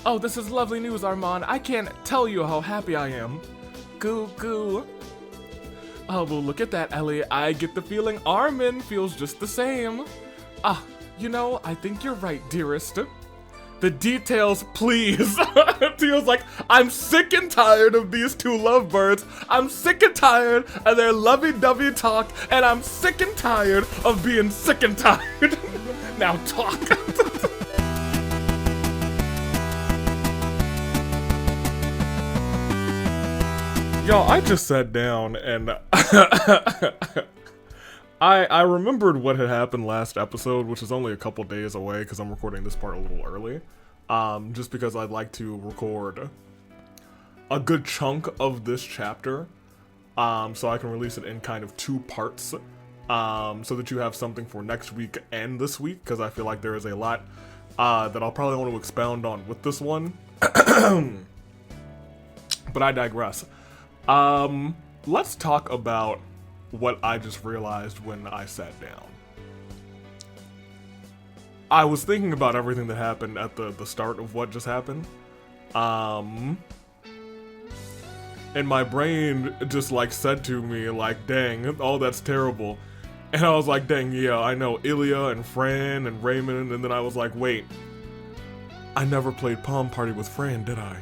Oh, this is lovely news, Armand. I can't tell you how happy I am. Goo goo. Oh, well, look at that, Ellie. I get the feeling Armin feels just the same. Ah, you know, I think you're right, dearest. The details, please. Tio's like, I'm sick and tired of these two lovebirds. I'm sick and tired of their lovey-dovey talk, and I'm sick and tired of being sick and tired. Now talk. Yo, I just sat down and I remembered what had happened last episode, which is only a couple days away because I'm recording this part a little early. Just because I'd like to record a good chunk of this chapter, so I can release it in kind of 2 parts, so that you have something for next week and this week, because I feel like there is a lot that I'll probably want to expound on with this one. But I digress. Let's talk about what I just realized when I sat down. I was thinking about everything that happened at the start of what just happened. And my brain just like said to me like, dang, oh, that's terrible. And I was like, dang, yeah, I know Ilya and Fran and Raymond. And then I was like, wait, I never played Palm Party with Fran, did I?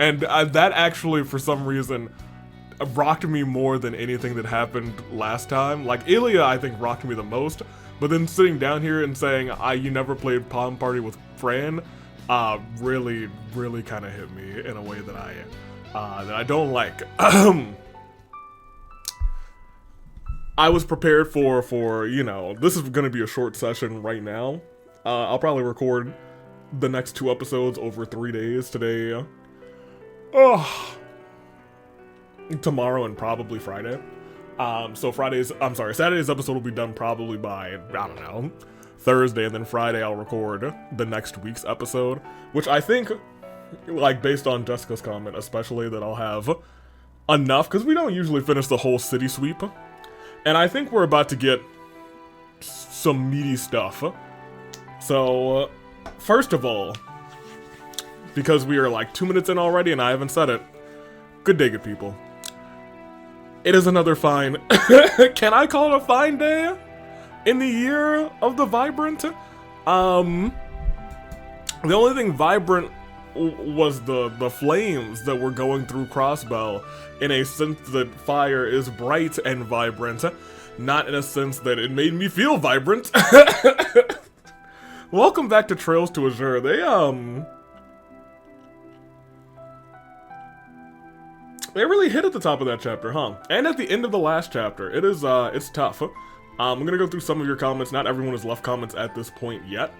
And that actually, for some reason, rocked me more than anything that happened last time. Like, Ilya, I think, rocked me the most. But then sitting down here and saying, you never played Palm Party with Fran, really, really kind of hit me in a way that I don't like. I was prepared for, you know, this is going to be a short session right now. I'll probably record the next 2 episodes over 3 days today. Tomorrow and probably Friday. So Saturday's episode will be done probably by, I don't know, Thursday, and then Friday I'll record the next week's episode, which I think, like, based on Jessica's comment especially, that I'll have enough, because we don't usually finish the whole city sweep, and I think we're about to get some meaty stuff. So, first of all, because we are like 2 minutes in already and I haven't said it, good day, good people. It is another fine, can I call it a fine day? In the year of the vibrant? The only thing vibrant was the flames that were going through Crossbell, in a sense that fire is bright and vibrant, not in a sense that it made me feel vibrant. Welcome back to Trails to Azure. They really hit at the top of that chapter, huh? And at the end of the last chapter. It is, it's tough. I'm gonna go through some of your comments. Not everyone has left comments at this point yet.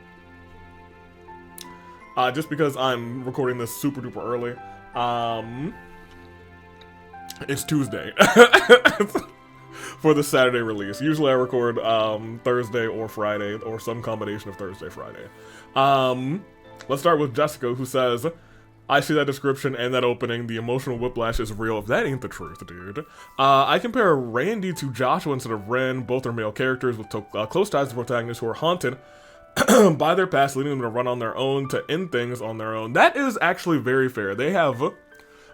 Just because I'm recording this super duper early. It's Tuesday. For the Saturday release. Usually I record, Thursday or Friday, or some combination of Thursday, Friday. Let's start with Jessica, who says, I see that description and that opening. The emotional whiplash is real. If that ain't the truth, dude. I compare Randy to Joshua instead of Ren. Both are male characters with close ties to protagonists who are haunted by their past, leading them to run on their own, to end things on their own. That is actually very fair. They have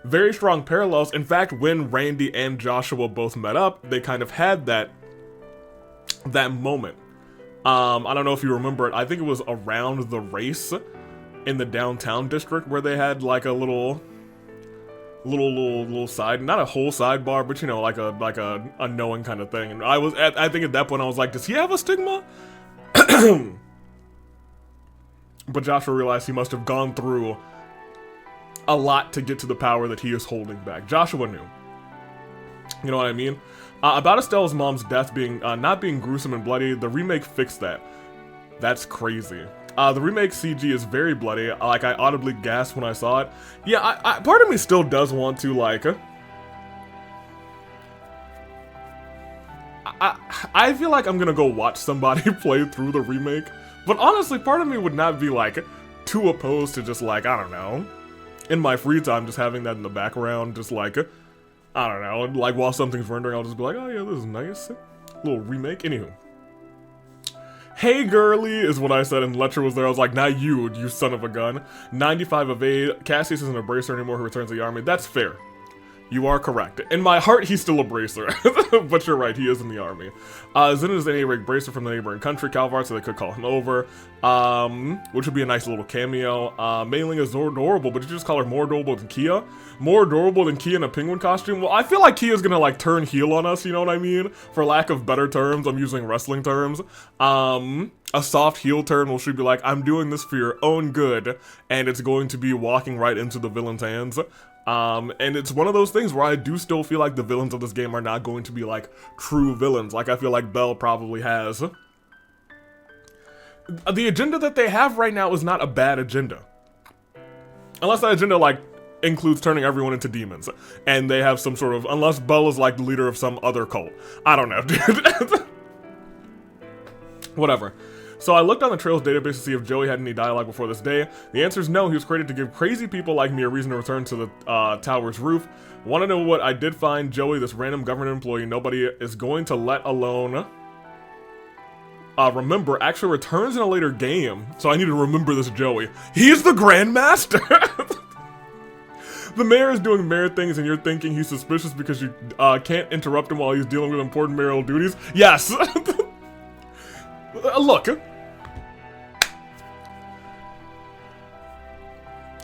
very strong parallels. In fact, when Randy and Joshua both met up, they kind of had that moment. I don't know if you remember it. I think it was around the race in the downtown district where they had like a little side, not a whole sidebar, but you know, like a knowing kind of thing. And I think at that point I was like, does he have a stigma? But Joshua realized he must have gone through a lot to get to the power that he is holding back. Joshua knew. You know what I mean? About Estelle's mom's death being not being gruesome and bloody, the remake fixed that. That's crazy. The remake CG is very bloody. Like, I audibly gasped when I saw it. Yeah, I part of me still does want to, like, I feel like I'm gonna go watch somebody play through the remake. But honestly, part of me would not be, like, too opposed to just, like, I don't know, in my free time, just having that in the background, just, like, I don't know, like, while something's rendering, I'll just be like, oh yeah, this is nice. Little remake. Anywho. Hey girly is what I said, and Letcher was there. I was like, not you son of a gun. 95 evade. Cassius isn't a bracer anymore who returns to the army. That's fair. You are correct. In my heart, he's still a bracer. But you're right, he is in the army. Zinn is an A-rank bracer from the neighboring country, Calvar, so they could call him over. Which would be a nice little cameo. Mailing is adorable, but did you just call her more adorable than Kia? More adorable than Kia in a penguin costume? Well, I feel like Kia's gonna, like, turn heel on us, you know what I mean? For lack of better terms, I'm using wrestling terms. A soft heel turn will should be like, I'm doing this for your own good, and it's going to be walking right into the villain's hands. And it's one of those things where I do still feel like the villains of this game are not going to be, like, true villains. Like, I feel like Belle probably has. The agenda that they have right now is not a bad agenda. Unless that agenda, like, includes turning everyone into demons. And they have some sort of, unless Belle is, like, the leader of some other cult. I don't know, dude. Whatever. So I looked on the Trails database to see if Joey had any dialogue before this day. The answer is no. He was created to give crazy people like me a reason to return to the tower's roof. Want to know what I did find? Joey, this random government employee nobody is going to let alone. Remember, actually returns in a later game. So I need to remember this Joey. He's the Grandmaster! The mayor is doing mayor things and you're thinking he's suspicious because you can't interrupt him while he's dealing with important mayoral duties? Yes! Look.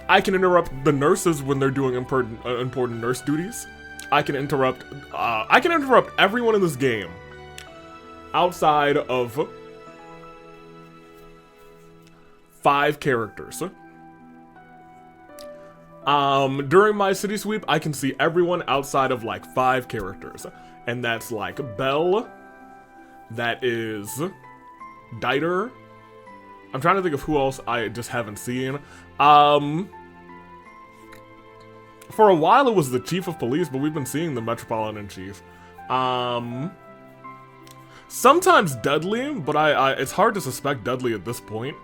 I can interrupt the nurses when they're doing important nurse duties. I can interrupt everyone in this game outside of 5 characters. During my city sweep, I can see everyone outside of like 5 characters, and that's like Belle, that is Dieter. I'm trying to think of who else I just haven't seen. For a while it was the chief of police, but we've been seeing the metropolitan chief. Sometimes Dudley, but it's hard to suspect Dudley at this point.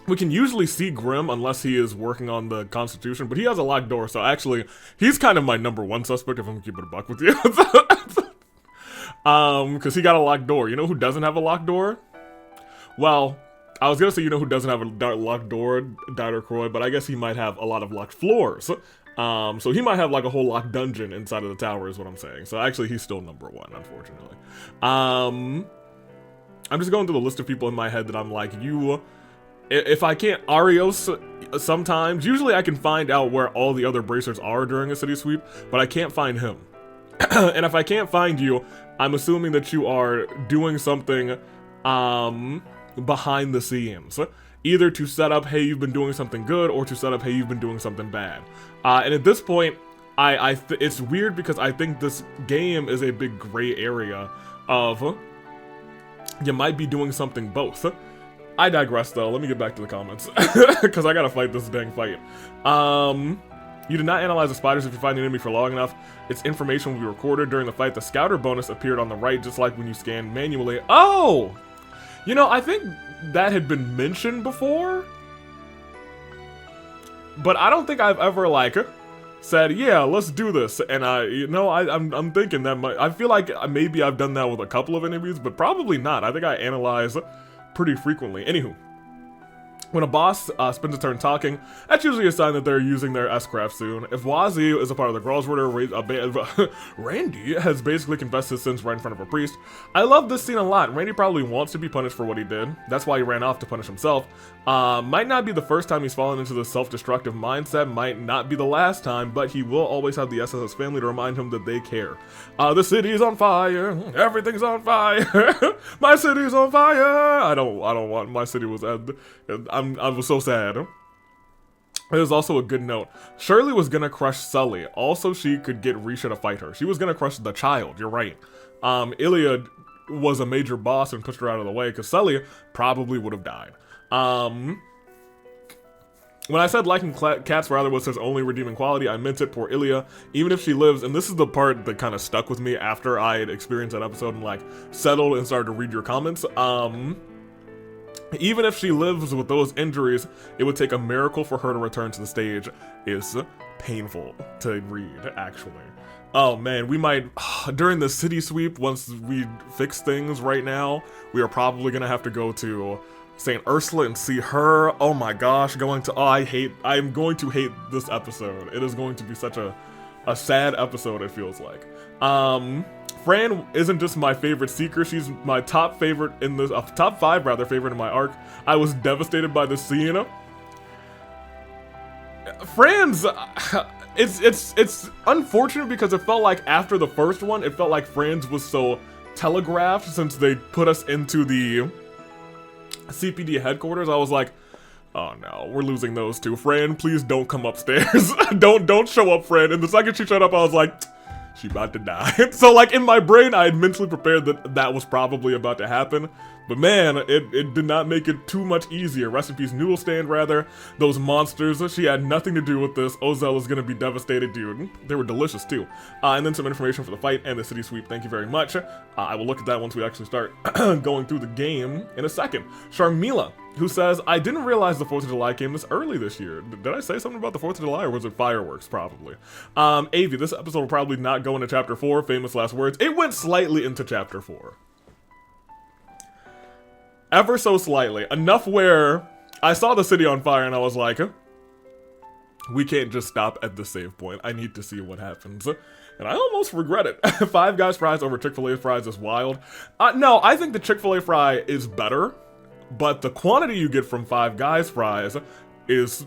We can usually see Grimm unless he is working on the Constitution, but he has a locked door, so actually, he's kind of my #1 suspect if I'm keeping it a buck with you. Because he got a locked door. You know who doesn't have a locked door? Well, I was gonna say you know who doesn't have a locked door, Dieter Croy, but I guess he might have a lot of locked floors. So he might have like a whole locked dungeon inside of the tower is what I'm saying. So actually he's still #1, unfortunately. I'm just going through the list of people in my head that I'm like, if I can't, Arios, sometimes, usually I can find out where all the other bracers are during a city sweep, but I can't find him. And if I can't find you, I'm assuming that you are doing something, behind the scenes. Either to set up, hey, you've been doing something good, or to set up, hey, you've been doing something bad. And at this point, it's weird because I think this game is a big gray area of you might be doing something both. I digress though, let me get back to the comments. Because I gotta fight this dang fight. You did not analyze the spiders if you find the enemy for long enough. Its information will be recorded during the fight. The scouter bonus appeared on the right, just like when you scanned manually. Oh! You know, I think that had been mentioned before. But I don't think I've ever, like, said, yeah, let's do this. And I'm thinking that I feel like maybe I've done that with a couple of enemies, but probably not. I think I analyze pretty frequently. Anywho. When a boss spends a turn talking, that's usually a sign that they're using their S-craft soon. If Wazzy is a part of the Gralsritter, Randy has basically confessed his sins right in front of a priest. I love this scene a lot. Randy probably wants to be punished for what he did. That's why he ran off to punish himself. Might not be the first time he's fallen into the self-destructive mindset, might not be the last time, but he will always have the SSS family to remind him that they care. The city's on fire. Everything's on fire. My city's on fire. I don't want my city was at. I was so sad. There's also a good note. Shirley was gonna crush Sully. Also, she could get Risha to fight her. She was gonna crush the child, you're right. Iliad was a major boss and pushed her out of the way, because Sully probably would have died. When I said liking cats rather was his only redeeming quality, I meant it. Poor Ilya. Even if she lives, and this is the part that kind of stuck with me after I had experienced that episode and like settled and started to read your comments. Even if she lives with those injuries, it would take a miracle for her to return to the stage. Is painful to read, actually. Oh man, we might, during the city sweep, once we fix things right now, we are probably gonna have to go to St. Ursula and see her. Oh my gosh, I'm going to hate this episode. It is going to be such a sad episode, it feels like. Fran isn't just my favorite seeker, she's my top favorite in this, top 5 rather, favorite in my arc. I was devastated by this scene. Fran's, it's unfortunate because it felt like after the first one, it felt like Fran's was so telegraphed since they put us into the CPD headquarters. I was like, oh no, we're losing those two. Fran, please don't come upstairs. don't show up, Fran. And the second she showed up, I was like, she about to die. So like in my brain, I had mentally prepared that that was probably about to happen. But man, it did not make it too much easier. Rest in peace, Noodle Stand, rather. Those monsters, she had nothing to do with this. Ozell is gonna be devastated, dude. They were delicious too. And then some information for the fight and the city sweep. Thank you very much. I will look at that once we actually start going through the game in a second. Sharmila, who says, I didn't realize the 4th of July came this early this year. Did I say something about the 4th of July, or was it fireworks, probably? Avi, this episode will probably not go into Chapter 4, famous last words. It went slightly into Chapter 4. Ever so slightly. Enough where I saw the city on fire and I was like, we can't just stop at the save point. I need to see what happens. And I almost regret it. Five Guys fries over Chick-fil-A fries is wild. No, I think the Chick-fil-A fry is better, but the quantity you get from Five Guys fries is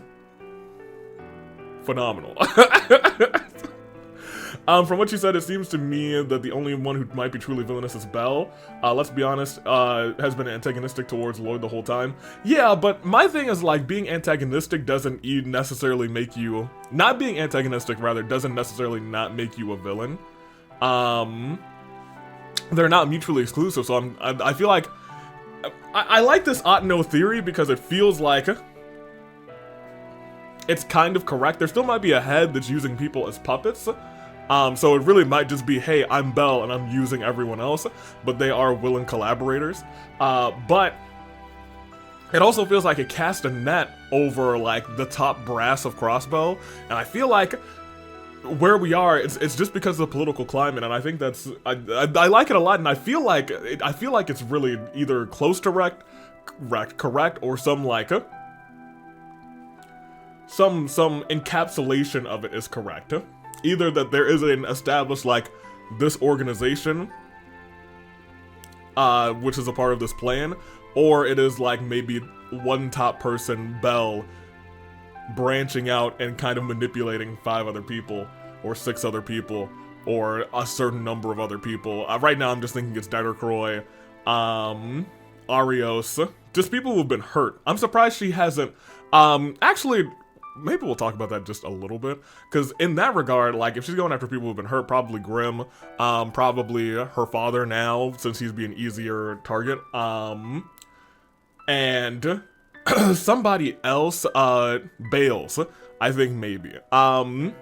phenomenal. From what you said, it seems to me that the only one who might be truly villainous is Belle. Let's be honest, has been antagonistic towards Lloyd the whole time. Yeah, but my thing is, like, being antagonistic doesn't necessarily make you... Not being antagonistic, rather, doesn't necessarily not make you a villain. They're not mutually exclusive, so I feel like... I like this Otno theory because it feels like... It's kind of correct. There still might be a head that's using people as puppets. So it really might just be, hey, I'm Belle and I'm using everyone else, but they are willing collaborators. But it also feels like it cast a net over, like, the top brass of Crossbow, and I feel like where we are, it's just because of the political climate, and I think that's, I like it a lot, and I feel like it's really either close to correct, or some, like, some encapsulation of it is correct. Either that there is an established, like, this organization, which is a part of this plan, or it is, like, maybe one top person, Belle, branching out and kind of manipulating 5 other people, or 6 other people, or a certain number of other people. Right now, I'm just thinking it's Didercroy, Arios, just people who've been hurt. I'm surprised she hasn't, actually... Maybe we'll talk about that just a little bit, because in that regard, like, if she's going after people who've been hurt, probably Grimm, probably her father now, since he's being easier target, and somebody else, Bales, I think maybe. I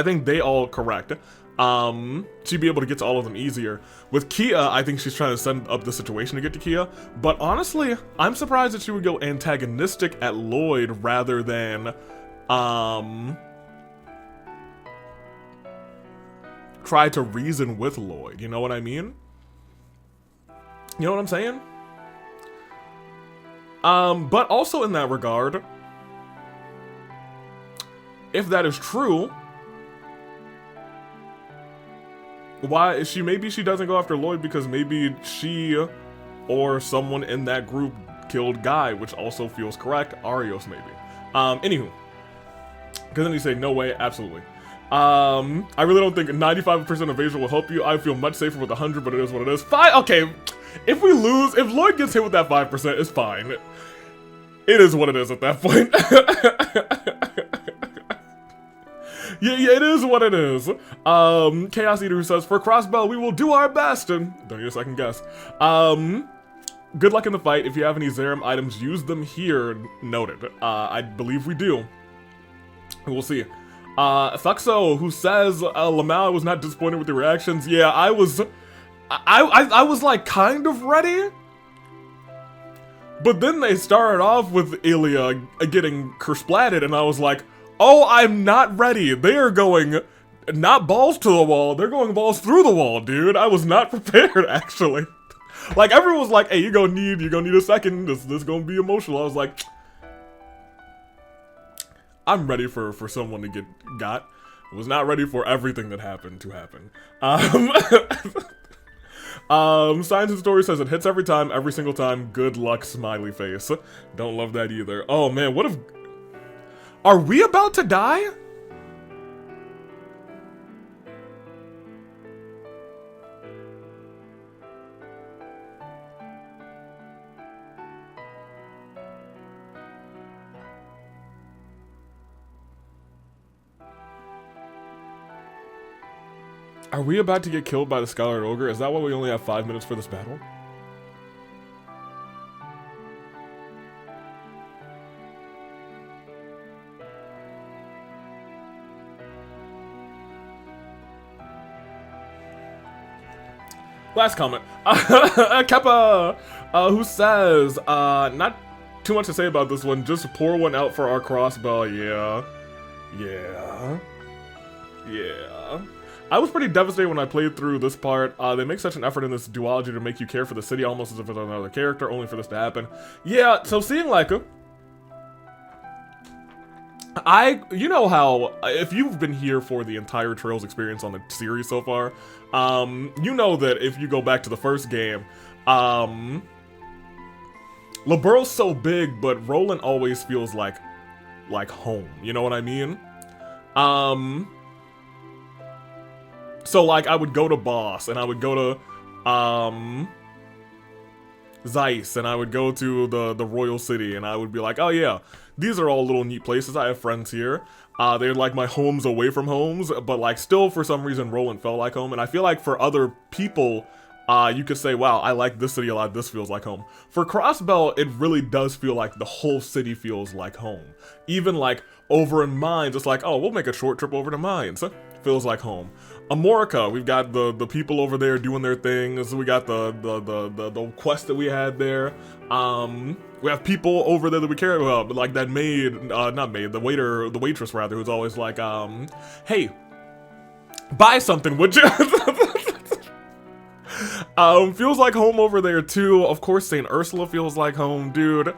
think they all correct. She'd be able to get to all of them easier. With Kia, I think she's trying to set up the situation to get to Kia, but honestly, I'm surprised that she would go antagonistic at Lloyd rather than, try to reason with Lloyd, you know what I mean? You know what I'm saying? But also in that regard, if that is true, why is she, maybe she doesn't go after Lloyd because maybe she or someone in that group killed Guy, which also feels correct. Arios maybe. Anywho, because then you say no way, absolutely. I really don't think 95% evasion will help you. I feel much safer with 100, but it is what it is. Fine, okay. If we lose, if Lloyd gets hit with that 5%, it's fine. It is what it is at that point. Yeah, it is what it is. Chaos Eater who says, for Crossbow, we will do our best. And don't need a second guess. Good luck in the fight. If you have any Zerum items, use them here. Noted. I believe we do. We'll see. Thuxo, who says, lmao was not disappointed with the reactions. Yeah, I was like kind of ready. But then they started off with Ilya getting kersplatted, and I was like, oh, I'm not ready. They are going Not balls to the wall, they're going balls through the wall, dude. I was not prepared, actually. Like, everyone was like, hey, you're gonna need a second, this gonna be emotional. I was like, I'm ready for someone to get got. I was not ready for everything that happened to happen. Science and Story says it hits every time, every single time. Good luck, smiley face. Don't love that either. Oh man, what if... Are we about to die? Are we about to get killed by the Scarlet Ogre? Is that why we only have 5 minutes for this battle? Last comment. Keppa, who says, not too much to say about this one, just pour one out for our crossbow. Yeah. I was pretty devastated when I played through this part. They make such an effort in this duology to make you care for the city almost as if it's another character, only for this to happen. Yeah, so seeing like you know how, if you've been here for the entire Trails experience on the series so far, you know that if you go back to the first game, Libero's so big, but Roland always feels like home, you know what I mean? So like I would go to Boss, and I would go to, Zeiss, and I would go to the Royal City, and I would be like, oh yeah, these are all little neat places, I have friends here. They're like my homes away from homes, but like still for some reason Roland felt like home, and I feel like for other people, you could say, wow, I like this city a lot, this feels like home. For Crossbell, it really does feel like the whole city feels like home. Even like over in Mines, it's like, oh, we'll make a short trip over to Mines. Feels like home. Amorica, we've got the people over there doing their things. We got the quest that we had there. We have people over there that we care about, like that maid, not maid, the waitress rather, who's always like, hey, buy something, would you? Feels like home over there too. Of course, St. Ursula feels like home, dude.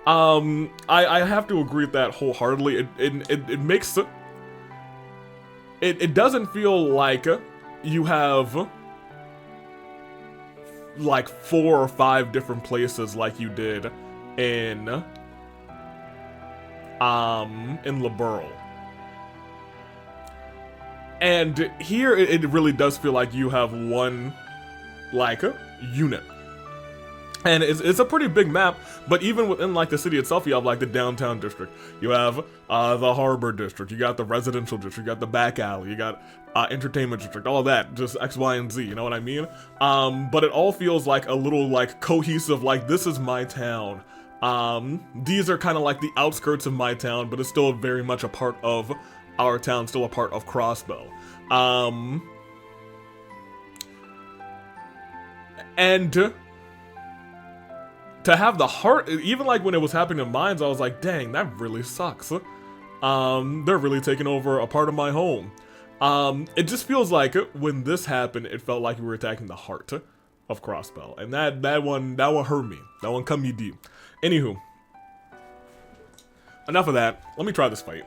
I have to agree with that wholeheartedly. It makes it doesn't feel like you have like 4 or 5 different places like you did in Liberl. And here it really does feel like you have one like unit. And it's a pretty big map, but even within like the city itself, you have like the downtown district, you have the harbor district, you got the residential district, you got the back alley, you got entertainment district, all that, just X, Y, and Z, you know what I mean? But it all feels like a little like cohesive, like this is my town. These are kind of like the outskirts of my town, but it's still very much a part of our town, still a part of Crossbow. And to have the heart, even like when it was happening in Mines, I was like, dang, that really sucks. They're really taking over a part of my home. It just feels like when this happened, it felt like we were attacking the heart of Crossbell. And that one hurt me. That one cut me deep. Anywho, enough of that. Let me try this fight.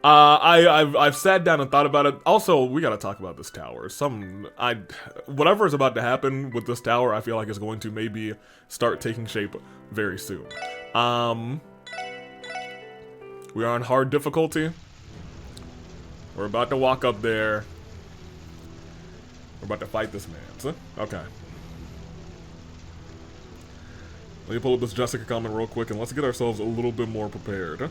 I've sat down and thought about it. Also, we gotta talk about this tower. Whatever is about to happen with this tower, I feel like is going to maybe start taking shape very soon. We are on hard difficulty. We're about to walk up there. We're about to fight this man. Okay. Let me pull up this Jessica comment real quick and let's get ourselves a little bit more prepared.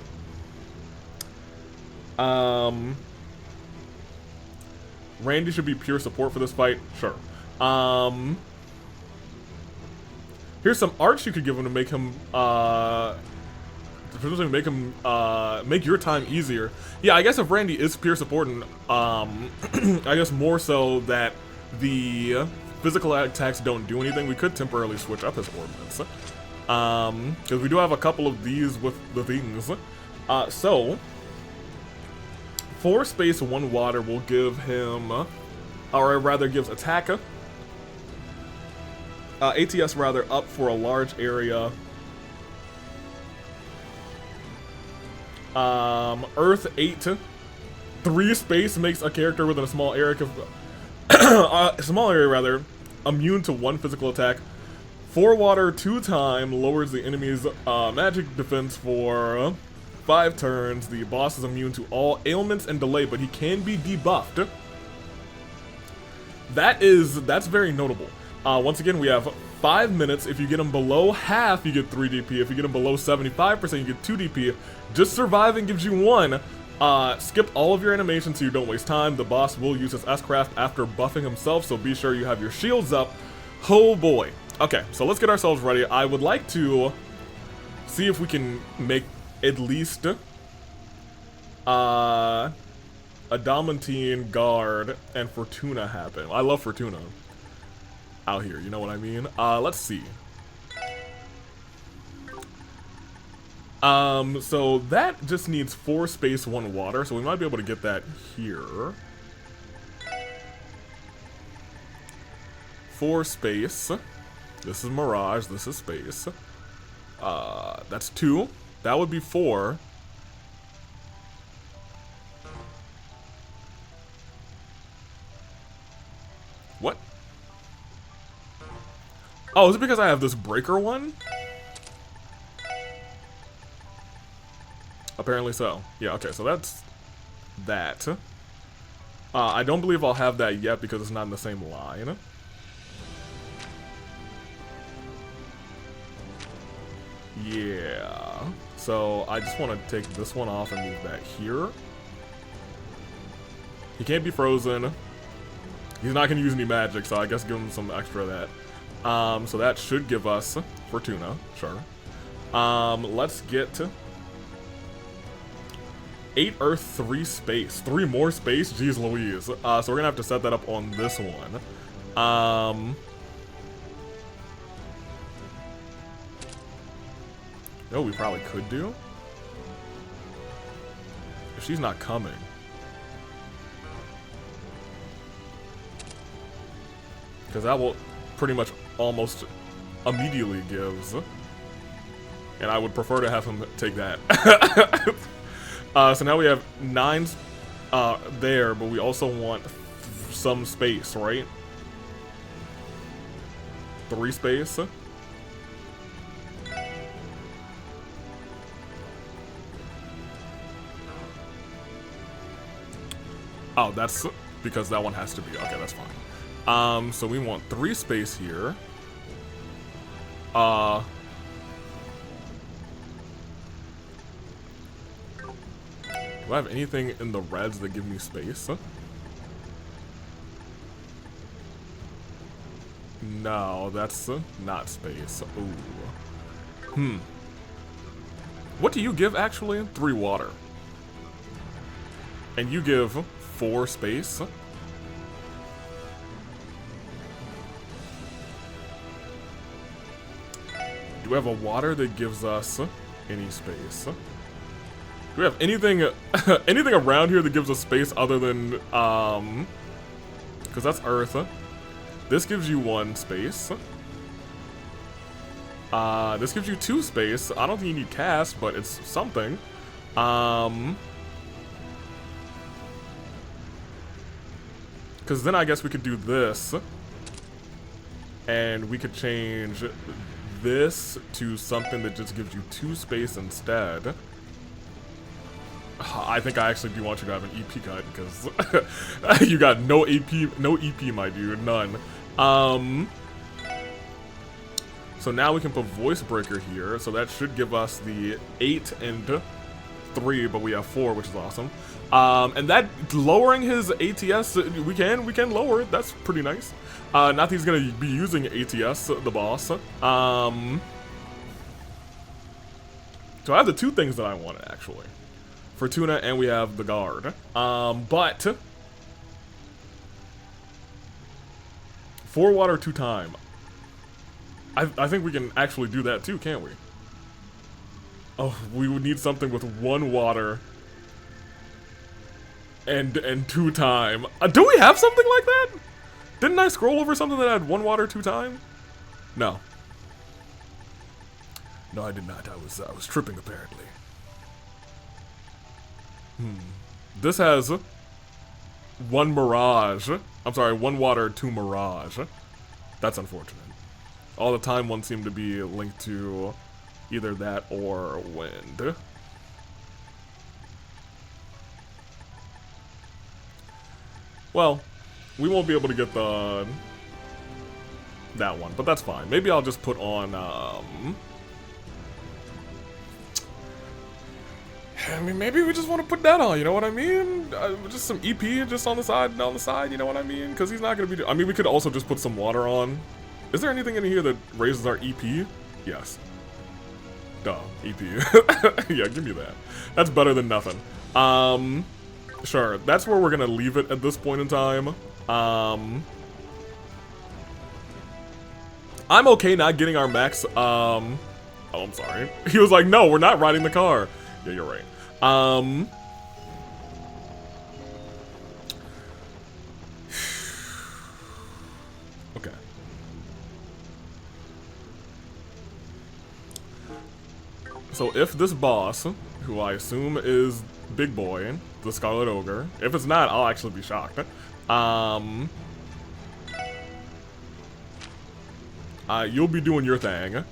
Randy should be pure support for this fight. Sure. Here's some arts you could give him to make him, make your time easier. Yeah, I guess if Randy is pure support, and I guess more so that the physical attacks don't do anything, we could temporarily switch up his ordnance. Because we do have a couple of these with the things. So 4 space, 1 water will give him, or rather gives attack, ATS rather, up for a large area. Earth 8, 3 space makes a character within a small area, immune to 1 physical attack. 4 water 2 time lowers the enemy's magic defense for 5 turns. The boss is immune to all ailments and delay, but he can be debuffed. That's very notable. Once again, we have 5 minutes. If you get him below half, you get 3 DP. If you get him below 75%, you get 2 DP. Just surviving gives you 1. Skip all of your animations so you don't waste time. The boss will use his S-Craft after buffing himself, so be sure you have your shields up. Oh boy. Okay, so let's get ourselves ready. I would like to see if we can make at least Adamantine, Guard, and Fortuna happen. I love Fortuna out here, you know what I mean? Let's see. So that just needs 4 space, 1 water, so we might be able to get that here. 4 space. This is Mirage, this is space. That's 2. That would be 4. What? Oh, is it because I have this breaker one? Apparently so. Yeah, okay, so that's that. I don't believe I'll have that yet because it's not in the same line. Yeah. So I just want to take this one off and move that here. He can't be frozen. He's not going to use any magic, so I guess give him some extra of that. So that should give us Fortuna, sure. Let's get 8 Earth, 3 space. 3 more space? Jeez Louise. So we're going to have to set that up on this one. Oh, we probably could do. If she's not coming. Because that will pretty much almost immediately gives. And I would prefer to have him take that. So now we have 9 there, but we also want some space, right? 3 space. Oh, that's because that one has to be. Okay, that's fine. So we want 3 space here. Do I have anything in the reds that give me space? No, that's not space. Ooh. What do you give, actually? 3 water. And you give 4 space? Do we have a water that gives us any space? Do we have anything anything around here that gives us space other than because that's Earth. This gives you 1 space. This gives you 2 space. I don't think you need cast, but it's something. Because then I guess we could do this. And we could change this to something that just gives you 2 space instead. I think I actually do want you to have an EP cut because you got no EP, my dude, none. So now we can put voice breaker here, so that should give us the 8 and 3, but we have 4, which is awesome. And that lowering his ATS, we can lower it. That's pretty nice. Not that he's gonna be using ATS, the boss. So I have the 2 things that I wanted actually. Fortuna and we have the guard. But 4 water 2 time. I think we can actually do that too, can't we? Oh, we would need something with 1 water. and 2 time. Do we have something like that? Didn't I scroll over something that had 1 water 2 time? No. No, I did not. I was tripping apparently. This has 1 mirage. I'm sorry, 1 water 2 mirage. That's unfortunate. All the time ones seem to be linked to either that or wind. Well, we won't be able to get that one, but that's fine. Maybe I'll just put on, I mean, maybe we just want to put that on, you know what I mean? Just some EP just on the side, you know what I mean? Because he's not going to be, I mean, we could also just put some water on. Is there anything in here that raises our EP? Yes. Duh, EP. Yeah, give me that. That's better than nothing. Sure, that's where we're going to leave it at this point in time. I'm okay not getting our max, oh, I'm sorry. He was like, no, we're not riding the car. Yeah, you're right. Okay. So if this boss, who I assume is Big Boy, the Scarlet Ogre, if it's not, I'll actually be shocked. You'll be doing your thing.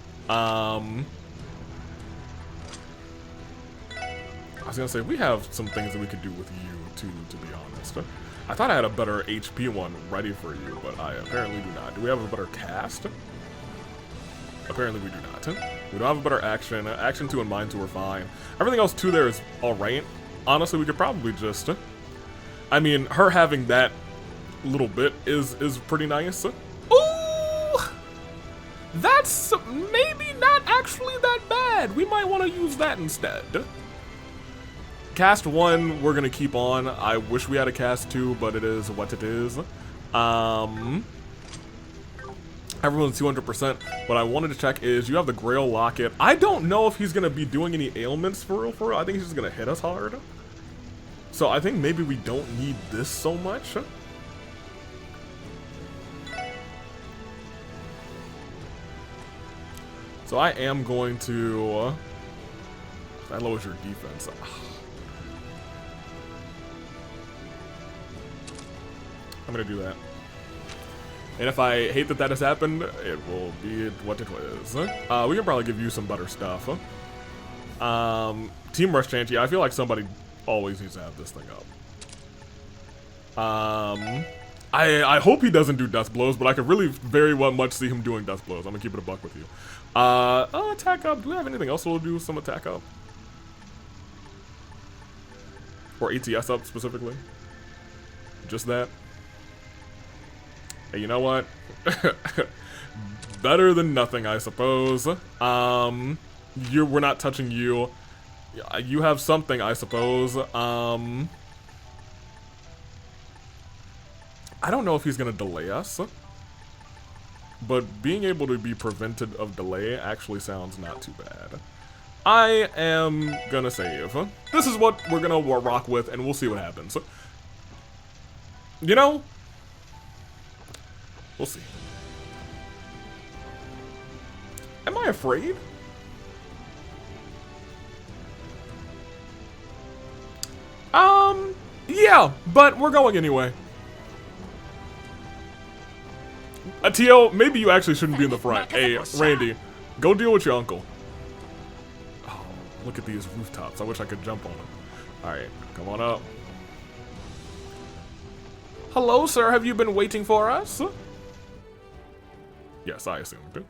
I was gonna say, we have some things that we could do with you, too, to be honest. I thought I had a better HP one ready for you, but I apparently do not. Do we have a better cast? Apparently we do not. We don't have a better action. Action 2 and Mind 2 are fine. Everything else 2 there is alright. Honestly, we could probably just... I mean, her having that little bit is pretty nice. Ooh! That's maybe not actually that bad. We might want to use that instead. Cast 1, we're gonna keep on. I wish we had a cast 2, but it is what it is. Everyone's 200%. What I wanted to check is, you have the Grail Locket. I don't know if he's gonna be doing any ailments for real. I think he's just gonna hit us hard. So I think maybe we don't need this so much. So I am going to... that lowers your defense. I'm gonna do that. And if I hate that that has happened, it will be what it is. We can probably give you some better stuff. Team Rush Chant, yeah, I feel like somebody always needs to have this thing up. I hope he doesn't do Death Blows, but I could really very much see him doing Death Blows. I'm gonna keep it a buck with you. Attack up. Do we have anything else we'll do some attack up? Or ATS up specifically? Just that? Hey, you know what? Better than nothing, I suppose. We're not touching you. You have something, I suppose. I don't know if he's gonna delay us, but being able to be prevented of delay actually sounds not too bad. I am gonna save. This is what we're gonna rock with, and we'll see what happens. You know? We'll see. Am I afraid? Yeah, but we're going anyway. Tio, maybe you actually shouldn't be in the front. Hey, Randy, go deal with your uncle. Oh, look at these rooftops. I wish I could jump on them. Alright, come on up. Hello, sir. Have you been waiting for us? Yes, I assumed.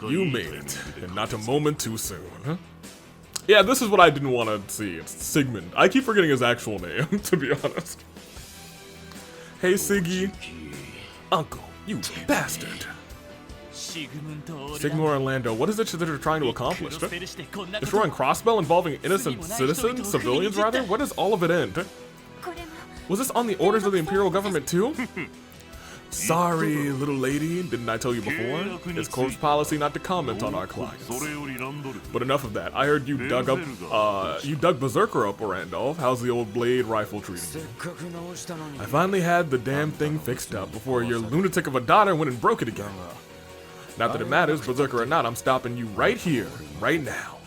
You made it, and not a moment too soon. Yeah, this is what I didn't want to see. It's Sigmund. I keep forgetting his actual name, to be honest. Hey, Siggy. Uncle, you bastard. Sigmund Orlando, what is it that they're trying to accomplish? Destroying Crossbell involving innocent citizens? Civilians, rather? Where does all of it end? Was this on the orders of the Imperial government, too? Sorry, little lady, didn't I tell you before? It's corpse policy not to comment on our clients. But enough of that. I heard you dug Berserker up, Randolph. How's the old blade rifle treating you? I finally had the damn thing fixed up before your lunatic of a daughter went and broke it again. Not that it matters, Berserker or not, I'm stopping you right here, right now.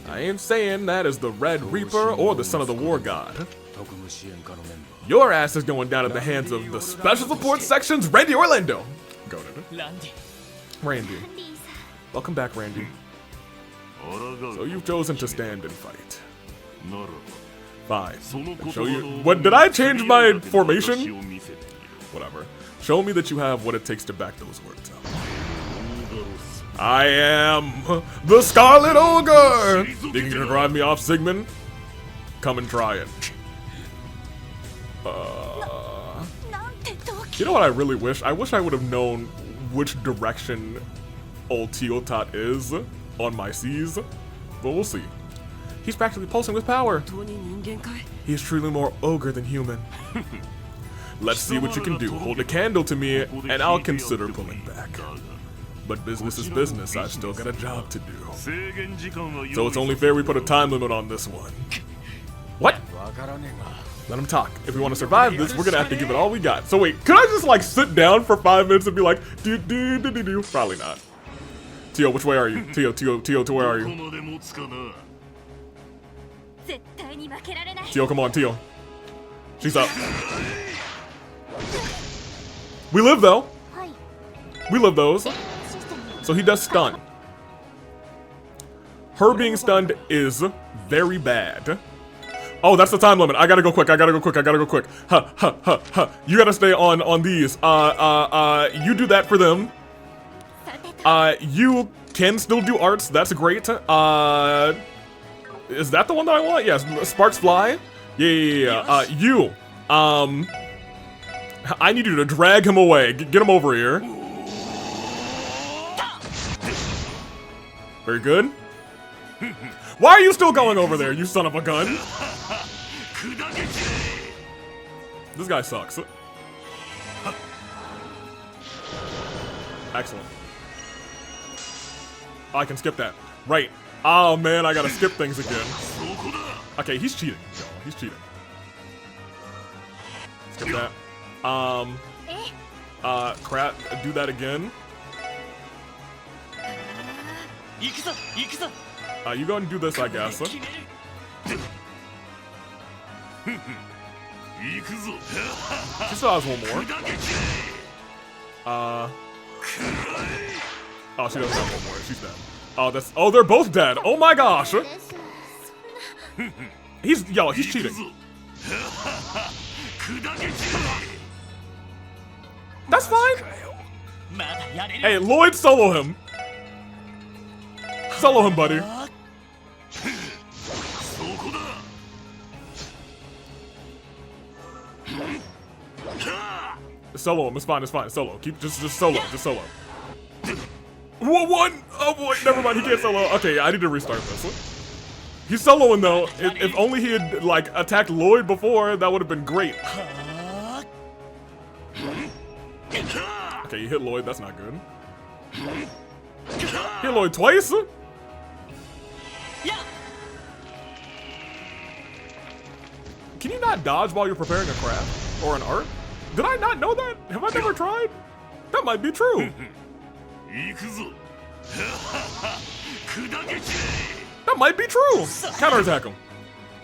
I ain't saying that as the Red Reaper or the son of the War God. Your ass is going down at the hands of the Special Support Section's Randy Orlando. Go to Randy. Welcome back, Randy. So you've chosen to stand and fight. Fine. Show you. What, did I change my formation? Whatever. Show me that you have what it takes to back those words up. I am the Scarlet Ogre! Think you're gonna drive me off, Sigmund? Come and try it. You know what I really wish? I wish I would have known which direction old Teotot is on my C's, but we'll see. He's practically pulsing with power. He is truly more ogre than human. Let's see what you can do. Hold a candle to me, and I'll consider pulling back. But business is business. I've still got a job to do. So it's only fair we put a time limit on this one. What? Let him talk. If we want to survive this, we're gonna have to give it all we got. So wait, could I just like sit down for 5 minutes and be like, do do do do do? Probably not. Tio, which way are you? Tio, to where are you? Tio, come on, Tio. She's up. We live though. We live those. So he does stun. Her being stunned is very bad. Oh, that's the time limit. I gotta go quick. You gotta stay on these. You do that for them. You can still do arts. That's great. Is that the one that I want? Yes. Sparks fly. Yeah. You. I need you to drag him away. Get him over here. Very good. Why are you still going over there, you son of a gun? This guy sucks. Excellent. Oh, I can skip that. Right. Oh man, I gotta skip things again. Okay, he's cheating. No, he's cheating. Skip that. Crap, do that again. You go and do this, I guess. She still has one more. Oh, she doesn't have one more. She's dead. Oh, that's. Oh, they're both dead. Oh my gosh. He's cheating. That's fine. Hey, Lloyd, solo him. Solo him, buddy. Solo him. It's fine. Solo. Just solo. Whoa, one. Oh boy. Never mind. He can't solo. Okay, I need to restart this. He's soloing though. If only he had like attacked Lloyd before, that would have been great. Okay, you hit Lloyd. That's not good. Hit Lloyd twice. Can you not dodge while you're preparing a craft or an art? Did I not know that? Have I never tried? That might be true. That might be true. Counterattack him.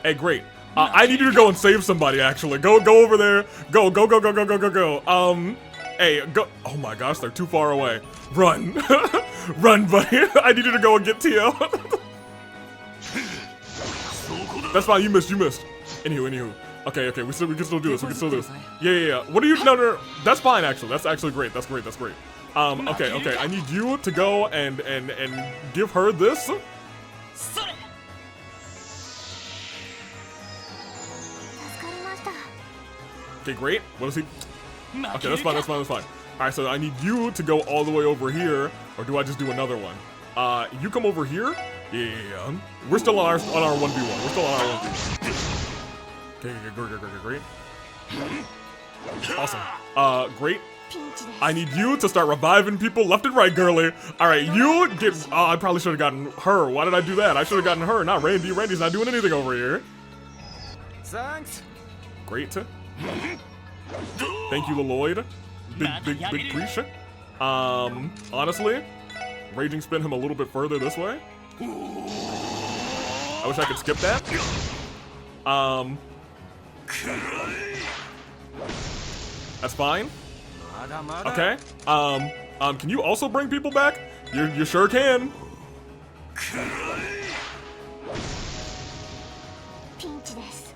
Hey, great. I need you to go and save somebody. Actually, go over there. Go. Hey, go. Oh my gosh, they're too far away. Run, run, buddy. I need you to go and get Tio. That's fine. You missed. Anywho. Okay. We can still do this. Yeah. What are you? No. That's fine. Actually, that's actually great. That's great. Okay. I need you to go and give her this. Okay, great. What is he? Okay, that's fine. Alright, so I need you to go all the way over here, or do I just do another one? You come over here? Yeah. We're still on our 1v1. Okay, great. Awesome. Great. I need you to start reviving people left and right, girly. Alright, you get... I probably should have gotten her. Why did I do that? I should have gotten her, not Randy. Randy's not doing anything over here. Thanks. Great. Thank you, Lloyd. Big appreciate. Honestly, Raging spin him a little bit further this way. I wish I could skip that. That's fine. Okay. Can you also bring people back? You sure can.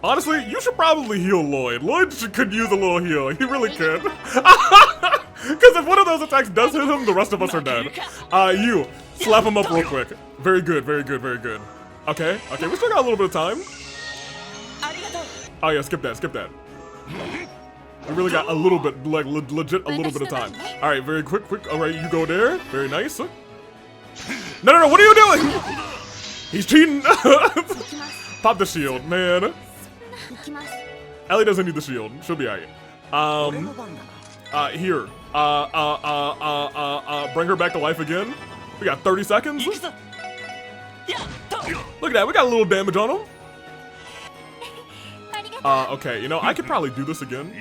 Honestly, you should probably heal Lloyd. Lloyd could use a little heal. He really could. Because if one of those attacks does hit him, the rest of us are dead. You slap him up real quick. Very good, very good, very good. Okay, we still got a little bit of time. Oh yeah, skip that. We really got a little bit, like legit a little bit of time. All right, very quick. All right, you go there. Very nice. No, what are you doing? He's cheating. Pop the shield, man. Ellie doesn't need the shield. She'll be alright. Here. Bring her back to life again. We got 30 seconds. Look at that. We got a little damage on him. Okay, you know, I could probably do this again.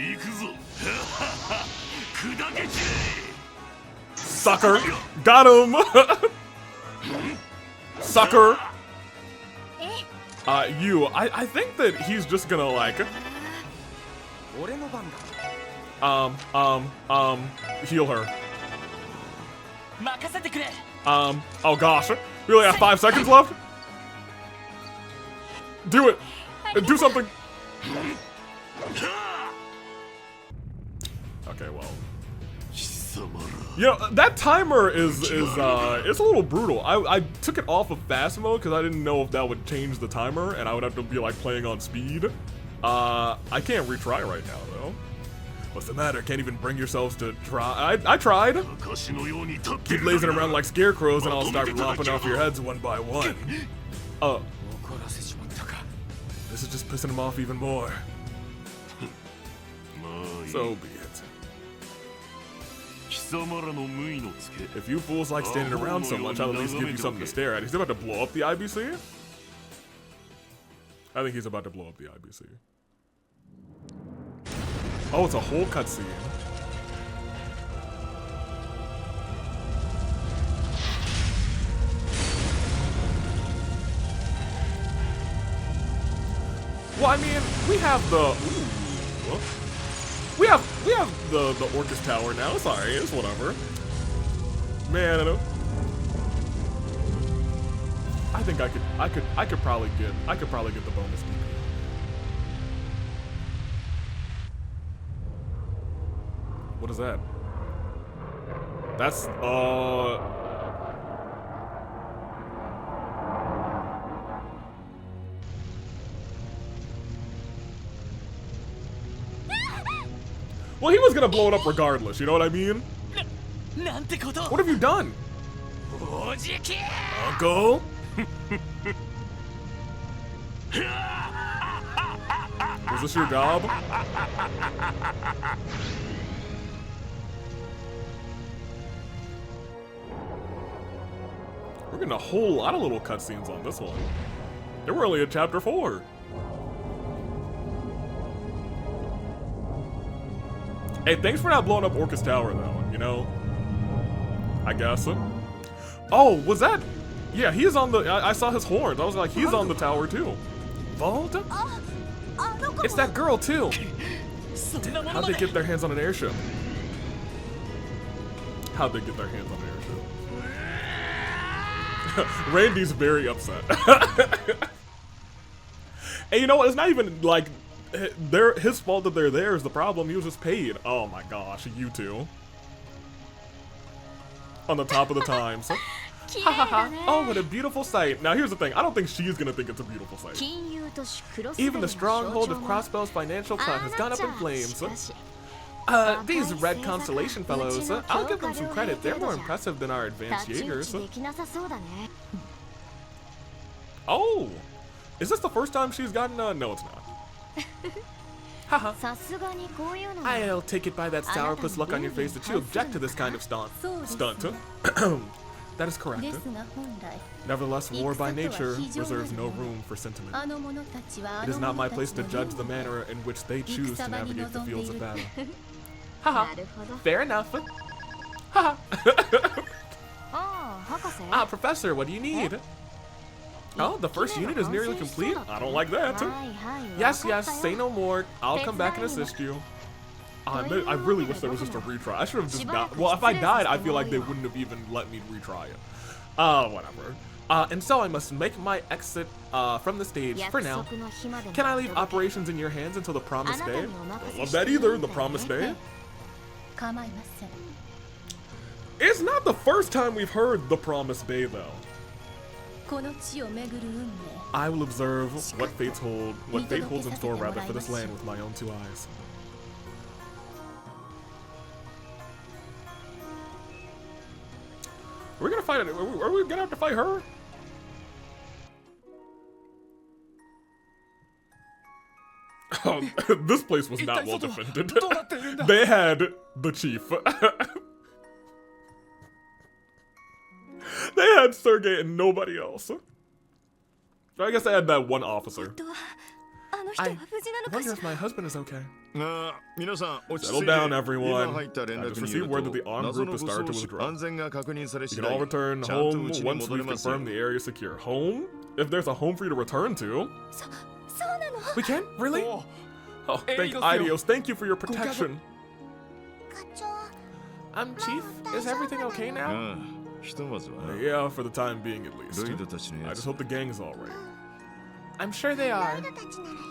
Sucker. Got him. Sucker. I think that he's just gonna like heal her. Oh gosh. We only have 5 seconds left. Do it. Do something. Okay, well. You know, that timer is it's a little brutal. I took it off of fast mode because I didn't know if that would change the timer and I would have to be like playing on speed. I can't retry right now though. What's the matter? Can't even bring yourselves to try? I tried. Keep lazing around like scarecrows and I'll start lopping off your heads one by one. Oh. This is just pissing him off even more. So be it. If you fools like standing around so much, I'll at least give you something to stare at. He's about to blow up the IBC? I think he's about to blow up the IBC. Oh, it's a whole cutscene. Well, I mean, we have the we have the Orcus Tower now. Sorry, it's whatever. Man, I think I could probably get the bonus DP. What is that? That's well, he was gonna blow it up regardless, you know what I mean? What have you done? Uncle? Was this your job? We're getting a whole lot of little cutscenes on this one. They were only in chapter 4. Hey, thanks for not blowing up Orcus Tower, though, you know? I guess. Oh, was that? Yeah, he is on the... I saw his horns. I was like, he's on the tower, too. Vault? It's that girl, too. Damn, how'd they get their hands on an airship? How'd they get their hands on an airship? Randy's very upset. And you know what? It's not even, like... his fault that they're there is the problem. He was just paid. Oh my gosh, you two. On the top of the times. Oh, what a beautiful sight. Now here's the thing. I don't think she's gonna think it's a beautiful sight. Even the stronghold of Crossbell's financial cloud has gone up in flames. These red constellation fellows, I'll give them some credit. They're more impressive than our advanced Jaegers. Oh! Is this the first time she's gotten no, it's not. Haha. I'll take it by that sourpuss look on your face that you object to this kind of stunt. That is correct. Nevertheless, war by nature reserves no room for sentiment. It is not my place to judge the manner in which they choose to navigate the fields of battle. Haha. Fair enough. Haha. Professor, what do you need? Oh, the first unit is nearly complete? I don't like that. Yes, say no more. I'll come back and assist you. I really wish there was just a retry. I should have just died. Well, if I died, I feel like they wouldn't have even let me retry it. Whatever. And so I must make my exit from the stage for now. Can I leave operations in your hands until the promised day? Don't love that either, the promised day. It's not the first time we've heard the promised day, though. I will observe what fate holds in store rather for this land with my own two eyes. Are we gonna fight? Are we gonna have to fight her? Oh, this place was not well defended. They had the chief. They had Sergei and nobody else. I guess I had that one officer. I wonder if my husband is okay. Settle down, everyone. I just received word that the armed group has started to withdraw. You can all return home once we've confirmed the area is secure. Home? If there's a home for you to return to. We can? Really? Oh, thank Arios. Thank you for your protection. Chief, is everything okay now? Yeah, for the time being at least. I just hope the gang is alright. I'm sure they are.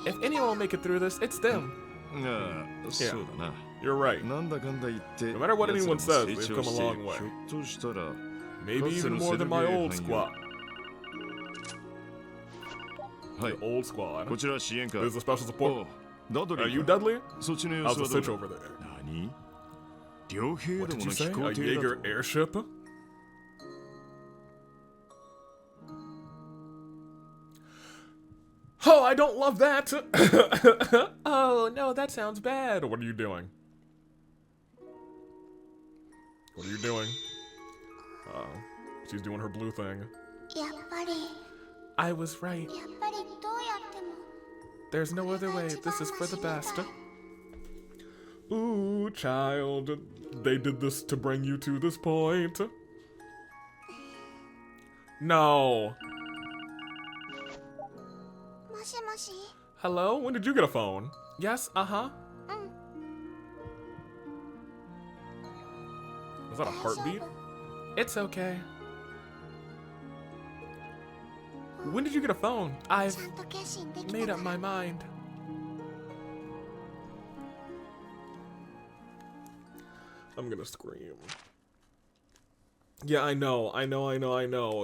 If anyone will make it through this, it's them. Yeah, you're right. No matter what anyone says, they've come a long way. Maybe even more than my old squad. The old squad. This is a special support. Are you Dudley? How's the switch over there? What did you say? A Jaeger airship? Oh, I don't love that! Oh, no, that sounds bad. What are you doing? What are you doing? Uh-oh. She's doing her blue thing. I was right. There's no other way. This is for the best. Ooh, child. They did this to bring you to this point. No. Hello? When did you get a phone? Yes, uh-huh. Was that a heartbeat? It's okay. When did you get a phone? I've made up my mind. I'm gonna scream. Yeah, I know.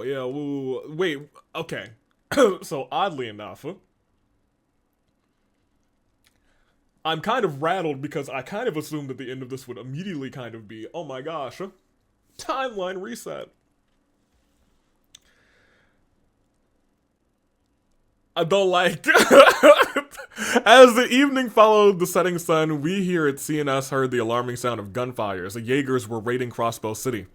Yeah, woo. Wait, okay. So, oddly enough, I'm kind of rattled because I kind of assumed that the end of this would immediately kind of be, oh my gosh, timeline reset. I don't like. As the evening followed the setting sun, we here at CNS heard the alarming sound of gunfires. The Jaegers were raiding Crossbow City.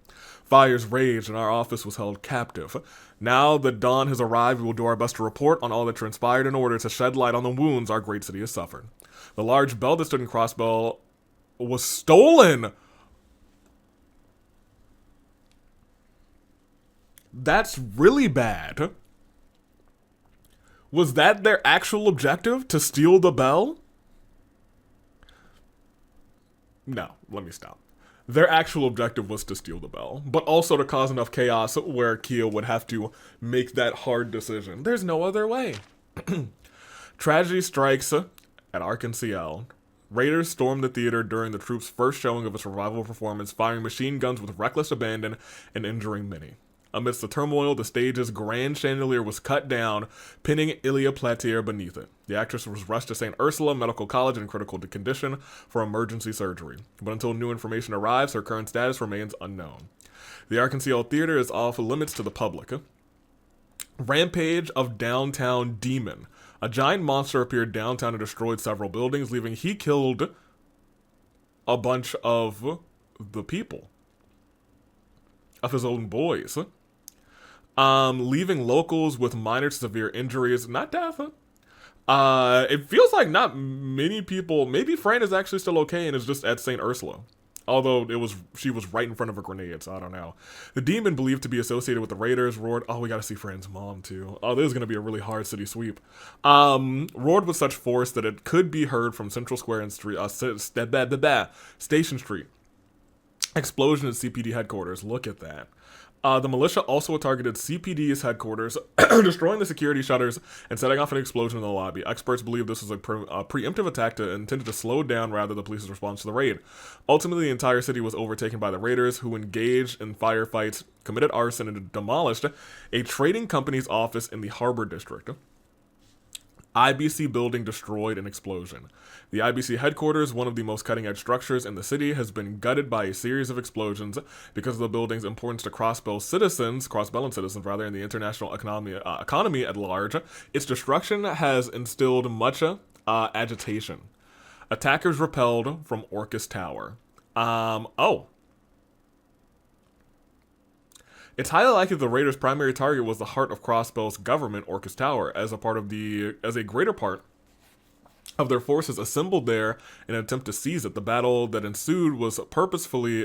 Fires raged and our office was held captive. Now that dawn has arrived, we will do our best to report on all that transpired in order to shed light on the wounds our great city has suffered. The large bell that stood in Crossbow was stolen! That's really bad. Was that their actual objective? To steal the bell? No, let me stop. Their actual objective was to steal the bell, but also to cause enough chaos where Kia would have to make that hard decision. There's no other way. Tragedy strikes at Arkansas. Raiders stormed the theater during the troops' first showing of its revival performance, firing machine guns with reckless abandon and injuring many. Amidst the turmoil, the stage's grand chandelier was cut down, pinning Ilya Platier beneath it. The actress was rushed to St. Ursula Medical College in critical condition for emergency surgery. But until new information arrives, her current status remains unknown. The Arkansas Theater is off limits to the public. Rampage of Downtown Demon. A giant monster appeared downtown and destroyed several buildings, he killed a bunch of the people, of his own boys, leaving locals with minor to severe injuries, not death. It feels like not many people, maybe Fran is actually still okay and is just at St. Ursula. Although she was right in front of a grenade, so I don't know. The demon believed to be associated with the raiders roared, oh, we gotta see Fran's mom too. Oh, this is gonna be a really hard city sweep. Roared with such force that it could be heard from Central Square and Station Street. Explosion at CPD headquarters, look at that. The militia also targeted CPD's headquarters, destroying the security shutters and setting off an explosion in the lobby. Experts believe this was a preemptive attack intended to slow down rather the police's response to the raid. Ultimately, the entire city was overtaken by the raiders, who engaged in firefights, committed arson, and demolished a trading company's office in the Harbor District. IBC building destroyed in explosion. The IBC headquarters, one of the most cutting-edge structures in the city, has been gutted by a series of explosions because of the building's importance to cross-Bellan citizens, in the international economy at large. Its destruction has instilled much agitation. Attackers repelled from Orcus Tower. It's highly likely the raiders' primary target was the heart of Crossbell's government, Orcus Tower, as a greater part of their forces assembled there in an attempt to seize it. The battle that ensued was purportedly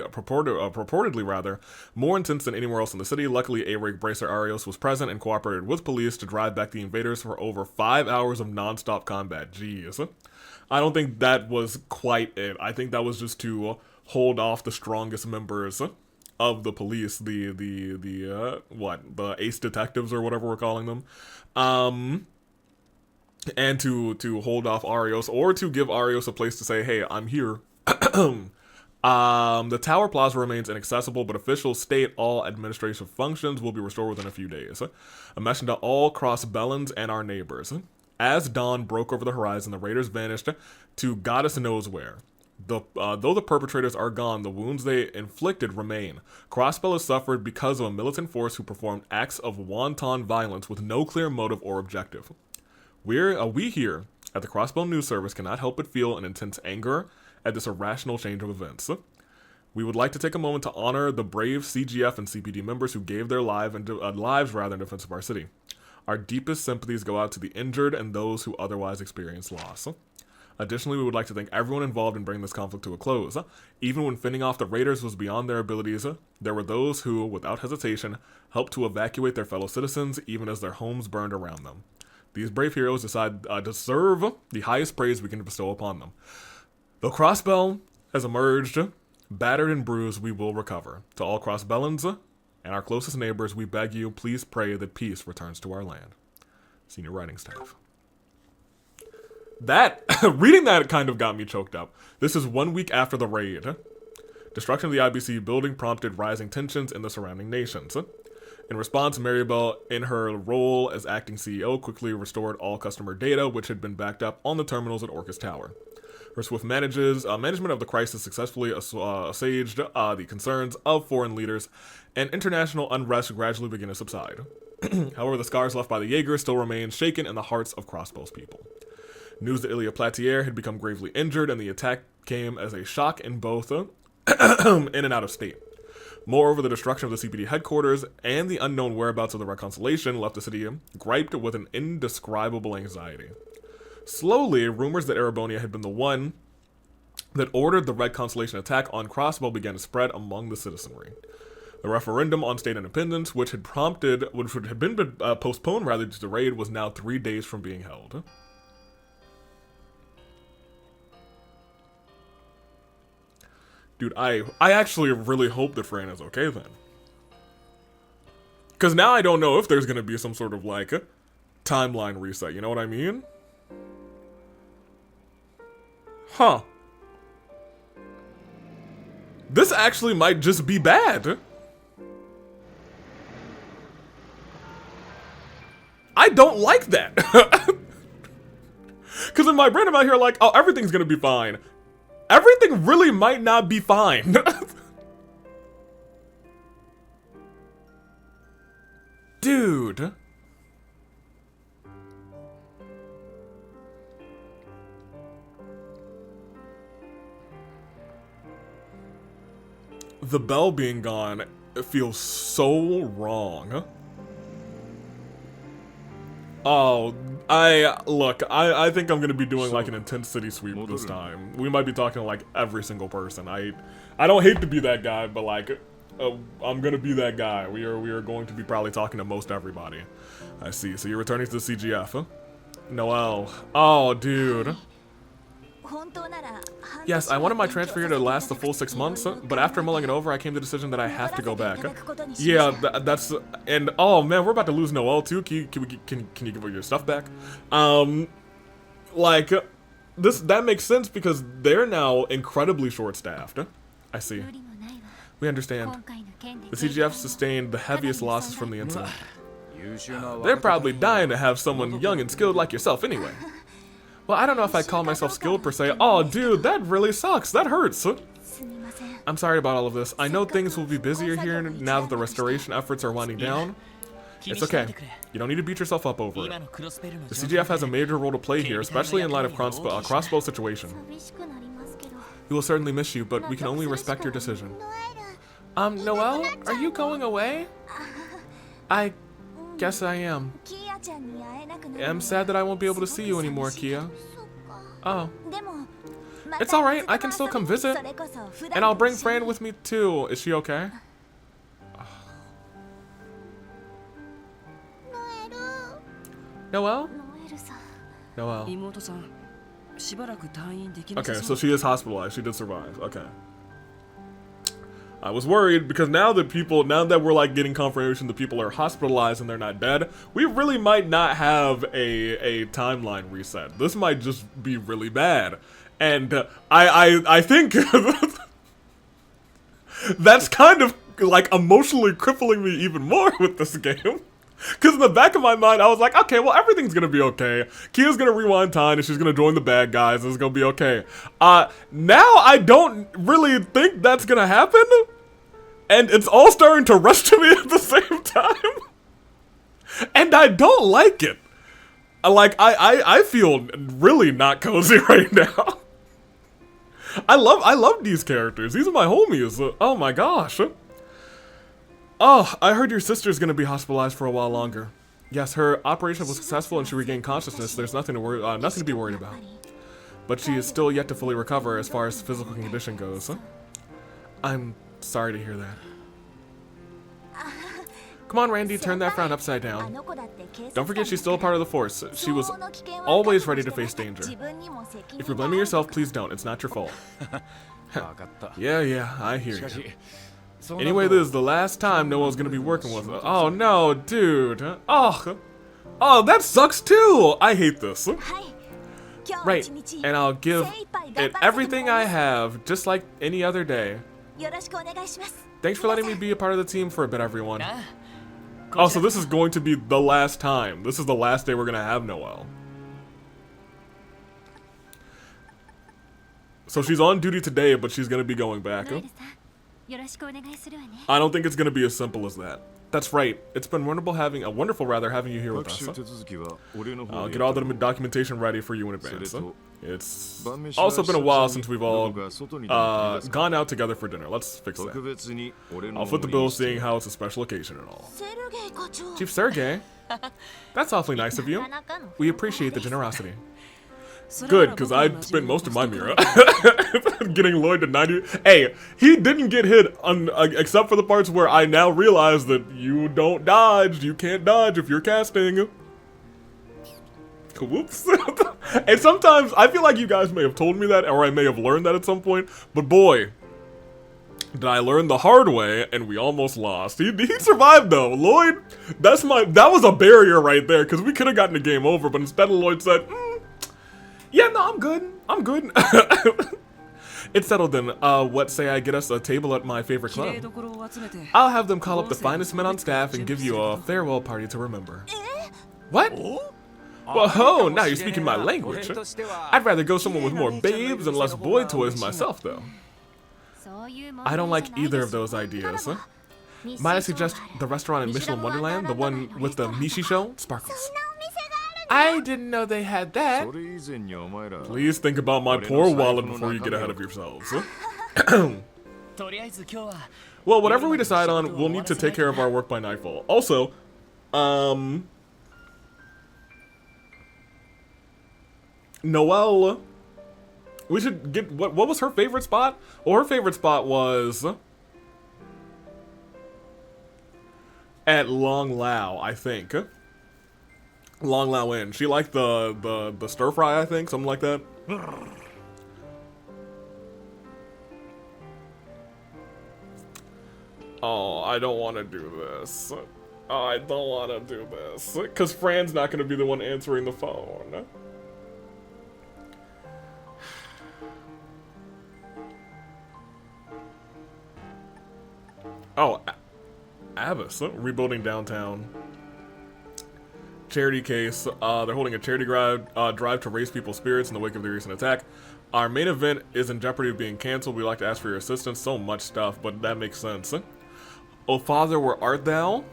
more intense than anywhere else in the city. Luckily, A-Rig Bracer Arios was present and cooperated with police to drive back the invaders for over 5 hours of non-stop combat. Jeez. I don't think that was quite it. I think that was just to hold off the strongest members of the police, the ace detectives or whatever we're calling them, and to hold off Arios, or to give Arios a place to say, hey, I'm here. The Tower Plaza remains inaccessible, but officials state all administrative functions will be restored within a few days. A message to all Crossbellans and our neighbors. As dawn broke over the horizon, the raiders vanished to goddess knows where. Though the perpetrators are gone, the wounds they inflicted remain. Crossbell has suffered because of a militant force who performed acts of wanton violence with no clear motive or objective. We here at the Crossbell News Service cannot help but feel an intense anger at this irrational change of events. We would like to take a moment to honor the brave CGF and CPD members who gave their lives in defense of our city. Our deepest sympathies go out to the injured and those who otherwise experience loss. Additionally, we would like to thank everyone involved in bringing this conflict to a close. Even when fending off the raiders was beyond their abilities, there were those who, without hesitation, helped to evacuate their fellow citizens even as their homes burned around them. These brave heroes deserve the highest praise we can bestow upon them. Though Crossbell has emerged battered and bruised, we will recover. To all Crossbellans and our closest neighbors, we beg you, please pray that peace returns to our land. Senior writing staff. Reading that kind of got me choked up. This is 1 week after the raid. Destruction of the IBC building prompted rising tensions in the surrounding nations. In response, Maribel, in her role as acting CEO, quickly restored all customer data, which had been backed up on the terminals at Orcus Tower. Her swift management of the crisis successfully assuaged the concerns of foreign leaders, and international unrest gradually began to subside. However, the scars left by the Jaeger still remain shaken in the hearts of Crossbell's people. News that Ilya Platier had become gravely injured, and the attack came as a shock in both in and out of state. Moreover, the destruction of the CPD headquarters and the unknown whereabouts of the Reconciliation left the city griped with an indescribable anxiety. Slowly, rumors that Erebonia had been the one that ordered the Red Constellation attack on Crossbell began to spread among the citizenry. The referendum on state independence, which had been postponed due to the raid, was now 3 days from being held. Dude, I actually really hope that Fran is okay then. Because now I don't know if there's going to be some sort of, timeline reset, you know what I mean? Huh. This actually might just be bad. I don't like that. Because in my brain I'm out here like, oh, everything's going to be fine. Everything really might not be fine. Dude. the bell being gone, it feels so wrong. Oh, I think I'm gonna be doing like an intense city sweep this time. We might be talking to like every single person. I don't hate to be that guy, but like, I'm gonna be that guy. We are going to be probably talking to most everybody. I see. So you're returning to the CGF, huh? Noel. Oh, dude. Yes, I wanted my transfer here to last the full 6 months, but after mulling it over, I came to the decision that I have to go back. Yeah, that's... And, oh man, we're about to lose Noel too. Can you give her your stuff back? Like, that makes sense because they're now incredibly short-staffed. I see. We understand. The CGF sustained the heaviest losses from the incident. They're probably dying to have someone young and skilled like yourself anyway. Well, I don't know if I call myself skilled per se. Oh, dude, that really sucks. That hurts. I'm sorry about all of this. I know things will be busier here now that the restoration efforts are winding down. It's okay. You don't need to beat yourself up over it. The CGF has a major role to play here, especially in light of crossbow situation. We will certainly miss you, but we can only respect your decision. Noel, are you going away? I guess I am. I'm sad that I won't be able to see you anymore, Kia. Oh. It's alright, I can still come visit. And I'll bring Fran with me too. Is she okay? Noel? Noel. Okay, so she is hospitalized. She did survive. Okay. I was worried because now that we're like getting confirmation that people are hospitalized and they're not dead, we really might not have a timeline reset. This might just be really bad. And I think that's kind of like emotionally crippling me even more with this game. Because in the back of my mind, I was like, okay, well, everything's going to be okay. Kia's going to rewind time and she's going to join the bad guys. It's going to be okay. Now I don't really think that's going to happen. And it's all starting to rush to me at the same time. And I don't like it. I feel really not cozy right now. I love these characters. These are my homies. Oh my gosh. Oh, I heard your sister's gonna be hospitalized for a while longer. Yes, her operation was successful and she regained consciousness. There's nothing to be worried about. But she is still yet to fully recover as far as physical condition goes. I'm sorry to hear that. Come on, Randy, turn that frown upside down. Don't forget she's still a part of the force. She was always ready to face danger. If you're blaming yourself, please don't. It's not your fault. Yeah, I hear you. Anyway, this is the last time Noel's gonna be working with us. Oh no, dude. Oh, that sucks too. I hate this. Right, and I'll give it everything I have, just like any other day. Thanks for letting me be a part of the team for a bit, everyone. Oh, so this is going to be the last time. This is the last day we're gonna have Noel. So she's on duty today, but she's gonna be going back. I don't think it's gonna be as simple as that. That's right. It's been wonderful having you here with us. I'll get all the documentation ready for you in advance. It's also been a while since we've all gone out together for dinner. Let's fix that. I'll foot the bill seeing how it's a special occasion and all. Chief Sergey, that's awfully nice of you. We appreciate the generosity. Good, because I spent most of my mirror getting Lloyd to 90. Hey, he didn't get hit except for the parts where I now realize that you don't dodge. You can't dodge if you're casting. Whoops. And sometimes I feel like you guys may have told me that, or I may have learned that at some point. But boy, did I learn the hard way, and we almost lost. He survived though. Lloyd, that was a barrier right there, because we could have gotten the game over, but instead Lloyd said, yeah, no, I'm good. It's settled then. What say I get us a table at my favorite club? I'll have them call up the finest men on staff and give you a farewell party to remember. What? Whoa, now you're speaking my language. I'd rather go somewhere with more babes and less boy toys myself, though. I don't like either of those ideas. Might I suggest the restaurant in Michelin Wonderland, the one with the Mishi show? Sparkles. I didn't know they had that. Please think about my poor wallet before you get ahead of yourselves. Well, whatever we decide on, we'll need to take care of our work by nightfall. Also, Noelle, we should get, what was her favorite spot? Well, her favorite spot was at Long Lao, I think. Long Lao Inn. She liked the stir fry, I think, something like that. Oh, I don't want to do this. Oh, I don't want to do this. Because Fran's not going to be the one answering the phone. Oh, Abbas, rebuilding downtown. Charity case. They're holding a charity drive to raise people's spirits in the wake of the recent attack. Our main event is in jeopardy of being canceled. We'd like to ask for your assistance. So much stuff, but that makes sense. Oh, Father, where art thou?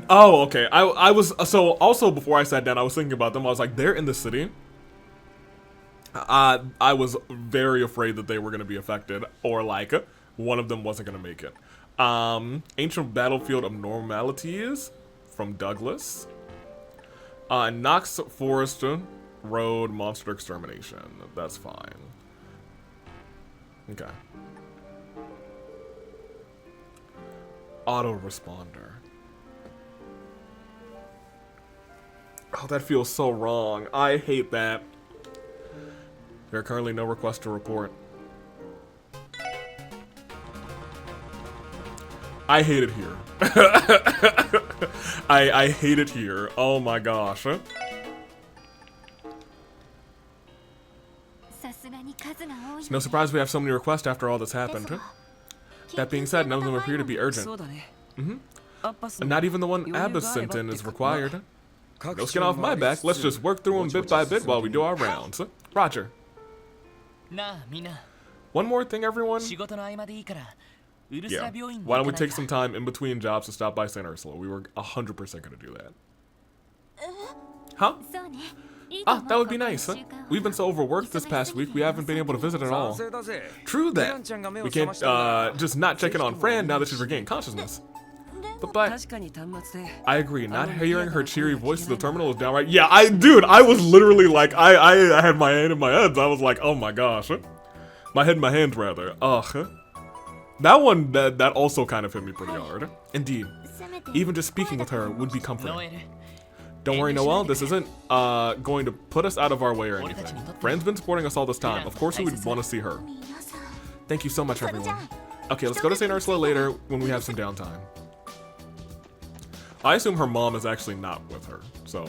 Oh, okay. I was, so also before I sat down, I was thinking about them. I was like, they're in the city. I was very afraid that they were going to be affected, or like one of them wasn't going to make it. Ancient Battlefield Abnormalities from Douglas. Knox Forest Road Monster Extermination. That's fine. Okay. Autoresponder. Oh, that feels so wrong. I hate that. There are currently no requests to report. I hate it here. I hate it here. Oh my gosh. It's no surprise we have so many requests after all that's happened. That being said, none of them appear to be urgent. And not even the one Abbas sent in is required. No skin off my back. Let's just work through them bit by bit while we do our rounds. Roger. One more thing, everyone. Yeah. Why don't we take some time in between jobs to stop by St. Ursula? We were 100% going to do that. Huh? Ah, that would be nice, huh? We've been so overworked this past week, we haven't been able to visit at all. True that. We can't just not check in on Fran now that she's regained consciousness. But I agree, not hearing her cheery voice through the terminal is downright. Yeah, I was literally like, I had my hand in my head. I was like, oh my gosh. My head in my hands, rather. Ugh. That one, that also kind of hit me pretty hard. Indeed. Even just speaking with her would be comforting. Don't worry, Noelle, this isn't going to put us out of our way or anything. Fran's been supporting us all this time. Of course we would want to see her. Thank you so much, everyone. Okay, let's go to St. Ursula later when we have some downtime. I assume her mom is actually not with her, so...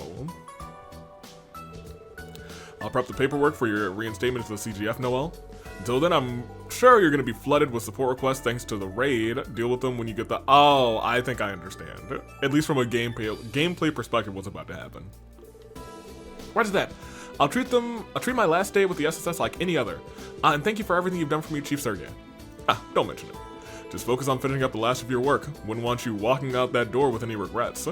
I'll prep the paperwork for your reinstatement to the CGF, Noelle. Until then, I'm sure you're going to be flooded with support requests thanks to the raid. Deal with them when you get the... Oh, I think I understand. At least from a gameplay perspective, what's about to happen. Roger that. I'll treat my last day with the SSS like any other. And thank you for everything you've done for me, Chief Sergey. Ah, don't mention it. Just focus on finishing up the last of your work. Wouldn't want you walking out that door with any regrets.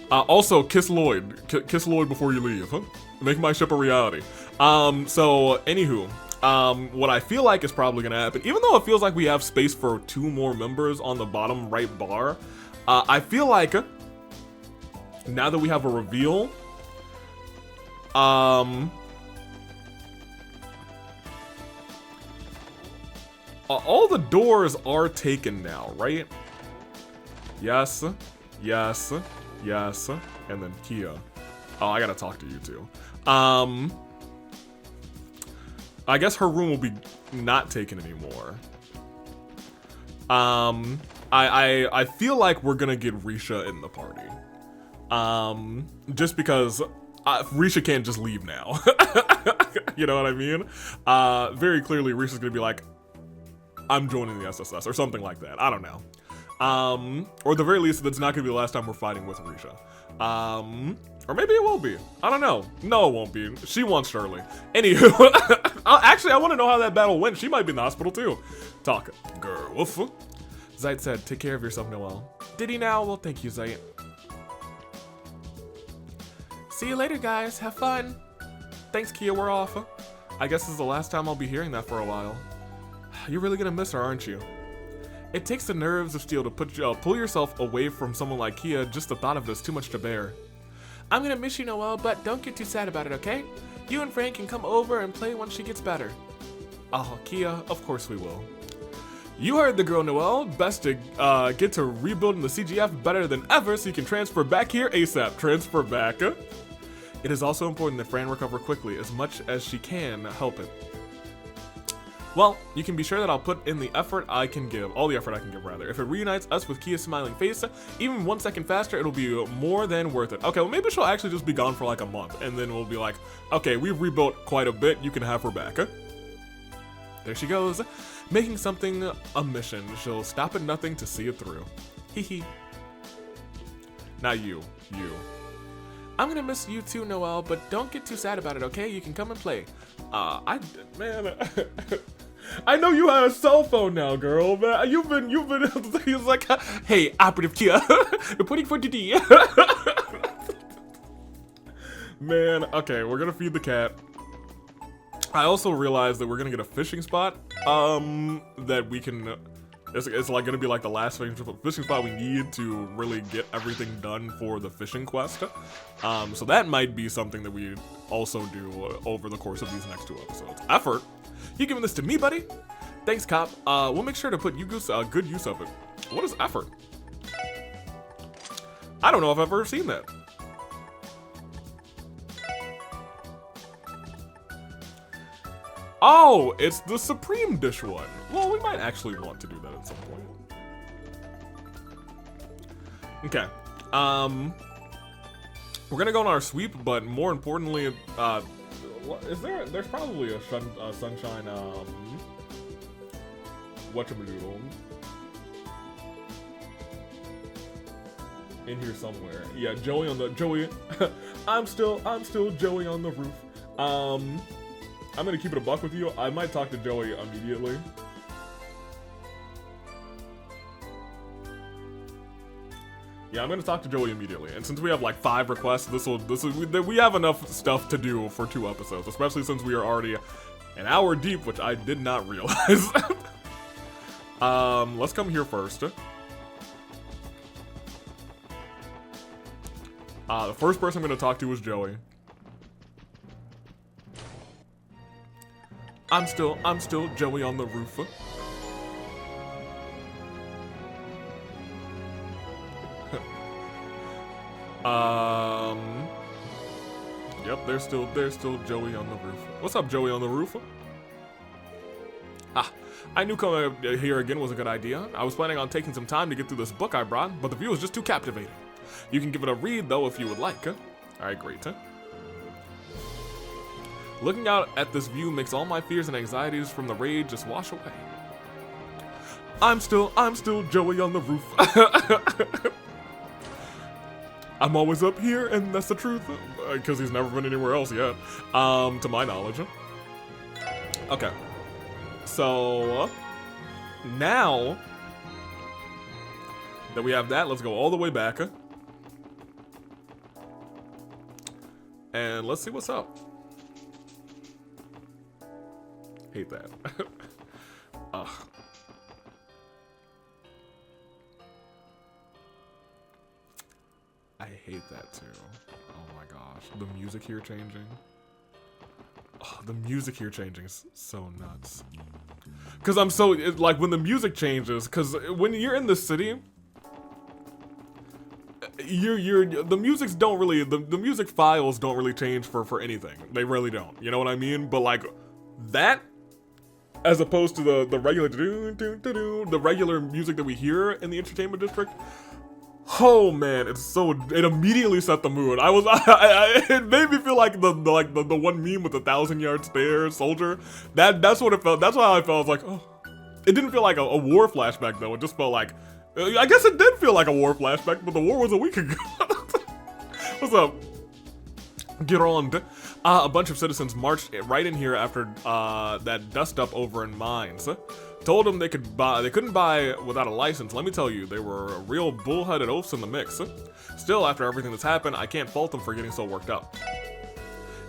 Also, kiss Lloyd. Kiss Lloyd before you leave. Make my ship a reality. So, anywho, what I feel like is probably gonna happen, even though it feels like we have space for 2 more members on the bottom right bar, I feel like, now that we have a reveal, all the doors are taken now, right? Yes, yes, yes, and then Kia. Oh, I gotta talk to you too. I guess her room will be not taken anymore. I feel like we're gonna get Risha in the party. Just because Risha can't just leave now. You know what I mean? Very clearly Risha's gonna be like, I'm joining the SSS or something like that. I don't know. Or at the very least, that's not gonna be the last time we're fighting with Risha. Or maybe it will be. I don't know. No, it won't be. She wants Shirley. Anywho, actually, I want to know how that battle went. She might be in the hospital too. Talk, girl. Woof. Zayt said, take care of yourself, Noelle. Did he now? Well, thank you, Zayt. See you later, guys. Have fun. Thanks, Kia. We're off. I guess this is the last time I'll be hearing that for a while. You're really gonna miss her, aren't you? It takes the nerves of steel to pull yourself away from someone like Kia. Just the thought of this, too much to bear. I'm gonna miss you, Noelle, but don't get too sad about it, okay? You and Frank can come over and play once she gets better. Oh, Kia, of course we will. You heard the girl, Noelle. Best to get to rebuilding the CGF better than ever so you can transfer back here ASAP. Transfer back. It is also important that Fran recover quickly as much as she can help it. Well, you can be sure that I'll put in the effort I can give, all the effort I can give rather. If it reunites us with Kia's smiling face, even 1 second faster, it'll be more than worth it. Okay, well maybe she'll actually just be gone for like a month, and then we'll be like, okay, we've rebuilt quite a bit, you can have her back. There she goes, making something a mission. She'll stop at nothing to see it through. Hee hee. Now you. I'm gonna miss you too, Noelle, but don't get too sad about it, okay? You can come and play. Man, I know you have a cell phone now, girl, man. You've been, he's like, hey, Operative Kia, reporting for duty. Man, okay, we're gonna feed the cat. I also realized that we're gonna get a fishing spot, that we can, it's like gonna be like the last fishing spot we need to really get everything done for the fishing quest. So that might be something that we also do over the course of these next 2 episodes. Effort? You giving this to me, buddy? Thanks, cop. We'll make sure to put good use of it. What is effort? I don't know if I've ever seen that. Oh, it's the Supreme Dish one. Well, we might actually want to do that at some point. Okay. We're gonna go on our sweep, but more importantly, there's probably a sunshine, whatchamadoodle in here somewhere. Yeah, Joey, I'm still Joey on the roof. I'm gonna keep it a buck with you. I might talk to Joey immediately. Yeah, I'm gonna talk to Joey immediately. And since we have like 5 requests, we have enough stuff to do for 2 episodes, especially since we are already an hour deep, which I did not realize. Let's come here first. The first person I'm gonna talk to is Joey. I'm still Joey on the roof. Yep, there's still Joey on the roof. What's up, Joey on the roof? I knew coming here again was a good idea. I was planning on taking some time to get through this book I brought, but the view was just too captivating. You can give it a read though if you would like. Alright, great. Looking out at this view makes all my fears and anxieties from the raid just wash away. I'm still Joey on the roof. I'm always up here, and that's the truth, because he's never been anywhere else yet, to my knowledge. Okay, so now that we have that, let's go all the way back, and let's see what's up. Hate that. Ugh. I hate that too. Oh my gosh. The music here changing. Oh, the music here changing is so nuts. Cause I'm so, like when the music changes, cause when you're in the city, the musics don't really, the music files don't really change for anything. They really don't. You know what I mean? But like that, as opposed to the regular the regular music that we hear in the entertainment district. Oh man, it immediately set the mood. It made me feel like the one meme with the 1,000-yard stare soldier. That's what it felt. That's why I felt. I was like, oh, it didn't feel like a war flashback though. It just felt like, I guess it did feel like a war flashback, but the war was a week ago. What's up? Gironde. A bunch of citizens marched right in here after that dust up over in mines. Told them they couldn't buy without a license. Let me tell you, they were real bullheaded oafs in the mix. Still, after everything that's happened, I can't fault them for getting so worked up.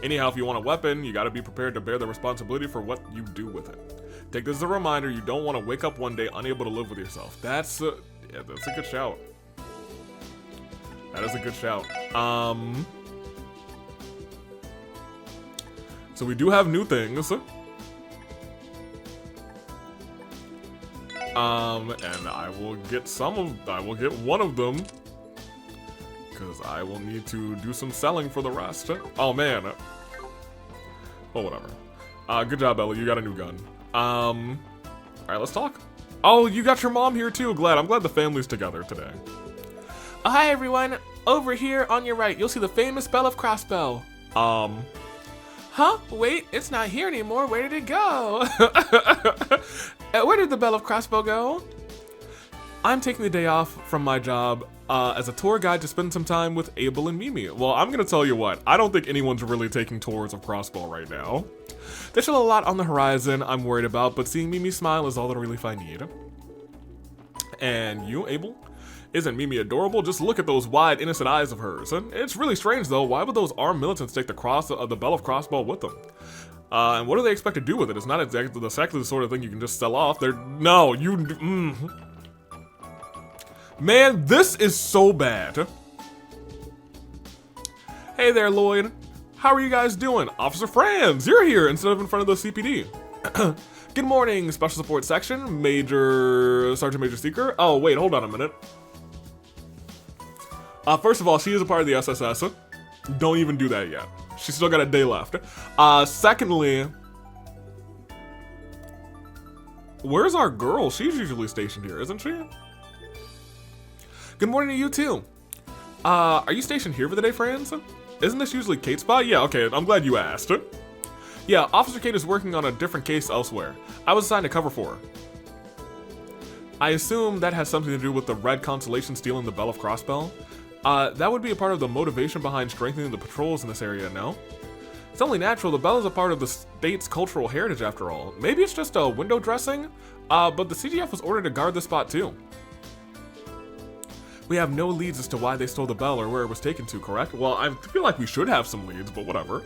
Anyhow, if you want a weapon, you gotta be prepared to bear the responsibility for what you do with it. Take this as a reminder, you don't want to wake up one day unable to live with yourself. That's a good shout. That is a good shout. So we do have new things. And I will get one of them. Because I will need to do some selling for the rest. Oh man. Oh, whatever. Good job, Ellie. You got a new gun. Alright, let's talk. Oh, you got your mom here too. I'm glad the family's together today. Hi, everyone. Over here on your right, you'll see the famous Bell of Crossbow. Huh? Wait, it's not here anymore. Where did it go? Where did the Bell of Crossbow go? I'm taking the day off from my job as a tour guide to spend some time with Abel and Mimi. Well, I'm gonna tell you what, I don't think anyone's really taking tours of Crossbow right now. There's still a lot on the horizon I'm worried about, but seeing Mimi smile is all the relief I need. And you, Abel? Isn't Mimi adorable? Just look at those wide, innocent eyes of hers. It's really strange though, why would those armed militants take the Bell of Crossbow with them? And what do they expect to do with it? It's not exactly the sort of thing you can just sell off. Man, this is so bad. Hey there, Lloyd. How are you guys doing? Officer Franz, you're here instead of in front of the CPD. Good morning, Special Support Section, Sergeant Major Seeker. Oh, wait, hold on a minute. First of all, she is a part of the SSS. Don't even do that yet. She's still got a day left. Secondly, where's our girl? She's usually stationed here, isn't she? Good morning to you too. Are you stationed here for the day, Franz? Isn't this usually Kate's spot? Yeah, okay, I'm glad you asked. Yeah, Officer Kate is working on a different case elsewhere. I was assigned to cover for her. I assume that has something to do with the Red Constellation stealing the Bell of Crossbow. That would be a part of the motivation behind strengthening the patrols in this area, no? It's only natural, the Bell is a part of the state's cultural heritage after all. Maybe it's just a window dressing? But the CGF was ordered to guard the spot too. We have no leads as to why they stole the Bell or where it was taken to, correct? Well, I feel like we should have some leads, but whatever.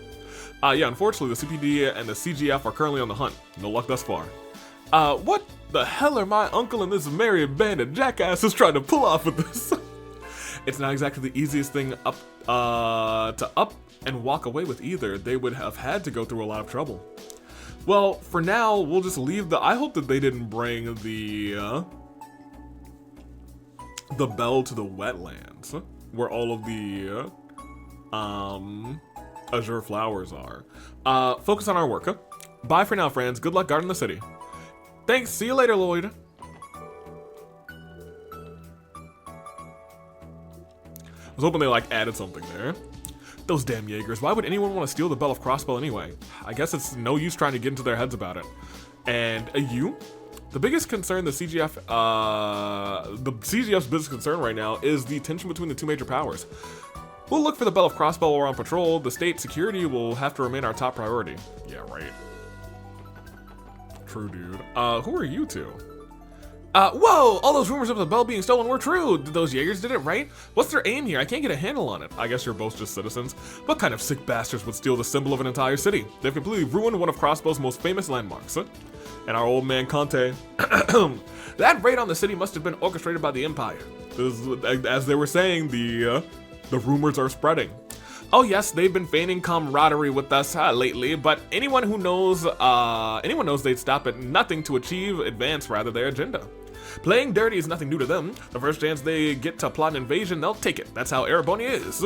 Yeah, unfortunately, the CPD and the CGF are currently on the hunt. No luck thus far. What the hell are my uncle and this merry band of jackasses trying to pull off with this? It's not exactly the easiest thing to up and walk away with either. They would have had to go through a lot of trouble. Well, for now, we'll just leave I hope that they didn't bring the Bell to the wetlands, where all of the, Azure flowers are. Focus on our work, huh? Bye for now, friends. Good luck guarding the city. Thanks. See you later, Lloyd. I was hoping they, added something there. Those damn Jaegers. Why would anyone want to steal the Bell of Crossbow anyway? I guess it's no use trying to get into their heads about it. And, you? The biggest concern the CGF's biggest concern right now is the tension between the two major powers. We'll look for the Bell of Crossbow while we're on patrol. The state security will have to remain our top priority. Yeah, right. True, dude. Who are you two? Whoa! All those rumors of the Bell being stolen were true! Those Jaegers did it, right? What's their aim here? I can't get a handle on it. I guess you're both just citizens. What kind of sick bastards would steal the symbol of an entire city? They've completely ruined one of Crossbow's most famous landmarks. And our old man Conte. That raid on the city must have been orchestrated by the Empire. As they were saying, the rumors are spreading. Oh yes, they've been feigning camaraderie with us lately, but anyone knows they'd stop at nothing to advance their agenda. Playing dirty is nothing new to them. The first chance they get to plot an invasion, they'll take it. That's how Ereboni is.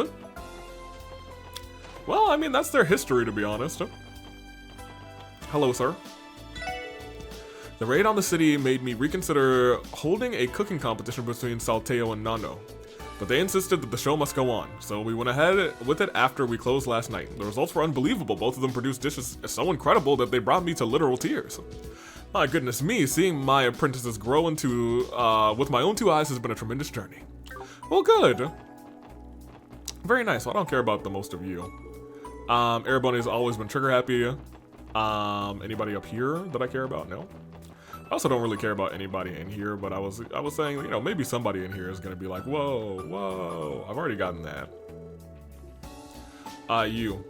Well, I mean, that's their history, to be honest. Hello, sir. The raid on the city made me reconsider holding a cooking competition between Salteo and Nando. But they insisted that the show must go on, so we went ahead with it after we closed last night. The results were unbelievable. Both of them produced dishes so incredible that they brought me to literal tears. My goodness me, seeing my apprentices grow into, with my own two eyes has been a tremendous journey. Well, good. Very nice. Well, I don't care about the most of you. Ereboni has always been trigger happy. Anybody up here that I care about? No. I also don't really care about anybody in here, but I was saying, you know, maybe somebody in here is gonna be like, whoa, whoa. I've already gotten that. You.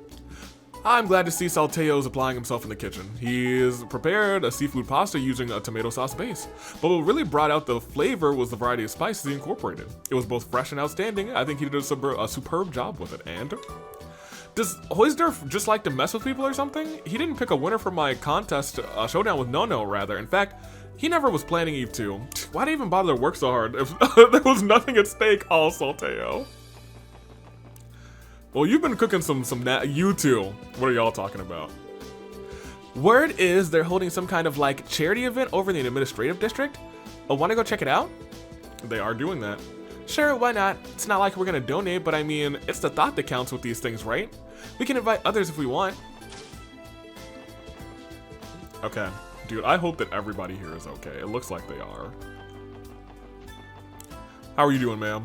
I'm glad to see Salteo's applying himself in the kitchen. He's prepared a seafood pasta using a tomato sauce base. But what really brought out the flavor was the variety of spices he incorporated. It was both fresh and outstanding. I think he did a superb job with it. And does Hoisdorf just like to mess with people or something? He didn't pick a winner for my contest, showdown with No, rather. In fact, he never was planning Eve 2. Why'd he even bother to work so hard if there was nothing at stake? Oh, Salteo. Well, you've been cooking you two. What are y'all talking about? Word is they're holding some kind of like charity event over in the administrative district. Oh, wanna go check it out? They are doing that. Sure, why not? It's not like we're gonna donate, but I mean, it's the thought that counts with these things, right? We can invite others if we want. Okay, dude, I hope that everybody here is okay. It looks like they are. How are you doing, ma'am?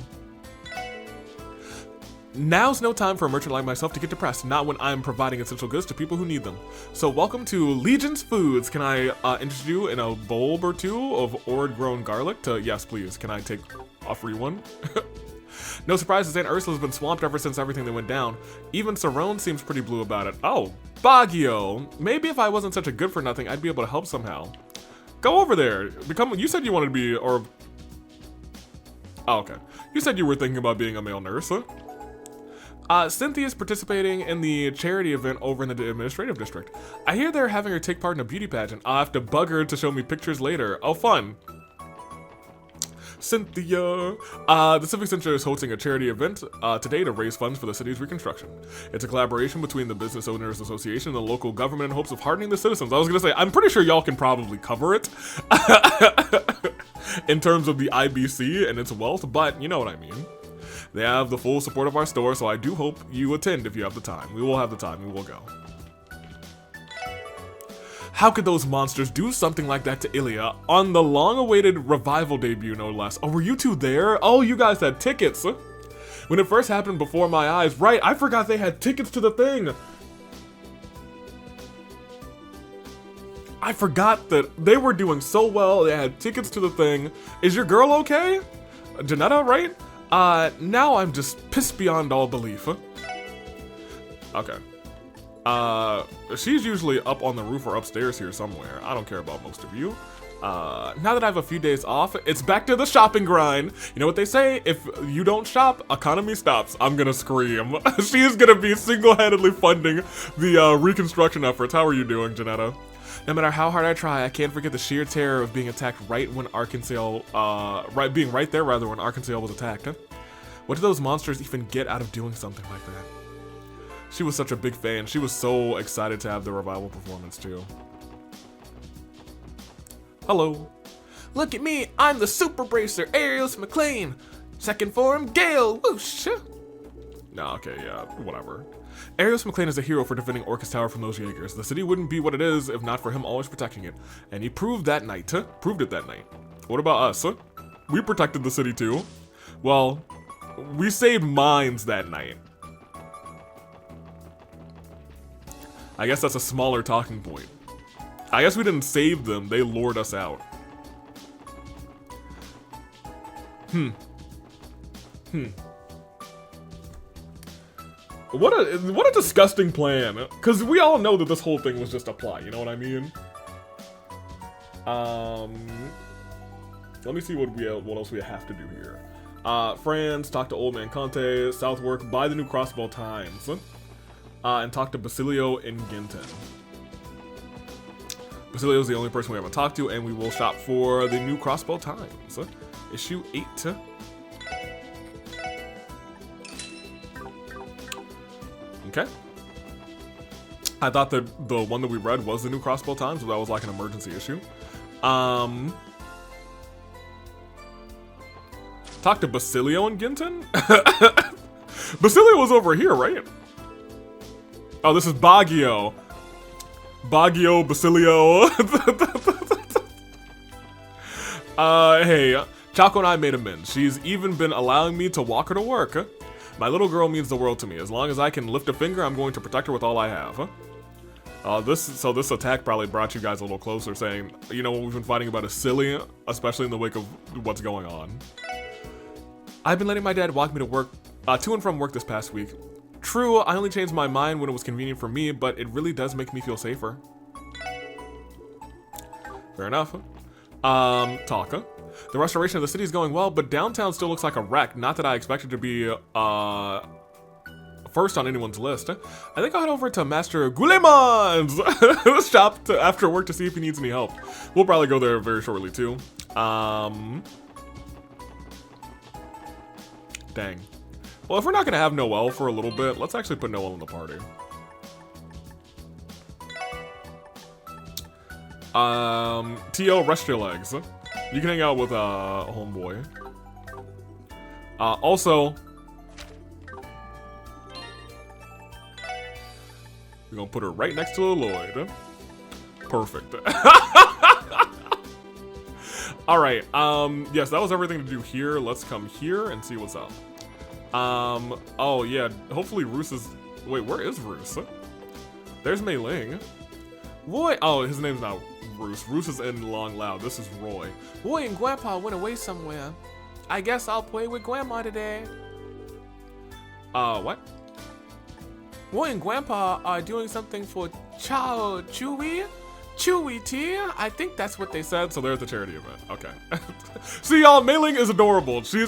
Now's no time for a merchant like myself to get depressed, not when I'm providing essential goods to people who need them. So welcome to Legion's Foods. Can I interest you in a bulb or two of Ord-grown garlic? Yes, please. Can I take a free one? No surprise, St. Ursula's been swamped ever since everything that went down. Even Cerrone seems pretty blue about it. Oh, Baggio. Maybe if I wasn't such a good-for-nothing, I'd be able to help somehow. Go over there. You said you wanted to be, or... Oh, okay. You said you were thinking about being a male nurse, huh? Cynthia's participating in the charity event over in the administrative district. I hear they're having her take part in a beauty pageant. I'll have to bug her to show me pictures later. Oh, fun. Cynthia. The Civic Center is hosting a charity event today to raise funds for the city's reconstruction. It's a collaboration between the Business Owners Association and the local government in hopes of hardening the citizens. I was gonna say, I'm pretty sure y'all can probably cover it in terms of the IBC and its wealth, but you know what I mean. They have the full support of our store, so I do hope you attend if you have the time. We will have the time. We will go. How could those monsters do something like that to Ilya on the long-awaited revival debut, no less? Oh, were you two there? Oh, you guys had tickets. When it first happened before my eyes. Right, I forgot they had tickets to the thing. I forgot that they were doing so well. They had tickets to the thing. Is your girl okay? Janetta, right? Now I'm just pissed beyond all belief. Okay. She's usually up on the roof or upstairs here somewhere. I don't care about most of you. Now that I have a few days off, it's back to the shopping grind. You know what they say? If you don't shop, economy stops. I'm gonna scream. She's gonna be single-handedly funding the reconstruction efforts. How are you doing, Janetta? No matter how hard I try, I can't forget the sheer terror of being attacked right when Arkansas, being right there rather when Arkansas was attacked. What do those monsters even get out of doing something like that? She was such a big fan. She was so excited to have the revival performance too. Hello. Look at me, I'm the super bracer, Arios McLean. Second form, Gale, whoosh. No, okay, yeah, whatever. Arios McLean is a hero for defending Orcus Tower from those Jaegers. The city wouldn't be what it is if not for him always protecting it. And he proved that night, Proved it that night. What about us, We protected the city too. Well, we saved mines that night. I guess that's a smaller talking point. I guess we didn't save them, they lured us out. What a disgusting plan. Because we all know that this whole thing was just a plot, you know what I mean? Let me see what else we have to do here. Friends, talk to Old Man Conte, Southwark, buy the new Crossbow Times. And talk to Basilio in Ginton. Basilio's the only person we haven't talked to, and we will shop for the new Crossbow Times. Issue 8. Okay. I thought that the one that we read was the new Crossbow Times, but that was like an emergency issue. Talk to Basilio in Ginton? Basilio was over here, right? Oh, this is Baggio. Baggio, Basilio. Hey, Chaco and I made amends. She's even been allowing me to walk her to work. My little girl means the world to me. As long as I can lift a finger, I'm going to protect her with all I have. This attack probably brought you guys a little closer, saying, you know, what we've been fighting about is silly, especially in the wake of what's going on. I've been letting my dad walk me to work, to and from work this past week. True, I only changed my mind when it was convenient for me, but it really does make me feel safer. Fair enough. Taka. The restoration of the city is going well, but downtown still looks like a wreck. Not that I expected to be, first on anyone's list. I think I'll head over to Master Gulemon's shop after work to see if he needs any help. We'll probably go there very shortly, too. Dang. Well, if we're not going to have Noelle for a little bit, let's actually put Noelle in the party. T.O., rest your legs. You can hang out with, homeboy. Also, we're gonna put her right next to Lloyd. Perfect. Alright, yes, that was everything to do here. Let's come here and see what's up. Oh yeah, hopefully Roos is... Wait, where is Roos? There's Mei Ling. Roy... Oh, his name's not Roos. Roos is in Long Loud. This is Roy. Roy and Grandpa went away somewhere. I guess I'll play with Grandma today. What? Roy and Grandpa are doing something for Chewy tea? I think that's what they said. So they're at the charity event. Okay. See, y'all, Mei Ling is adorable. She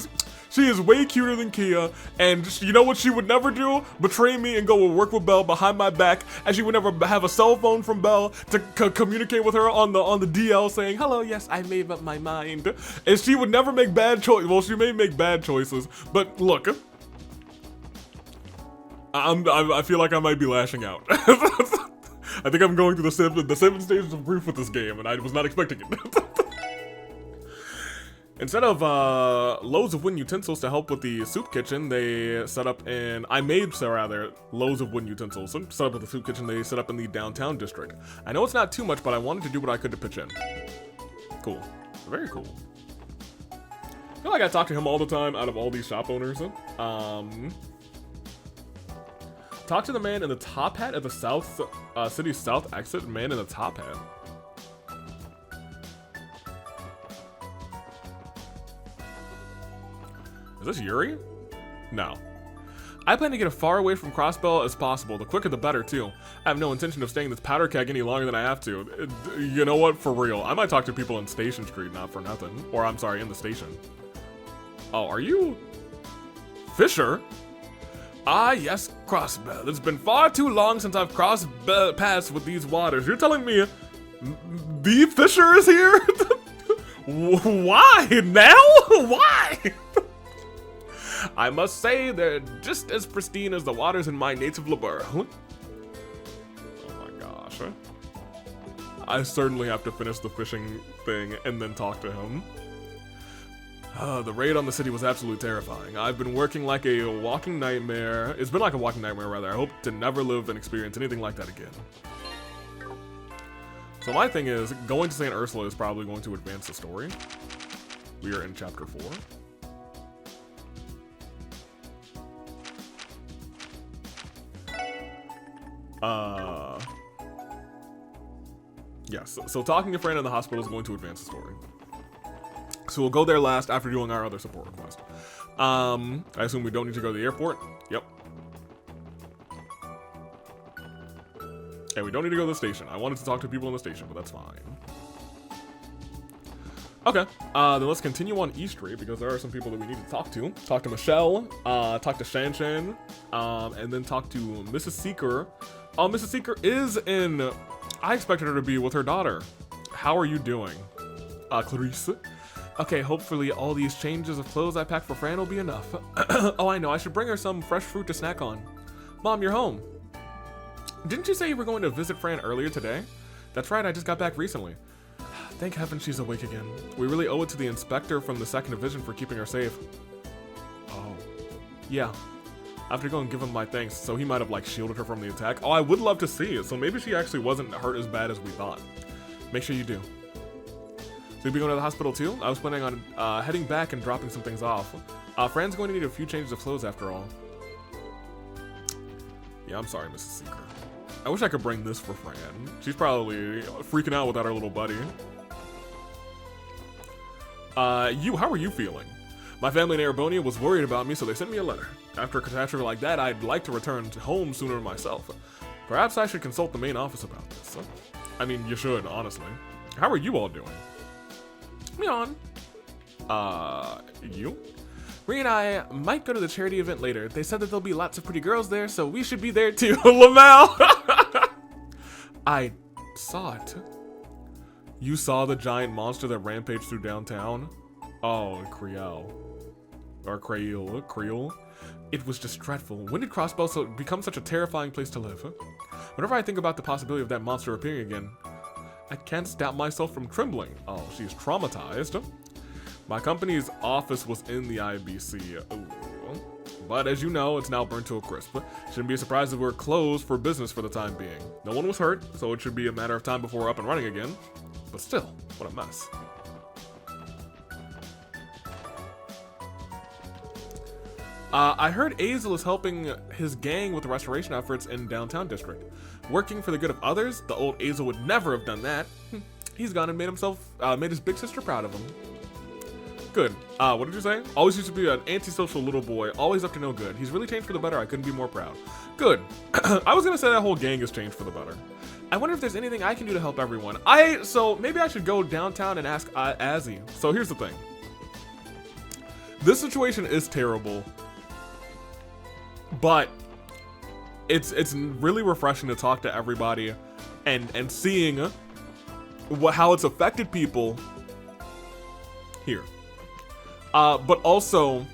is way cuter than Kia, and you know what she would never do? Betray me and go work with Belle behind my back, and she would never have a cell phone from Belle to communicate with her on the DL saying, hello, yes, I made up my mind. And she would never make bad choices. Well, she may make bad choices, but look, I feel like I might be lashing out. I think I'm going through the seven stages of grief with this game, and I was not expecting it. Instead of loads of wooden utensils to help with the soup kitchen, they set up in... I made, rather, loads of wooden utensils. So set up with the soup kitchen, they set up in the downtown district. I know it's not too much, but I wanted to do what I could to pitch in. Cool. Very cool. I feel like I talk to him all the time out of all these shop owners. Talk to the man in the top hat at the south city's south exit. Man in the top hat. Is this Yuri? No. I plan to get as far away from Crossbell as possible. The quicker the better, too. I have no intention of staying in this powder keg any longer than I have to. You know what? For real. I might talk to people in Station Street, not for nothing. Or, I'm sorry, in the station. Oh, are you... Fisher? Ah, yes, Crossbell. It's been far too long since I've crossed paths with these waters. You're telling me the Fisher is here? Why? Now? Why? I must say they're just as pristine as the waters in my native Labur. Oh my gosh. I certainly have to finish the fishing thing and then talk to him. The raid on the city was absolutely terrifying. I've been working like a walking nightmare. It's been like a walking nightmare, rather. I hope to never live and experience anything like that again. So my thing is, going to St. Ursula is probably going to advance the story. We are in chapter 4. Yes, so talking to a friend in the hospital is going to advance the story. So we'll go there last after doing our other support request. I assume we don't need to go to the airport? Yep. Okay, we don't need to go to the station. I wanted to talk to people in the station, but that's fine. Okay, then let's continue on East Street because there are some people that we need to talk to. Talk to Michelle, talk to Shan Shan, and then talk to Mrs. Seeker. Oh, Mrs. Seeker is in... I expected her to be with her daughter. How are you doing? Clarice? Okay, hopefully all these changes of clothes I packed for Fran will be enough. Oh, I know, I should bring her some fresh fruit to snack on. Mom, you're home. Didn't you say you were going to visit Fran earlier today? That's right, I just got back recently. Thank heaven she's awake again. We really owe it to the inspector from the 2nd Division for keeping her safe. Oh. Yeah. I have to go and give him my thanks, so he might have, like, shielded her from the attack. Oh, I would love to see it, so maybe she actually wasn't hurt as bad as we thought. Make sure you do. So you'll be going to the hospital too? I was planning on heading back and dropping some things off. Fran's going to need a few changes of clothes after all. Yeah, I'm sorry, Mrs. Seeker. I wish I could bring this for Fran. She's probably freaking out without her little buddy. How are you feeling? My family in Arabonia was worried about me, so they sent me a letter. After a catastrophe like that, I'd like to return home sooner myself. Perhaps I should consult the main office about this. I mean, you should, honestly. How are you all doing? Me on. You? Ree and I might go to the charity event later. They said that there'll be lots of pretty girls there, so we should be there too. lmao! I saw it. You saw the giant monster that rampaged through downtown? Oh, Creole. Or Creole. It was just dreadful. When did Crossbow become such a terrifying place to live? Whenever I think about the possibility of that monster appearing again, I can't stop myself from trembling. Oh, she's traumatized. My company's office was in the IBC. Ooh. But as you know, it's now burnt to a crisp. Shouldn't be a surprise if we're closed for business for the time being. No one was hurt, so it should be a matter of time before we're up and running again. But still, what a mess. I heard Azel is helping his gang with the restoration efforts in downtown district. Working for the good of others, the old Azel would never have done that. He's gone and made his big sister proud of him. Good. What did you say? Always used to be an antisocial little boy, always up to no good. He's really changed for the better. I couldn't be more proud. Good. I was gonna say that whole gang has changed for the better. I wonder if there's anything I can do to help everyone. So maybe I should go downtown and ask Azzy. So here's the thing. This situation is terrible, but it's really refreshing to talk to everybody and seeing how it's affected people here. But also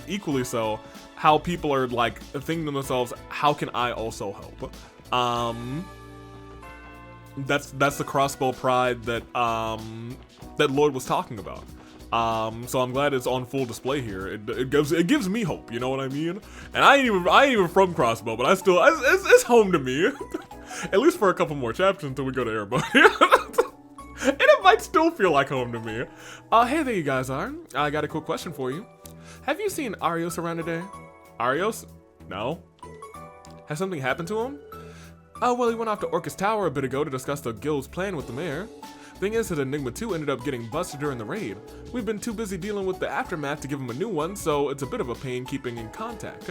equally so, how people are like thinking to themselves, how can I also help? That's the crossbow pride that that Lloyd was talking about. So I'm glad it's on full display here. It gives me hope, you know what I mean? And I ain't even from Crossbow, but it's home to me. At least for a couple more chapters until we go to Arabonia. And it might still feel like home to me. Hey there you guys are. I got a quick question for you. Have you seen Arios around today? Arios? No. Has something happened to him? Oh, well, he went off to Orcus Tower a bit ago to discuss the guild's plan with the mayor. Thing is, his Enigma 2 ended up getting busted during the raid. We've been too busy dealing with the aftermath to give him a new one, so it's a bit of a pain keeping in contact.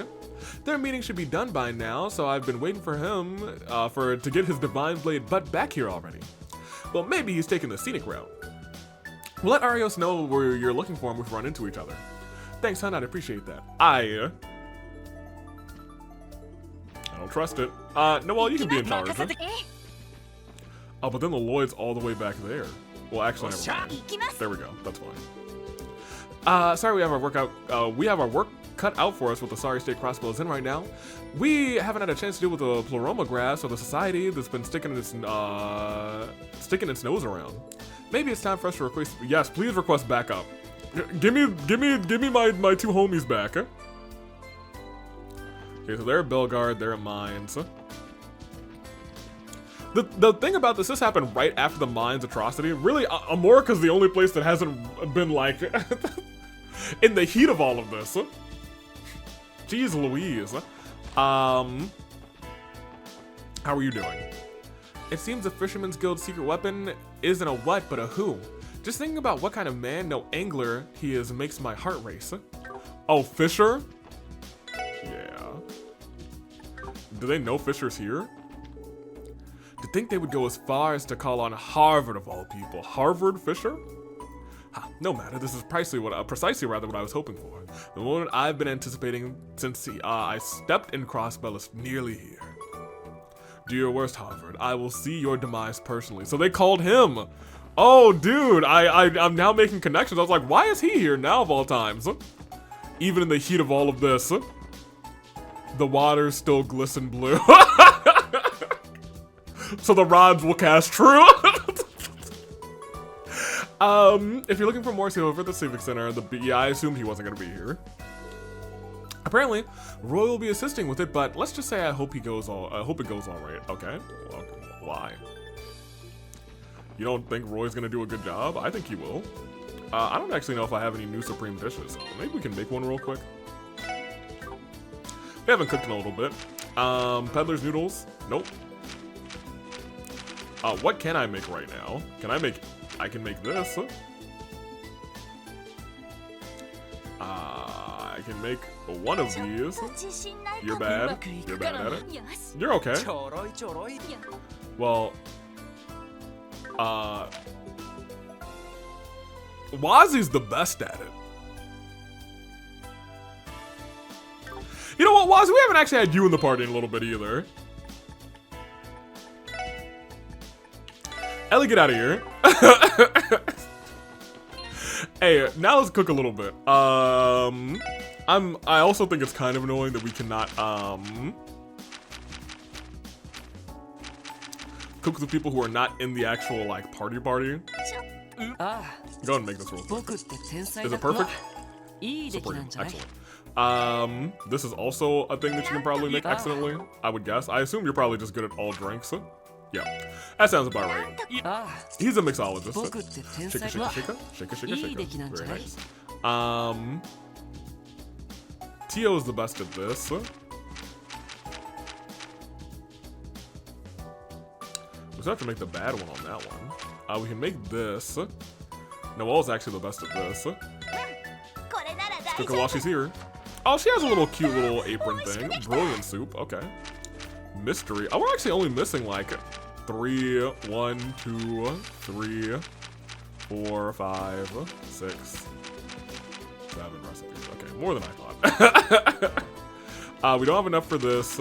Their meeting should be done by now, so I've been waiting for him to get his Divine Blade butt back here already. Well, maybe he's taking the scenic route. We'll let Arios know where you're looking for him if we run into each other. Thanks, hon, I'd appreciate that. I don't trust it. Noelle, you can be in charge. Huh? Oh, but then the Lloyd's all the way back there. Well, actually, never mind. There we go. That's fine. Sorry, we have our work cut out for us with the sorry state Crossbow is in right now. We haven't had a chance to deal with the Pleroma grass or the society that's been sticking its nose around. Maybe it's time for us to request. Yes, please request backup. Give me my two homies back. Huh? Okay, so they're at Belgard, they're at Mines. The thing about this happened right after the Mines atrocity. Really, Amorica's the only place that hasn't been like in the heat of all of this. Jeez Louise. How are you doing? It seems the Fisherman's Guild's secret weapon isn't a what, but a who. Just thinking about what kind of man, no angler, he is makes my heart race. Oh, Fisher? Yeah. Do they know Fisher's here? To think they would go as far as to call on Harvard of all people. Harvard Fisher? No matter, this is precisely what I was hoping for. The moment I've been anticipating since I stepped in Crossbell is nearly here. Do your worst, Harvard. I will see your demise personally. So they called him. Oh, dude, I'm now making connections. I was like, why is he here now of all times? Even in the heat of all of this, the waters still glisten blue. So the rods will cast true. If you're looking for Morrissey over at the Civic Center, yeah, I assumed he wasn't gonna be here. Apparently, Roy will be assisting with it, but let's just say I hope it goes all right. Okay. Well, why? You don't think Roy's gonna do a good job? I think he will. I don't actually know if I have any new Supreme dishes. Maybe we can make one real quick. We haven't cooked in a little bit. Peddler's noodles? Nope. What can I make right now? I can make this. I can make one of these. You're bad. You're bad at it. You're okay. Well, Wazi's the best at it. You know what, Waz? We haven't actually had you in the party in a little bit either. Ellie, get out of here. Hey, now let's cook a little bit. I also think it's kind of annoying that we cannot cook with people who are not in the actual like party. Go ahead and make this real quick. Is it perfect? Supreme. Excellent. This is also a thing that you can probably make accidentally, I would guess. I assume you're probably just good at all drinks. Yeah, that sounds about right. He's a mixologist. Shika. Very nice. Tio's the best at this. We still have to make the bad one on that one. We can make this. Noelle's actually the best at this. Let's cook her while she's here. Oh, she has a little cute little apron thing. Brilliant soup. Okay. Mystery. Oh, we're actually only missing like 3, 1, 2, 3, 4, 5, 6, 7 recipes. Okay, more than I thought. We don't have enough for this.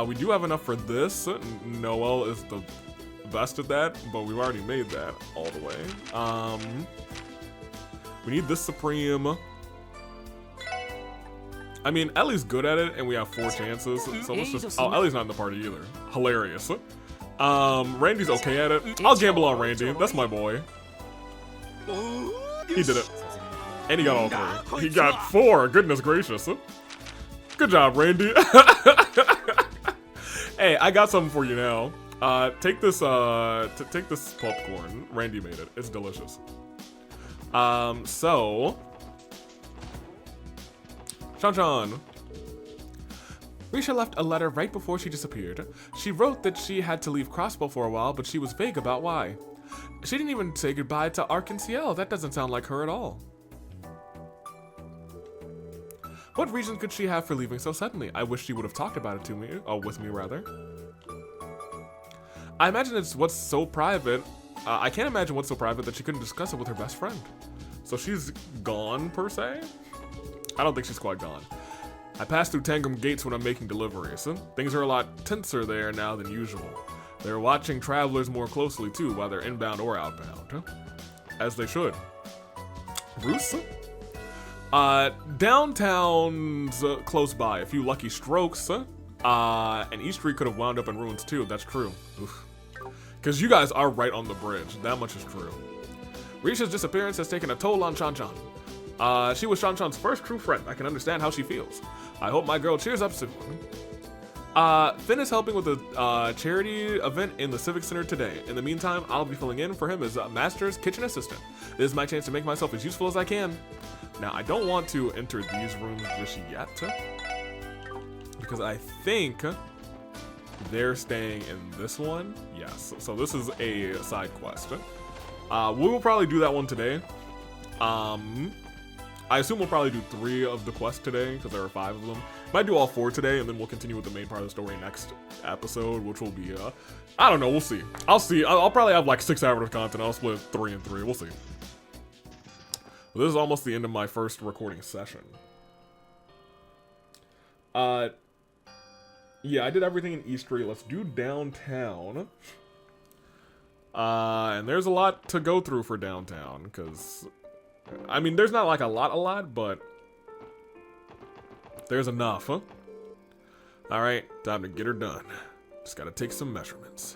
We do have enough for this. Noelle is the best at that, but we've already made that all the way. We need this Supreme. I mean, Ellie's good at it, and we have 4 chances, so let's just... Oh, Ellie's not in the party either. Hilarious. Randy's okay at it. I'll gamble on Randy. That's my boy. He did it. And he got all 3. He got 4. Goodness gracious. Good job, Randy. Hey, I got something for you now. Take this popcorn. Randy made it. It's delicious. So... Chan-chan. Risha left a letter right before she disappeared. She wrote that she had to leave Crossbow for a while, but she was vague about why. She didn't even say goodbye to Ark and Ciel. That doesn't sound like her at all. What reason could she have for leaving so suddenly? I wish she would have talked about it to me, or with me rather. I imagine it's what's so private. I can't imagine what's so private that she couldn't discuss it with her best friend. So she's gone, per se? I don't think she's quite gone. I pass through Tangram gates when I'm making deliveries. Things are a lot tenser there now than usual. They're watching travelers more closely too, whether inbound or outbound. As they should. Bruce? Downtown's close by. A few lucky strokes. And East Street could have wound up in ruins too. That's true. Because you guys are right on the bridge. That much is true. Risha's disappearance has taken a toll on Chan-chan. She was Chan-chan's first true friend. I can understand how she feels. I hope my girl cheers up soon. Finn is helping with a charity event in the Civic Center today. In the meantime, I'll be filling in for him as Master's kitchen assistant. This is my chance to make myself as useful as I can. Now, I don't want to enter these rooms just yet, because I think they're staying in this one. Yes, so this is a side quest. We will probably do that one today. I assume we'll probably do 3 of the quests today, because there are 5 of them. Might do all 4 today, and then we'll continue with the main part of the story next episode, which will be, I don't know, we'll see. I'll see. I'll probably have like 6 hours of content. I'll split 3 and 3. We'll see. Well, this is almost the end of my first recording session. Yeah, I did everything in East Street. Let's do downtown. And there's a lot to go through for downtown, because... I mean, there's not like a lot, but there's enough, huh? Alright, time to get her done. Just gotta take some measurements.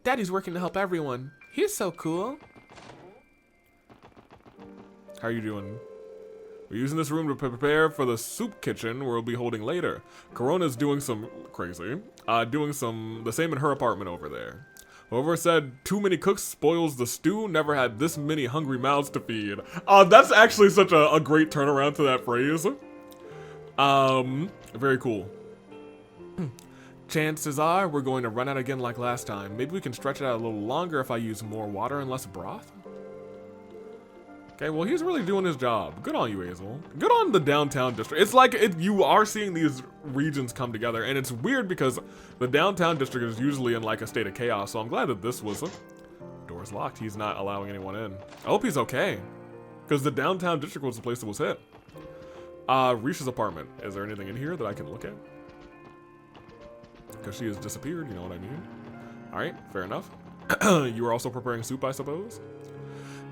Daddy's working to help everyone. He's so cool. How are you doing? We're using this room to prepare for the soup kitchen where we'll be holding later. Corona's doing some crazy. The same in her apartment over there. Whoever said too many cooks spoils the stew never had this many hungry mouths to feed. That's actually such a great turnaround to that phrase. Very cool. Chances are we're going to run out again like last time. Maybe we can stretch it out a little longer if I use more water and less broth. Okay, well, he's really doing his job. Good on you, Hazel. Good on the downtown district. It's like you are seeing these regions come together, and it's weird because the downtown district is usually in like a state of chaos, so I'm glad that this was... Door's locked. He's not allowing anyone in. I hope he's okay, because the downtown district was the place that was hit. Risha's apartment. Is there anything in here that I can look at? Because she has disappeared, you know what I mean? Alright, fair enough. You are also preparing soup, I suppose?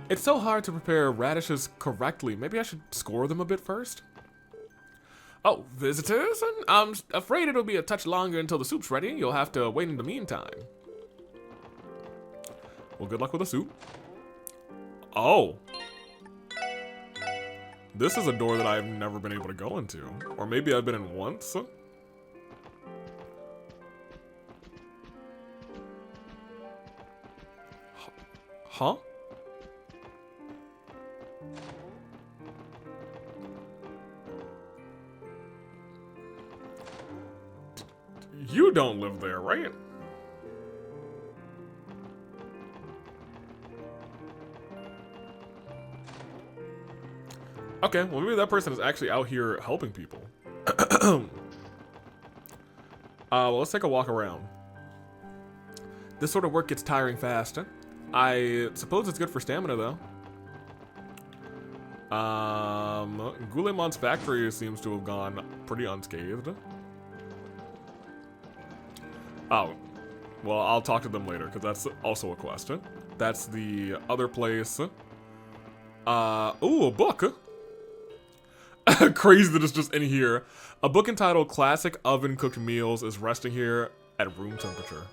It's so hard to prepare radishes correctly. Maybe I should score them a bit first? Oh, visitors? I'm afraid it'll be a touch longer until the soup's ready. You'll have to wait in the meantime. Well, good luck with the soup. Oh. This is a door that I've never been able to go into. Or maybe I've been in once. Huh? You don't live there, right? Okay, well maybe that person is actually out here helping people. Well, let's take a walk around. This sort of work gets tiring fast. I suppose it's good for stamina, though. Gulemon's factory seems to have gone pretty unscathed. Oh, well, I'll talk to them later, because that's also a quest. That's the other place. Ooh, a book. Crazy that it's just in here. A book entitled Classic Oven Cooked Meals is resting here at room temperature.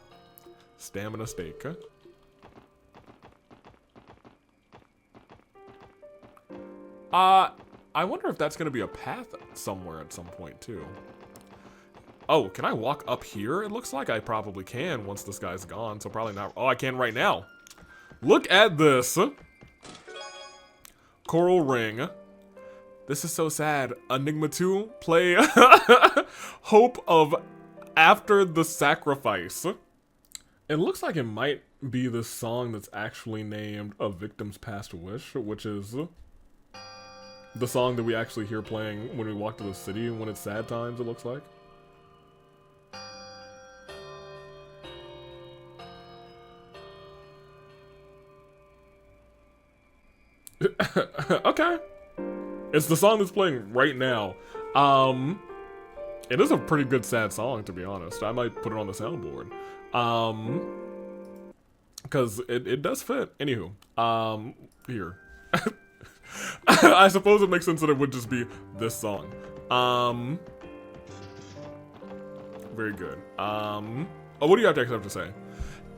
Stamina steak. I wonder if that's going to be a path somewhere at some point, too. Oh, can I walk up here? It looks like I probably can once this guy's gone, so probably not. Oh, I can right now. Look at this. Coral ring. This is so sad. Enigma 2, play Hope of After the Sacrifice. It looks like it might be the song that's actually named A Victim's Past Wish, which is the song that we actually hear playing when we walk to the city when it's sad times, it looks like. Okay. It's the song that's playing right now. It is a pretty good sad song, to be honest. I might put it on the soundboard. Because it does fit. Anywho, here. I suppose it makes sense that it would just be this song. Very good. Oh, what do you actually have to say?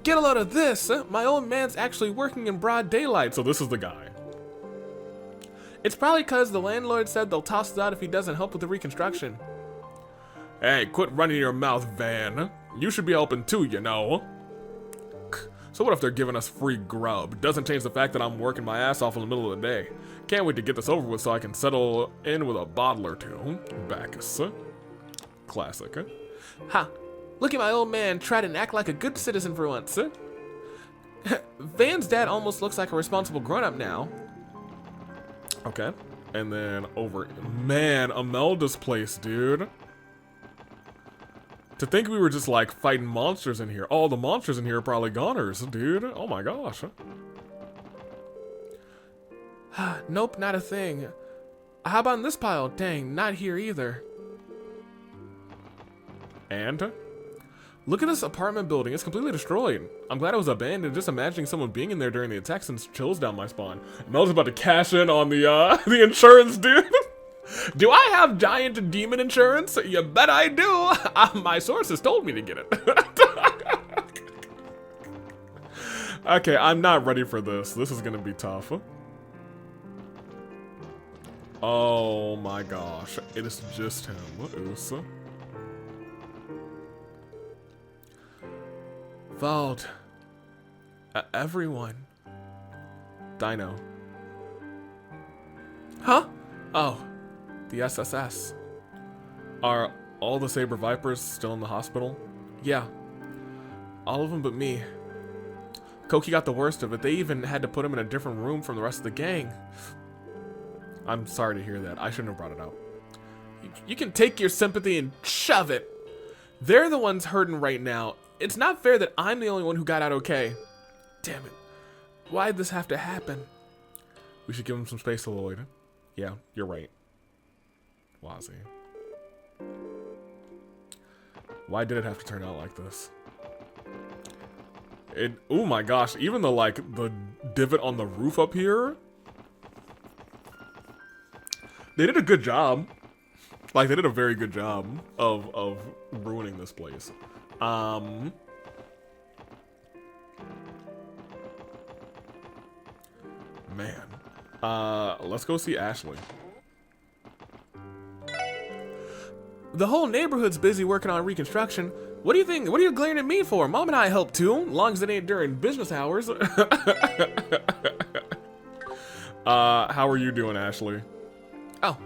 Get a load of this! My old man's actually working in broad daylight. So this is the guy. It's probably because the landlord said they'll toss it out if he doesn't help with the reconstruction. Hey, quit running your mouth, Van. You should be helping too, you know. So what if they're giving us free grub? Doesn't change the fact that I'm working my ass off in the middle of the day. Can't wait to get this over with so I can settle in with a bottle or two. Bacchus. Classic. Ha! Look at my old man try to act like a good citizen for once. Van's dad almost looks like a responsible grown-up now. Okay. And then over... Man, Imelda's place, dude. To think we were just, like, fighting monsters in here. Oh, the monsters in here are probably goners, dude. Oh my gosh. Nope, not a thing. How about in this pile? Dang, not here either. And? Look at this apartment building. It's completely destroyed. I'm glad it was abandoned. Just imagining someone being in there during the attack sends chills down my spine. Mel's about to cash in on the the insurance, dude. Do I have giant demon insurance? You bet I do. My sources told me to get it. Okay, I'm not ready for this. This is gonna be tough. Oh my gosh. It is just him. Oos. Vault. Everyone. Dino. Huh? Oh. The SSS. Are all the Saber Vipers still in the hospital? Yeah. All of them but me. Koki got the worst of it. They even had to put him in a different room from the rest of the gang. I'm sorry to hear that. I shouldn't have brought it up. You can take your sympathy and shove it. They're the ones hurting right now. It's not fair that I'm the only one who got out okay. Damn it. Why'd this have to happen? We should give him some space to Lloyd. Yeah, you're right. Wazzy. Why did it have to turn out like this? Oh my gosh, even the divot on the roof up here. They did a good job. Like, they did a very good job of ruining this place. Man. Let's go see Ashley. The whole neighborhood's busy working on reconstruction. What do you think? What are you glaring at me for? Mom and I help too, long as it ain't during business hours. How are you doing, Ashley? Oh,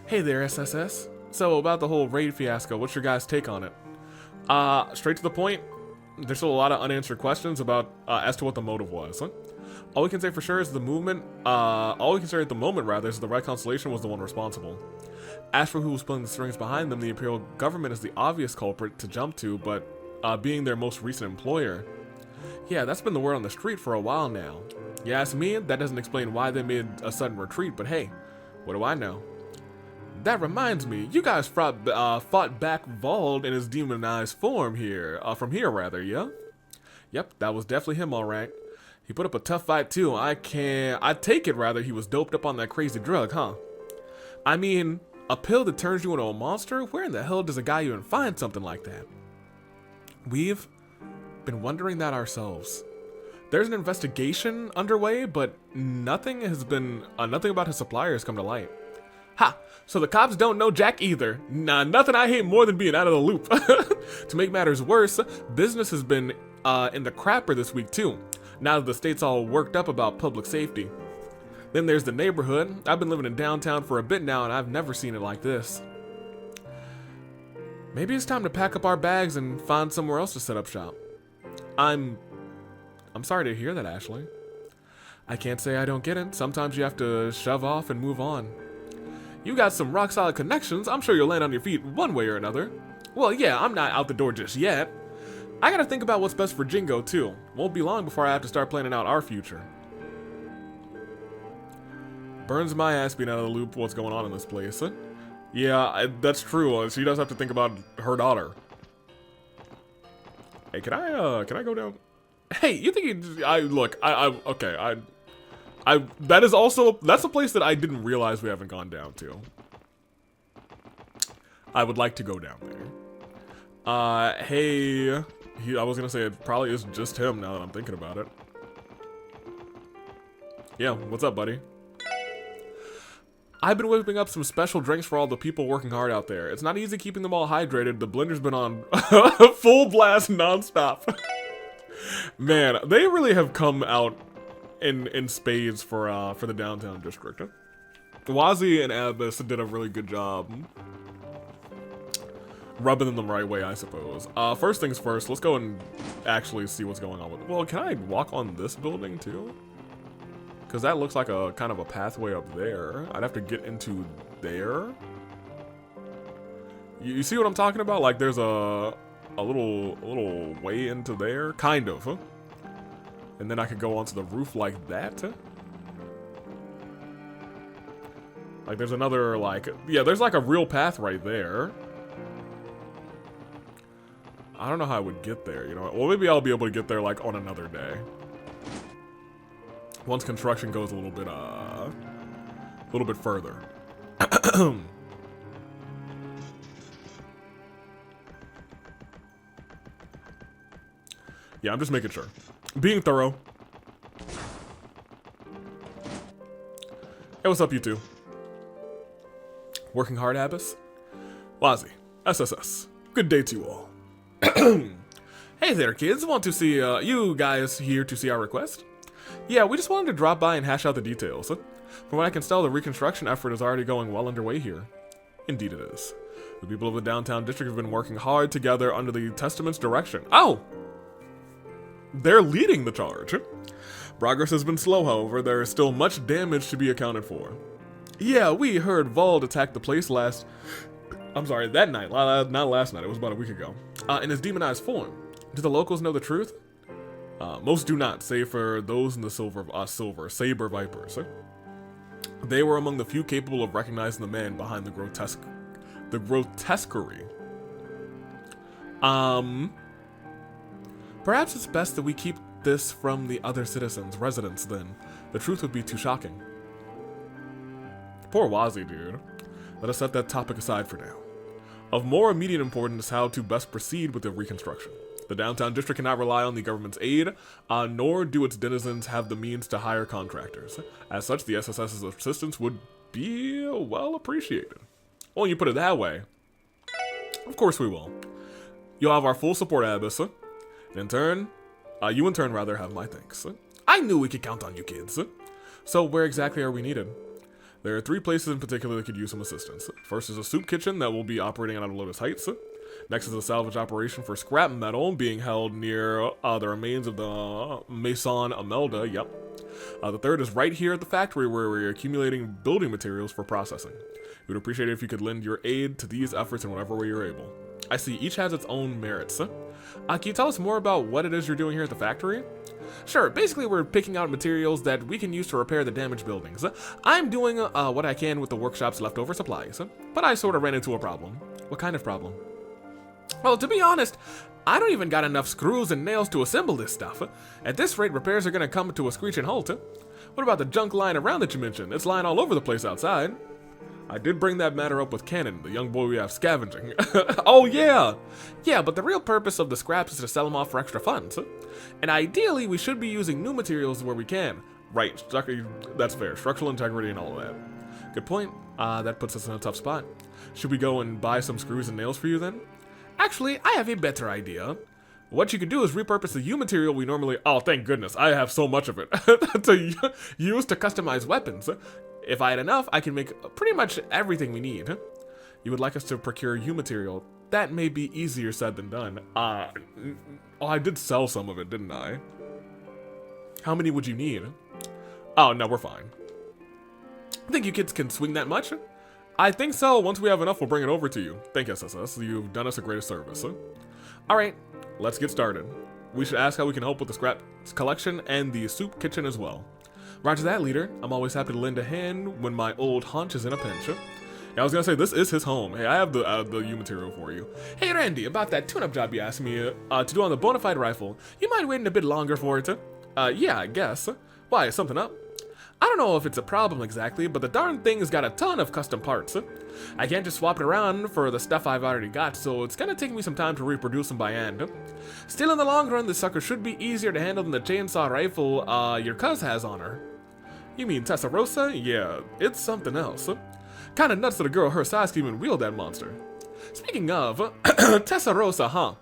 hey there, SSS. So, about the whole raid fiasco, what's your guys' take on it? Straight to the point, there's still a lot of unanswered questions about, as to what the motive was. All we can say for sure is the movement, all we can say at the moment, rather, is the Red Constellation was the one responsible. As for who was pulling the strings behind them, the Imperial government is the obvious culprit to jump to, but, being their most recent employer. Yeah, that's been the word on the street for a while now. You ask me, that doesn't explain why they made a sudden retreat, but hey, what do I know? That reminds me, you guys fought back Vald in his demonized form here, from here rather, yeah? Yep, that was definitely him, alright. He put up a tough fight too. I take it rather he was doped up on that crazy drug, huh? I mean, a pill that turns you into a monster? Where in the hell does a guy even find something like that? We've been wondering that ourselves. There's an investigation underway, but nothing about his supplier has come to light. Ha! So the cops don't know Jack either. Nah, nothing I hate more than being out of the loop. To make matters worse, business has been in the crapper this week too, now that the state's all worked up about public safety. Then there's the neighborhood. I've been living in downtown for a bit now and I've never seen it like this. Maybe it's time to pack up our bags and find somewhere else to set up shop. I'm sorry to hear that, Ashley. I can't say I don't get it. Sometimes you have to shove off and move on. You got some rock solid connections. I'm sure you'll land on your feet one way or another. Well, yeah, I'm not out the door just yet. I gotta think about what's best for Jingo, too. Won't be long before I have to start planning out our future. Burns my ass being out of the loop what's going on in this place. Yeah, that's true. She does have to think about her daughter. Hey, can I go down? Hey, you think that's a place that I didn't realize we haven't gone down to. I would like to go down there. Hey, I was gonna say it probably is just him now that I'm thinking about it. Yeah, what's up, buddy? I've been whipping up some special drinks for all the people working hard out there. It's not easy keeping them all hydrated. The blender's been on full blast nonstop. Man, they really have come out in spades for the downtown district. Wazzy and Abyss did a really good job rubbing them the right way, I suppose. First things first, let's go and actually see what's going on with it. Well, can I walk on this building too? Because that looks like a kind of a pathway up there. I'd have to get into there. You see what I'm talking about? Like there's a little way into there, kind of. And then I could go onto the roof like that. Like there's another there's like a real path right there. I don't know how I would get there, you know. Well, maybe I'll be able to get there like on another day. Once construction goes a little bit further. Yeah, I'm just making sure. Being thorough. Hey, what's up, you two? Working hard, Abyss? Wazzy, SSS. Good day to you all. Hey there, kids. Want to see you guys here to see our request? Yeah, we just wanted to drop by and hash out the details. From what I can tell, the reconstruction effort is already going well underway here. Indeed it is. The people of the downtown district have been working hard together under the Testament's direction. Oh! They're leading the charge. Progress has been slow, however. There is still much damage to be accounted for. Yeah, we heard Vald attack the place that night. Not last night, it was about a week ago. In his demonized form. Do the locals know the truth? Most do not, save for those in the Saber Vipers. They were among the few capable of recognizing the man behind the grotesquerie. Perhaps it's best that we keep this from the other residents then. The truth would be too shocking. Poor Wazi, dude. Let us set that topic aside for now. Of more immediate importance is how to best proceed with the reconstruction. The downtown district cannot rely on the government's aid, nor do its denizens have the means to hire contractors. As such, the SSS's assistance would be well appreciated. Well, you put it that way. Of course we will. You'll have our full support, Abyss. And you in turn have my thanks. I knew we could count on you kids. So where exactly are we needed? There are 3 places in particular that could use some assistance. First is a soup kitchen that will be operating out of Lotus Heights. Next is a salvage operation for scrap metal being held near the remains of the Maison Imelda. Yep. The third is right here at the factory where we're accumulating building materials for processing. We would appreciate it if you could lend your aid to these efforts in whatever way you're able. I see each has its own merits. Can you tell us more about what it is you're doing here at the factory? Sure, basically we're picking out materials that we can use to repair the damaged buildings. I'm doing what I can with the workshop's leftover supplies, but I sort of ran into a problem. What kind of problem? Well, to be honest, I don't even got enough screws and nails to assemble this stuff. At this rate, repairs are going to come to a screeching halt. What about the junk lying around that you mentioned? It's lying all over the place outside. I did bring that matter up with Cannon, the young boy we have scavenging. Oh, yeah! Yeah, but the real purpose of the scraps is to sell them off for extra funds. And ideally, we should be using new materials where we can. Right, that's fair. Structural integrity and all of that. Good point. That puts us in a tough spot. Should we go and buy some screws and nails for you then? Actually, I have a better idea. What you could do is repurpose the U material we normally... Oh, thank goodness. I have so much of it. To use to customize weapons. If I had enough, I can make pretty much everything we need. You would like us to procure U material. That may be easier said than done. I did sell some of it, didn't I? How many would you need? Oh, no, we're fine. Think you kids can swing that much? I think so. Once we have enough, we'll bring it over to you. Thank you, SSS. You've done us a great service. Alright, let's get started. We should ask how we can help with the scrap collection and the soup kitchen as well. Roger that, leader. I'm always happy to lend a hand when my old haunch is in a pinch. Yeah, I was gonna say, this is his home. Hey, I have the U material for you. Hey, Randy, about that tune-up job you asked me to do on the Bonafide rifle. You mind waiting a bit longer for it? Yeah, I guess. Why, is something up? I don't know if it's a problem exactly, but the darn thing's got a ton of custom parts. I can't just swap it around for the stuff I've already got, so it's gonna take me some time to reproduce them by hand. Still, in the long run, this sucker should be easier to handle than the chainsaw rifle your cuz has on her. You mean Tessarossa? Yeah, it's something else. Kinda nuts that a girl her size can even wield that monster. Speaking of, Tessarossa, huh?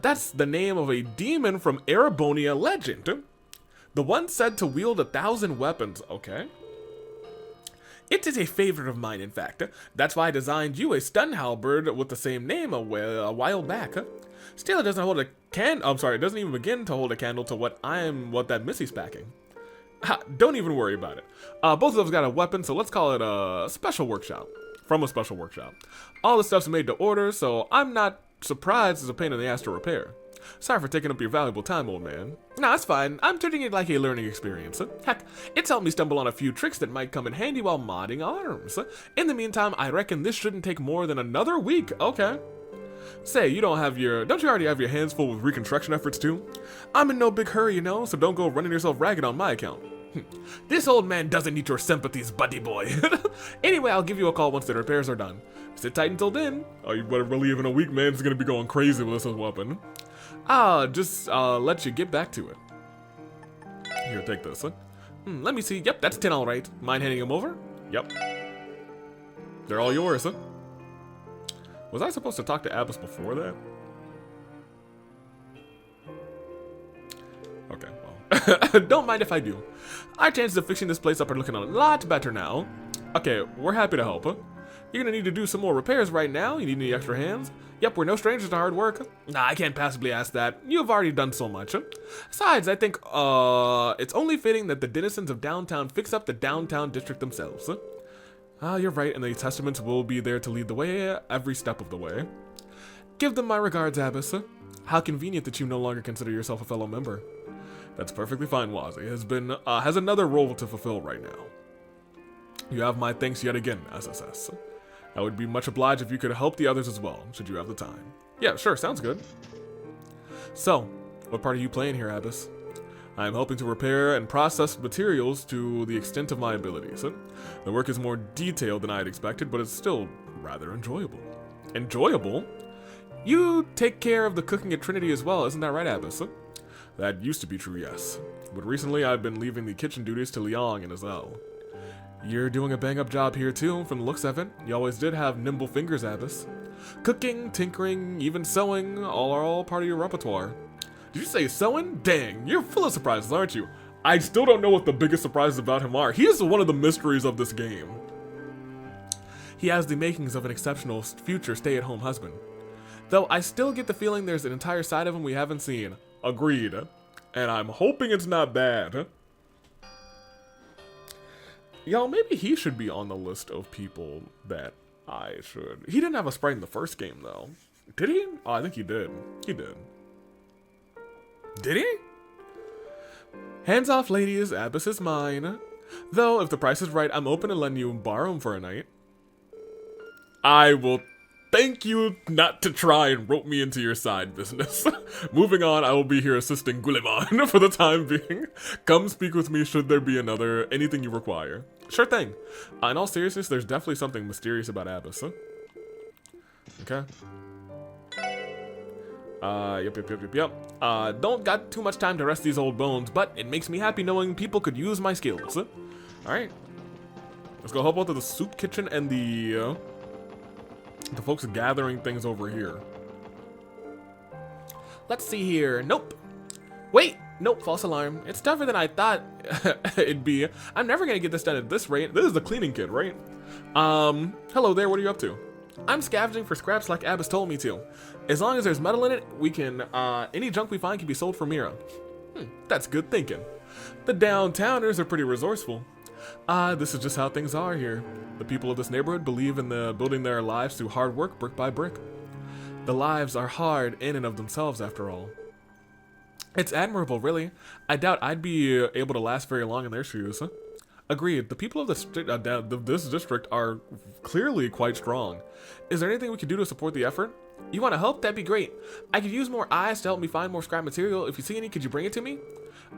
That's the name of a demon from Erebonia legend. The one said to wield 1,000 weapons, okay? It is a favorite of mine, in fact. That's why I designed you a stun halberd with the same name a while back. Still, it doesn't hold a it doesn't even begin to hold a candle to what that Missy's packing. Ha, don't even worry about it. Both of them's got a weapon, so let's call it a special workshop. From a special workshop. All the stuff's made to order, so I'm not surprised it's a pain in the ass to repair. Sorry for taking up your valuable time, old man. Nah, it's fine. I'm treating it like a learning experience. Heck, it's helped me stumble on a few tricks that might come in handy while modding arms. In the meantime, I reckon this shouldn't take more than another week. Okay. Say, don't you already have your hands full with reconstruction efforts too? I'm in no big hurry, you know, so don't go running yourself ragged on my account. This old man doesn't need your sympathies, buddy boy. Anyway, I'll give you a call once the repairs are done. Sit tight until then. Oh, you better believe in a week, man. He's gonna be going crazy with this weapon. Just let you get back to it. Here, take this. Let me see. Yep, that's 10 all right. Mind handing him over? Yep. They're all yours, huh? Was I supposed to talk to Abyss before that? Okay, well. Don't mind if I do. Our chances of fixing this place up are looking a lot better now. Okay, we're happy to help. You're gonna need to do some more repairs right now. You need any extra hands? Yep, we're no strangers to hard work. Nah, I can't possibly ask that. You've already done so much. Besides, I think, it's only fitting that the denizens of downtown fix up the downtown district themselves. You're right, and the testaments will be there to lead the way every step of the way. Give them my regards, Abbess. How convenient that you no longer consider yourself a fellow member. That's perfectly fine, Wazi. Has another role to fulfill right now. You have my thanks yet again, SSS. I would be much obliged if you could help the others as well, should you have the time. Yeah, sure, sounds good. So, what part are you playing here, Abbess? I am helping to repair and process materials to the extent of my abilities. The work is more detailed than I had expected, but it's still rather enjoyable. Enjoyable? You take care of the cooking at Trinity as well, isn't that right, Abbess? That used to be true, yes. But recently I've been leaving the kitchen duties to Liang and Azelle. You're doing a bang-up job here too, from the looks of it. You always did have nimble fingers, Abbess. Cooking, tinkering, even sewing, all part of your repertoire. Did you say sewing? Dang, you're full of surprises, aren't you? I still don't know what the biggest surprises about him are. He is one of the mysteries of this game. He has the makings of an exceptional future stay-at-home husband. Though I still get the feeling there's an entire side of him we haven't seen. Agreed. And I'm hoping it's not bad. Y'all, maybe he should be on the list of people that I should... He didn't have a sprite in the first game, though. Did he? Oh, I think he did. He did. Did he? Hands off, ladies. Abbess is mine. Though, if the price is right, I'm open to letting you borrow him for a night. I will thank you not to try and rope me into your side business. Moving on, I will be here assisting Guilliman for the time being. Come speak with me should there be anything you require. Sure thing. In all seriousness, there's definitely something mysterious about Abbess. Okay. Yep. Don't got too much time to rest these old bones, but it makes me happy knowing people could use my skills. Alright. Let's go help out to the soup kitchen and the folks gathering things over here. Let's see here. Nope. Wait. Nope. False alarm. It's tougher than I thought it'd be. I'm never gonna get this done at this rate. This is the cleaning kit, right? Hello there. What are you up to? I'm scavenging for scraps like Abbess told me to. As long as there's metal in it, we can, any junk we find can be sold for Mira. That's good thinking. The downtowners are pretty resourceful. This is just how things are here. The people of this neighborhood believe in building their lives through hard work, brick by brick. The lives are hard in and of themselves, after all. It's admirable, really. I doubt I'd be able to last very long in their shoes. Agreed. The people of this district are clearly quite strong. Is there anything we can do to support the effort? You want to help? That'd be great. I could use more eyes to help me find more scrap material. If you see any, could you bring it to me?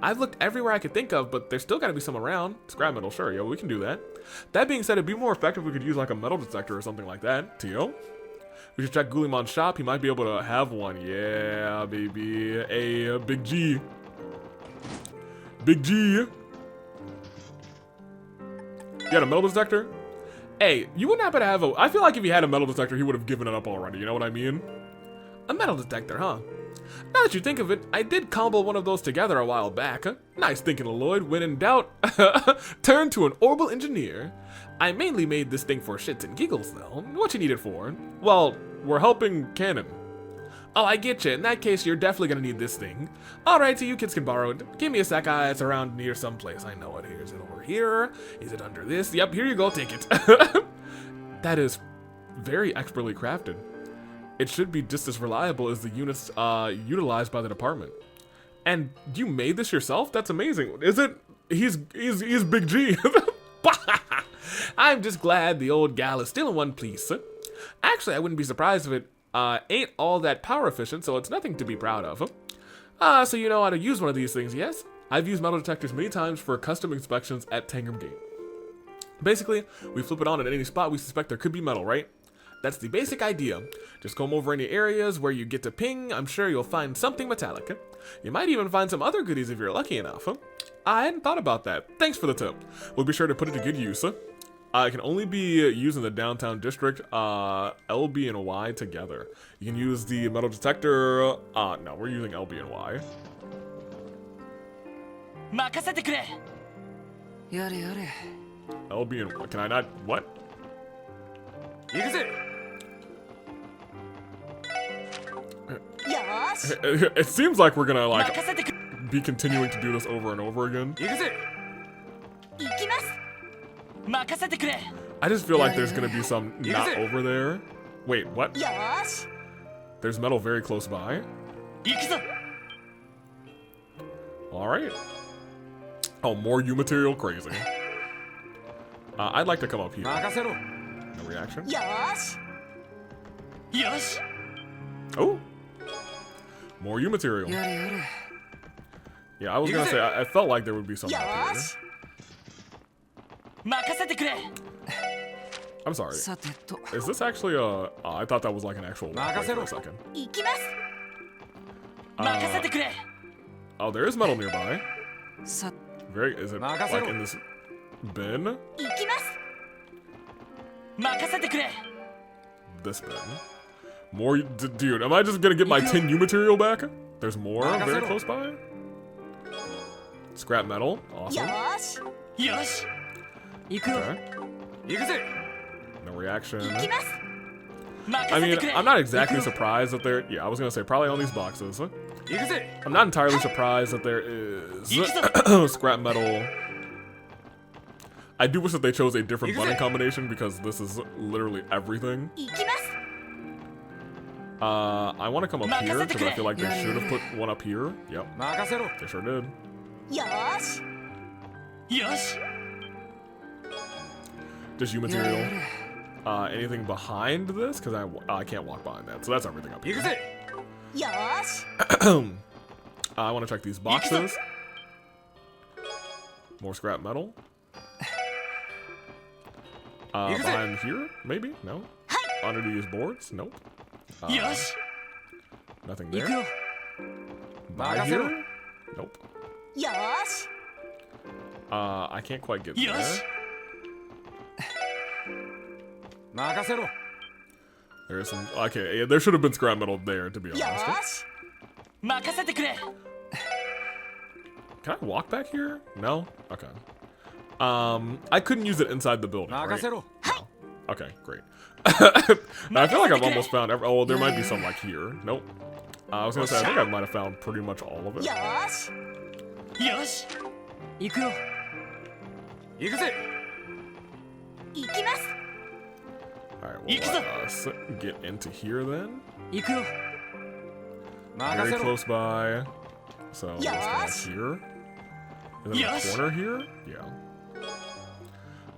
I've looked everywhere I could think of, but there's still got to be some around. Scrap metal, sure, yo, we can do that. That being said, it'd be more effective if we could use like a metal detector or something like that. Tio? We should check Guliman's shop. He might be able to have one. Yeah, baby. Hey, Big G. Big G. You got a metal detector? Hey, you wouldn't happen to have I feel like if he had a metal detector, he would have given it up already. You know what I mean? A metal detector, huh? Now that you think of it, I did cobble one of those together a while back. Nice thinking, Lloyd. When in doubt, turn to an orbital engineer. I mainly made this thing for shits and giggles, though. What you need it for? Well, we're helping Cannon. Oh, I get you. In that case, you're definitely gonna need this thing. Alright, so you kids can borrow it. Give me a sec, it's around near someplace. I know it. Is it over here? Is it under this? Yep, here you go, take it. That is very expertly crafted. It should be just as reliable as the units utilized by the department. And you made this yourself? That's amazing. Is it? He's Big G. I'm just glad the old gal is still in one piece. Actually, I wouldn't be surprised if it ain't all that power efficient, so it's nothing to be proud of. So you know how to use one of these things, yes? I've used metal detectors many times for custom inspections at Tangram Gate. Basically, we flip it on at any spot we suspect there could be metal, right? That's the basic idea. Just comb over any areas where you get to ping. I'm sure you'll find something metallic. You might even find some other goodies if you're lucky enough. I hadn't thought about that. Thanks for the tip. We'll be sure to put it to good use. It can only be used in the downtown district, LB and Y together. You can use the metal detector. No, we're using LB and Y. LB and Y. Can I not? What? 行くぜ It seems like we're gonna like 任せてく be continuing to do this over and over again. 行くぜ行きます任せてくれ I just feel like there's gonna be some not over there. Wait, what? よーし There's metal very close by. 行くぞ Alright. Oh, more U material? Crazy. I'd like to come up here. 任せろ No reaction. よーしよし Oh! More U material. やれやれ Yeah, I was gonna say, I felt like there would be some up よ here. ーし任せてくれ I'm sorry. さてと Is this actually a... I thought that was like an actual walkway for a second. 行きます任せてくれ Oh, there is metal nearby. さ Very... Is it like in this bin? 行きます任せてくれ This bin. More... Dude, am I just gonna get my 10 U material back? There's more very close by? Scrap metal. よ Awesome. ーしよし行くよ Okay. 行くぜ No reaction. 行きます I 任せ mean, てくれ I'm not exactly surprised that there... Yeah, I was gonna say probably on these boxes. 行くぜ I'm not entirely surprised that there is scrap metal. I do wish that they chose a different button combination because this is literally everything. 行きます I want to come up here because I feel like they should have put one up here. Yep, 任せろ they sure did. よーしよし Just U material. Anything behind this? Because I can't walk behind that. So that's everything up 行 here. くぜ よーし I want to check these boxes. More scrap metal. Behind here? Maybe? No? Under these boards? Nope. よし Nothing 行 there. くよ By here? Nope. よーし I can't quite get there. よし 任せろ There is some... Okay, yeah, there should have been scrap metal there, to be よ honest. ーし任せてくれ Can I walk back here? No? Okay. I couldn't use it inside the building, 任 right? せろ Okay, great. I feel like I've almost found oh, there might be some like here. Nope. I was gonna say, I think I might have found pretty much all of it. よーしよし行くよ行くぜ行きます Alright, well, let us get into here then. 行くよ 任 Very せろ close by. So, let's Yes. go here. Is there Yes. a corner here? Yeah.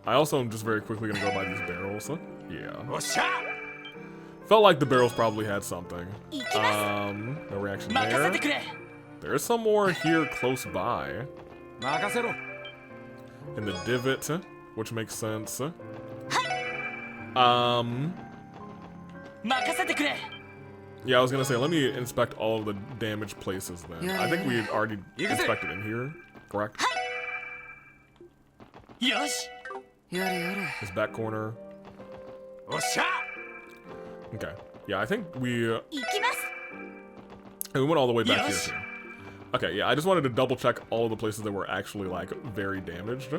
I also am just very quickly gonna go by these barrels. Yeah. おっしゃ Felt like the barrels probably had something. 行きます No reaction 任せ there. てくれ There's some more here close by. 任せろ In the divot, which makes sense. 任せてくれ Yeah, I was gonna say, let me inspect all of the damaged places then. I think we had already inspected in here, correct? よしやれやれ This back corner. おっしゃ Okay. Yeah, I think we 行きます we went all the way back here Yes. too. Okay, yeah, I just wanted to double check all of the places that were actually like very damaged.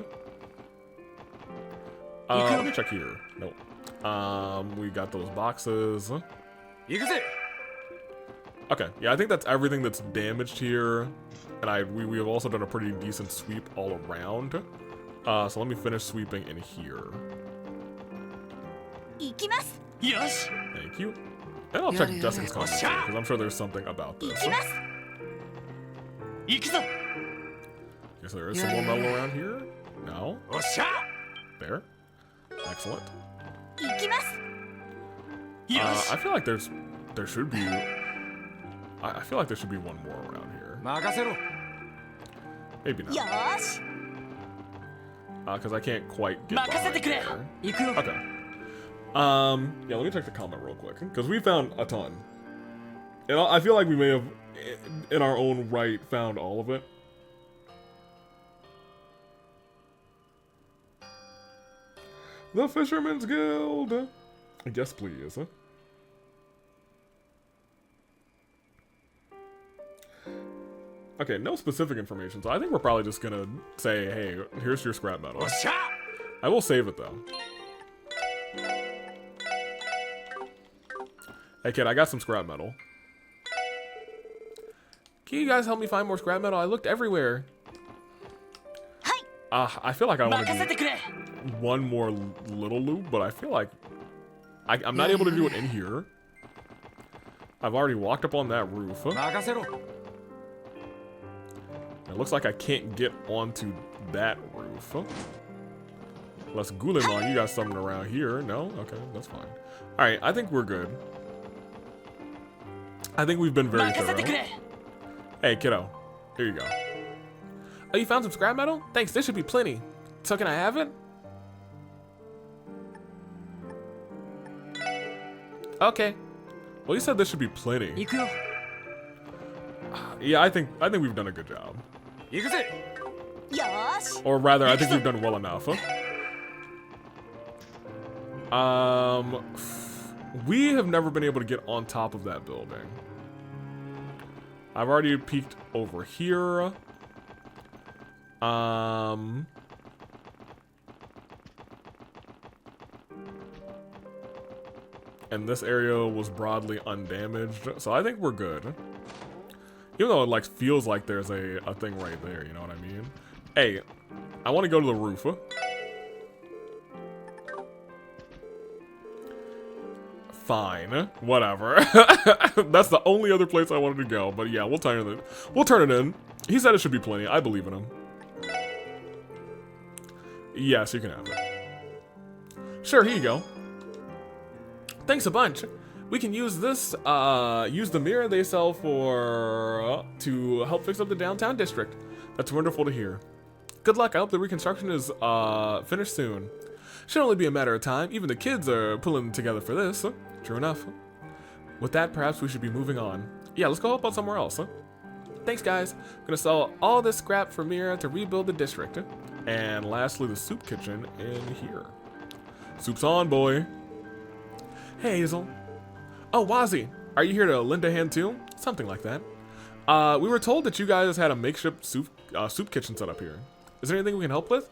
Let me check here. Nope. We got those boxes. 行くぜ Okay, yeah, I think that's everything that's damaged here. And we have also done a pretty decent sweep all around. So let me finish sweeping in here. 行きますよし Thank you. And I'll check Yeah, Jessica's yeah. comments too, because I'm sure there's something about 行 this. きます行くぞ Guess there is some more Yeah, metal yeah. around here. No. おっしゃ There. Excellent. 行きますよし I feel like there should be. I feel like there should be one more around here. 任せろ Maybe not. よし Because I can't quite get 任せて behind くれ there. 行くよ Okay. Yeah, let me check the comment real quick because we found a ton. And I feel like we may have, in our own right, found all of it. The Fisherman's Guild. Yes, please. Okay, no specific information, so I think we're probably just gonna say, hey, here's your scrap metal. おっしゃ I will save it though. Hey kid, I got some scrap metal. Can you guys help me find more scrap metal? I looked everywhere. I feel like I want to do one more little loop, but I feel like I'm not able to do it in here. I've already walked up on that roof. 任せろ It looks like I can't get onto that roof. Unless Gulimon, you got something around here. No? Okay, that's fine. Alright, I think we're good. I think we've been very thorough. Hey, kiddo. Here you go. Oh, you found some scrap metal? Thanks, there should be plenty. So can I have it? Okay. Well, you said there should be plenty. 行くよ Yeah, I think we've done a good job. 行くぜ よーし Or rather, I think we've done well enough. We have never been able to get on top of that building. I've already peeked over here. And this area was broadly undamaged, so I think we're good. Even though it like feels like there's a thing right there, you know what I mean? Hey, I want to go to the roof. Fine, whatever. That's the only other place I wanted to go, but yeah, we'll turn it in. He said it should be plenty. I believe in him. Yes, you can have it. Sure, here you go. Thanks a bunch. We can use this, use the mirror they sell for, to help fix up the downtown district. That's wonderful to hear. Good luck. I hope the reconstruction is, finished soon. Should only be a matter of time. Even the kids are pulling together for this. True enough. With that, perhaps we should be moving on. Yeah, let's go help out somewhere else. Thanks, guys. I'm gonna sell all this scrap for Mira to rebuild the district. And lastly, the soup kitchen in here. Soup's on, boy. Hey, Hazel. Oh, Wazzy. Are you here to lend a hand too? Something like that. We were told that you guys had a makeshift soup kitchen set up here. Is there anything we can help with?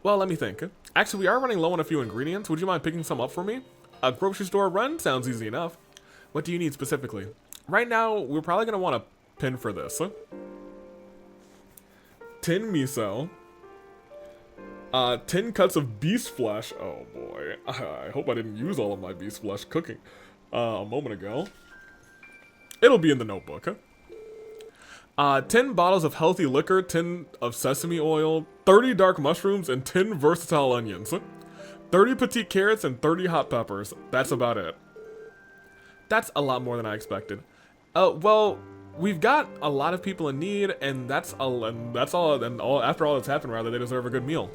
Well, let me think. Actually, we are running low on a few ingredients. Would you mind picking some up for me? A grocery store run? Sounds easy enough. What do you need specifically? Right now, we're probably going to want a pin for this. Tin miso. 10 cuts of beast flesh. Oh boy. I hope I didn't use all of my beast flesh cooking a moment ago. It'll be in the notebook. 10 bottles of healthy liquor, 10 of sesame oil, 30 dark mushrooms, and 10 versatile onions. 30 petite carrots and 30 hot peppers. That's about it. That's a lot more than I expected. Well, we've got a lot of people in need, and that's all. After all that's happened, rather, they deserve a good meal.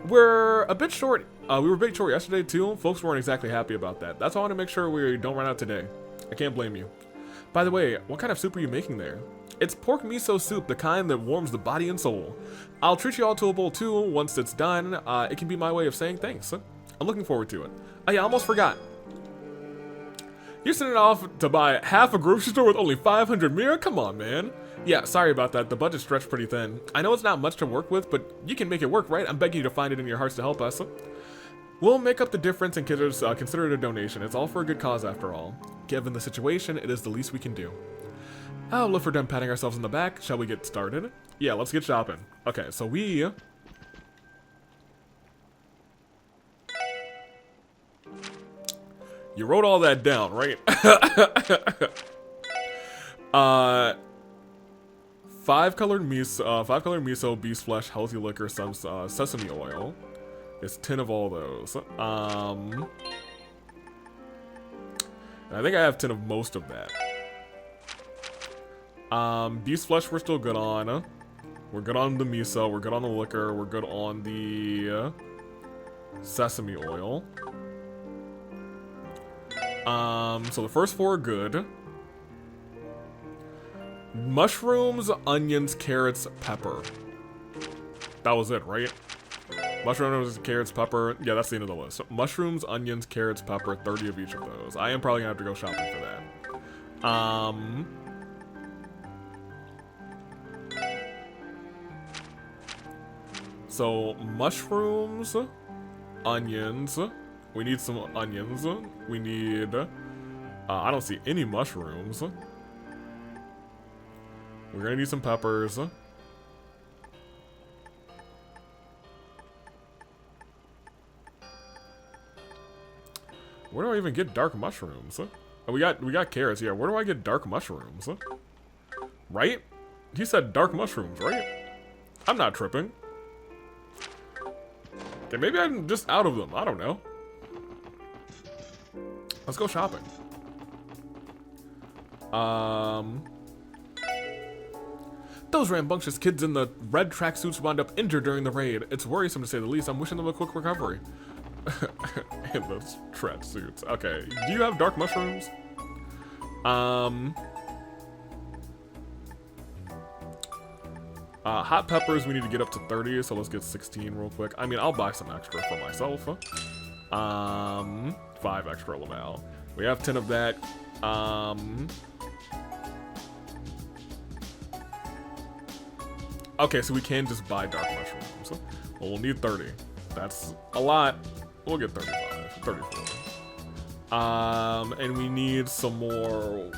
We're a bit short. We were a bit short yesterday too. Folks weren't exactly happy about that. That's why I want to make sure we don't run out today. I can't blame you. By the way, what kind of soup are you making there? It's pork miso soup, the kind that warms the body and soul. I'll treat you all to a bowl too once it's done. It can be my way of saying thanks. I'm looking forward to it. Oh yeah, I almost forgot. You're sending off to buy half a grocery store with only 500 mira? Come on, man. Yeah, sorry about that. The budget's stretched pretty thin. I know it's not much to work with, but you can make it work, right? I'm begging you to find it in your hearts to help us. We'll make up the difference and consider it a donation. It's all for a good cause after all. Given the situation, it is the least we can do. Oh, look, we're done patting ourselves on the back. Shall we get started? Yeah, let's get shopping. Okay, so we... You wrote all that down, right? 5 colored miso, beast flesh, healthy liquor, some sesame oil. It's 10 of all those. I think I have 10 of most of that. Beast flesh we're still good on. We're good on the miso, we're good on the liquor, we're good on the sesame oil. So the first 4 are good. Mushrooms, onions, carrots, pepper. That was it, right? Mushrooms, carrots, pepper. Yeah, that's the end of the list. Mushrooms, onions, carrots, pepper, 30 of each of those. I am probably gonna have to go shopping for that. So mushrooms, onions. We need some onions. We need I don't see any mushrooms. We're gonna need some peppers. Where do I even get dark mushrooms? Oh, we got carrots. Yeah, where do I get dark mushrooms? Right? He said dark mushrooms, right? I'm not tripping. Okay, maybe I'm just out of them. I don't know. Let's go shopping. Those rambunctious kids in the red tracksuits wound up injured during the raid. It's worrisome to say the least. I'm wishing them a quick recovery. In those tracksuits. Okay, do you have dark mushrooms? Hot peppers, we need to get up to 30, so let's get 16 real quick. I mean, I'll buy some extra for myself. 5 extra lmao. We have 10 of that. Okay, so we can just buy dark mushrooms. Well, we'll need 30. That's a lot. We'll get 35, 34. And we need some more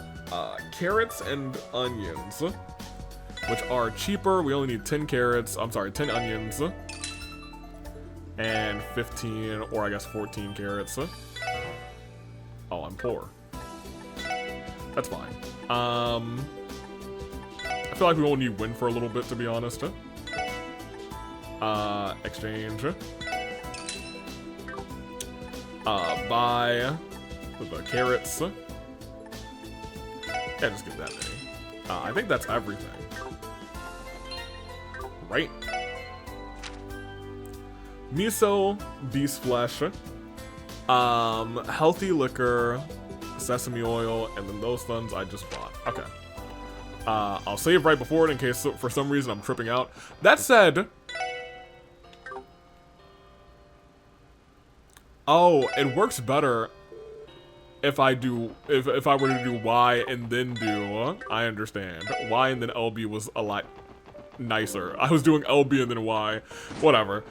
carrots and onions, which are cheaper. We only need 10 carrots. I'm sorry, 10 onions. And 15, or I guess 14 carrots. Oh, I'm poor. That's fine. I feel like we won't need wind for a little bit, to be honest. Exchange. Buy the carrots. Yeah, just get that many. I think that's everything. Right? Miso, beast flesh, healthy liquor, sesame oil, and then those ones I just bought. Okay. I'll save right before it in case for some reason I'm tripping out. That said... Oh, it works better if I do, if I were to do Y and then do, I understand. Y and then LB was a lot nicer. I was doing LB and then Y. Whatever.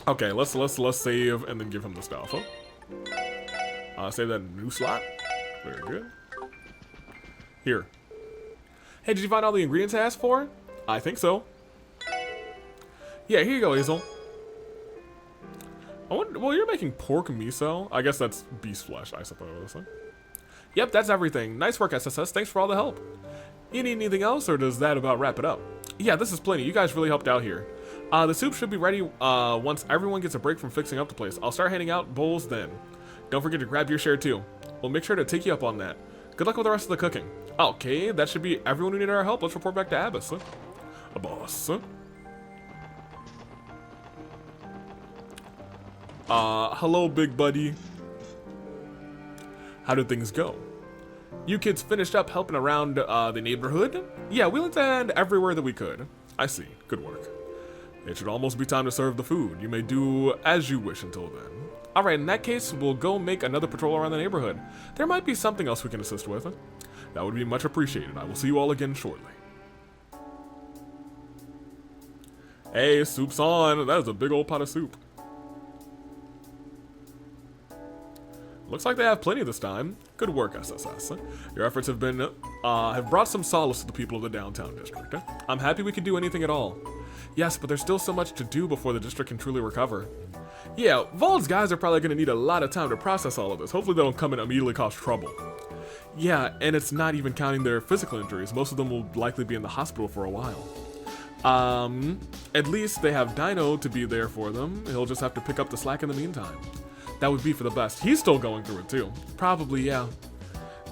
Okay, let's save and then give him the stuff. Save that in a new slot. Very good. Here. Hey, did you find all the ingredients I asked for? I think so. Yeah, here you go, Hazel. Well, you're making pork miso. I guess that's beast flesh, I suppose. Yep, that's everything. Nice work, SSS. Thanks for all the help. You need anything else, or does that about wrap it up? Yeah, this is plenty. You guys really helped out here. The soup should be ready once everyone gets a break from fixing up the place. I'll start handing out bowls then. Don't forget to grab your share too. We'll make sure to take you up on that. Good luck with the rest of the cooking. Okay, that should be everyone who needed our help. Let's report back to Abbas. A boss. Hello, big buddy. How did things go? You kids finished up helping around the neighborhood? Yeah, we went and everywhere that we could. I see. Good work. It should almost be time to serve the food. You may do as you wish until then. Alright, in that case, we'll go make another patrol around the neighborhood. There might be something else we can assist with. That would be much appreciated. I will see you all again shortly. Hey, soup's on. That is a big old pot of soup. Looks like they have plenty this time. Good work, SSS. Your efforts have brought some solace to the people of the downtown district. I'm happy we could do anything at all. Yes, but there's still so much to do before the district can truly recover. Yeah, Vold's guys are probably going to need a lot of time to process all of this. Hopefully they don't come and immediately cause trouble. Yeah, and it's not even counting their physical injuries. Most of them will likely be in the hospital for a while. At least they have Dino to be there for them. He'll just have to pick up the slack in the meantime. That would be for the best. He's still going through it too. Probably, yeah.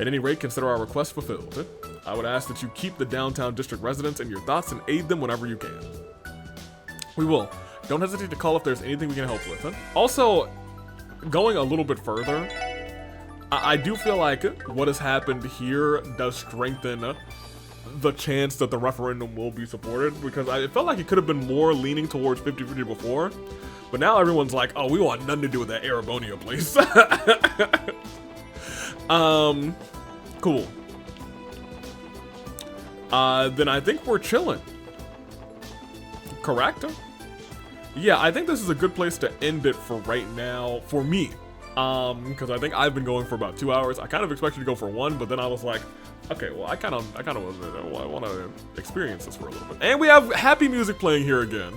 At any rate, consider our request fulfilled. I would ask that you keep the downtown district residents in your thoughts and aid them whenever you can. We will. Don't hesitate to call if there's anything we can help with. Also, going a little bit further, I do feel like what has happened here does strengthen the chance that the referendum will be supported, because I felt like it could have been more leaning towards 50-50 before. But now everyone's like, oh, we want nothing to do with that Arabonia place. Cool. Then I think we're chilling. Correct? Yeah, I think this is a good place to end it for right now. For me. Because I think I've been going for about 2 hours. I kind of expected to go for 1, but then I was like, okay, well, I kind of want to experience this for a little bit. And we have happy music playing here again.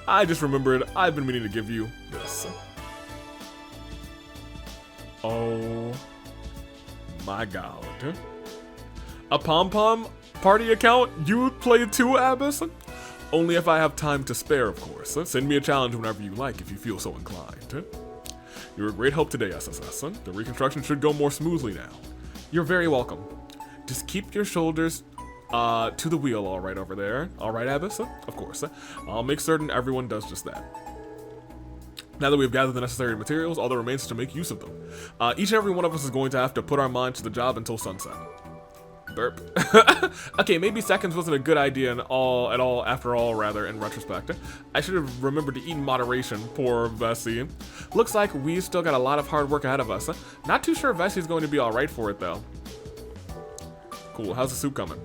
I just remembered I've been meaning to give you this. Oh my god. A pom-pom party account? You would play too, Abyss? Only if I have time to spare, of course. Send me a challenge whenever you like if you feel so inclined. You're a great help today, SSS. The reconstruction should go more smoothly now. You're very welcome. Just keep your shoulders to the wheel all right over there. All right, Abyss? Of course. I'll make certain everyone does just that. Now that we've gathered the necessary materials, all that remains is to make use of them. Each and every one of us is going to have to put our mind to the job until sunset. Burp. Okay, maybe seconds wasn't a good idea in retrospect. I should have remembered to eat in moderation, poor Vessi. Looks like we've still got a lot of hard work ahead of us. Not too sure Vessi's going to be alright for it, though. Cool, how's the soup coming?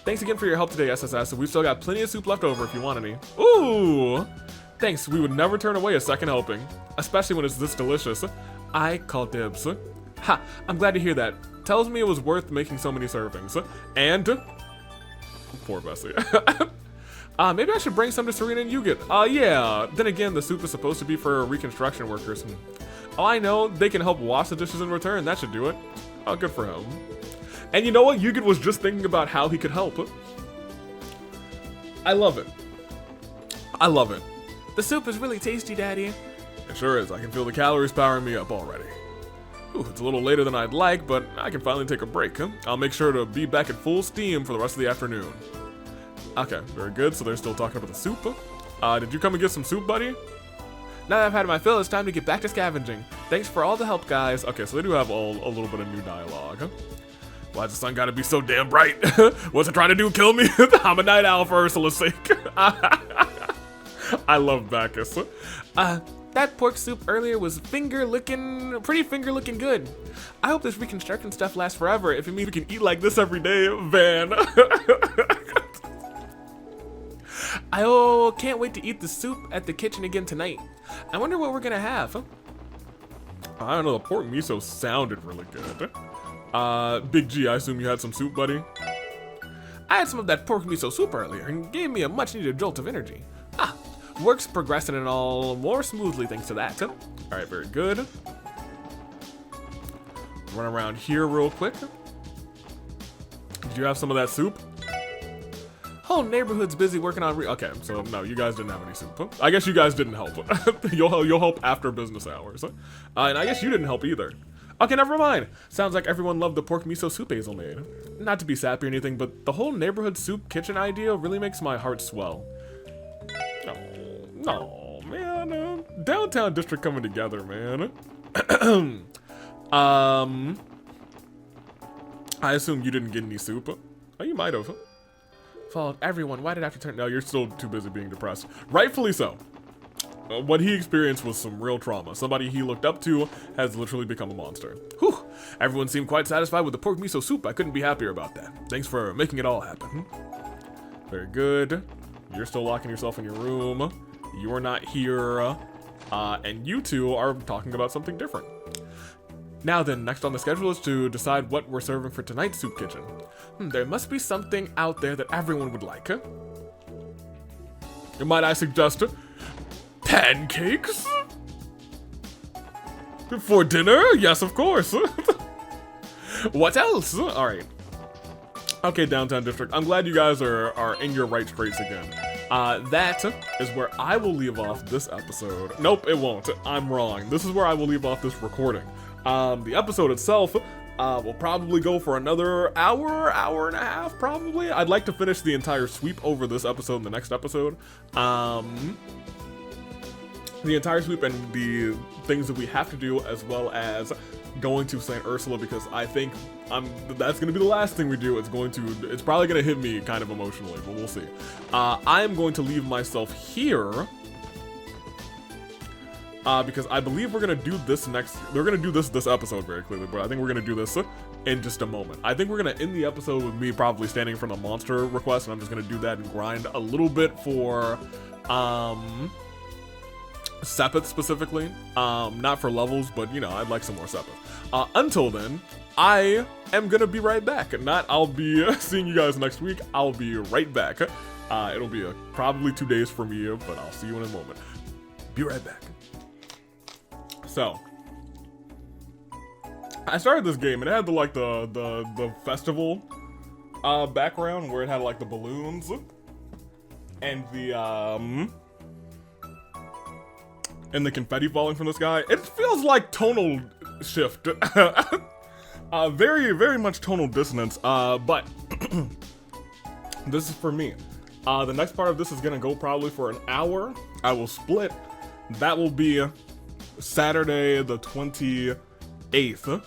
Thanks again for your help today, SSS. We've still got plenty of soup left over if you want any. Ooh! Thanks, we would never turn away a second helping. Especially when it's this delicious. I call dibs. Ha! I'm glad to hear that. Tells me it was worth making so many servings. And... poor Bessie. Maybe I should bring some to Serena and Yugit. Yeah. Then again, the soup is supposed to be for reconstruction workers. Oh, I know. They can help wash the dishes in return. That should do it. Oh, good for him. And you know what? Yugit was just thinking about how he could help. I love it. I love it. The soup is really tasty, Daddy. It sure is. I can feel the calories powering me up already. Ooh, it's a little later than I'd like, but I can finally take a break. I'll make sure to be back at full steam for the rest of the afternoon. Okay, very good. So they're still talking about the soup. Did you come and get some soup, buddy? Now that I've had my fill, it's time to get back to scavenging. Thanks for all the help, guys. Okay, so they do have a little bit of new dialogue. Why's the sun gotta be so damn bright? What's it trying to do? Kill me? I'm a night owl for Ursula's sake. I love Bacchus. That pork soup earlier was pretty finger licking good. I hope this reconstruction stuff lasts forever if it means we can eat like this every day, Van. I can't wait to eat the soup at the kitchen again tonight. I wonder what we're gonna have. I don't know, the pork miso sounded really good. Big G, I assume you had some soup, buddy? I had some of that pork miso soup earlier and gave me a much needed jolt of energy. Work's progressing and all more smoothly thanks to that. Alright, very good. Run around here real quick. Did you have some of that soup? Whole neighborhood's busy working on okay, so no, you guys didn't have any soup. I guess you guys didn't help. You'll help after business hours. And I guess you didn't help either. Okay, never mind. Sounds like everyone loved the pork miso soup Hazel made. Not to be sappy or anything, but the whole neighborhood soup kitchen idea really makes my heart swell. Oh, man. Downtown district coming together, man. I assume you didn't get any soup. Oh, you might have. Followed everyone. Why did I have to turn? No, you're still too busy being depressed. Rightfully so. What he experienced was some real trauma. Somebody he looked up to has literally become a monster. Whew. Everyone seemed quite satisfied with the pork miso soup. I couldn't be happier about that. Thanks for making it all happen. Very good. You're still locking yourself in your room. You're not here. And you two are talking about something different. Now then, next on the schedule is to decide what we're serving for tonight's soup kitchen. There must be something out there that everyone would like. Might I suggest pancakes? For dinner? Yes, of course. What else? Alright. Okay, Downtown District. I'm glad you guys are in your right straits again. That is where I will leave off this episode. Nope, it won't. I'm wrong. This is where I will leave off this recording. The episode itself will probably go for another hour and a half, probably. I'd like to finish the entire sweep over this episode in the next episode. The entire sweep and the things that we have to do, as well as going to St. Ursula, because I think that's gonna be the last thing we do. It's probably gonna hit me kind of emotionally, but we'll see. I am going to leave myself here because I believe we're gonna do this we're gonna do this episode very clearly, but I think we're gonna do this in just a moment. I think we're gonna end the episode with me probably standing in front of monster request, and I'm just gonna do that and grind a little bit for Sepith specifically. Not for levels, but you know, I'd like some more Sepith. Until then, I am gonna be right back. I'll be seeing you guys next week. I'll be right back. It'll be probably 2 days for me, but I'll see you in a moment. Be right back. So, I started this game and it had the festival background where it had like the balloons and the confetti falling from the sky. It feels like tonal shift. Very, very much tonal dissonance. But this is for me. The next part of this is gonna go probably for an hour. I will split. That will be Saturday the 28th.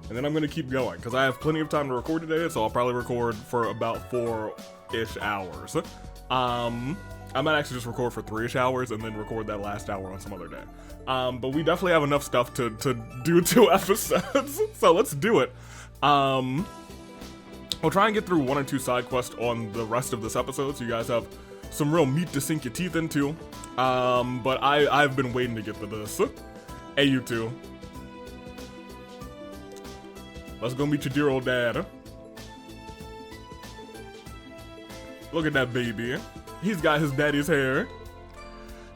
And then I'm gonna keep going, because I have plenty of time to record today, so I'll probably record for about 4-ish hours. I might actually just record for 3-ish hours and then record that last hour on some other day. But we definitely have enough stuff to do 2 episodes, so let's do it. We'll try and get through 1 or 2 side quests on the rest of this episode, so you guys have some real meat to sink your teeth into. But I've been waiting to get to this. Hey, you two. Let's go meet your dear old dad. Look at that baby. He's got his daddy's hair.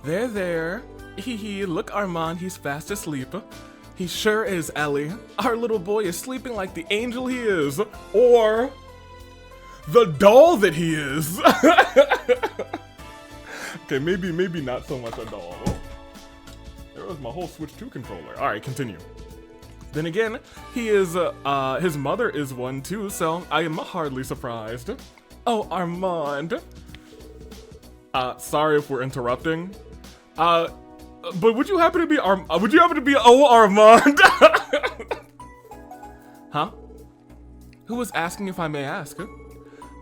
There. Hee hee, look Armand, he's fast asleep. He sure is, Ellie. Our little boy is sleeping like the angel he is. Or the doll that he is. Okay, maybe not so much a doll. There was my whole Switch 2 controller. Alright, continue. Then again, he is, his mother is one too, so I am hardly surprised. Oh, Armand. Sorry if we're interrupting. But would you happen to be Armand? Huh? Who was asking if I may ask?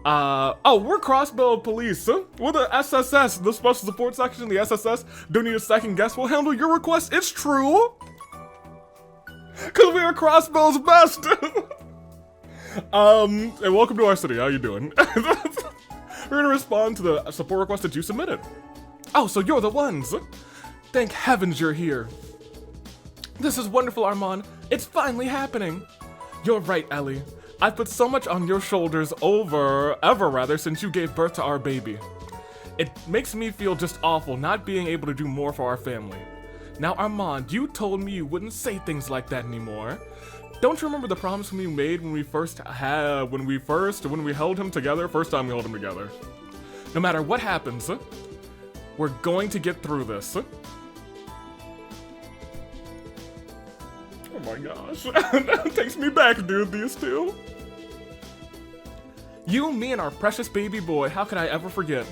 Oh, we're Crossbow Police. We're the SSS, the Special Support Section, the SSS. Don't need a second guess. We'll handle your request. It's true. Cause we are Crossbow's best. And welcome to our city. How you doing? We're gonna respond to the support request that you submitted. Oh, so you're the ones. Thank heavens you're here. This is wonderful, Armand. It's finally happening. You're right, Ellie. I've put so much on your shoulders ever since you gave birth to our baby. It makes me feel just awful not being able to do more for our family. Now, Armand, you told me you wouldn't say things like that anymore. Don't you remember the promise we made when we held him together? First time we held him together. No matter what happens, we're going to get through this. Oh my gosh. That takes me back, dude, these two. You, me, and our precious baby boy. How could I ever forget?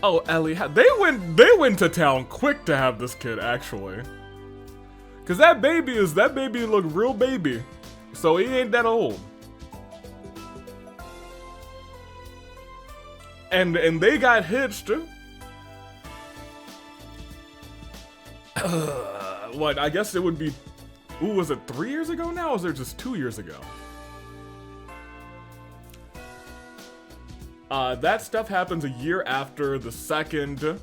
Oh, Ellie, they went to town quick to have this kid, actually. Cause that baby look real baby. So he ain't that old. And they got hitched. What, I guess it would be, ooh, was it 3 years ago now, or was it just 2 years ago? That stuff happens a year after the second,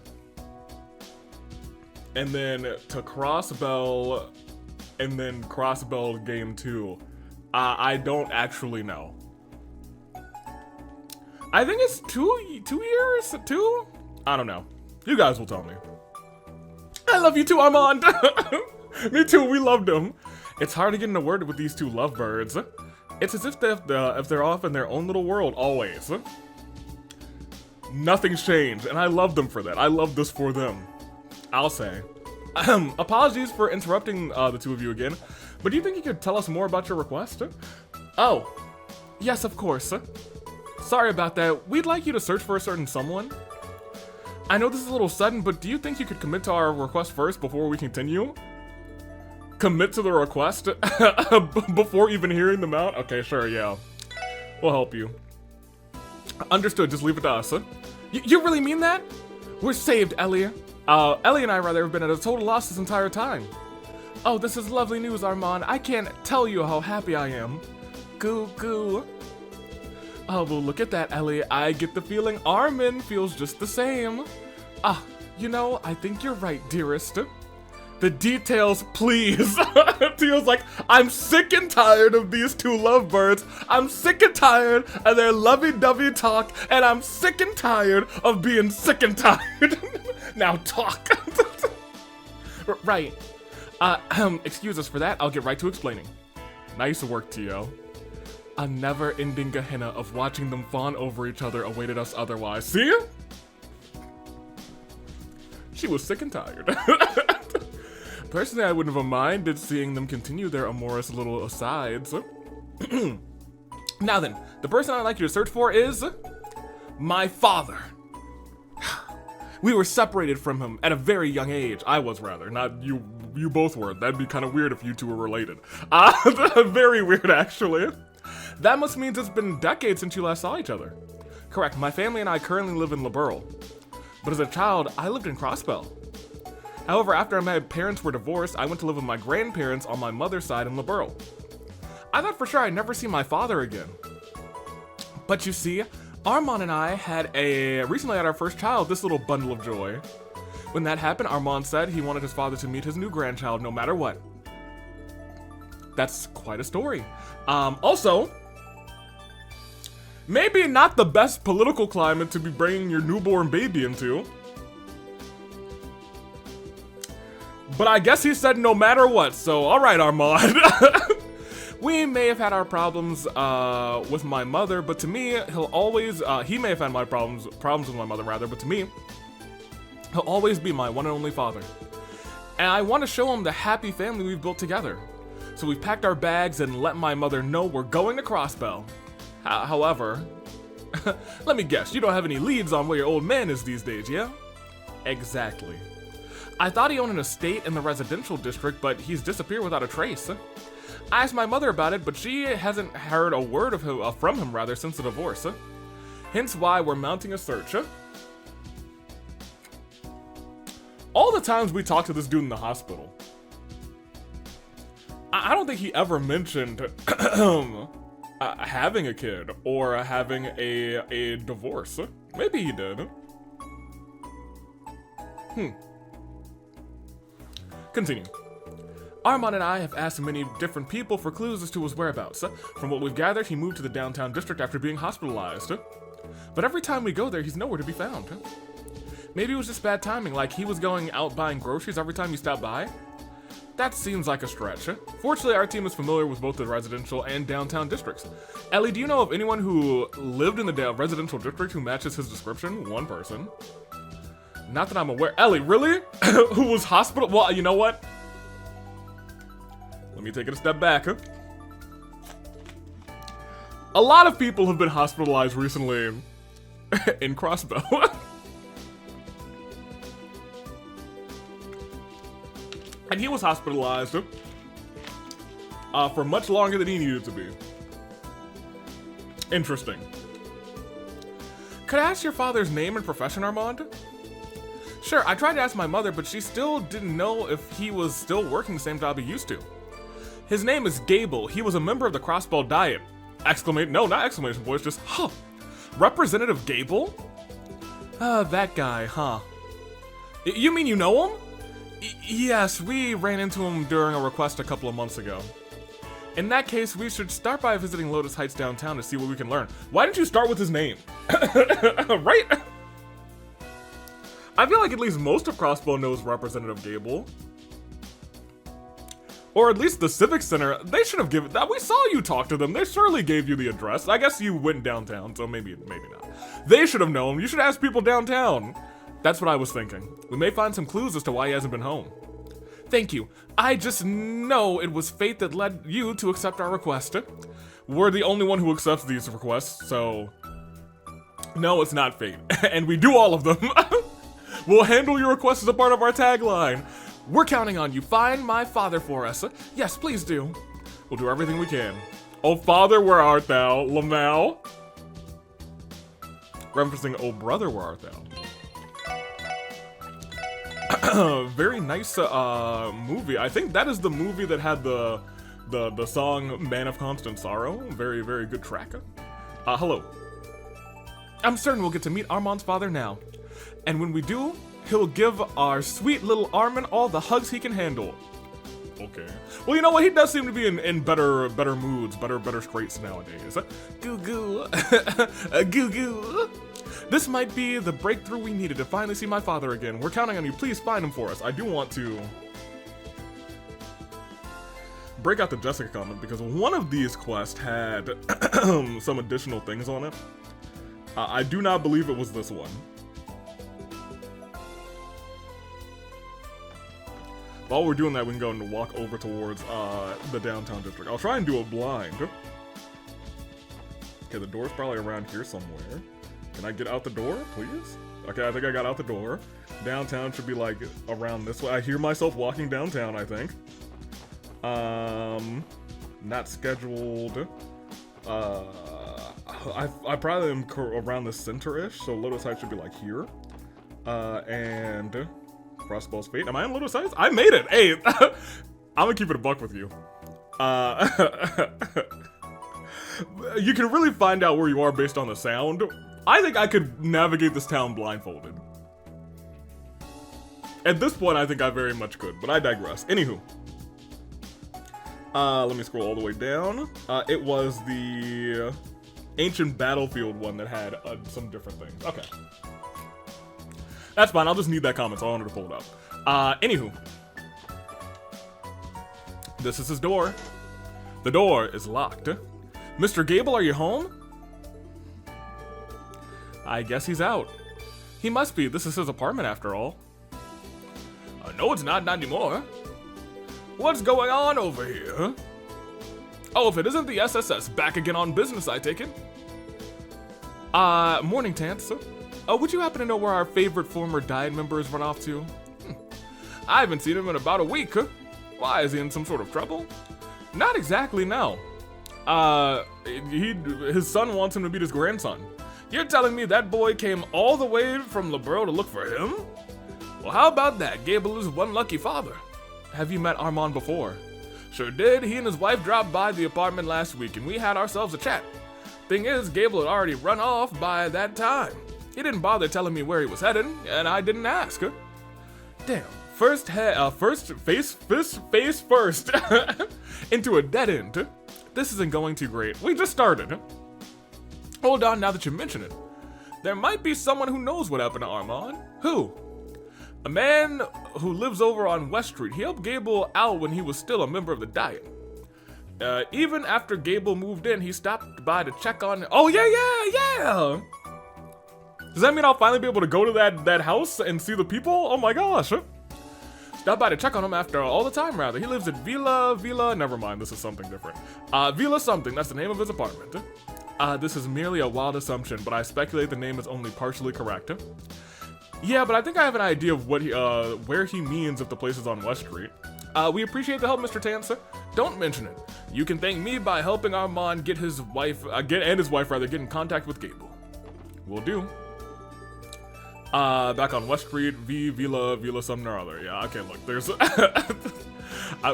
and then to Crossbell, and then Crossbell Game 2. I don't actually know. I think it's two years? 2? I don't know. You guys will tell me. I love you too, Armand! Me too, we loved them. It's hard to get in a word with these two lovebirds. It's as if they're off in their own little world, always. Nothing's changed, and I love them for that. I love this for them. I'll say. Apologies for interrupting the two of you again, but do you think you could tell us more about your request? Oh, yes, of course. Sorry about that. We'd like you to search for a certain someone. I know this is a little sudden, but do you think you could commit to our request first before we continue? Commit to the request before even hearing them out? Okay, sure, yeah. We'll help you. Understood, just leave it to us. You really mean that? We're saved, Ellie. Ellie and I, rather, have been at a total loss this entire time. Oh, this is lovely news, Armand. I can't tell you how happy I am. Goo goo. Oh, well, look at that, Ellie. I get the feeling Armin feels just the same. Ah, You know, I think you're right, dearest. The details, please. Teal's like, I'm sick and tired of these two lovebirds. I'm sick and tired of their lovey-dovey talk, and I'm sick and tired of being sick and tired. Now talk. Right. Excuse us for that. I'll get right to explaining. Nice work, Tio. A never-ending Gehenna of watching them fawn over each other awaited us otherwise. See? She was sick and tired. Personally, I wouldn't have minded seeing them continue their amorous little asides. Now then, the person I'd like you to search for is my father. We were separated from him at a very young age. I was, rather. Not you. You both were. That'd be kind of weird if you two were related. Very weird, actually. That must mean it's been decades since you last saw each other. Correct. My family and I currently live in Liberl. But as a child, I lived in Crossbell. However, after my parents were divorced, I went to live with my grandparents on my mother's side in Liberl. I thought for sure I'd never see my father again. But you see, Armand and I recently had our first child, this little bundle of joy. When that happened, Armand said he wanted his father to meet his new grandchild no matter what. That's quite a story. Also, maybe not the best political climate to be bringing your newborn baby into. But I guess he said no matter what, so alright, Armand. We may have had our problems with my mother, but to me, he may have had my problems with my mother rather, but to me, he'll always be my one and only father. And I want to show him the happy family we've built together. So we've packed our bags and let my mother know we're going to Crossbell. However, let me guess, you don't have any leads on where your old man is these days, yeah? Exactly. I thought he owned an estate in the residential district, but he's disappeared without a trace. I asked my mother about it, but she hasn't heard a word of him, from him since the divorce. Hence why we're mounting a search. All the times we talked to this dude in the hospital, I don't think he ever mentioned having a kid or having a divorce. Maybe he did. Continue. Armand and I have asked many different people for clues as to his whereabouts. From what we've gathered, he moved to the downtown district after being hospitalized. But every time we go there, he's nowhere to be found. Maybe it was just bad timing, like he was going out buying groceries every time you stopped by? That seems like a stretch. Fortunately, our team is familiar with both the residential and downtown districts. Ellie, do you know of anyone who lived in the residential district who matches his description? One person. Not that I'm aware. Ellie, really? Who was hospital? Well, you know what? Let me take it a step back. A lot of people have been hospitalized recently in Crossbell. And he was hospitalized for much longer than he needed to be. Interesting. Could I ask your father's name and profession, Armand? Sure, I tried to ask my mother, but she still didn't know if he was still working the same job he used to. His name is Gable. He was a member of the Crossbell Diet. No, not exclamation points, just huh. Representative Gable? That guy, huh? You mean you know him? Yes, we ran into him during a request a couple of months ago. In that case, we should start by visiting Lotus Heights downtown to see what we can learn. Why didn't you start with his name? Right? I feel like at least most of Crossbell knows Representative Gable. Or at least the Civic Center, they should have given that. We saw you talk to them. They surely gave you the address. I guess you went downtown, so maybe not. They should have known. You should ask people downtown. That's what I was thinking. We may find some clues as to why he hasn't been home. Thank you. I just know it was fate that led you to accept our request. We're the only one who accepts these requests, so... No, it's not fate. And we do all of them. We'll handle your request as a part of our tagline. We're counting on you. Find my father for us. Yes, please do. We'll do everything we can. Oh, father, where art thou? lmao? Referencing, oh, brother, where art thou? Very nice movie. I think that is the movie that had the song Man of Constant Sorrow. Very, very good track. Hello. I'm certain we'll get to meet Armand's father now. And when we do, He'll give our sweet little Armand all the hugs he can handle. Okay. Well, you know what? He does seem to be in better moods, better straits nowadays. Goo goo. Goo goo. This might be the breakthrough we needed to finally see my father again. We're counting on you. Please find him for us. I do want to break out the Jessica comment because one of these quests had some additional things on it. I do not believe it was this one. While we're doing that, we can go and walk over towards the downtown district. I'll try and do a blind. Okay, the door's probably around here somewhere. Can I get out the door, please? Okay, I think I got out the door. Downtown should be like around this way. I hear myself walking downtown, I think. Not scheduled. I probably am around the center-ish, so Lotus Heights should be like here. And Crossbow's Fate. Am I in Lotus Heights? I made it! Hey, I'm gonna keep it a buck with you. You can really find out where you are based on the sound. I think I could navigate this town blindfolded. At this point, I think I very much could, but I digress. Anywho. Let me scroll all the way down. It was the ancient battlefield one that had some different things. Okay. That's fine, I'll just need that comment, so I wanted to pull it up. Anywho. This is his door. The door is locked. Mr. Gable, are you home? I guess he's out. He must be. This is his apartment after all. No, it's not anymore. What's going on over here? Oh, if it isn't the SSS, back again on business, I take it. Morning, Tance. Would you happen to know where our favorite former Diet member has run off to? I haven't seen him in about a week. Why, is he in some sort of trouble? Not exactly, no. His son wants him to meet his grandson. You're telling me that boy came all the way from LeBron to look for him? Well, how about that? Gable is one lucky father. Have you met Armand before? Sure did. He and his wife dropped by the apartment last week and we had ourselves a chat. Thing is, Gable had already run off by that time. He didn't bother telling me where he was heading, and I didn't ask. Damn. Face first into a dead end. This isn't going too great. We just started. Hold on, now that you mention it. There might be someone who knows what happened to Armand. Who? A man who lives over on West Street. He helped Gable out when he was still a member of the Diet. Even after Gable moved in, he stopped by to check on... Oh, yeah! Does that mean I'll finally be able to go to that house and see the people? Oh my gosh. Stop by to check on him after all the time, rather. He lives at Villa, never mind, this is something different. Villa something, that's the name of his apartment. This is merely a wild assumption, but I speculate the name is only partially correct. Yeah, but I think I have an idea of what where he means if the place is on West Street. We appreciate the help, Mr. Tansa. Don't mention it. You can thank me by helping Armand get his wife, get in contact with Gable. Will do. Back on West Street, Villa something or other. Yeah, okay, look, there's...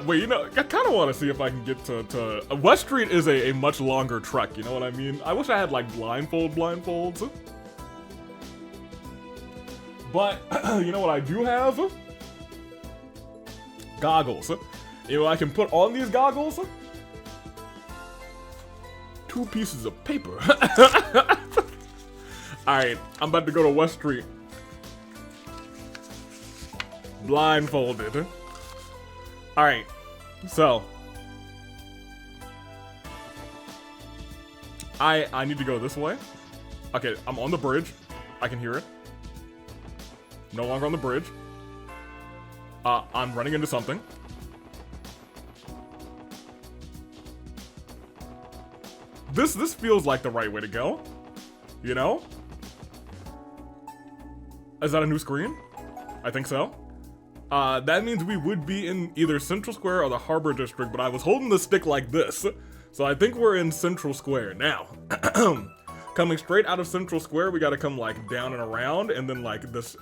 wait, you know, I kind of want to see if I can get to... West Street is a much longer trek, you know what I mean? I wish I had, like, blindfolds. But, you know what I do have? Goggles. You know, I can put on these goggles. 2 pieces of paper. Alright, I'm about to go to West Street. Blindfolded. Alright, so. I need to go this way. Okay, I'm on the bridge. I can hear it. No longer on the bridge. I'm running into something. This feels like the right way to go. You know? Is that a new screen? I think so. That means we would be in either Central Square or the Harbor District, but I was holding the stick like this. So I think we're in Central Square. Now, coming straight out of Central Square, we gotta come like down and around, and then like this...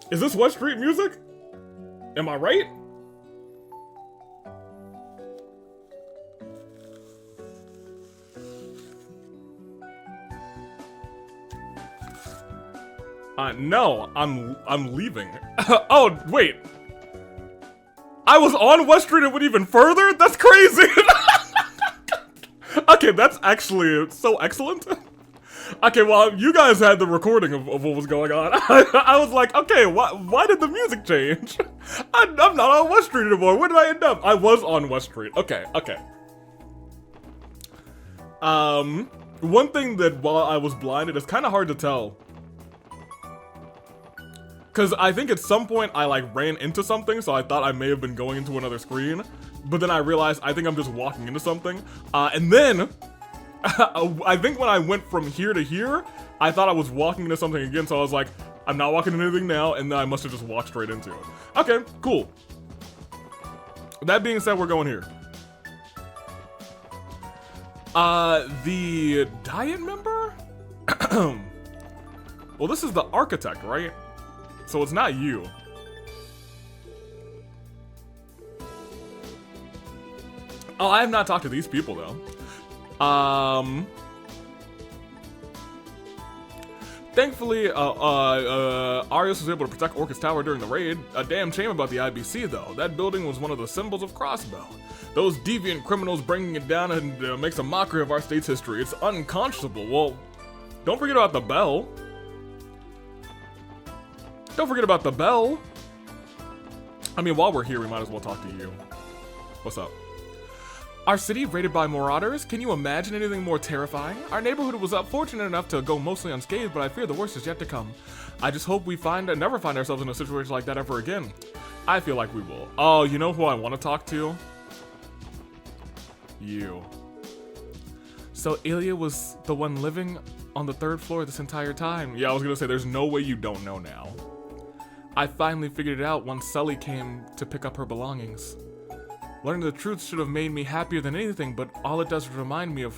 Is this West Street music? Am I right? No, I'm leaving. Oh, wait. I was on West Street and went even further? That's crazy! Okay, that's actually so excellent. Okay, well, you guys had the recording of what was going on. I was like, okay, why did the music change? I'm not on West Street anymore. Where did I end up? I was on West Street. Okay. One thing that while I was blinded, it's kind of hard to tell. Because I think at some point I like ran into something, so I thought I may have been going into another screen. But then I realized I think I'm just walking into something. And then, I think when I went from here to here, I thought I was walking into something again, so I was like, I'm not walking into anything now, and then I must have just walked straight into it. Okay, cool. That being said, we're going here. The diet member? Well, this is the architect, right? So it's not you. Oh, I have not talked to these people, though. Thankfully, Arios was able to protect Orcus Tower during the raid. A damn shame about the IBC, though. That building was one of the symbols of Crossbow. Those deviant criminals bringing it down and makes a mockery of our state's history. It's unconscionable. Well, don't forget about the bell. Don't forget about the bell. I mean, while we're here, we might as well talk to you. What's up? Our city raided by marauders? Can you imagine anything more terrifying? Our neighborhood was fortunate enough to go mostly unscathed, but I fear the worst is yet to come. I just hope we never find ourselves in a situation like that ever again. I feel like we will. Oh, you know who I want to talk to? You. So Ilya was the one living on the 3rd floor this entire time. Yeah, I was gonna say, there's no way you don't know now. I finally figured it out once Sully came to pick up her belongings. Learning the truth should have made me happier than anything, but all it does is remind me of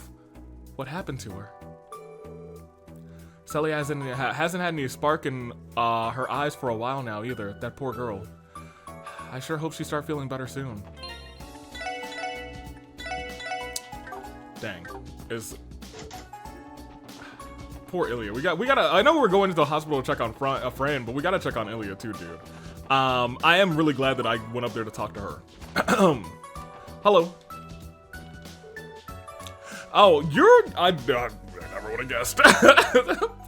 what happened to her. Sully hasn't had any spark in her eyes for a while now either, that poor girl. I sure hope she starts feeling better soon. Dang. Poor Ilya. We gotta. I know we're going to the hospital to check on a friend, but we gotta check on Ilya too, dude. I am really glad that I went up there to talk to her. Hello. Oh, I never would have guessed.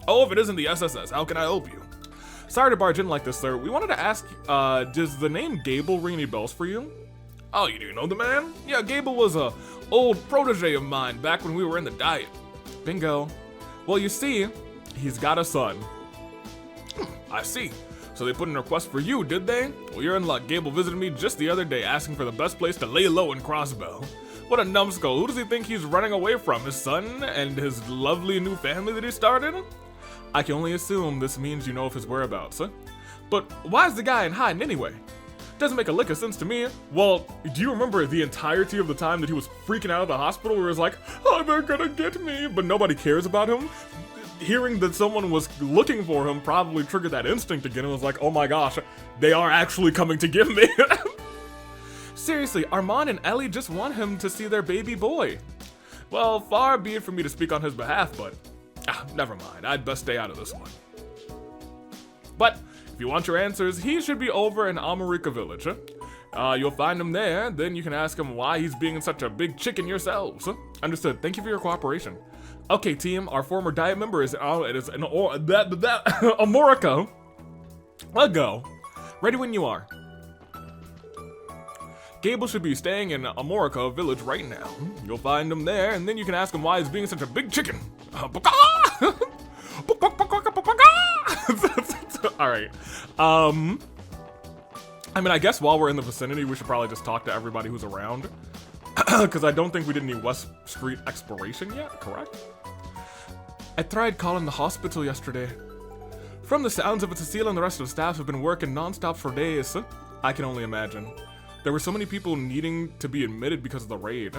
Oh, if it isn't the SSS, how can I help you? Sorry to barge in like this, sir. We wanted to ask, does the name Gable ring any bells for you? Oh, you do know the man? Yeah, Gable was a old protege of mine back when we were in the diet. Bingo. Well, you see, he's got a son. I see. So they put in a request for you, did they? Well, you're in luck. Gable visited me just the other day asking for the best place to lay low in Crossbow. What a numbskull. Who does he think he's running away from? His son and his lovely new family that he started? I can only assume this means you know of his whereabouts. But why is the guy in hiding anyway? Doesn't make a lick of sense to me. Well, do you remember the entirety of the time that he was freaking out of the hospital where he was like, oh, they're gonna get me, but nobody cares about him? Hearing that someone was looking for him probably triggered that instinct again and was like, oh my gosh, they are actually coming to get me. Seriously, Armand and Ellie just want him to see their baby boy. Well, far be it for me to speak on his behalf, but never mind. I'd best stay out of this one. But if you want your answers, he should be over in Amarika Village. You'll find him there, then you can ask him why he's being such a big chicken yourselves. Understood. Thank you for your cooperation. Okay, team, our former diet member is Amorica. Let's go. Ready when you are. Gable should be staying in Amorica Village right now. You'll find him there, and then you can ask him why he's being such a big chicken. Alright. I mean, I guess while we're in the vicinity, we should probably just talk to everybody who's around. Because I don't think we did any West Street exploration yet, correct? I tried calling the hospital yesterday. From the sounds of it, Cecile and the rest of the staff have been working non-stop for days. I can only imagine. There were so many people needing to be admitted because of the raid.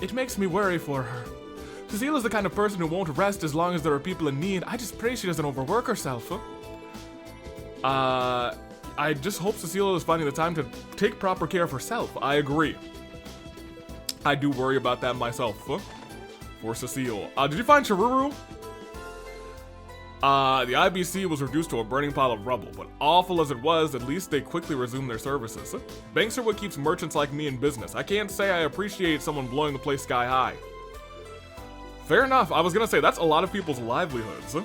It makes me worry for her. Cecile is the kind of person who won't rest as long as there are people in need. I just pray she doesn't overwork herself. I just hope Cecile is finding the time to take proper care of herself. I agree. I do worry about that myself. For Cecile. Did you find Chiruru? The IBC was reduced to a burning pile of rubble, but awful as it was, at least they quickly resumed their services. Banks are what keeps merchants like me in business. I can't say I appreciate someone blowing the place sky high. Fair enough. I was gonna say, that's a lot of people's livelihoods.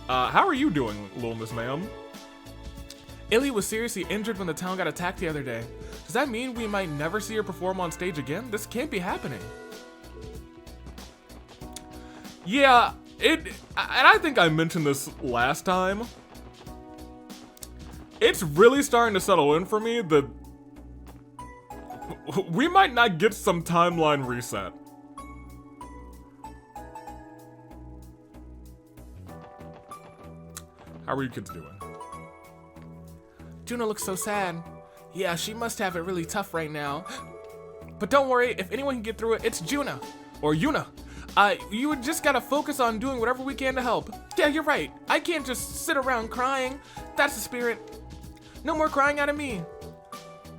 How are you doing, little Miss Ma'am? Ellie was seriously injured when the town got attacked the other day. Does that mean we might never see her perform on stage again? This can't be happening. Yeah, and I think I mentioned this last time. It's really starting to settle in for me that we might not get some timeline reset. How are you kids doing? Juna looks so sad. Yeah, she must have it really tough right now. But don't worry, if anyone can get through it, it's Juna. Or Yuna. You just gotta focus on doing whatever we can to help. Yeah, you're right. I can't just sit around crying. That's the spirit. No more crying out of me.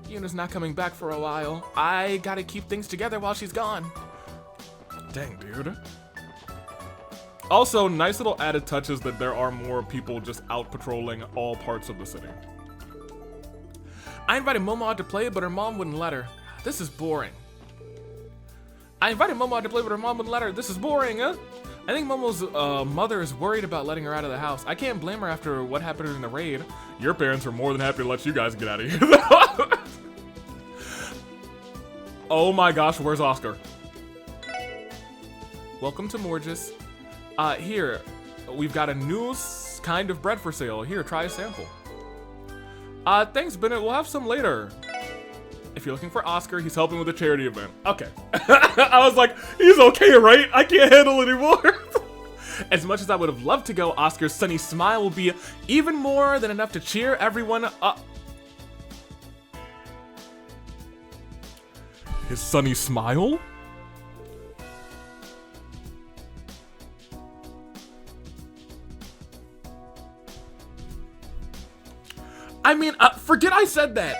Yuna's not coming back for a while. I gotta keep things together while she's gone. Dang, dude. Also, nice little added touches that there are more people just out patrolling all parts of the city. I invited Momo out to play, but her mom wouldn't let her. This is boring. I invited Momo out to play, but her mom wouldn't let her. This is boring, huh? I think Momo's mother is worried about letting her out of the house. I can't blame her after what happened during the raid. Your parents are more than happy to let you guys get out of here. Oh my gosh, where's Oscar? Welcome to Morges. Here, we've got a new kind of bread for sale. Here, try a sample. Thanks, Bennett. We'll have some later. If you're looking for Oscar, he's helping with a charity event. Okay. I was like, he's okay, right? I can't handle anymore. As much as I would have loved to go, Oscar's sunny smile will be even more than enough to cheer everyone up. His sunny smile? I mean, forget I said that.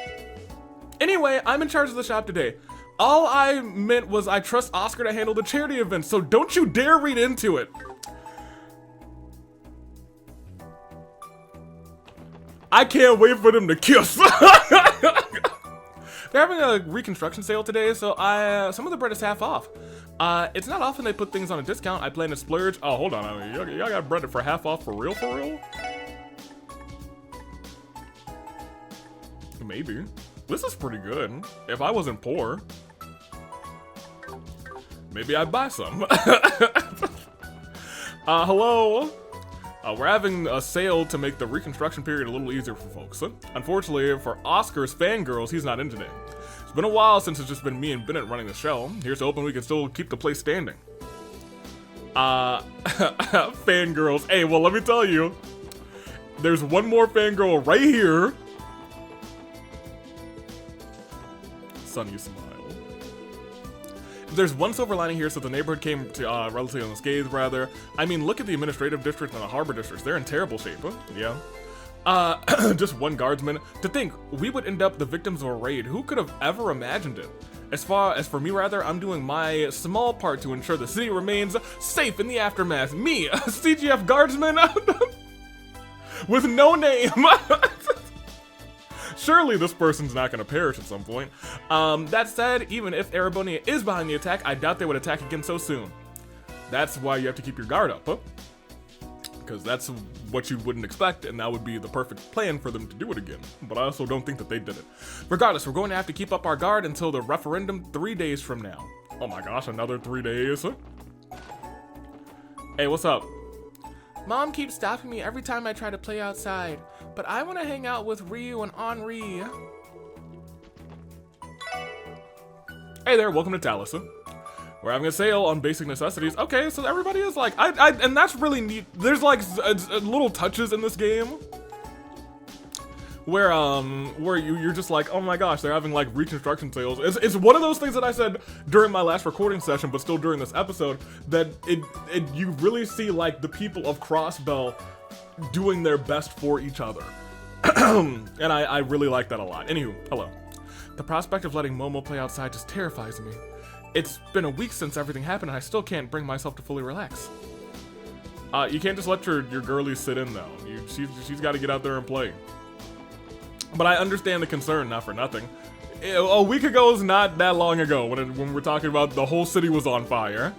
Anyway, I'm in charge of the shop today. All I meant was I trust Oscar to handle the charity event, so don't you dare read into it. I can't wait for them to kiss. They're having a reconstruction sale today, so some of the bread is half off. It's not often they put things on a discount. I plan to splurge. Oh, hold on. I mean, y'all got bread for half off for real, for real? Maybe. This is pretty good. If I wasn't poor, maybe I'd buy some. Hello. We're having a sale to make the reconstruction period a little easier for folks. Unfortunately, for Oscar's fangirls, he's not in today. It's been a while since it's just been me and Bennett running the show. Here's hoping we can still keep the place standing. Fangirls. Hey, well, let me tell you. There's one more fangirl right here. Sunny smile. There's one silver lining here, so the neighborhood came to relatively unscathed, rather. I mean, look at the administrative district and the harbor districts. They're in terrible shape, huh? Yeah. Just one guardsman. To think, we would end up the victims of a raid. Who could have ever imagined it? As far as for me, rather, I'm doing my small part to ensure the city remains safe in the aftermath. Me, a CGF guardsman with no name. Surely this person's not gonna perish at some point. That said, even if Arabonia is behind the attack, I doubt they would attack again so soon. That's why you have to keep your guard up, huh? Because that's what you wouldn't expect, and that would be the perfect plan for them to do it again. But I also don't think that they did it. Regardless, we're going to have to keep up our guard until the referendum 3 days from now. Oh my gosh, another 3 days, huh? Hey, what's up? Mom keeps stopping me every time I try to play outside, but I want to hang out with Ryu and Henri. Hey there, welcome to Talus. We're having a sale on basic necessities. Okay, so everybody is like, and that's really neat. There's like little touches in this game where you're just like, oh my gosh, they're having like reconstruction sales. It's one of those things that I said during my last recording session, but still during this episode, that you really see like the people of Crossbell doing their best for each other. And I really like that a lot. Anywho, hello. The prospect of letting Momo play outside just terrifies me. It's been a week since everything happened and I still can't bring myself to fully relax. You can't just let your girlie sit in though. She's got to get out there and play. But I understand the concern, not for nothing. A week ago is not that long ago when we're talking about the whole city was on fire.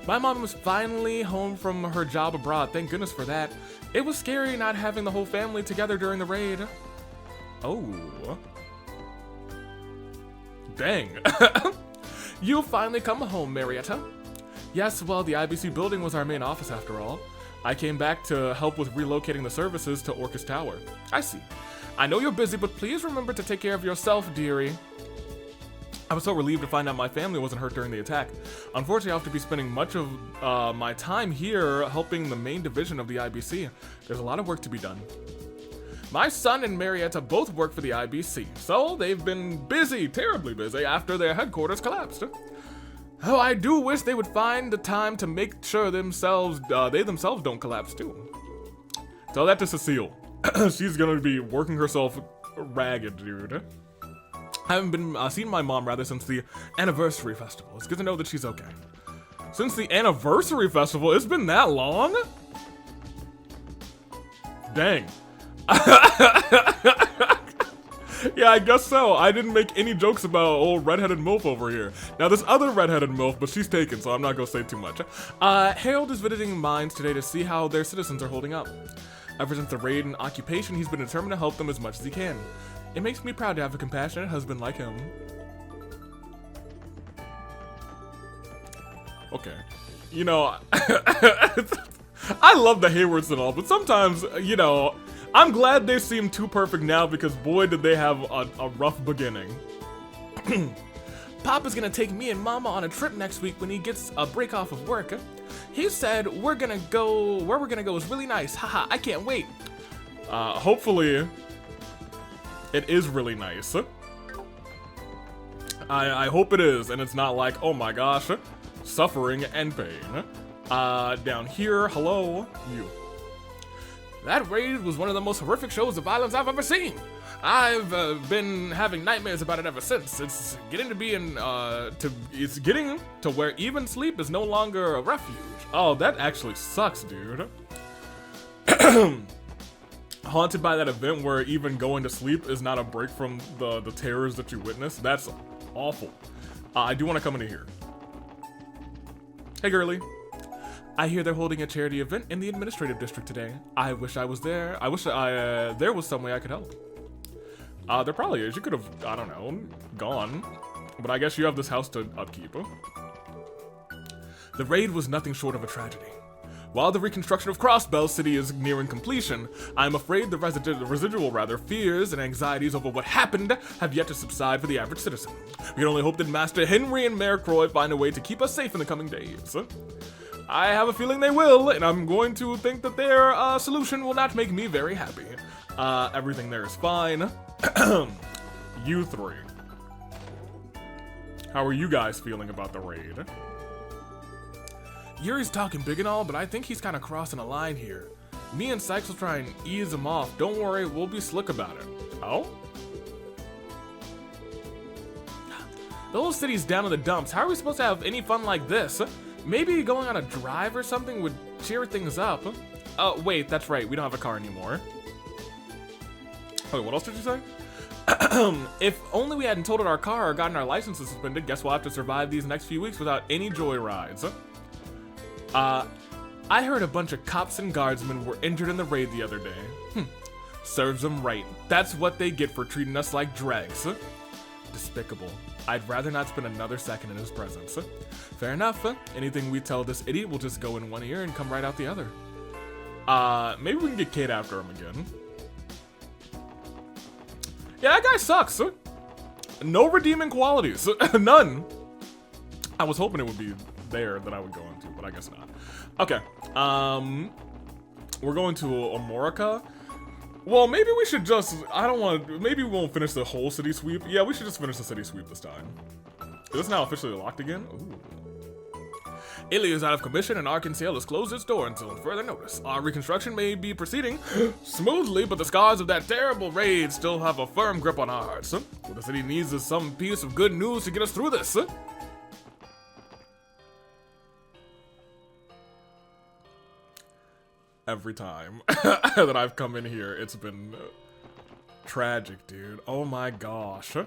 My mom was finally home from her job abroad. Thank goodness for that. It was scary not having the whole family together during the raid. Oh. Dang. You finally come home, Marietta. Yes, well, the IBC building was our main office after all. I came back to help with relocating the services to Orcus Tower. I see. I know you're busy, but please remember to take care of yourself, dearie. I was so relieved to find out my family wasn't hurt during the attack. Unfortunately, I'll have to be spending much of my time here helping the main division of the IBC. There's a lot of work to be done. My son and Marietta both work for the IBC, so they've been busy, terribly busy, after their headquarters collapsed. Oh, I do wish they would find the time to make sure they themselves don't collapse too. Tell that to Cecile. She's gonna be working herself ragged, dude. I haven't been seen my mom rather since the anniversary festival. It's good to know that she's okay. Since the anniversary festival, it's been that long? Dang. Yeah, I guess so. I didn't make any jokes about old redheaded MILF over here. Now, this other redheaded MILF, but she's taken, so I'm not gonna say too much. Harold is visiting mines today to see how their citizens are holding up. Ever since the raid and occupation, he's been determined to help them as much as he can. It makes me proud to have a compassionate husband like him. Okay. You know, I love the Haywards and all, but sometimes, you know, I'm glad they seem too perfect now because boy did they have a rough beginning. Papa's gonna take me and Mama on a trip next week when he gets a break off of work. He said where we're gonna go is really nice. Haha, I can't wait. Hopefully it is really nice. I hope it is, and it's not like, oh my gosh, suffering and pain. Down here, hello, you. That raid was one of the most horrific shows of violence I've ever seen. I've been having nightmares about it ever since. It's getting to where even sleep is no longer a refuge. Oh, that actually sucks, dude. Haunted by that event where even going to sleep is not a break from the terrors that you witness. That's awful. I do want to come into here. Hey, girly. I hear they're holding a charity event in the administrative district today. I wish I was there. I wish there was some way I could help. There probably is. You could have, I don't know, gone. But I guess you have this house to upkeep. The raid was nothing short of a tragedy. While the reconstruction of Crossbell City is nearing completion, I'm afraid the residual fears and anxieties over what happened have yet to subside for the average citizen. We can only hope that Master Henry and Mayor Croy find a way to keep us safe in the coming days. I have a feeling they will, and I'm going to think that their solution will not make me very happy. Everything there is fine. You three. How are you guys feeling about the raid? Yuri's talking big and all, but I think he's kind of crossing a line here. Me and Sykes will try and ease him off. Don't worry, we'll be slick about it. Oh? The whole city's down in the dumps. How are we supposed to have any fun like this? Maybe going on a drive or something would cheer things up. Oh, wait, that's right. We don't have a car anymore. Wait, what else did you say? If only we hadn't totaled our car or gotten our licenses suspended, guess we'll have to survive these next few weeks without any joyrides. I heard a bunch of cops and guardsmen were injured in the raid the other day. Serves them right. That's what they get for treating us like dregs. Despicable. I'd rather not spend another second in his presence. Fair enough. Anything we tell this idiot will just go in one ear and come right out the other. Maybe we can get Kate after him again. Yeah, that guy sucks. No redeeming qualities. None. I was hoping it would be there that I would go into, but I guess not. Okay. We're going to Amorica. Well, maybe we should just, maybe we won't finish the whole city sweep. Yeah, we should just finish the city sweep this time. Is this now officially locked again? Ooh. Italy is out of commission and Arkansas has closed its door until further notice. Our reconstruction may be proceeding smoothly, but the scars of that terrible raid still have a firm grip on our hearts. What the city needs is some piece of good news to get us through this. Every time that I've come in here, it's been tragic, dude. Oh my gosh.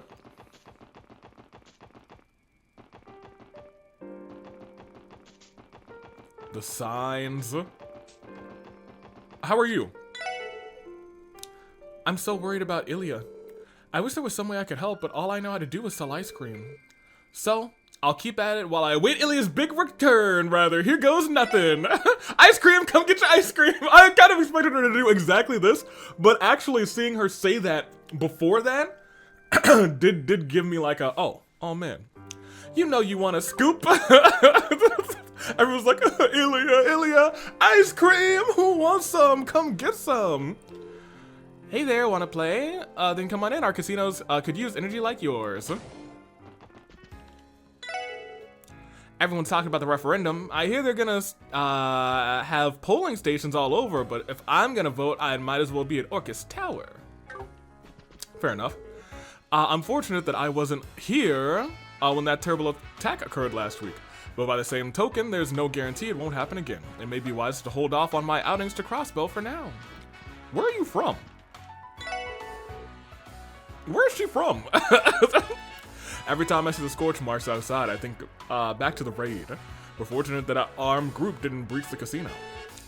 The signs. How are you? I'm so worried about Ilya. I wish there was some way I could help, but all I know how to do is sell ice cream. So, I'll keep at it while I await Ilya's big return, rather. Here goes nothing. Ice cream, come get your ice cream. I kind of expected her to do exactly this, but actually seeing her say that before that did give me like a, oh man. You know you want a scoop. Everyone's like, Ilya, ice cream, who wants some? Come get some. Hey there, wanna play? Then come on in, our casinos could use energy like yours. Everyone's talking about the referendum. I hear they're gonna have polling stations all over, but if I'm gonna vote, I might as well be at Orcus Tower. Fair enough. I'm fortunate that I wasn't here when that terrible attack occurred last week. But by the same token, there's no guarantee it won't happen again. It may be wise to hold off on my outings to Crossbow for now. Where are you from? Where is she from? Every time I see the scorch marks outside, I think back to the raid. We're fortunate that our armed group didn't breach the casino.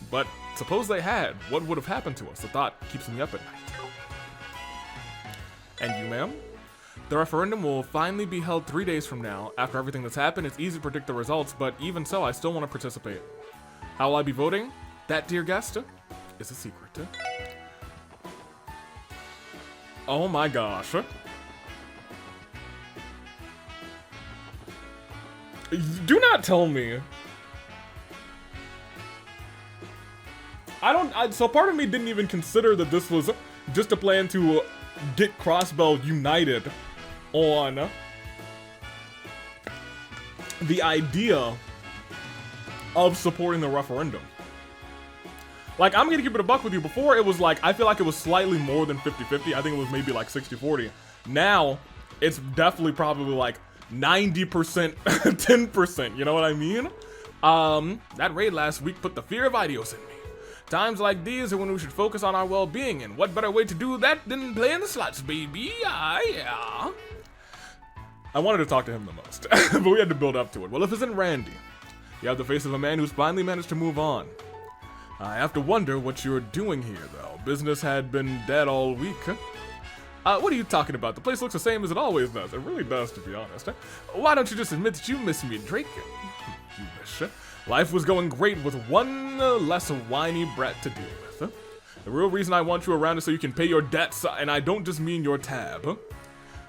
But suppose they had, what would have happened to us? The thought keeps me up at night. And you, ma'am? The referendum will finally be held 3 days from now. After everything that's happened, it's easy to predict the results, but even so, I still want to participate. How will I be voting? That, dear guest, is a secret. Oh my gosh. Do not tell me. So part of me didn't even consider that this was just a plan to get Crossbow united on the idea of supporting the referendum. Like, I'm gonna keep it a buck with you. Before, it was like, I feel like it was slightly more than 50-50. I think it was maybe like 60-40. Now, it's definitely probably like 90%, 10%, you know what I mean? That raid last week put the fear of Arios in me. Times like these are when we should focus on our well-being, and what better way to do that than play in the slots, baby? Yeah. I wanted to talk to him the most, but we had to build up to it. Well, if it's in Randy, you have the face of a man who's finally managed to move on. I have to wonder what you're doing here, though. Business had been dead all week. What are you talking about? The place looks the same as it always does. It really does, to be honest. Why don't you just admit that you miss me, Drake? You wish. Life was going great with one less whiny brat to deal with. The real reason I want you around is so you can pay your debts, and I don't just mean your tab.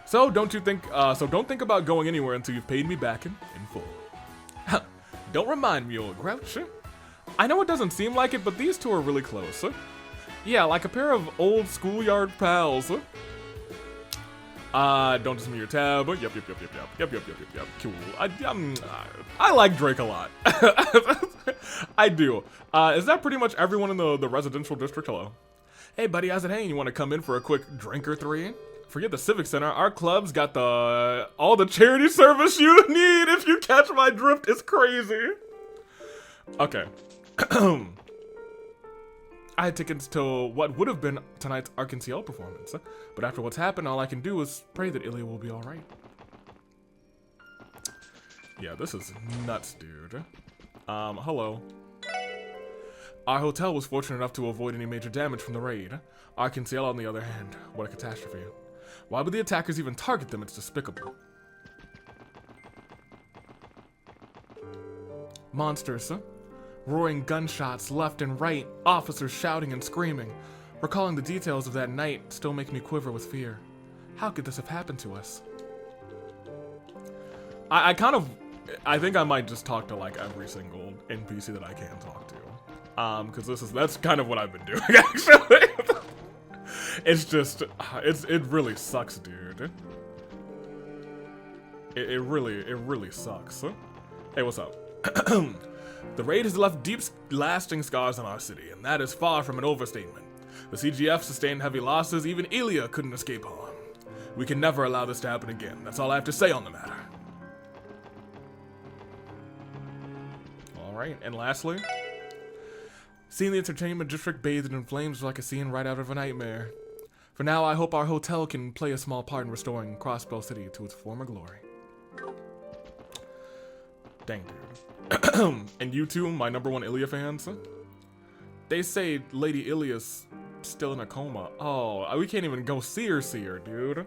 So don't think about going anywhere until you've paid me back in full. Don't remind me, old grouch. I know it doesn't seem like it, but these two are really close. Yeah, like a pair of old schoolyard pals. Don't just mean your tab. Yep. Cool. I like Drake a lot. I do. Is that pretty much everyone in the residential district? Hello. Hey, buddy, how's it hanging? You want to come in for a quick drink or three? Forget the Civic Center. Our club's got all the charity service you need. If you catch my drift, it's crazy. Okay. I had tickets to what would have been tonight's Arkansas performance, but after what's happened, all I can do is pray that Ilya will be alright. Yeah, this is nuts, dude. Hello. Our hotel was fortunate enough to avoid any major damage from the raid. Arkansas, on the other hand, what a catastrophe. Why would the attackers even target them? It's despicable. Monsters, roaring gunshots left and right, officers shouting and screaming. Recalling the details of that night still make me quiver with fear. How could this have happened to us? I think I might just talk to like every single NPC that I can talk to. Because that's kind of what I've been doing, actually. It's just, it really sucks, dude. It really sucks. Hey, what's up? The raid has left deep, lasting scars on our city, and that is far from an overstatement. The CGF sustained heavy losses, even Ilya couldn't escape harm. We can never allow this to happen again. That's all I have to say on the matter. Alright, and lastly, Seeing the entertainment district bathed in flames was like a scene right out of a nightmare. For now, I hope our hotel can play a small part in restoring Crossbow City to its former glory. Dang, dude. And you two, my #1 Ilya fans? They say Lady Ilya's still in a coma. Oh, we can't even go see her, dude.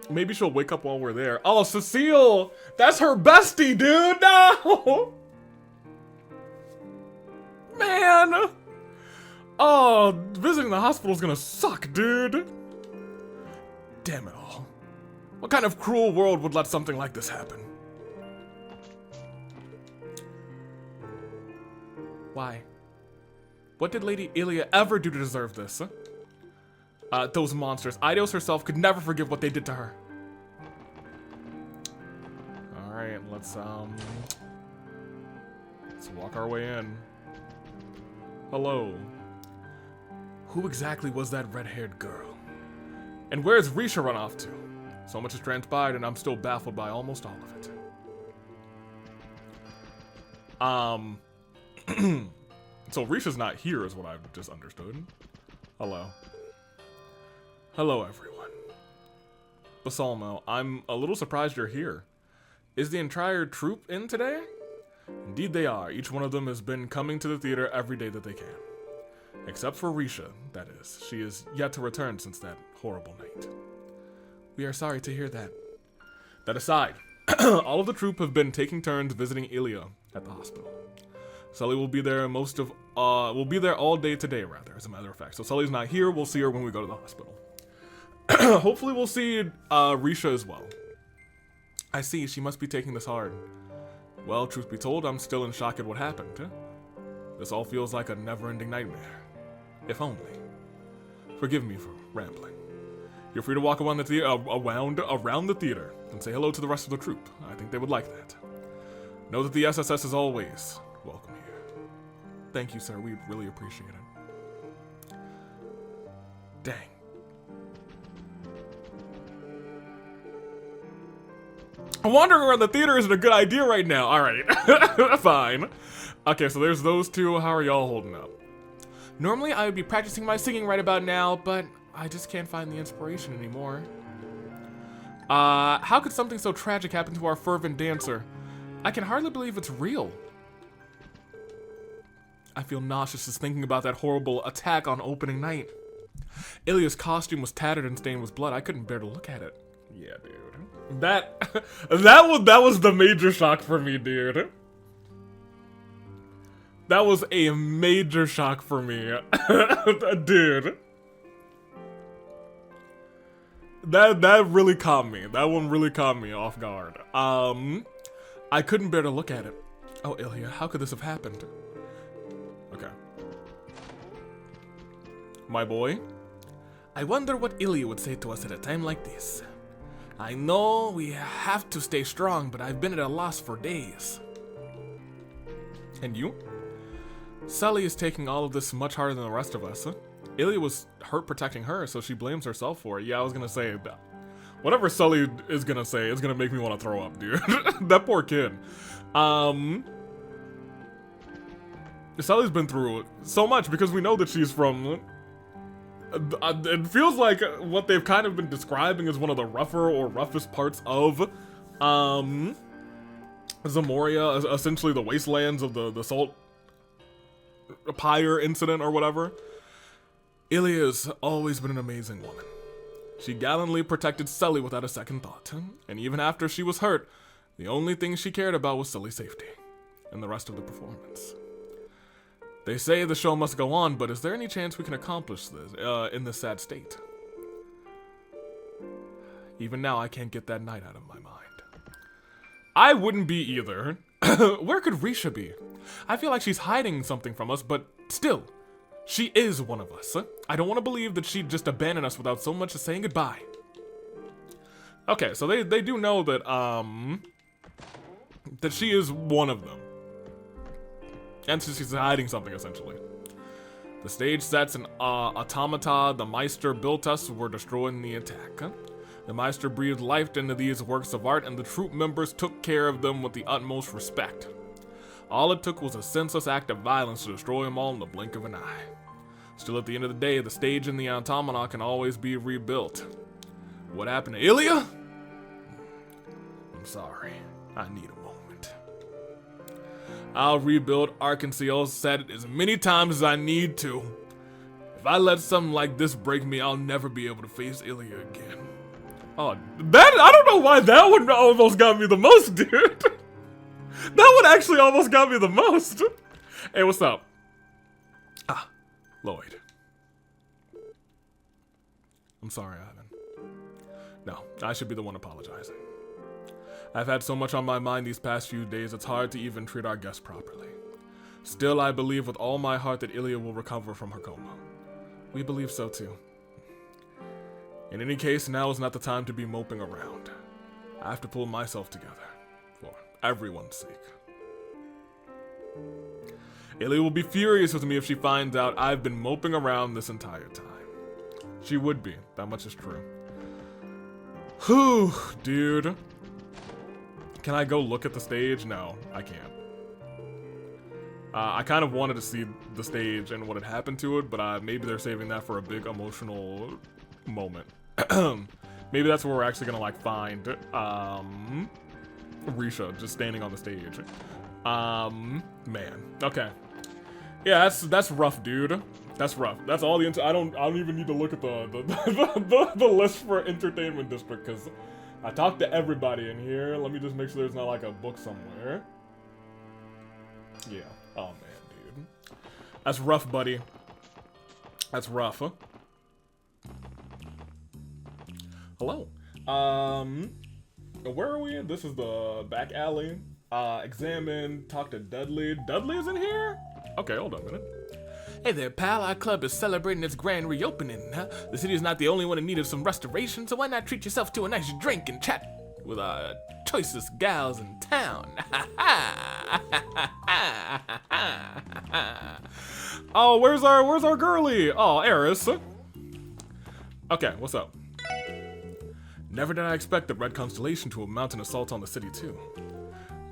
Maybe she'll wake up while we're there. Oh, Cecile! That's her bestie, dude! No! Man! Oh, visiting the hospital's gonna suck, dude. Damn it all. What kind of cruel world would let something like this happen? Why? What did Lady Ilya ever do to deserve this? Those monsters. Arios herself could never forgive what they did to her. Alright, let's walk our way in. Hello. Who exactly was that red-haired girl? And where's Risha run off to? So much has transpired and I'm still baffled by almost all of it. So Risha's not here is what I've just understood. Hello. Hello, everyone. Basalmo, I'm a little surprised you're here. Is the entire troupe in today? Indeed they are. Each one of them has been coming to the theater every day that they can. Except for Risha, that is. She is yet to return since that horrible night. We are sorry to hear that. That aside, all of the troupe have been taking turns visiting Ilya at the hospital. Sully will be there all day today, rather, as a matter of fact. So Sully's not here, we'll see her when we go to the hospital. Hopefully we'll see Risha as well. I see, she must be taking this hard. Well, truth be told, I'm still in shock at what happened. Huh? This all feels like a never-ending nightmare. If only. Forgive me for rambling. You're free to walk around the theater and say hello to the rest of the troupe. I think they would like that. Know that the SSS is always welcome here. Thank you, sir. We really appreciate it. Dang. Wandering around the theater isn't a good idea right now. Alright. Fine. Okay, so there's those two. How are y'all holding up? Normally, I would be practicing my singing right about now, but I just can't find the inspiration anymore. How could something so tragic happen to our fervent dancer? I can hardly believe it's real. I feel nauseous just thinking about that horrible attack on opening night. Ilya's costume was tattered and stained with blood. I couldn't bear to look at it. Yeah, dude. That was the major shock for me, dude. That was a major shock for me. Dude. That really caught me. That one really caught me off guard. I couldn't bear to look at it. Oh, Ilya, how could this have happened? Okay. My boy. I wonder what Ilya would say to us at a time like this. I know we have to stay strong, but I've been at a loss for days. And you? Sully is taking all of this much harder than the rest of us. Huh? Ilya was hurt protecting her, so she blames herself for it. Yeah, I was gonna say that. Whatever Sully is gonna say is gonna make me want to throw up, dude. That poor kid. Sully's been through so much because we know that she's from... it feels like what they've kind of been describing as one of the rougher or roughest parts of Zamoria, essentially the wastelands of the Salt Pyre incident or whatever. Ilya's always been an amazing woman. She gallantly protected Sully without a second thought, and even after she was hurt, the only thing she cared about was Sully's safety and the rest of the performance. They say the show must go on, but is there any chance we can accomplish this in this sad state? Even now, I can't get that night out of my mind. I wouldn't be either. Where could Risha be? I feel like she's hiding something from us, but still, she is one of us. I don't want to believe that she'd just abandon us without so much as saying goodbye. Okay, so they do know that that she is one of them. And so she's hiding something, essentially. The stage sets and automata the Meister built us were destroying the attack. The Meister breathed life into these works of art, and the troupe members took care of them with the utmost respect. All it took was a senseless act of violence to destroy them all in the blink of an eye. Still, at the end of the day, the stage and the automata can always be rebuilt. What happened to Ilya? I'm sorry. I need a moment. I'll rebuild Arkansas set as many times as I need to. If I let something like this break me, I'll never be able to face Ilya again. Oh, I don't know why that one almost got me the most, dude. That one actually almost got me the most. Hey, what's up? Ah, Lloyd. I'm sorry, Ivan. No, I should be the one apologizing. I've had so much on my mind these past few days, it's hard to even treat our guests properly. Still, I believe with all my heart that Ilya will recover from her coma. We believe so too. In any case, now is not the time to be moping around. I have to pull myself together, for everyone's sake. Ilya will be furious with me if she finds out I've been moping around this entire time. She would be, that much is true. Whew, dude. Can I go look at the stage? No, I can't. I kind of wanted to see the stage and what had happened to it, but maybe they're saving that for a big emotional moment. Maybe that's where we're actually gonna like find Risha just standing on the stage. Man. Okay. Yeah, that's rough, dude. That's rough. That's all the I don't even need to look at the list for entertainment district because I talked to everybody in here. Let me just make sure there's not like a book somewhere. Yeah. Oh man, dude. That's rough, buddy. That's rough, huh? Hello. Where are we? This is the back alley. Examine, talk to Dudley. Dudley is in here? Okay, hold on a minute. Hey there, pal. Our club is celebrating its grand reopening. Huh? The city is not the only one in need of some restoration, so why not treat yourself to a nice drink and chat with our choicest gals in town? Oh, where's our girlie? Oh, Eris. Okay, what's up? Never did I expect the Red Constellation to mount an assault on the city too.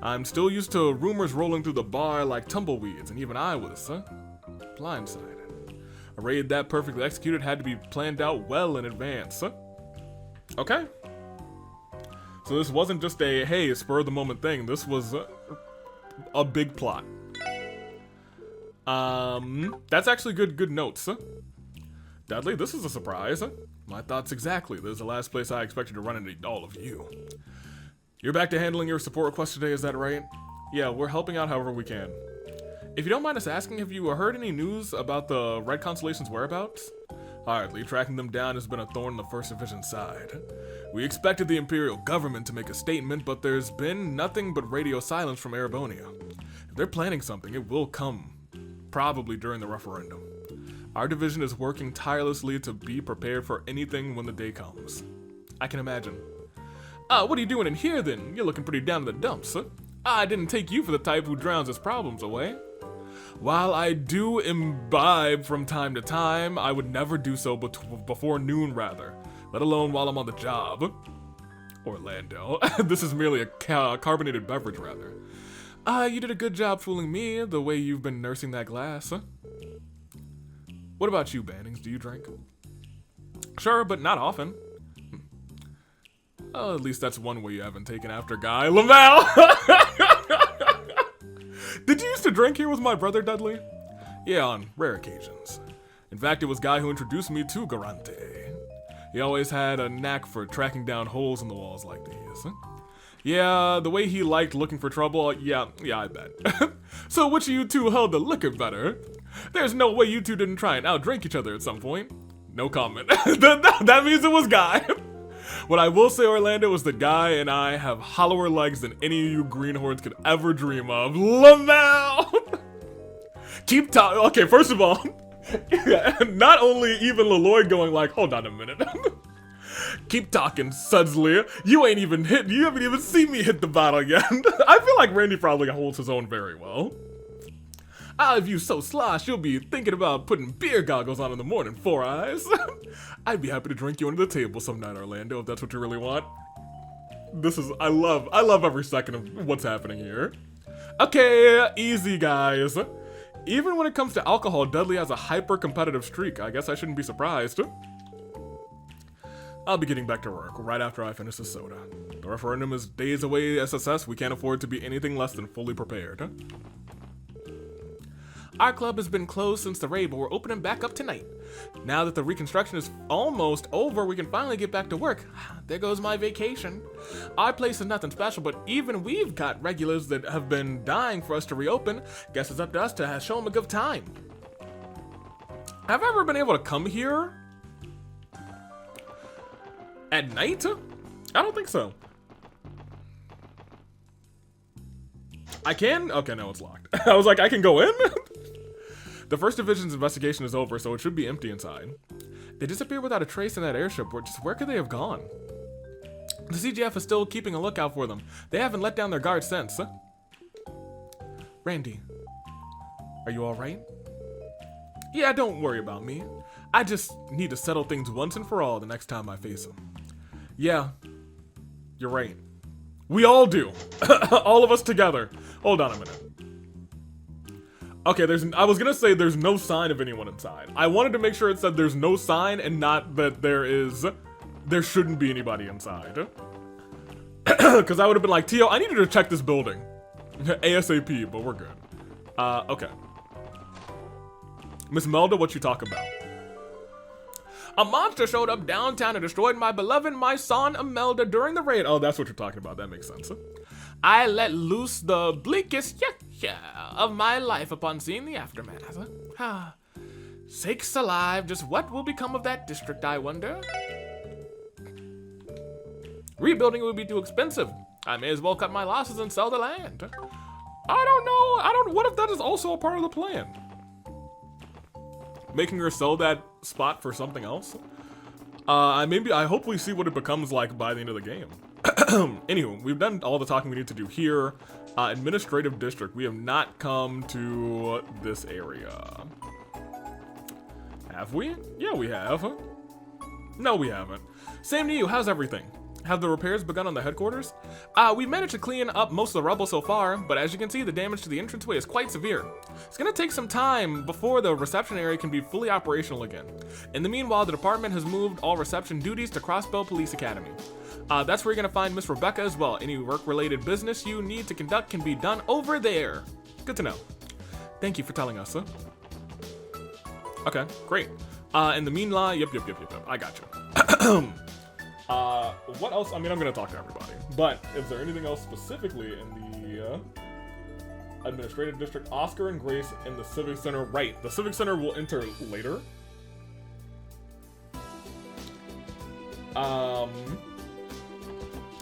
I'm still used to rumors rolling through the bar like tumbleweeds, and even I was, blindsided. A raid that perfectly executed had to be planned out well in advance. Okay. So this wasn't just a, hey, spur of the moment thing. This was a big plot. That's actually good notes. Dudley, this is a surprise. My thoughts exactly. This is the last place I expected to run into all of you. You're back to handling your support request today, is that right? Yeah, we're helping out however we can. If you don't mind us asking, have you heard any news about the Red Constellation's whereabouts? Hardly. Tracking them down has been a thorn in the First Division's side. We expected the Imperial government to make a statement, but there's been nothing but radio silence from Erebonia. If they're planning something, it will come. Probably during the referendum. Our division is working tirelessly to be prepared for anything when the day comes. I can imagine. What are you doing in here then? You're looking pretty down in the dumps, huh? I didn't take you for the type who drowns his problems away. While I do imbibe from time to time, I would never do so before noon, rather. Let alone while I'm on the job. Orlando. This is merely a carbonated beverage, rather. You did a good job fooling me, the way you've been nursing that glass, huh? What about you, Bannings? Do you drink? Sure, but not often. Oh, at least that's one way you haven't taken after Guy. lmao! Did you used to drink here with my brother, Dudley? Yeah, on rare occasions. In fact, it was Guy who introduced me to Garante. He always had a knack for tracking down holes in the walls like these. Yeah, the way he liked looking for trouble, yeah, I bet. So which of you two held the liquor better? There's no way you two didn't try and outdrink each other at some point. No comment. That means it was Guy. What I will say, Orlando, is that Guy and I have hollower legs than any of you greenhorns could ever dream of. lmao! Keep talking. Okay, first of all, not only even Leloy going like, hold on a minute. Keep talking, Sudsley. You haven't even seen me hit the bottle yet. I feel like Randy probably holds his own very well. If you so slosh, you'll be thinking about putting beer goggles on in the morning, Four Eyes. I'd be happy to drink you under the table some night, Orlando, if that's what you really want. I love every second of what's happening here. Okay, easy, guys. Even when it comes to alcohol, Dudley has a hyper-competitive streak. I guess I shouldn't be surprised. I'll be getting back to work right after I finish this soda. The referendum is days away, SSS. We can't afford to be anything less than fully prepared. Our club has been closed since the raid, but we're opening back up tonight. Now that the reconstruction is almost over, we can finally get back to work. There goes my vacation. Our place is nothing special, but even we've got regulars that have been dying for us to reopen. Guess it's up to us to show them a good time. Have I ever been able to come here at night? I don't think so. I can? Okay, no, it's locked. I was like, I can go in? The first division's investigation is over, so it should be empty inside. They disappeared without a trace in that airship. Where could they have gone? The CGF is still keeping a lookout for them. They haven't let down their guard since. Randy, are you alright? Yeah, don't worry about me. I just need to settle things once and for all the next time I face them. Yeah, you're right. We all do. All of us together. Hold on a minute. Okay, I was gonna say there's no sign of anyone inside. I wanted to make sure it said there's no sign and not that there shouldn't be anybody inside. Because I would have been like, Tio, I needed to check this building. ASAP, but we're good. Okay. Miss Melda, what you talk about? A monster showed up downtown and destroyed my beloved my son Imelda during the raid. Oh, that's what you're talking about. That makes sense. I let loose the bleakest of my life upon seeing the aftermath. Sakes alive, just what will become of that district, I wonder? Rebuilding would be too expensive. I may as well cut my losses and sell the land. I don't know. What if that is also a part of the plan? Making her sell that spot for something else? I hope we see what it becomes like by the end of the game. Anywho, we've done all the talking we need to do here. Administrative district. We have not come to this area. Have we? Yeah, we have. No, we haven't. Same to you. How's everything? Have the repairs begun on the headquarters? We managed to clean up most of the rubble so far, but as you can see, the damage to the entranceway is quite severe. It's gonna take some time before the reception area can be fully operational again. In the meanwhile, the department has moved all reception duties to Crossbow Police Academy. That's where you're gonna find Miss Rebecca as well. Any work-related business you need to conduct can be done over there. Good to know. Thank you for telling us, Okay, great. In the meanwhile, yep, I got you. What else? I mean, I'm gonna talk to everybody, but is there anything else specifically in the administrative district? Oscar and Grace in the Civic Center. Right, the Civic Center will enter later.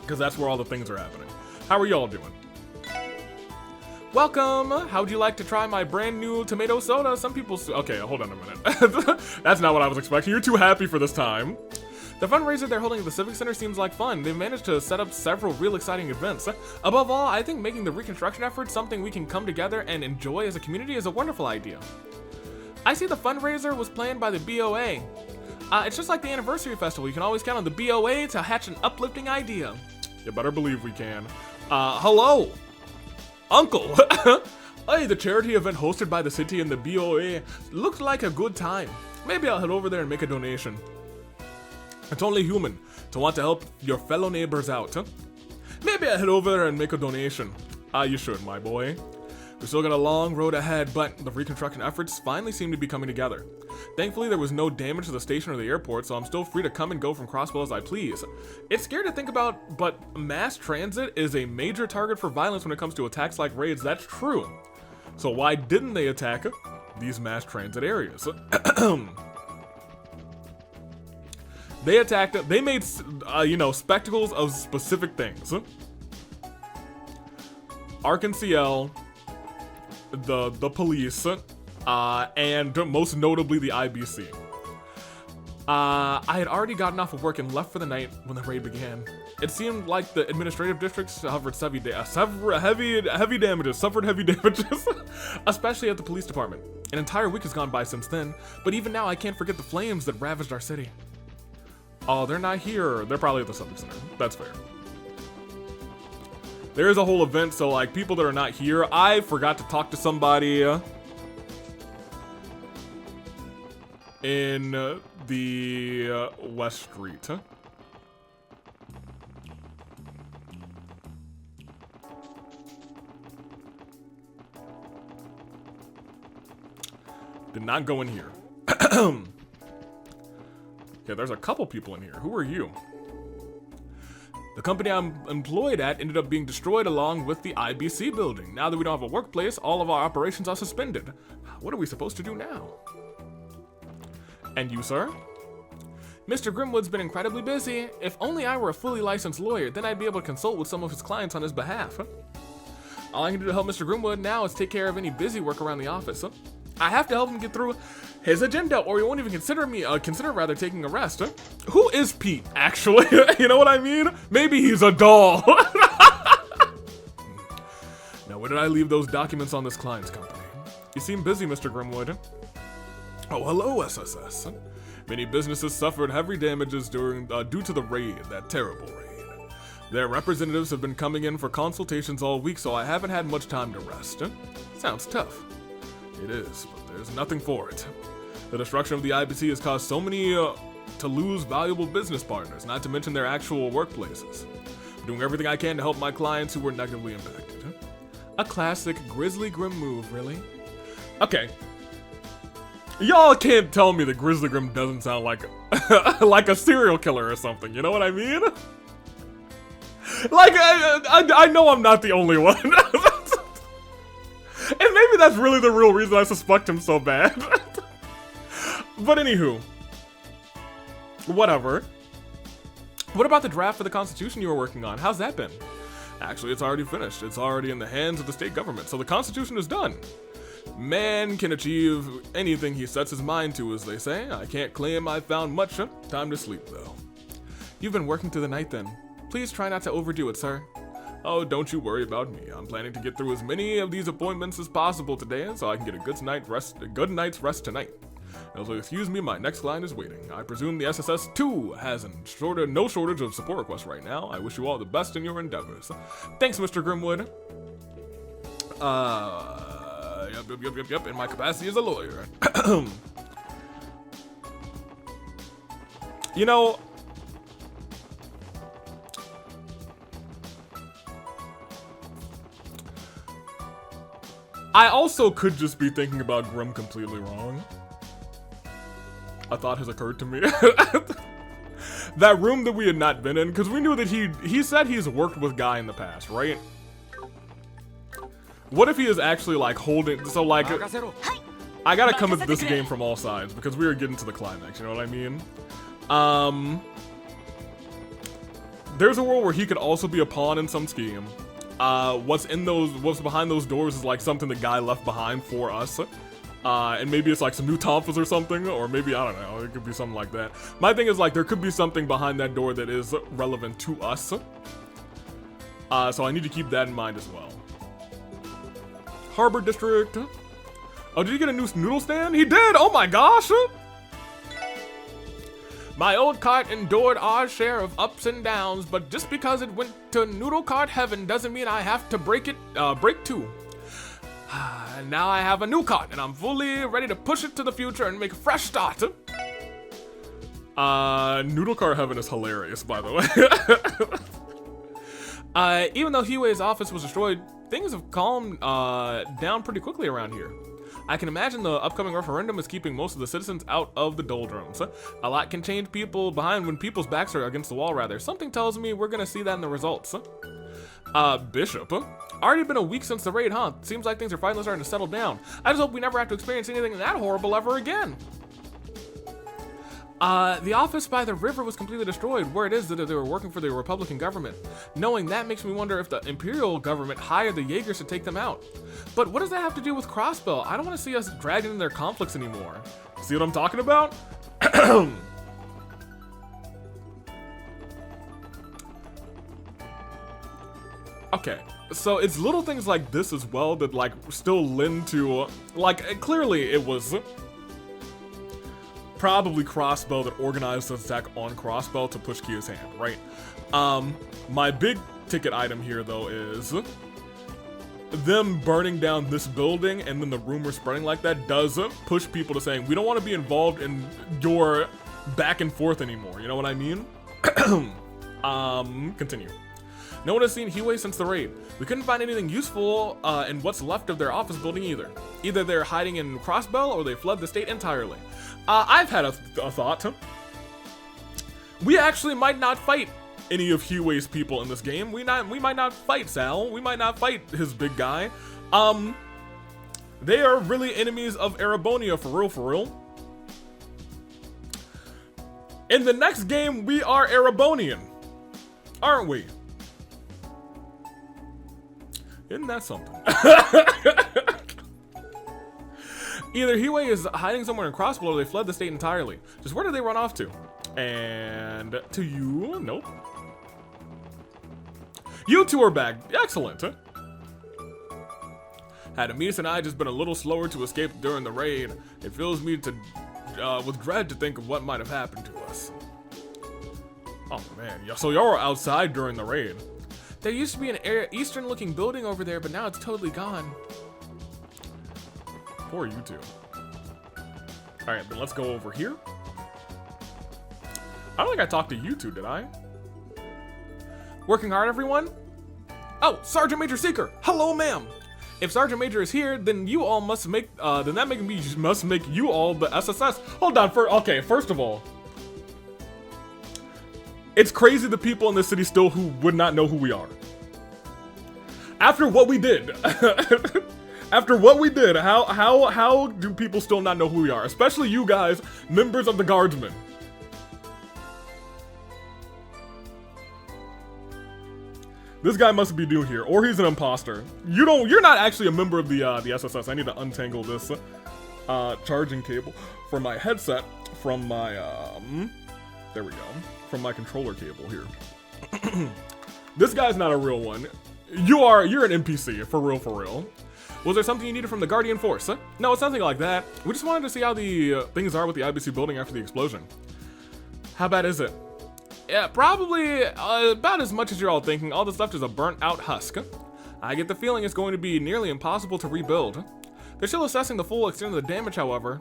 Because that's where all the things are happening. How are y'all doing? Welcome! How'd you like to try my brand new tomato soda? Some people... Okay, hold on a minute. That's not what I was expecting. You're too happy for this time. The fundraiser they're holding at the Civic Center seems like fun. They've managed to set up several real exciting events. Above all, I think making the reconstruction effort something we can come together and enjoy as a community is a wonderful idea. I see the fundraiser was planned by the BOA. It's just like the anniversary festival. You can always count on the BOA to hatch an uplifting idea. You better believe we can. Hello, Uncle. Hey, the charity event hosted by the city and the BOA looked like a good time. Maybe I'll head over there and make a donation. It's only human to want to help your fellow neighbors out, Maybe I'll head over there and make a donation. You should, my boy. We've still got a long road ahead, but the reconstruction efforts finally seem to be coming together. Thankfully, there was no damage to the station or the airport, so I'm still free to come and go from Crossbow as I please. It's scary to think about, but mass transit is a major target for violence when it comes to attacks like raids. That's true. So why didn't they attack these mass transit areas? They made, spectacles of specific things. Ark and CL, the police, and most notably the IBC. I had already gotten off of work and left for the night when the raid began. It seemed like the administrative district suffered heavy damages, especially at the police department. An entire week has gone by since then, but even now I can't forget the flames that ravaged our city. Oh, they're not here. They're probably at the Civic Center. That's fair. There is a whole event, so like people that are not here, I forgot to talk to somebody in the West Street. Did not go in here. Okay, there's a couple people in here. Who are you? The company I'm employed at ended up being destroyed along with the IBC building. Now that we don't have a workplace, all of our operations are suspended. What are we supposed to do now? And you, sir? Mr. Grimwood's been incredibly busy. If only I were a fully licensed lawyer, then I'd be able to consult with some of his clients on his behalf. All I can do to help Mr. Grimwood now is take care of any busy work around the office. I have to help him get through his agenda, or he won't even consider taking a rest. Who is Pete, actually? You know what I mean? Maybe he's a doll. Now, where did I leave those documents on this client's company? You seem busy, Mr. Grimwood. Oh, hello, SSS. Many businesses suffered heavy damages due to the raid, that terrible raid. Their representatives have been coming in for consultations all week, so I haven't had much time to rest. Sounds tough. It is, but there's nothing for it. The destruction of the IBC has caused so many to lose valuable business partners, not to mention their actual workplaces. I'm doing everything I can to help my clients who were negatively impacted. A classic Grizzly Grim move, really? Okay. Y'all can't tell me that Grizzly Grim doesn't sound like like a serial killer or something, you know what I mean? Like, I know I'm not the only one. And maybe that's really the real reason I suspect him so bad. But anywho. Whatever. What about the draft for the Constitution you were working on? How's that been? Actually, it's already finished. It's already in the hands of the state government, so the Constitution is done. Man can achieve anything he sets his mind to, as they say. I can't claim I found much time to sleep, though. You've been working through the night, then. Please try not to overdo it, sir. Oh, don't you worry about me. I'm planning to get through as many of these appointments as possible today, so I can get a good night's rest tonight. Also, excuse me, my next client is waiting. I presume the SSS-2 has no shortage of support requests right now. I wish you all the best in your endeavors. Thanks, Mr. Grimwood. Yep, in my capacity as a lawyer. You know, I also could just be thinking about Grim completely wrong. A thought has occurred to me. That room that we had not been in, because we knew that he said he's worked with Guy in the past, right? What if he is actually like holding, so like, I gotta come at this game from all sides because we are getting to the climax, you know what I mean? There's a world where he could also be a pawn in some scheme. What's behind those doors is like something the Guy left behind for us. And maybe it's like some new tonfas or something, or maybe, I don't know, it could be something like that. My thing is like, there could be something behind that door that is relevant to us. So I need to keep that in mind as well. Harbor District. Oh, did you get a new noodle stand? He did! Oh my gosh! My old cart endured our share of ups and downs, but just because it went to noodle cart heaven doesn't mean I have to break too. And now I have a new cart, and I'm fully ready to push it to the future and make a fresh start. Noodle cart heaven is hilarious, by the way. Even though Hiwei's office was destroyed, things have calmed down pretty quickly around here. I can imagine the upcoming referendum is keeping most of the citizens out of the doldrums. A lot can change people behind when people's backs are against the wall, rather. Something tells me we're gonna see that in the results. Bishop. Already been a week since the raid, huh? Seems like things are finally starting to settle down. I just hope we never have to experience anything that horrible ever again. The office by the river was completely destroyed. Where it is that they were working for the Republican government. Knowing that makes me wonder if the Imperial government hired the Jaegers to take them out. But what does that have to do with Crossbell? I don't want to see us dragged into their conflicts anymore. See what I'm talking about? Okay, so it's little things like this as well that like still lend to, like, clearly it was probably Crossbell that organized the attack on Crossbell to push Kia's hand, right? My big ticket item here, though, is them burning down this building and then the rumor spreading like that does push people to saying, we don't want to be involved in your back and forth anymore. You know what I mean? Continue. No one has seen Hiwei since the raid. We couldn't find anything useful in what's left of their office building either. Either they're hiding in Crossbell or they fled the state entirely. I've had a thought. We actually might not fight any of Hiwei's people in this game. We might not fight Sal. We might not fight his big guy. They are really enemies of Erabonia for real. In the next game, we are Erebonian, aren't we? Isn't that something? Either Hiwei is hiding somewhere in Crossbell or they fled the state entirely. Just where did they run off to? And to you? Nope. You two are back. Excellent. Huh? Had Amis and I just been a little slower to escape during the raid, it fills me with dread to think of what might have happened to us. Oh man, so y'all were outside during the raid. There used to be an eastern-looking building over there, but now it's totally gone. Poor you two. Alright, then let's go over here. I don't think I talked to you two, did I? Working hard, everyone? Oh, Sergeant Major Seeker! Hello, ma'am! If Sergeant Major is here, then you all must make, must make you all the SSS. Hold on, okay, first of all, it's crazy the people in this city still who would not know who we are. After what we did, after what we did, how do people still not know who we are? Especially you guys, members of the Guardsmen. This guy must be new here, or he's an imposter. You're not actually a member of the SSS. I need to untangle this charging cable for my headset from my there we go, from my controller cable here. This guy's not a real one. You're an NPC for real. Was there something you needed from the Guardian Force? No, it's nothing like that. We just wanted to see how the things are with the IBC building after the explosion. How bad is it? Yeah, probably about as much as you're all thinking. All that's left is a burnt out husk. I get the feeling it's going to be nearly impossible to rebuild. They're still assessing the full extent of the damage, however.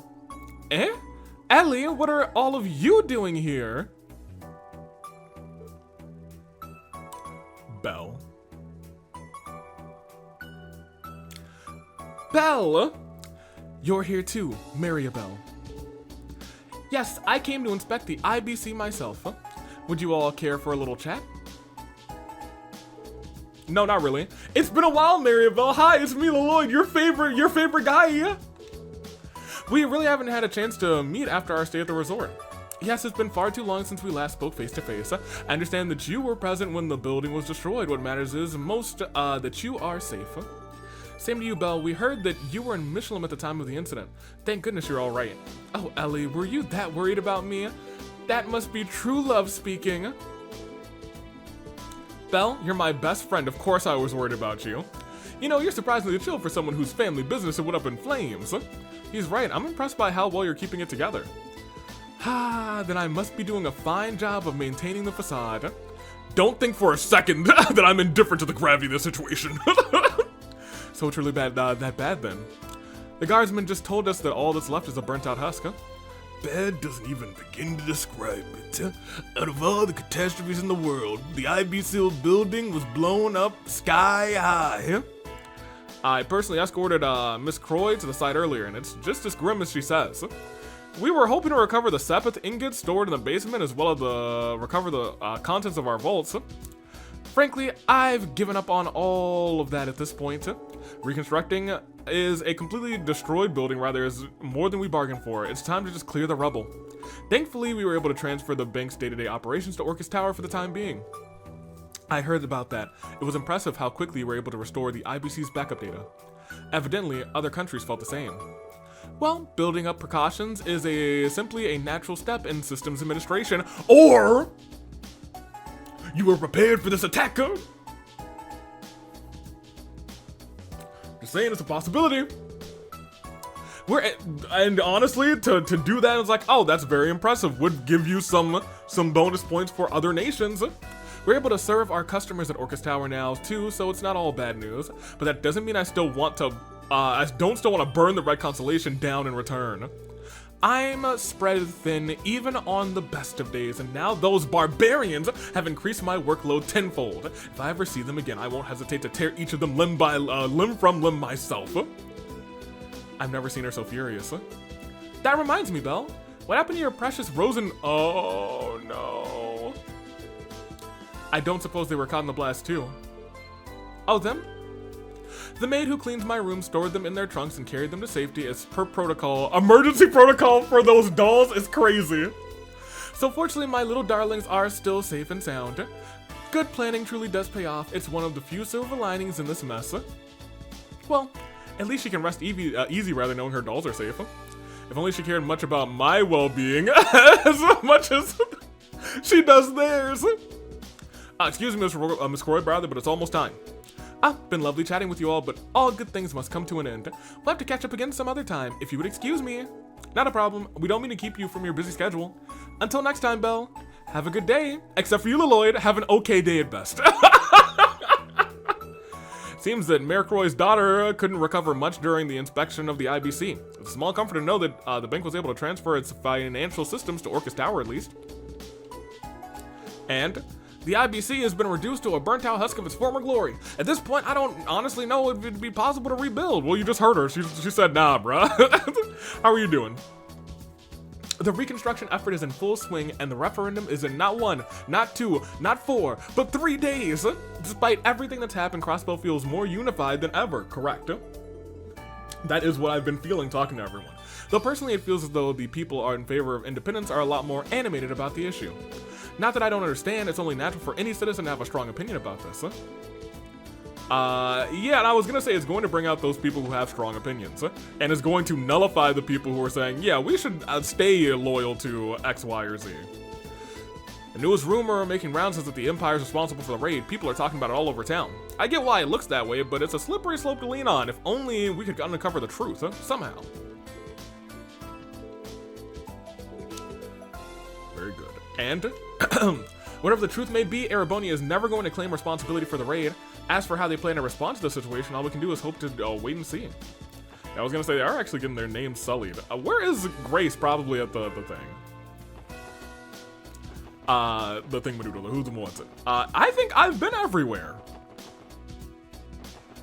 Eh? Ellie, what are all of you doing here? Belle. Belle! You're here too, Maribel. Yes, I came to inspect the IBC myself. Would you all care for a little chat? No, not really. It's been a while, Maribel. Hi, it's me, Lloyd, your favorite guy, yeah? We really haven't had a chance to meet after our stay at the resort. Yes, it's been far too long since we last spoke face to face. I understand that you were present when the building was destroyed. What matters is most that you are safe. Same to you, Belle. We heard that you were in Michelin at the time of the incident. Thank goodness you're all right. Oh, Ellie, were you that worried about me? That must be true love speaking. Belle, you're my best friend. Of course I was worried about you. You know, you're surprisingly chill for someone whose family business went up in flames. He's right. I'm impressed by how well you're keeping it together. Then I must be doing a fine job of maintaining the facade. Don't think for a second that I'm indifferent to the gravity of the situation. So it's really bad, that bad then. The guardsman just told us that all that's left is a burnt out husk, huh? Bad doesn't even begin to describe it. Out of all the catastrophes in the world, the IBC building was blown up sky high. I personally escorted Miss Croy to the site earlier, and it's just as grim as she says. We were hoping to recover the Sepith ingots stored in the basement as well as recover the contents of our vaults. Frankly, I've given up on all of that at this point. Reconstructing is a completely destroyed building, rather, is more than we bargained for. It's time to just clear the rubble. Thankfully, we were able to transfer the bank's day-to-day operations to Orcus Tower for the time being. I heard about that. It was impressive how quickly we were able to restore the IBC's backup data. Evidently, other countries felt the same. Well, building up precautions is simply a natural step in systems administration, or you were prepared for this attack, huh? Just saying, it's a possibility. And honestly, to do that, it's like, oh, that's very impressive. Would give you some bonus points for other nations. We're able to serve our customers at Orcus Tower now too, so it's not all bad news. But that doesn't mean I still want to, burn the Red Constellation down in return. I'm spread thin even on the best of days, and now those barbarians have increased my workload tenfold. If I ever see them again, I won't hesitate to tear each of them limb from limb myself. I've never seen her so furious. That reminds me, Belle. What happened to your precious Rosen? Oh no. I don't suppose they were caught in the blast too. Oh, them? The maid who cleans my room stored them in their trunks and carried them to safety as per protocol. Emergency protocol for those dolls is crazy. So fortunately, my little darlings are still safe and sound. Good planning truly does pay off. It's one of the few silver linings in this mess. Well, at least she can rest easy rather knowing her dolls are safe. If only she cared much about my well-being as much as she does theirs. Excuse me, Miss Croy, brother, but it's almost time. Been lovely chatting with you all, but all good things must come to an end. We'll have to catch up again some other time, if you would excuse me. Not a problem. We don't mean to keep you from your busy schedule. Until next time, Belle. Have a good day. Except for you, Lloyd, have an okay day at best. Seems that Mayor Croy's daughter couldn't recover much during the inspection of the IBC. It's a small comfort to know that the bank was able to transfer its financial systems to Orcus Tower at least. And the IBC has been reduced to a burnt-out husk of its former glory. At this point, I don't honestly know if it'd be possible to rebuild. Well, you just heard her. She said, nah, bruh. How are you doing? The reconstruction effort is in full swing, and the referendum is in not 1, not 2, not 4, but 3 days. Despite everything that's happened, Crossbow feels more unified than ever, correct? That is what I've been feeling talking to everyone. Though personally, it feels as though the people are in favor of independence are a lot more animated about the issue. Not that I don't understand, it's only natural for any citizen to have a strong opinion about this. Yeah, and I was gonna say it's going to bring out those people who have strong opinions, and it's going to nullify the people who are saying, yeah, we should stay loyal to X, Y, or Z. The newest rumor making rounds is that the Empire is responsible for the raid. People are talking about it all over town. I get why it looks that way, but it's a slippery slope to lean on. If only we could uncover the truth, somehow. Very good. And whatever the truth may be, Ereboni is never going to claim responsibility for the raid. As for how they plan to respond to the situation, all we can do is hope to wait and see. I was gonna say, they are actually getting their names sullied. Where is Grace? Probably at the thing. The thing Madoodle, who wants it? I think I've been everywhere.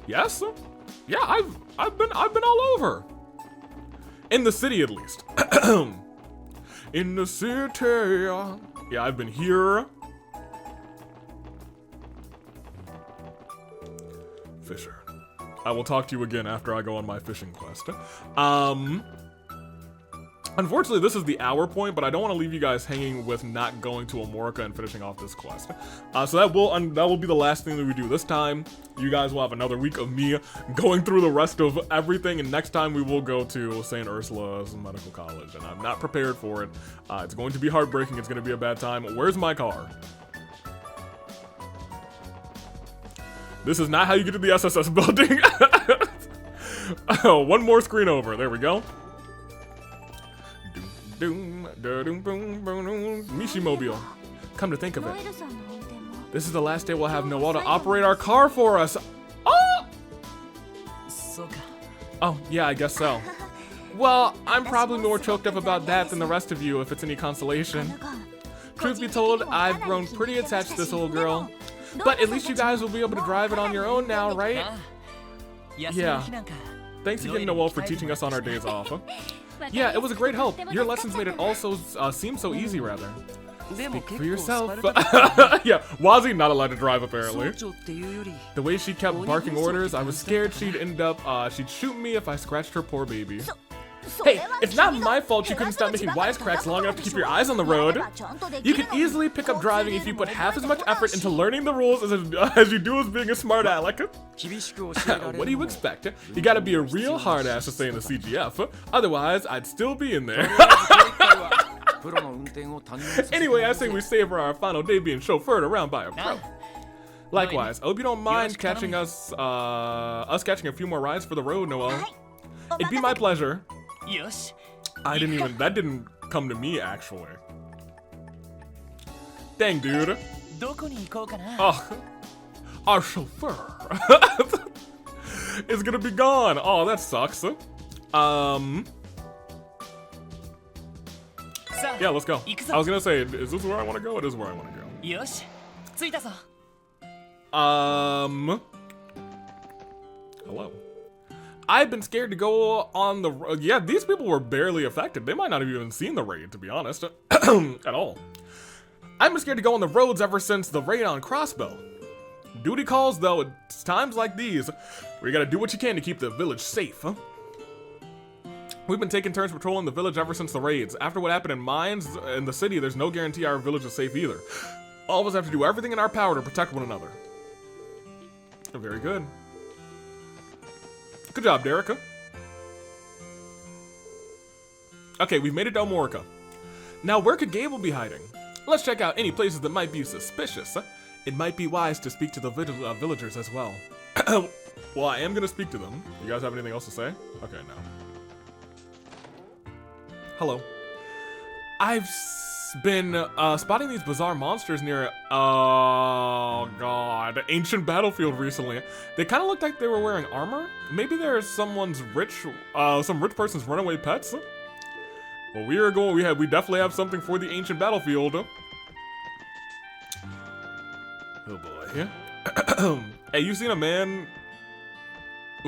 Yes? Yeah, I've been all over. In the city, at least. In the city. Yeah, I've been here. Fisher. I will talk to you again after I go on my fishing quest. Unfortunately, this is the hour point, but I don't want to leave you guys hanging with not going to Amorica and finishing off this quest. So that will be the last thing that we do this time. You guys will have another week of me going through the rest of everything, and next time we will go to St. Ursula's Medical College, and I'm not prepared for it. It's going to be heartbreaking. It's going to be a bad time. Where's my car? This is not how you get to the SSS building. Oh, one more screen over. There we go. Mishimobile. Come to think of it, this is the last day we'll have Noel to operate our car for us. Oh! Oh, yeah, I guess so. Well, I'm probably more choked up about that than the rest of you, if it's any consolation. Truth be told, I've grown pretty attached to this old girl. But at least you guys will be able to drive it on your own now, right? Yeah. Thanks again, Noel, for teaching us on our days off. Yeah, it was a great help. Your lessons made it also seem so easy, rather. Speak for yourself. Yeah, Wazi not allowed to drive, apparently. The way she kept barking orders, I was scared she'd end up, she'd shoot me if I scratched her poor baby. Hey, it's not my fault you couldn't stop making wisecracks long enough to keep your eyes on the road. You could easily pick up driving if you put half as much effort into learning the rules as you do as being a smart aleck. What do you expect? You gotta be a real hard ass to stay in the CGF. Otherwise, I'd still be in there. Anyway, I say we savor our final day being chauffeured around by a pro. Likewise, I hope you don't mind catching us catching a few more rides for the road, Noel. It'd be my pleasure. That didn't come to me, actually. Dang, dude. どこに行こうかな。 Oh, our chauffeur is gonna be gone. Oh, that sucks. さあ Yeah, let's go. 行く I ぞ。 was gonna say, is this where I want to go? It is where I want to go. よし着いたぞ。 Hello. I've been scared to go on the road. Yeah, these people were barely affected. They might not have even seen the raid, to be honest, at all. I've been scared to go on the roads ever since the raid on Crossbow. Duty calls, though, it's times like these where you gotta do what you can to keep the village safe, huh? We've been taking turns patrolling the village ever since the raids. After what happened in mines in the city, there's no guarantee our village is safe either. All of us have to do everything in our power to protect one another. Very good. Good job, Derica. Okay, we've made it to Omorica. Now, where could Gable be hiding? Let's check out any places that might be suspicious. It might be wise to speak to the villagers as well. Well, I am going to speak to them. You guys have anything else to say? Okay, no. Hello. I've been spotting these bizarre monsters near, oh god, ancient battlefield recently. They kind of looked like they were wearing armor. Maybe there's someone's some rich person's runaway pets. Well, we definitely have something for the ancient battlefield. Oh boy. Hey, you seen a man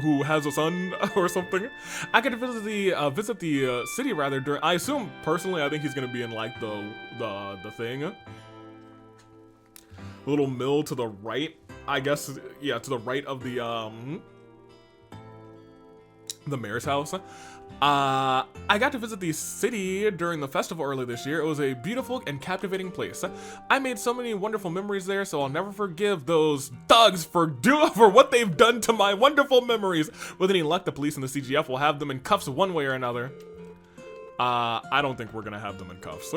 who has a son or something? I could visit the city rather during. I assume personally, I think he's gonna be in like the thing, the little mill to the right. I guess, yeah, to the right of the mayor's house. I got to visit the city during the festival early this year. It was a beautiful and captivating place. I made so many wonderful memories there, so I'll never forgive those thugs for what they've done to my wonderful memories. With any luck, the police and the CGF will have them in cuffs one way or another. I don't think we're gonna have them in cuffs.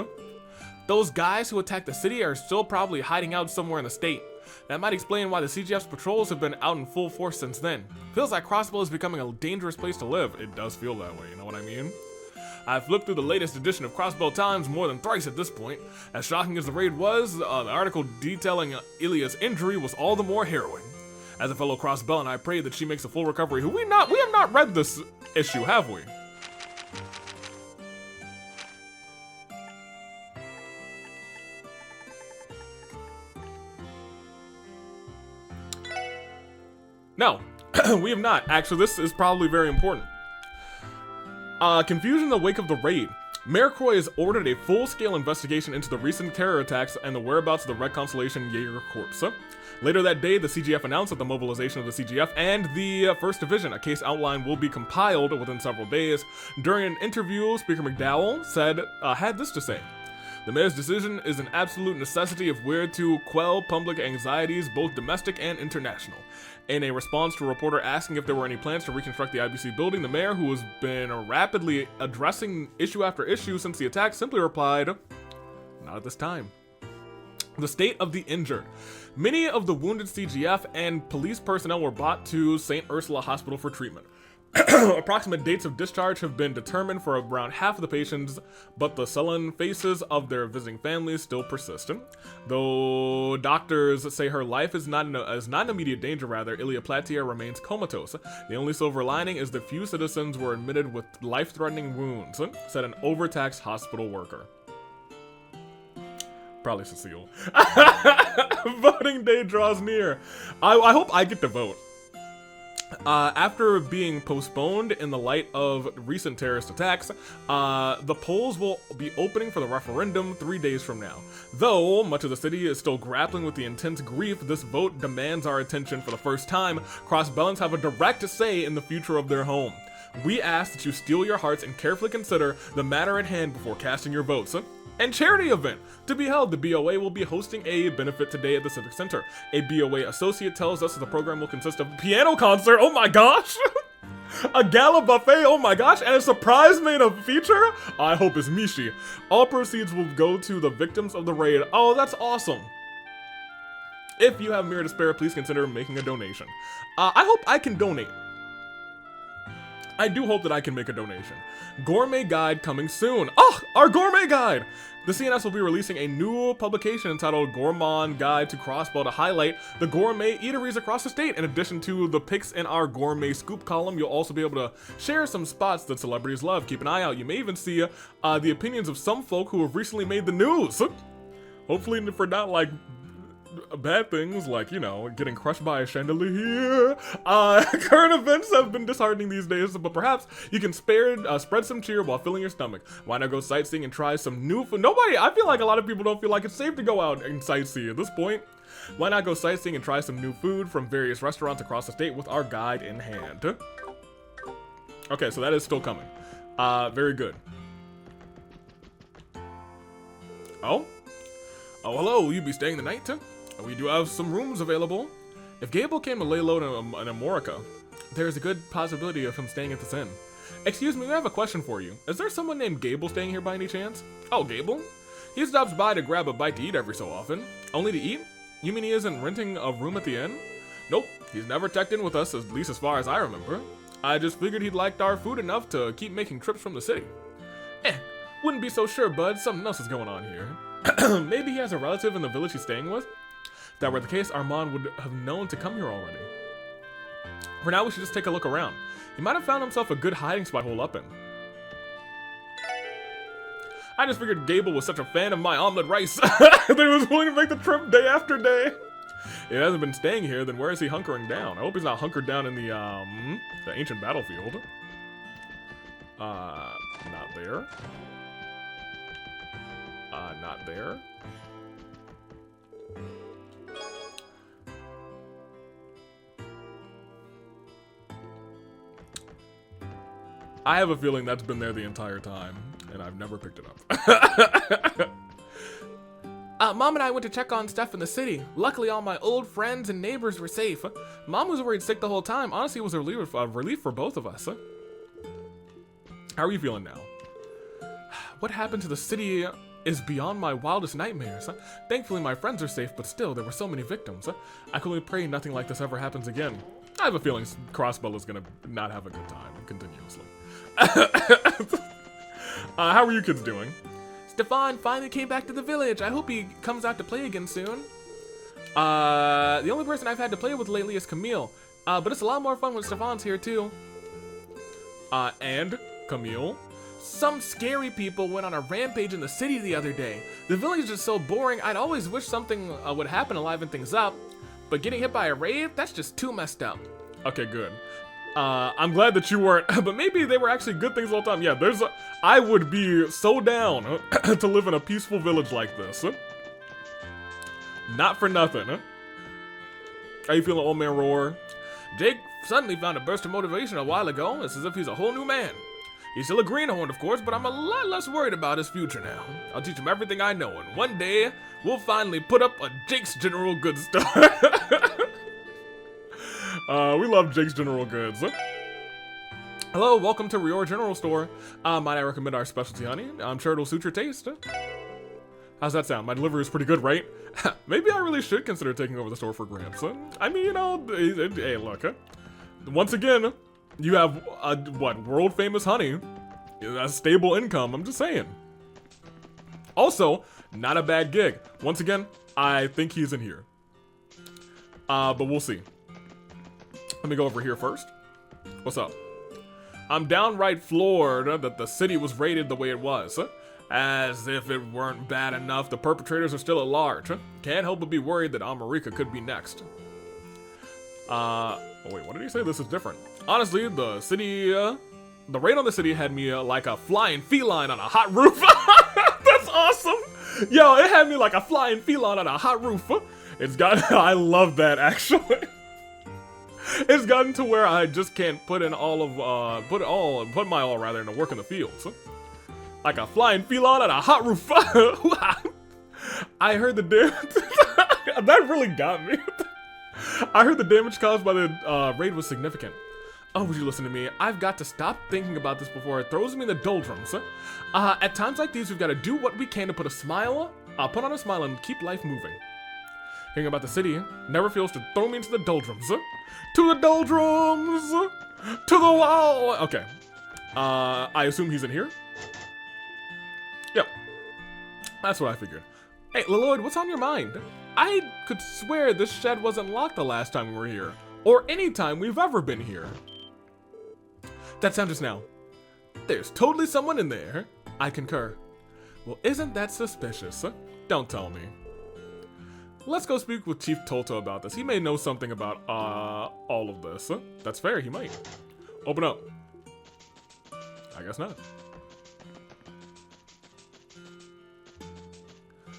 Those guys who attacked the city are still probably hiding out somewhere in the state. That might explain why the CGF's patrols have been out in full force since then. Feels like Crossbow is becoming a dangerous place to live. It does feel that way, you know what I mean? I've flipped through the latest edition of Crossbow Times more than thrice at this point. As shocking as the raid was, the article detailing Ilia's injury was all the more harrowing. As a fellow Crossbellan, I pray that she makes a full recovery. We have not read this issue, have we? No, we have not. Actually, this is probably very important. Confusion in the wake of the raid. Mayor Croy has ordered a full-scale investigation into the recent terror attacks and the whereabouts of the Red Constellation Jaeger Corps. Later that day, the CGF announced that the mobilization of the CGF and the 1st Division, a case outline, will be compiled within several days. During an interview, Speaker McDowell had this to say. The mayor's decision is an absolute necessity if we're to quell public anxieties, both domestic and international. In a response to a reporter asking if there were any plans to reconstruct the IBC building, the mayor, who has been rapidly addressing issue after issue since the attack, simply replied, "Not at this time." The state of the injured. Many of the wounded CGF and police personnel were brought to St. Ursula Hospital for treatment. Approximate dates of discharge have been determined for around half of the patients, but the sullen faces of their visiting families still persist. Though doctors say her life is not in immediate danger, rather, Ilia Platier remains comatose. The only silver lining is that few citizens were admitted with life-threatening wounds, said an overtaxed hospital worker. Probably Cecile. Voting day draws near. I hope I get to vote. After being postponed in the light of recent terrorist attacks, the polls will be opening for the referendum 3 days from now. Though much of the city is still grappling with the intense grief, this vote demands our attention. For the first time, Crossbellans have a direct say in the future of their home. We ask that you steel your hearts and carefully consider the matter at hand before casting your votes. And charity event. To be held, the BOA will be hosting a benefit today at the Civic Center. A BOA associate tells us that the program will consist of a piano concert, oh my gosh! A gala buffet, oh my gosh, and a surprise made a feature? I hope it's Mishi. All proceeds will go to the victims of the raid. Oh, that's awesome. If you have mirror to spare, please consider making a donation. I hope I can donate. I do hope that I can make a donation. Gourmet guide coming soon. Oh, our gourmet guide! The CNS will be releasing a new publication entitled Gourmand Guide to Crossbow to highlight the gourmet eateries across the state. In addition to the picks in our gourmet scoop column, you'll also be able to share some spots that celebrities love. Keep an eye out. You may even see the opinions of some folk who have recently made the news. Hopefully for not like bad things like, you know, getting crushed by a chandelier. Current events have been disheartening these days, but perhaps you can spread some cheer while filling your stomach. Why not go sightseeing and try some new food? I feel like a lot of people don't feel like it's safe to go out and sightsee at this point. Why not go sightseeing and try some new food from various restaurants across the state with our guide in hand? Okay, so that is still coming. Very good. Oh, hello, will you be staying the night? We do have some rooms available. If Gable came to lay low in Amorica, there is a good possibility of him staying at this inn. Excuse me, we have a question for you. Is there someone named Gable staying here by any chance? Oh, Gable? He stops by to grab a bite to eat every so often. Only to eat? You mean he isn't renting a room at the inn? Nope, he's never checked in with us, at least as far as I remember. I just figured he'd liked our food enough to keep making trips from the city. Wouldn't be so sure, bud. Something else is going on here. Maybe he has a relative in the village he's staying with? If that were the case, Armand would have known to come here already. For now, we should just take a look around. He might have found himself a good hiding spot to hole up in. I just figured Gable was such a fan of my omelet rice that he was willing to make the trip day after day. If he hasn't been staying here, then where is he hunkering down? I hope he's not hunkered down in the ancient battlefield. Not there. Not there. I have a feeling that's been there the entire time, and I've never picked it up. Mom and I went to check on stuff in the city. Luckily, all my old friends and neighbors were safe. Mom was worried sick the whole time. Honestly, it was a relief for both of us. How are you feeling now? What happened to the city is beyond my wildest nightmares. Thankfully, my friends are safe, but still, there were so many victims. I can only pray nothing like this ever happens again. I have a feeling Crossbow is gonna not have a good time continuously. How are you kids doing? Stefan finally came back to the village. I hope he comes out to play again soon. The only person I've had to play with lately is Camille. But it's a lot more fun when Stefan's here too. And Camille? Some scary people went on a rampage in the city the other day. The village is so boring, I'd always wish something would happen to liven things up. But getting hit by a rave, that's just too messed up. Okay, good. I'm glad that you weren't, but maybe they were actually good things all the time. Yeah, I would be so down to live in a peaceful village like this. Not for nothing. How you feeling, old man Roar? Jake suddenly found a burst of motivation a while ago. It's as if he's a whole new man. He's still a greenhorn, of course, but I'm a lot less worried about his future now. I'll teach him everything I know, and one day, we'll finally put up a Jake's General Goods store. We love Jake's General Goods. Hello, welcome to Rior General Store. Might I recommend our specialty honey? I'm sure it'll suit your taste. How's that sound? My delivery is pretty good, right? Maybe I really should consider taking over the store for Gramps. I mean, you know, hey, look. Once again, you have, world famous honey. A stable income, I'm just saying. Also, not a bad gig. Once again, I think he's in here. But we'll see. Let me go over here first. What's up? I'm downright floored that the city was raided the way it was. As if it weren't bad enough, the perpetrators are still at large. Can't help but be worried that America could be next. Oh wait, what did he say? This is different. Honestly, the city, the raid on the city had me like a flying feline on a hot roof. That's awesome. Yo, it had me like a flying feline on a hot roof. It's got, I love that actually. It's gotten to where I just can't put in all of, put my all rather into work in the fields. Like a flying feline on a hot roof. I heard the damage. That really got me. I heard the damage caused by the raid was significant. Oh, would you listen to me? I've got to stop thinking about this before it throws me in the doldrums. At times like these, we've got to do what we can to put on a smile and keep life moving. Hearing about the city never fails to throw me into the doldrums. To the doldrums! To the wall! Okay. I assume he's in here? Yep. That's what I figured. Hey, Lloyd, what's on your mind? I could swear this shed wasn't locked the last time we were here, or any time we've ever been here. That sound just now. There's totally someone in there. I concur. Well, isn't that suspicious? Don't tell me. Let's go speak with Chief Tolto about this. He may know something about all of this. That's fair, he might. Open up. I guess not.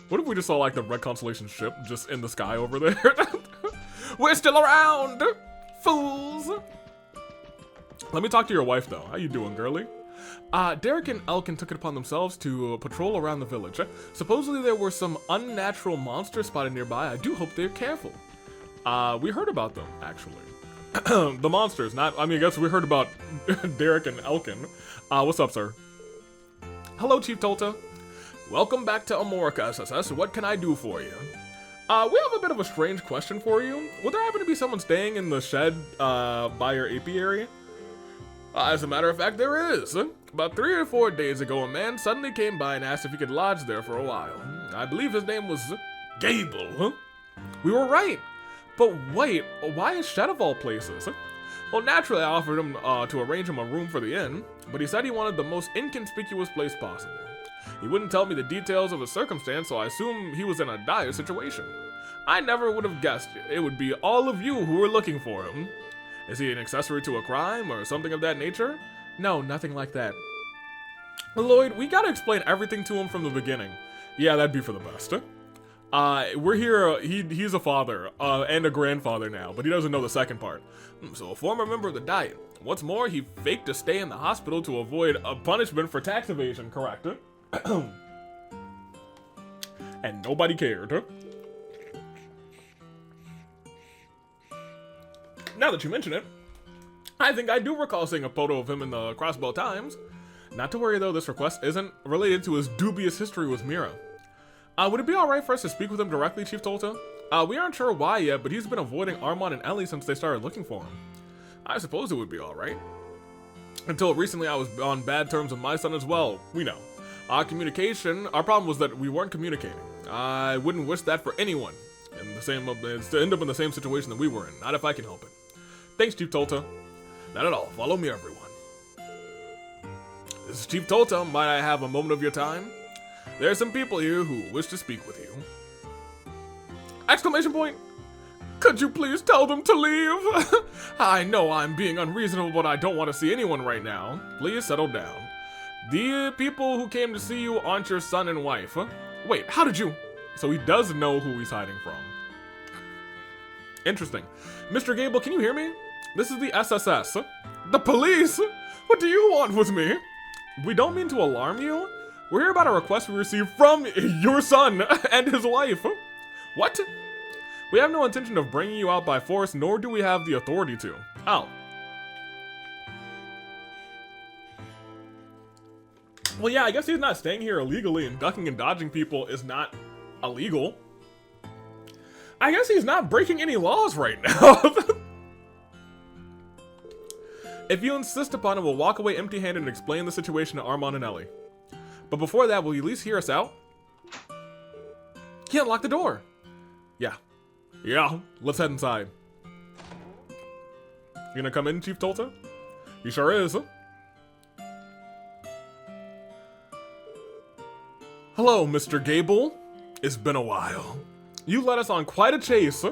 What if we just saw like the Red Constellation ship just in the sky over there? We're still around, fools. Let me talk to your wife though. How you doing, girly? Derek and Elkin took it upon themselves to patrol around the village. Supposedly there were some unnatural monsters spotted nearby. I do hope they're careful. We heard about them, actually. The monsters, I guess we heard about Derek and Elkin. What's up, sir? Hello, Chief Tolta. Welcome back to Amorica, SSS. What can I do for you? We have a bit of a strange question for you. Would there happen to be someone staying in the shed by your apiary? As a matter of fact, there is. About 3 or 4 days ago, a man suddenly came by and asked if he could lodge there for a while. I believe his name was Gable. We were right. But wait, why a shed of all places? Well, naturally, I offered him to arrange him a room for the inn, but he said he wanted the most inconspicuous place possible. He wouldn't tell me the details of his circumstance, so I assumed he was in a dire situation. I never would have guessed it would be all of you who were looking for him. Is he an accessory to a crime or something of that nature? No, nothing like that. Lloyd, we gotta explain everything to him from the beginning. Yeah, that'd be for the best. We're here, he's a father, and a grandfather now, but he doesn't know the second part. So a former member of the Diet. What's more, he faked a stay in the hospital to avoid a punishment for tax evasion, correct? And nobody cared. Now that you mention it, I think I do recall seeing a photo of him in the Crossbow Times. Not to worry though, this request isn't related to his dubious history with Mira. Would it be alright for us to speak with him directly, Chief Tolta? We aren't sure why yet, but he's been avoiding Armand and Ellie since they started looking for him. I suppose it would be alright. Until recently I was on bad terms with my son as well, we know. Our problem was that we weren't communicating. I wouldn't wish that for anyone. To end up in the same situation that we were in, not if I can help it. Thanks, Chief Tolta. Not at all. Follow me, everyone. This is Chief Tolta. Might I have a moment of your time? There are some people here who wish to speak with you. Exclamation point! Could you please tell them to leave? I know I'm being unreasonable, but I don't want to see anyone right now. Please settle down. The people who came to see you aren't your son and wife, huh? Wait, how did you? So he does know who he's hiding from. Interesting. Mr. Gable, can you hear me? This is the SSS. The police? What do you want with me? We don't mean to alarm you. We're here about a request we received from your son and his wife. What? We have no intention of bringing you out by force, nor do we have the authority to. Oh. Well, yeah, I guess he's not staying here illegally, and ducking and dodging people is not illegal. I guess he's not breaking any laws right now. If you insist upon it, we'll walk away empty-handed and explain the situation to Armand and Ellie. But before that, will you at least hear us out? Can't lock the door. Yeah. Yeah, let's head inside. You gonna come in, Chief Tolta? He sure is. Hello, Mr. Gable. It's been a while. You led us on quite a chase.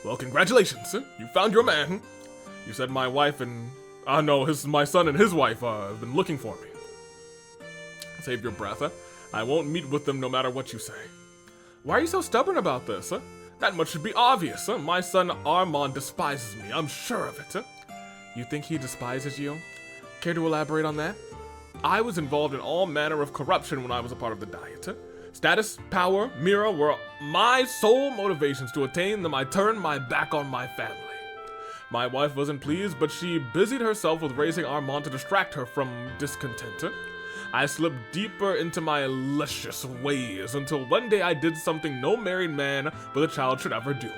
Well, congratulations. You found your man. You said my wife and... my son and his wife have been looking for me. Save your breath. I won't meet with them no matter what you say. Why are you so stubborn about this? That much should be obvious. My son Armand despises me. I'm sure of it. You think he despises you? Care to elaborate on that? I was involved in all manner of corruption when I was a part of the Diet. Status, power, Mira were my sole motivations. To attain them, I turned my back on my family. My wife wasn't pleased, but she busied herself with raising Armand to distract her from discontent. I slipped deeper into my luscious ways until one day I did something no married man with a child should ever do.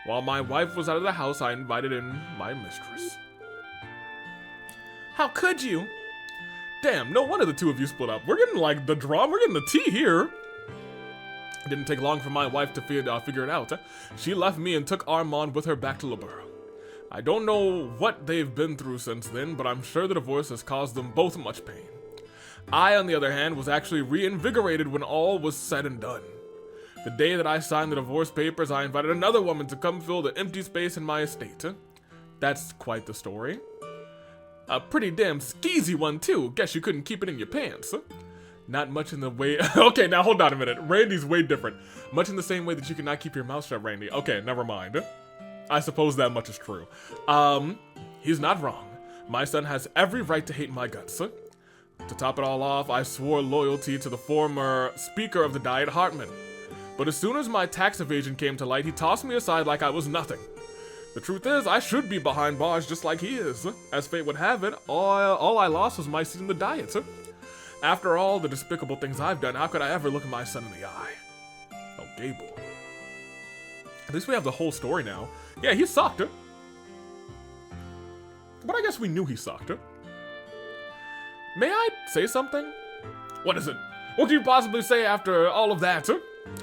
While my wife was out of the house, I invited in my mistress. How could you? Damn, no wonder the two of you split up. We're getting like the drama, we're getting the tea here. It didn't take long for my wife to figure it out. She left me and took Armand with her back to Labur. I don't know what they've been through since then, but I'm sure the divorce has caused them both much pain. I, on the other hand, was actually reinvigorated when all was said and done. The day that I signed the divorce papers, I invited another woman to come fill the empty space in my estate. That's quite the story. A pretty damn skeezy one, too. Guess you couldn't keep it in your pants. Not much in the way... Okay, now hold on a minute. Randy's way different. Much in the same way that you cannot keep your mouth shut, Randy. Okay, never mind. I suppose that much is true. He's not wrong. My son has every right to hate my guts. To top it all off, I swore loyalty to the former Speaker of the Diet, Hartman. But as soon as my tax evasion came to light, he tossed me aside like I was nothing. The truth is, I should be behind bars just like he is. As fate would have it, all I lost was my seat in the Diet. After all the despicable things I've done, how could I ever look my son in the eye? Oh, Gable. At least we have the whole story now. Yeah, he sucked. But I guess we knew he sucked. May I say something? What is it? What can you possibly say after all of that?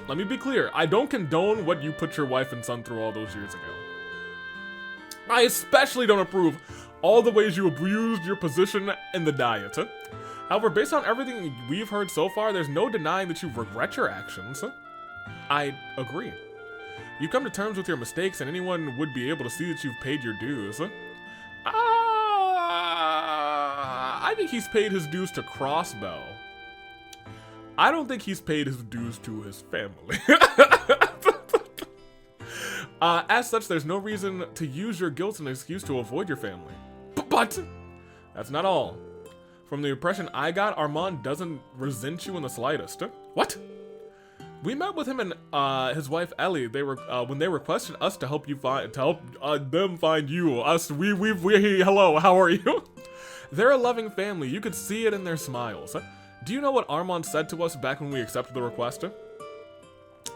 Let me be clear. I don't condone what you put your wife and son through all those years ago. I especially don't approve all the ways you abused your position in the Diet. However, based on everything we've heard so far, there's no denying that you regret your actions. I agree. You come to terms with your mistakes and anyone would be able to see that you've paid your dues. I think he's paid his dues to Crossbow. I don't think he's paid his dues to his family. As such, there's no reason to use your guilt as an excuse to avoid your family. But that's not all. From the impression I got, Armand doesn't resent you in the slightest. What? We met with him and his wife Ellie. They were when they requested us to help them find you. Hello, how are you? They're a loving family. You could see it in their smiles. Do you know what Armand said to us back when we accepted the request?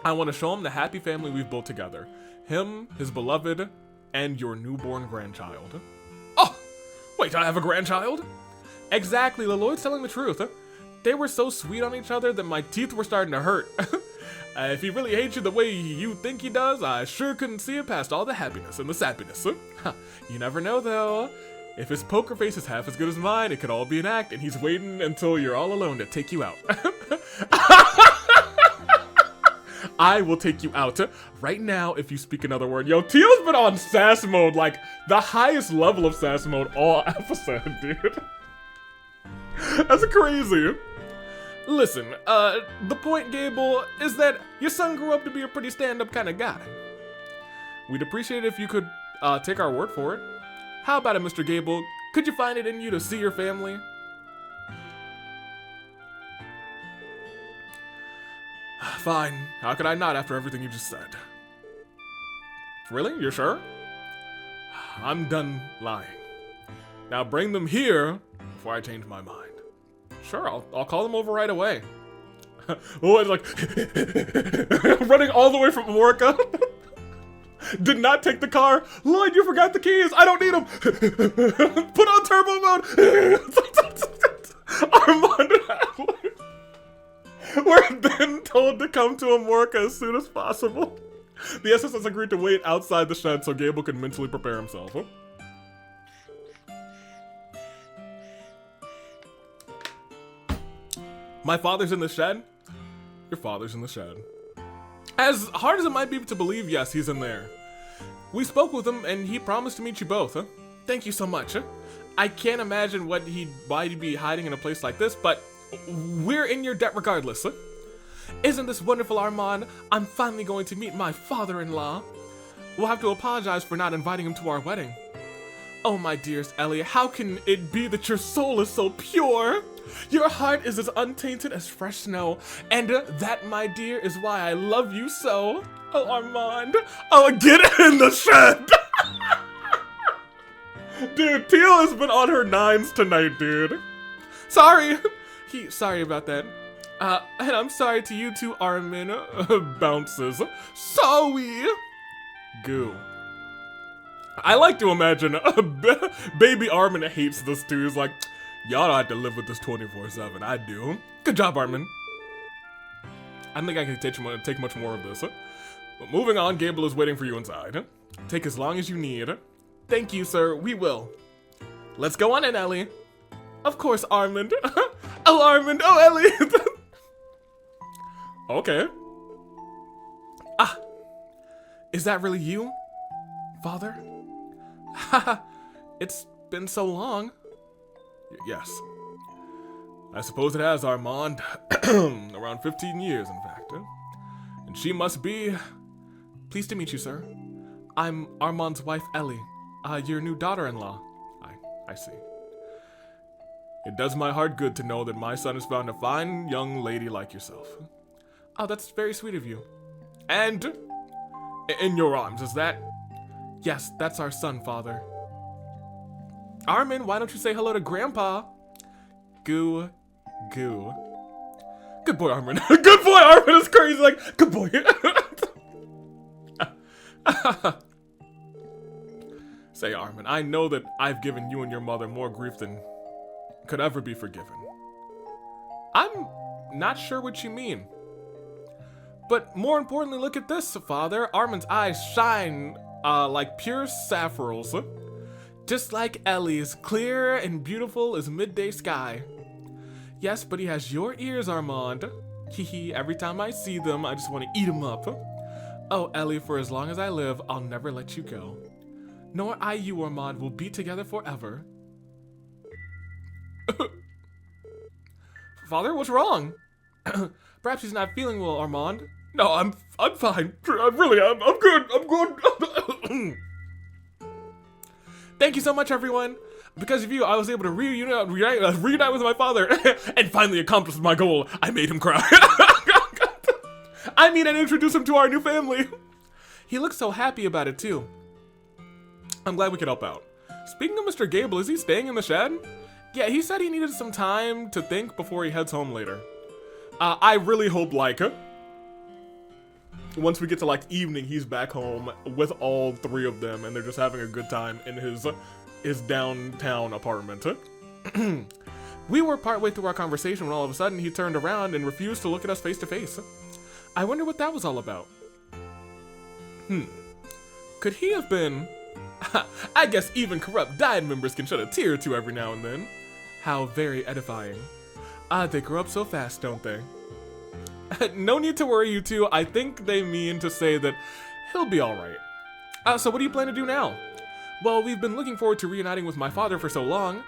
I want to show him the happy family we've built together. Him, his beloved, and your newborn grandchild. Oh, wait, I have a grandchild? Exactly, Leloid's telling the truth. They were so sweet on each other that my teeth were starting to hurt. If he really hates you the way you think he does, I sure couldn't see it past all the happiness and the sappiness. You never know, though. If his poker face is half as good as mine, it could all be an act, and he's waiting until you're all alone to take you out. I will take you out right now if you speak another word. Yo, Teal's been on sass mode, like the highest level of sass mode all episode, dude. That's crazy. Listen, the point, Gable, is that your son grew up to be a pretty stand-up kind of guy. We'd appreciate it if you could take our word for it. How about it, Mr. Gable? Could you find it in you to see your family? Fine. How could I not after everything you just said? Really? You're sure? I'm done lying. Now bring them here before I change my mind. Sure, I'll call them over right away. Oh, it's like running all the way from Morka. Did not take the car. Lloyd, you forgot the keys. I don't need them. Put on turbo mode. Armand and Ellie were then told to come to Amorca as soon as possible. The SS agreed to wait outside the shed so Gable could mentally prepare himself. My father's in the shed? Your father's in the shed. As hard as it might be to believe, yes, he's in there. We spoke with him, and he promised to meet you both. Thank you so much. I can't imagine why he'd be hiding in a place like this, but we're in your debt regardless. Isn't this wonderful, Armand? I'm finally going to meet my father-in-law. We'll have to apologize for not inviting him to our wedding. Oh, my dearest Ellie, how can it be that your soul is so pure? Your heart is as untainted as fresh snow, and that, my dear, is why I love you so. Oh, Armand. Oh, get in the shed! Dude, Teal has been on her nines tonight, dude. Sorry. Sorry about that. And I'm sorry to you too, Armin. Bounces. Sorry. Goo. I like to imagine baby Armin hates this too. He's like, Y'all don't have to live with this 24/7. I do. Good job, Armin. I don't think I can take much more of this. But moving on, Gable is waiting for you inside. Take as long as you need. Thank you, sir. We will. Let's go on in, Ellie. Of course, Armand. Oh, Armand. Oh, Ellie. Okay. Ah. Is that really you, father? Haha. It's been so long. Yes. I suppose it has, Armand. Around 15 years, in fact. And she must be... Pleased to meet you, sir. I'm Armand's wife, Ellie. Your new daughter-in-law. I see. It does my heart good to know that my son has found a fine young lady like yourself. Oh, that's very sweet of you. And... in your arms, is that... Yes, that's our son, father. Armin, why don't you say hello to Grandpa? Goo. Good boy, Armin. Good boy, Armin is crazy. Like, good boy. Say, Armin, I know that I've given you and your mother more grief than could ever be forgiven. I'm not sure what you mean. But more importantly, look at this, father. Armin's eyes shine like pure sapphires. Just like Ellie's, clear and beautiful as midday sky. Yes, but he has your ears, Armand. Hehe, every time I see them, I just want to eat them up. Oh, Ellie, for as long as I live, I'll never let you go. Nor I you, Armand, will be together forever. Father, what's wrong? Perhaps he's not feeling well, Armand. No, I'm fine. I'm good. Thank you so much, everyone. Because of you, I was able to reunite with my father and finally accomplish my goal. I made him cry. I introduced him to our new family. He looks so happy about it, too. I'm glad we could help out. Speaking of Mr. Gable, is he staying in the shed? Yeah, he said he needed some time to think before he heads home later. I really hope, once we get to, evening, he's back home with all three of them, and they're just having a good time in his downtown apartment. We were partway through our conversation when all of a sudden he turned around and refused to look at us face to face. I wonder what that was all about. Could he have been... I guess even corrupt Dyad members can shed a tear or two every now and then. How very edifying. They grow up so fast, don't they? No need to worry, you two. I think they mean to say that he'll be alright. So what do you plan to do now? Well, we've been looking forward to reuniting with my father for so long.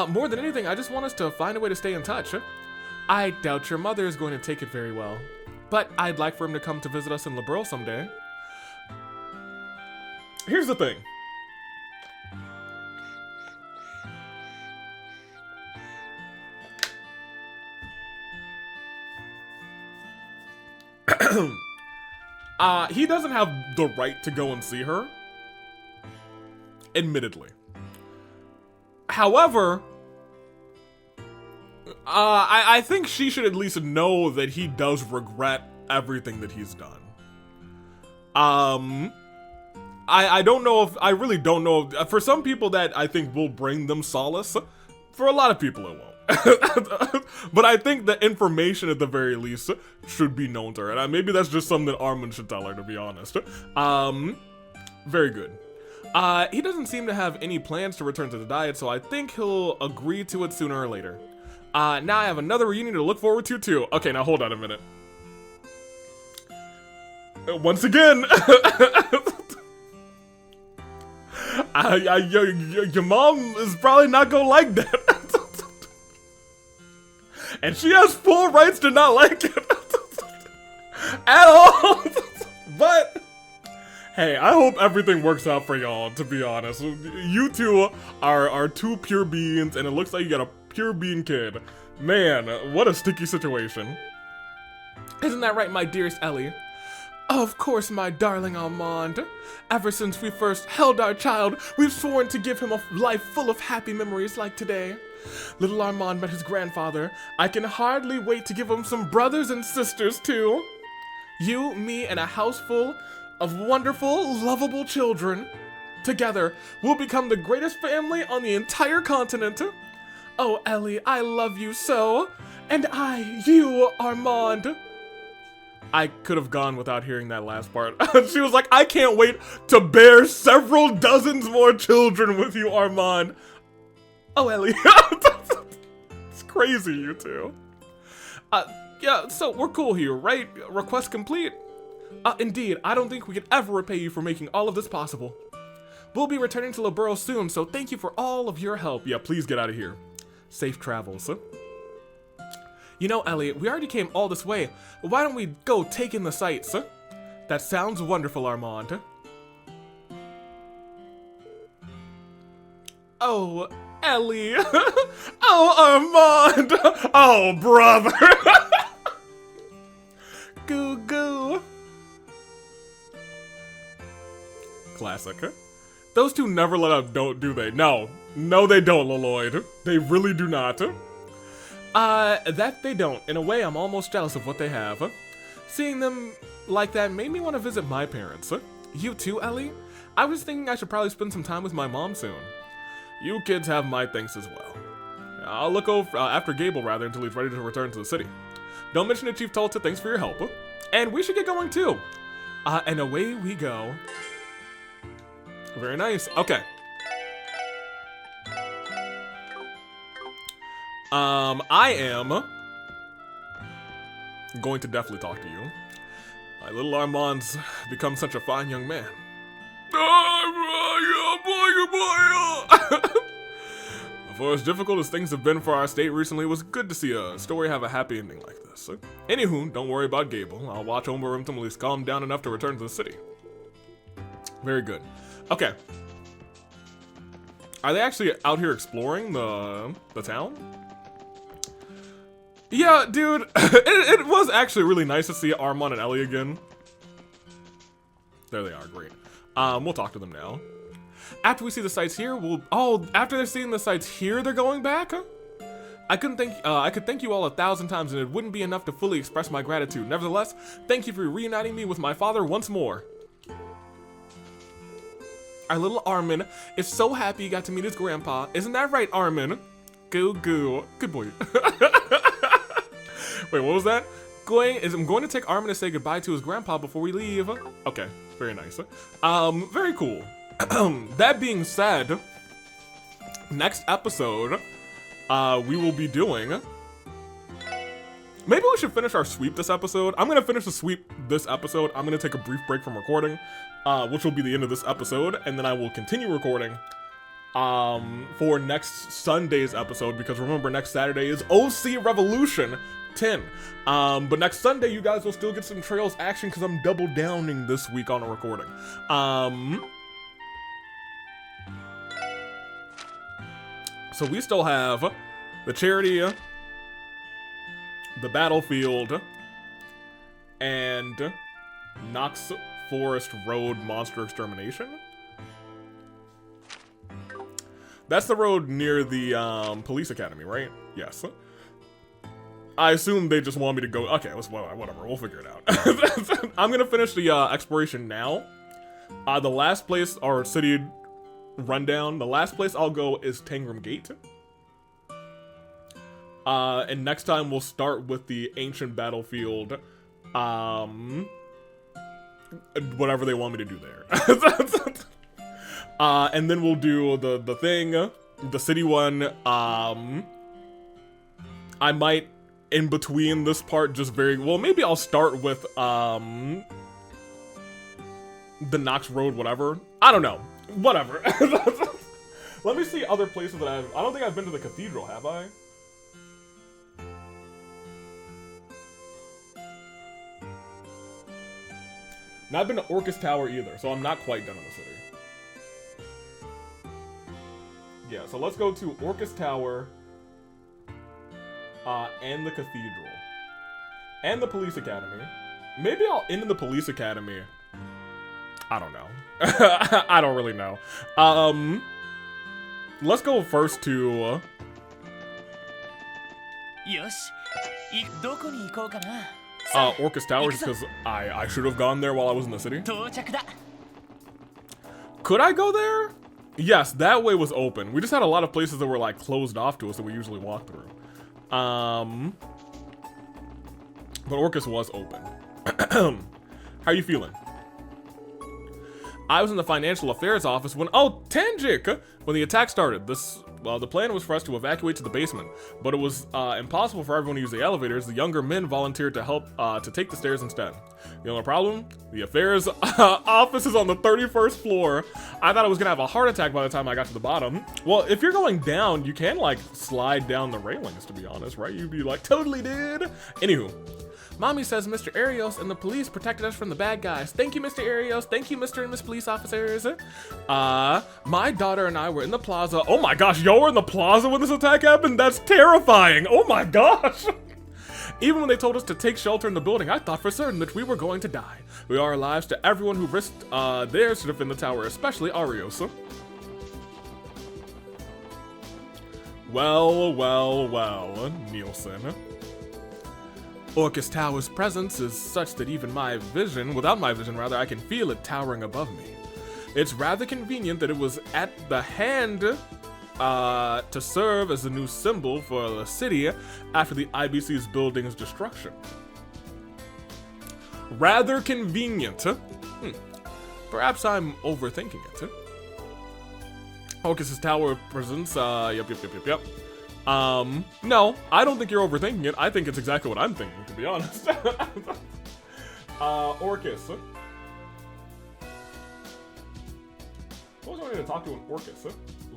More than anything, I just want us to find a way to stay in touch. I doubt your mother is going to take it very well. But I'd like for him to come to visit us in Liberl someday. Here's the thing. He doesn't have the right to go and see her. Admittedly. However, I think she should at least know that he does regret everything that he's done. I don't know if, I really don't know if, for some people that I think will bring them solace. For a lot of people it won't. But I think the information at the very least should be known to her. And maybe that's just something that Armand should tell her, to be honest. Very good. He doesn't seem to have any plans to return to the diet, so I think he'll agree to it sooner or later. Now I have another reunion to look forward to too. Okay, now hold on a minute. Once again, your mom is probably not gonna like that. And she has full rights to not like it. At all. But hey, I hope everything works out for y'all, to be honest. You two are two pure beings, and it looks like you got a pure being kid. Man, what a sticky situation. Isn't that right, my dearest Ellie? Of course, my darling Armand. Ever since we first held our child, we've sworn to give him a life full of happy memories like today. Little Armand met his grandfather. I can hardly wait to give him some brothers and sisters, too. You, me, and a house full of wonderful, lovable children. Together, we'll become the greatest family on the entire continent. Oh, Ellie, I love you so. And you, Armand. I could have gone without hearing that last part. She was like, I can't wait to bear several dozens more children with you, Armand. Oh, Ellie. It's crazy, you two. Yeah, so we're cool here, right? Request complete? Indeed, I don't think we could ever repay you for making all of this possible. We'll be returning to Laburo soon, so thank you for all of your help. Yeah, please get out of here. Safe travels. You know, Elliot, we already came all this way. Why don't we go take in the sights? That sounds wonderful, Armand. Oh, Ellie. Oh, Armand. Oh, brother. Goo goo. Classic. Those two never let up, don't do they? No. No, they don't, Lloyd. They really do not. That they don't. In a way, I'm almost jealous of what they have. Seeing them like that made me want to visit my parents. You too, Ellie? I was thinking I should probably spend some time with my mom soon. You kids have my thanks as well. I'll look over after Gable, rather, until he's ready to return to the city. Don't mention it, Chief Tulta. Thanks for your help. And we should get going, too. And away we go. Very nice. Okay. I am going to definitely talk to you. My little Armand's become such a fine young man. For as difficult as things have been for our state recently, it was good to see a story have a happy ending like this. Anywho, don't worry about Gable. I'll watch over him until he's calmed down enough to return to the city. Very good. Okay. Are they actually out here exploring the town? Yeah, dude, it was actually really nice to see Armand and Ellie again. There they are, great. We'll talk to them now. After we see the sights here, after they're seeing the sights here, they're going back? I could thank you all 1,000 times and it wouldn't be enough to fully express my gratitude. Nevertheless, thank you for reuniting me with my father once more. Our little Armin is so happy he got to meet his grandpa. Isn't that right, Armin? Goo goo. Good boy. Wait, what was that? I'm going to take Armin to say goodbye to his grandpa before we leave. Okay, very nice. Very cool. That being said, next episode, we will be doing... Maybe we should finish our sweep this episode. I'm going to finish the sweep this episode. I'm going to take a brief break from recording, which will be the end of this episode, and then I will continue recording for next Sunday's episode, because remember, next Saturday is OC Revolution 10. But next Sunday, you guys will still get some Trails action, because I'm double downing this week on a recording. So we still have the Charity, the Battlefield, and Knox Forest Road Monster Extermination. That's the road near the police academy, right? Yes. I assume they just want me to go. Okay, whatever. We'll figure it out. I'm gonna finish the exploration now. The last place, our city rundown, the last place I'll go is Tangram Gate. And next time we'll start with the ancient battlefield. Whatever they want me to do there. And then we'll do the thing, the city one. I might, in between this part, just maybe I'll start with the Knox Road, whatever. I don't know. Whatever. Let me see other places that I don't think I've been to the cathedral, have I? Not been to Orcus Tower either, so I'm not quite done in the city. Yeah, so let's go to Orcus Tower, and the cathedral, and the police academy. Maybe I'll end in the police academy. I don't know. I don't really know. Let's go first to... Orcus Tower, just because I should have gone there while I was in the city. Could I go there? Yes, that way was open. We just had a lot of places that were like closed off to us that we usually walk through. But Orcus was open. How you feeling? I was in the financial affairs office when Tanjik! When the attack started. The plan was for us to evacuate to the basement, but it was impossible for everyone to use the elevators. The younger men volunteered to help to take the stairs instead. The only problem? The affairs office is on the 31st floor. I thought I was gonna have a heart attack by the time I got to the bottom. Well, if you're going down, you can like slide down the railings, to be honest, right? You'd be like, totally dude. Anywho. Mommy says Mr. Arios and the police protected us from the bad guys. Thank you, Mr. Arios. Thank you, Mr. and Miss Police Officers. My daughter and I were in the plaza. Oh my gosh, y'all were in the plaza when this attack happened? That's terrifying. Oh my gosh. Even when they told us to take shelter in the building, I thought for certain that we were going to die. We owe our lives to everyone who risked theirs to defend the tower, especially Arios. Well, Nielsen. Orcus Tower's presence is such that even without my vision, I can feel it towering above me. It's rather convenient that it was at the hand to serve as the new symbol for the city after the IBC's building's destruction. Rather convenient. Perhaps I'm overthinking it. Orcus's Tower presence, yep. No, I don't think you're overthinking it. I think it's exactly what I'm thinking, to be honest. Orcus. What was I going to talk to an Orcus?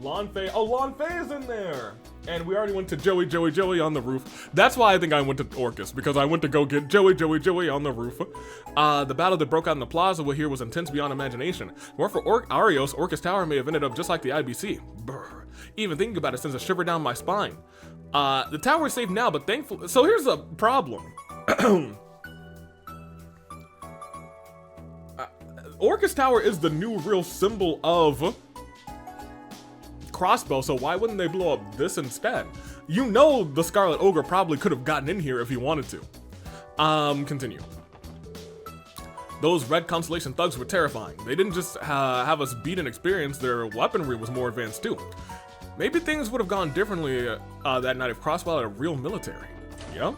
Lanfei. Oh, Lanfei is in there! And we already went to Joey on the roof. That's why I think I went to Orcus, because I went to go get Joey on the roof. The battle that broke out in the plaza here was intense beyond imagination. More for Arios, Orcus Tower may have ended up just like the IBC. Brr. Even thinking about it sends a shiver down my spine. The tower is safe now, but thankfully... So here's the problem. Orcus Tower is the new real symbol of Crossbow, so why wouldn't they blow up this instead? You know the Scarlet Ogre probably could have gotten in here if he wanted to. Continue. Those Red Constellation thugs were terrifying. They didn't just have us beat and experience, their weaponry was more advanced too. Maybe things would have gone differently that night if Crossbow had a real military. Yeah?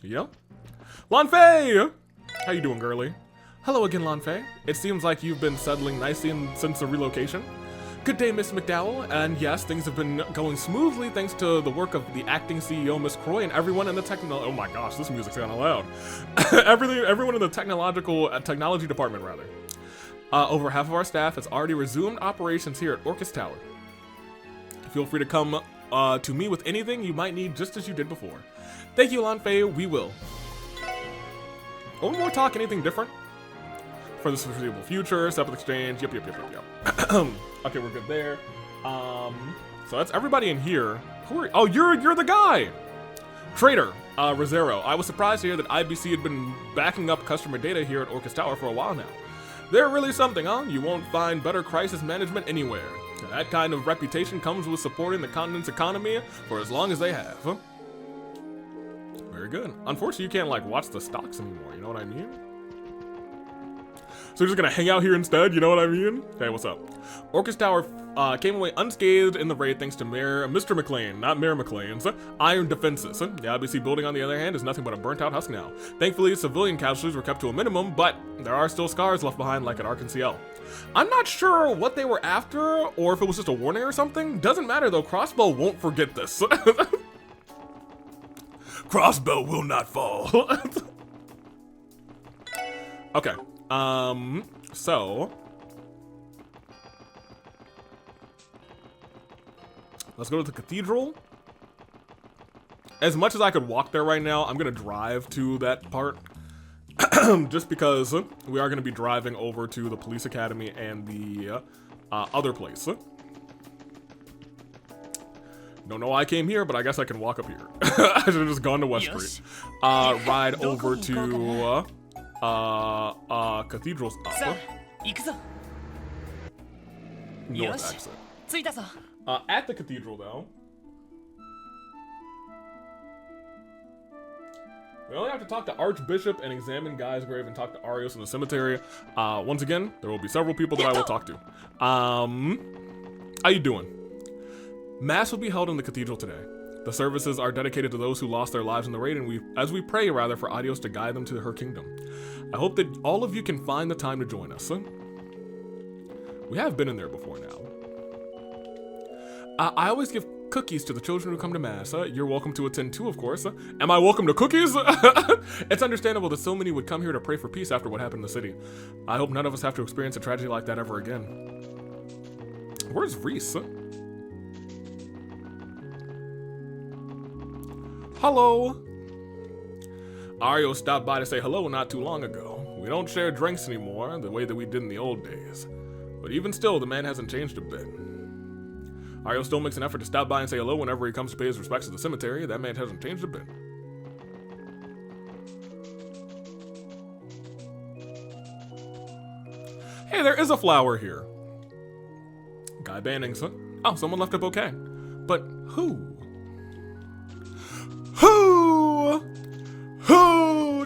Yeah? Lanfei! How you doing, girly? Hello again, Lanfei. It seems like you've been settling nicely since the relocation. Good day, Miss McDowell, and yes, things have been going smoothly thanks to the work of the acting CEO, Miss Croy, and everyone in the oh my gosh, this music's kinda loud. Everyone in the technology department, rather. Over half of our staff has already resumed operations here at Orcus Tower. Feel free to come to me with anything you might need just as you did before. Thank you, Lanfei, we will. One more talk, anything different? For the foreseeable future, separate exchange, yep. Okay, we're good there. So that's everybody in here. Oh, you're the guy! Trader, Rosero. I was surprised to hear that IBC had been backing up customer data here at Orcus Tower for a while now. They're really something, huh? You won't find better crisis management anywhere. That kind of reputation comes with supporting the continent's economy for as long as they have. Huh? Very good. Unfortunately, you can't, like, watch the stocks anymore, you know what I mean? So we're just gonna hang out here instead, you know what I mean? Hey, what's up? Orcus Tower came away unscathed in the raid thanks to Mr. McLean, not Mayor McLean's, iron defenses. The IBC building, on the other hand, is nothing but a burnt-out husk now. Thankfully, civilian casualties were kept to a minimum, but there are still scars left behind, like at Arkansas. I'm not sure what they were after, or if it was just a warning or something. Doesn't matter, though. Crossbow won't forget this. Crossbow will not fall. Okay. So let's go to the cathedral. As much as I could walk there right now, I'm gonna drive to that part just because we are gonna be driving over to the police academy and the other place. Don't know why I came here, but I guess I can walk up here. I should have just gone to West Street. Ride over to cathedral's up. North exit. At the cathedral, though. We only have to talk to Archbishop and examine Guy's grave and talk to Arios in the cemetery. Once again, there will be several people that I will talk to. How you doing? Mass will be held in the cathedral today. The services are dedicated to those who lost their lives in the raid, and as we pray for Arios to guide them to her kingdom. I hope that all of you can find the time to join us. We have been in there before now. I always give cookies to the children who come to Mass. You're welcome to attend too, of course. Am I welcome to cookies? It's understandable that so many would come here to pray for peace after what happened in the city. I hope none of us have to experience a tragedy like that ever again. Where's Reese? Hello. Arios stopped by to say hello not too long ago. We don't share drinks anymore the way that we did in the old days. But even still, the man hasn't changed a bit. Arios still makes an effort to stop by and say hello whenever he comes to pay his respects to the cemetery. That man hasn't changed a bit. Hey, there is a flower here. Guy Bannings, huh? Oh, someone left a bouquet. But who? Who?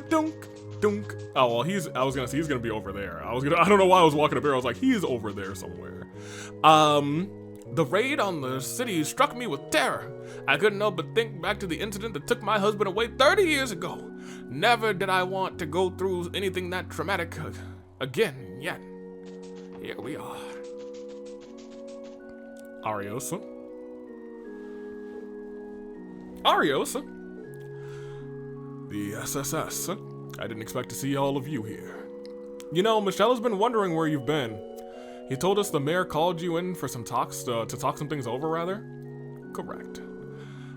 Dunk, dunk. Oh, well, I was gonna say he's gonna be over there. I don't know why I was walking up here. I was like, he's over there somewhere. The raid on the city struck me with terror. I couldn't help but think back to the incident that took my husband away 30 years ago. Never did I want to go through anything that traumatic again, yet. Here we are. Arios. Arios? The SSS. I didn't expect to see all of you here. You know, Michelle has been wondering where you've been. He told us the mayor called you in for some talks, to talk some things over, rather? Correct.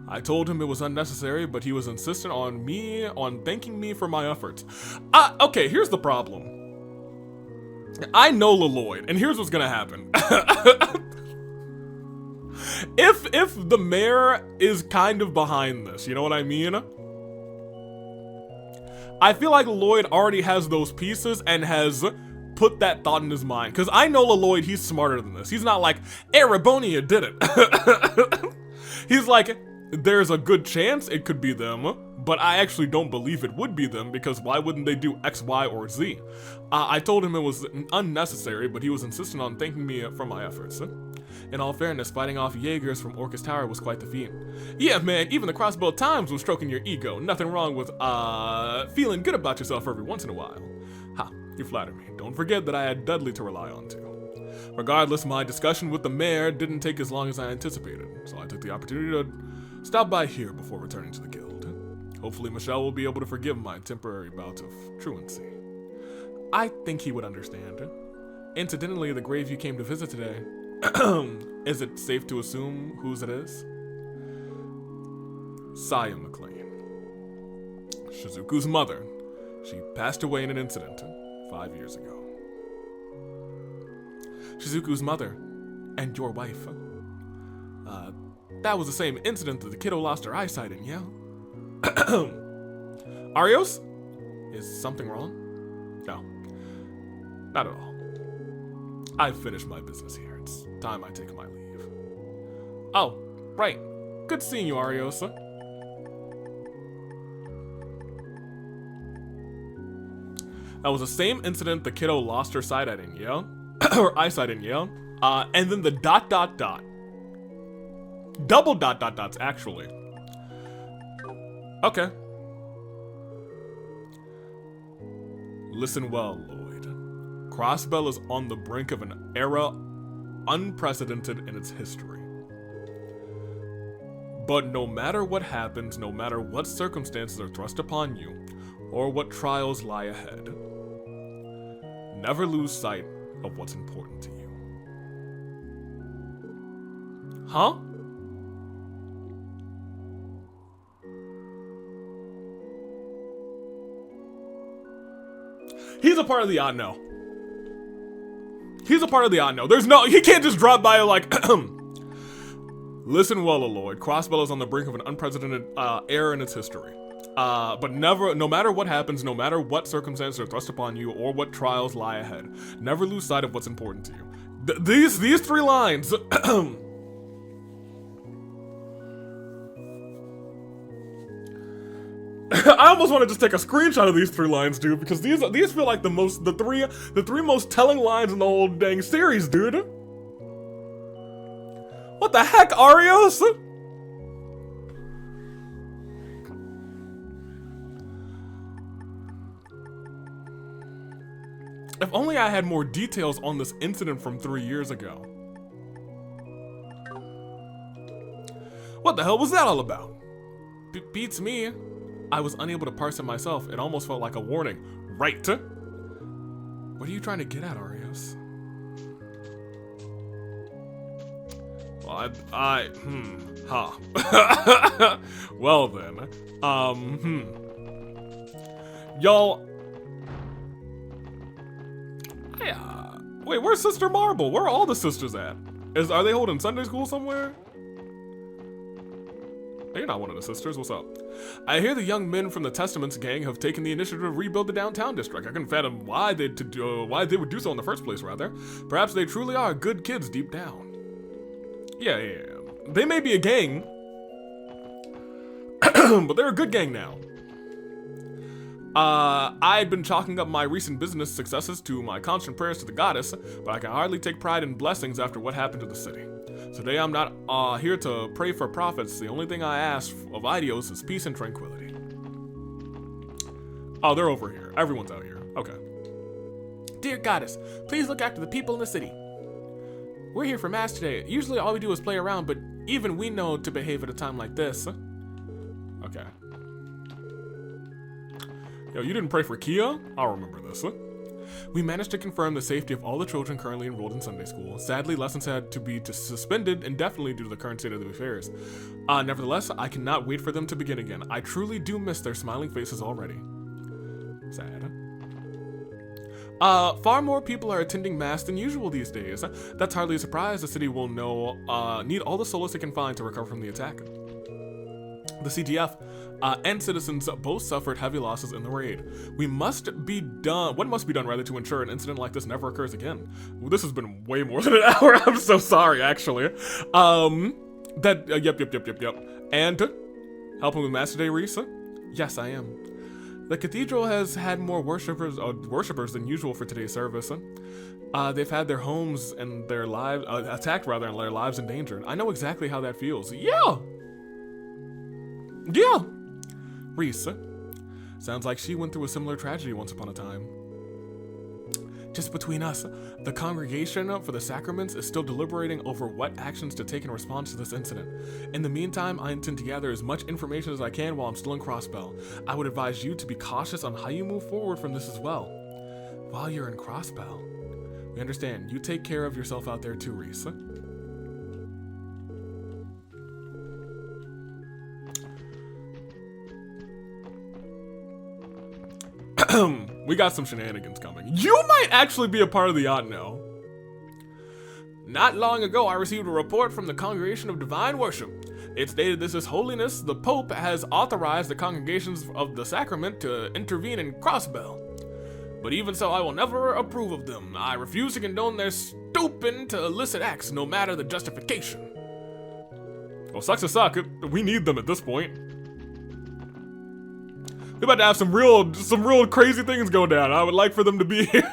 I told him it was unnecessary, but he was insistent on thanking me for my efforts. Okay, here's the problem. I know Lloyd, and here's what's gonna happen. If the mayor is kind of behind this, you know what I mean? I feel like Lloyd already has those pieces and has put that thought in his mind. Because I know Lloyd, he's smarter than this. He's not like, Arabonia did it. He's like, there's a good chance it could be them, but I actually don't believe it would be them because why wouldn't they do X, Y, or Z? I told him it was unnecessary, but he was insistent on thanking me for my efforts. In all fairness, fighting off Jaegers from Orcus Tower was quite the feat. Yeah, man, even the Crossbow Times was stroking your ego. Nothing wrong with, feeling good about yourself every once in a while. Ha, you flatter me. Don't forget that I had Dudley to rely on too. Regardless, my discussion with the mayor didn't take as long as I anticipated, so I took the opportunity to stop by here before returning to the guild. Hopefully Michelle will be able to forgive my temporary bout of truancy. I think he would understand. Incidentally, the grave you came to visit today, is it safe to assume whose it is? Saya McLean. Shizuku's mother. She passed away in an incident 5 years ago. Shizuku's mother and your wife. That was the same incident that the kiddo lost her eyesight in, yeah? Arios? Is something wrong? No. Not at all. I've finished my business here. It's time I take my leave. Oh, right. Good seeing you, Arios. That was the same incident the kiddo lost her sight at in, yeah? Or eyesight in, yeah? And then the ... Double ... actually. Okay. Listen well, Lloyd. Crossbell is on the brink of an era unprecedented in its history. But no matter what happens, no matter what circumstances are thrust upon you, or what trials lie ahead, never lose sight of what's important to you. Huh? He's a part of the odd no. He's a part of the odd no. He can't just drop by like, listen well, Lloyd. Crossbell is on the brink of an unprecedented era in its history. But no matter what happens, no matter what circumstances are thrust upon you or what trials lie ahead, never lose sight of what's important to you. These 3 lines. I almost want to just take a screenshot of these 3 lines, dude, because these feel like the three most telling lines in the whole dang series, dude. What the heck, Arios? If only I had more details on this incident from 3 years ago. What the hell was that all about? Beats me. I was unable to parse it myself. It almost felt like a warning. Right. What are you trying to get at, Arios? Well, Well then. Y'all. Wait, where's Sister Marble? Where are all the sisters at? Are they holding Sunday school somewhere? You're not one of the sisters. What's up? I hear the young men from the Testaments gang have taken the initiative to rebuild the downtown district. I couldn't fathom why they would do so in the first place, rather. Perhaps they truly are good kids deep down. Yeah. They may be a gang, but they're a good gang now. I've been chalking up my recent business successes to my constant prayers to the goddess, but I can hardly take pride in blessings after what happened to the city. So today I'm not here to pray for profits. The only thing I ask of Arios is peace and tranquility. Oh, they're over here. Everyone's out here. Okay. Dear goddess, please look after the people in the city. We're here for mass today. Usually all we do is play around, but even we know to behave at a time like this. Okay. Yo, you didn't pray for Kia? I'll remember this. We managed to confirm the safety of all the children currently enrolled in Sunday school. Sadly, lessons had to be suspended indefinitely due to the current state of the affairs. Nevertheless, I cannot wait for them to begin again. I truly do miss their smiling faces already. Sad. Far more people are attending mass than usual these days. That's hardly a surprise. The city will need all the solace it can find to recover from the attack. The CTF and citizens both suffered heavy losses in the raid. What must be done rather to ensure an incident like this never occurs again? Well, this has been way more than an hour. I'm so sorry, actually. Yep. And helping with Mass today, Risa? Yes, I am. The cathedral has had more worshippers than usual for today's service. They've had their homes and their lives attacked, rather, and their lives endangered. I know exactly how that feels. Yeah. Reese. Sounds like she went through a similar tragedy once upon a time. Just between us, the congregation for the sacraments is still deliberating over what actions to take in response to this incident. In the meantime, I intend to gather as much information as I can while I'm still in Crossbell. I would advise you to be cautious on how you move forward from this as well. While you're in Crossbell, we understand. You take care of yourself out there too, Reese. We got some shenanigans coming. You might actually be a part of the Otno. Not long ago, I received a report from the Congregation of Divine Worship. It stated this His Holiness, the Pope, has authorized the congregations of the sacrament to intervene in Crossbell. But even so, I will never approve of them. I refuse to condone their stupid to illicit acts, no matter the justification. Well, sucks to suck. We need them at this point. We're about to have some real crazy things go down. I would like for them to be here.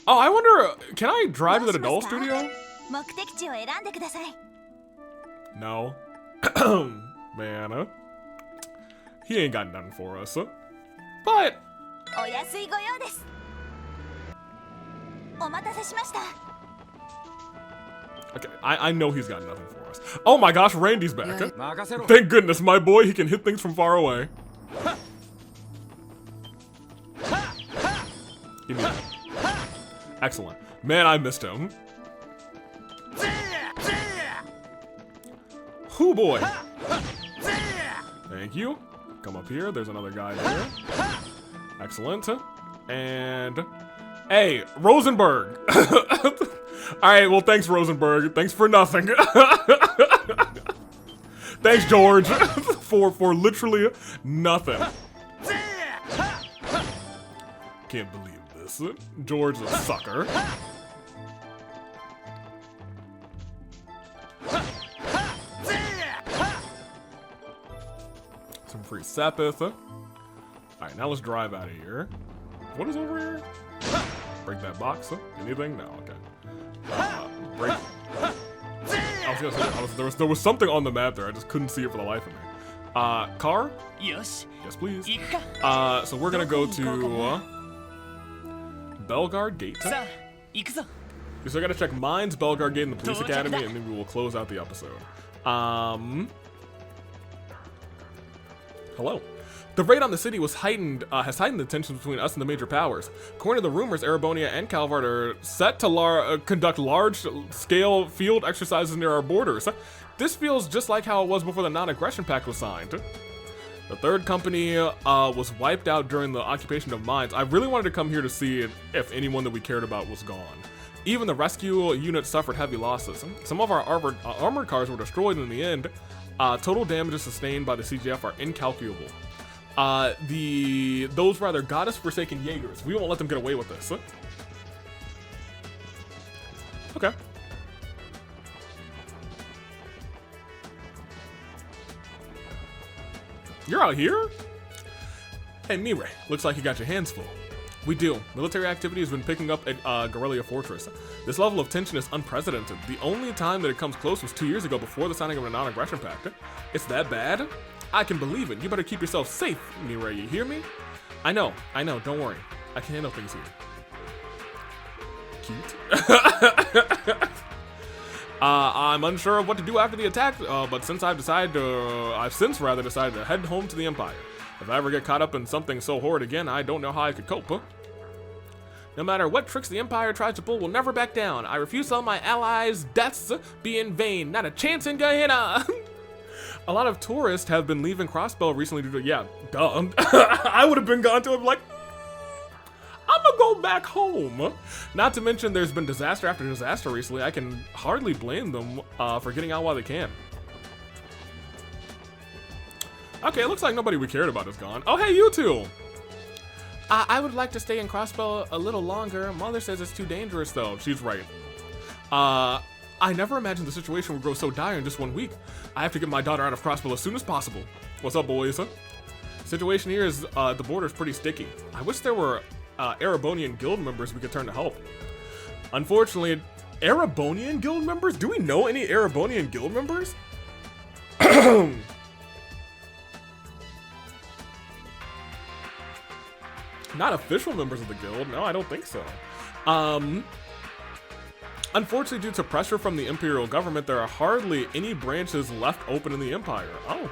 Oh, I wonder, can I drive to the doll studio? No. Man, he ain't got nothing for us. But okay, I know he's got nothing for us. Oh my gosh, Randy's back. Thank goodness, my boy, he can hit things from far away. Give me that. Excellent. Man, I missed him. Hoo boy. Thank you. Come up here. There's another guy there. Excellent. And hey, Rosenberg. Alright, well, thanks, Rosenberg. Thanks for nothing. Thanks, George, for literally nothing. Can't believe this. George is a sucker. Some Free Sepith. Alright, now let's drive out of here. What is over here? Break that box. Anything? No, okay. Break. I was gonna say, there was something on the map there, I just couldn't see it for the life of me. Car? よし Yes, please. 行くか So we're gonna go to Belgard Gate. さあ行くぞ So I gotta check Mines, Belgard Gate, and the Police Academy, and then we will close out the episode. Hello. The raid on the city was has heightened the tensions between us and the major powers. According to the rumors, Erebonia and Calvard are set to conduct large-scale field exercises near our borders. This feels just like how it was before the non-aggression pact was signed. The third company was wiped out during the occupation of mines. I really wanted to come here to see if anyone that we cared about was gone. Even the rescue unit suffered heavy losses. Some of our armored cars were destroyed in the end. Total damages sustained by the CGF are incalculable. Those rather goddess-forsaken Jaegers. We won't let them get away with this. Okay. You're out here? Hey, Mirai, looks like you got your hands full. We do. Military activity has been picking up at Guerrilla Fortress. This level of tension is unprecedented. The only time that it comes close was 2 years ago before the signing of a non-aggression pact. It's that bad? I can believe it. You better keep yourself safe, Mirai, you hear me? I know, don't worry. I can handle things here. Cute. I'm unsure of what to do after the attack, but since I've since decided to head home to the Empire. If I ever get caught up in something so horrid again, I don't know how I could cope. No matter what tricks the Empire tries to pull, we'll never back down. I refuse to let my allies' deaths be in vain. Not a chance in Gehenna. A lot of tourists have been leaving Crossbell recently due to, yeah, duh. I would have been gone to it like, I'm gonna go back home. Not to mention there's been disaster after disaster recently. I can hardly blame them for getting out while they can. Okay, it looks like nobody we cared about is gone. Oh, hey, you two. I would like to stay in Crossbell a little longer. Mother says it's too dangerous, though. She's right. I never imagined the situation would grow so dire in just 1 week. I have to get my daughter out of Crossbell as soon as possible. What's up, boys? Situation here is the border's pretty sticky. I wish there were Erebonian guild members we could turn to help. Unfortunately, Erebonian guild members? Do we know any Erebonian guild members? Not official members of the guild. No, I don't think so. Unfortunately, due to pressure from the Imperial government, there are hardly any branches left open in the Empire. Oh.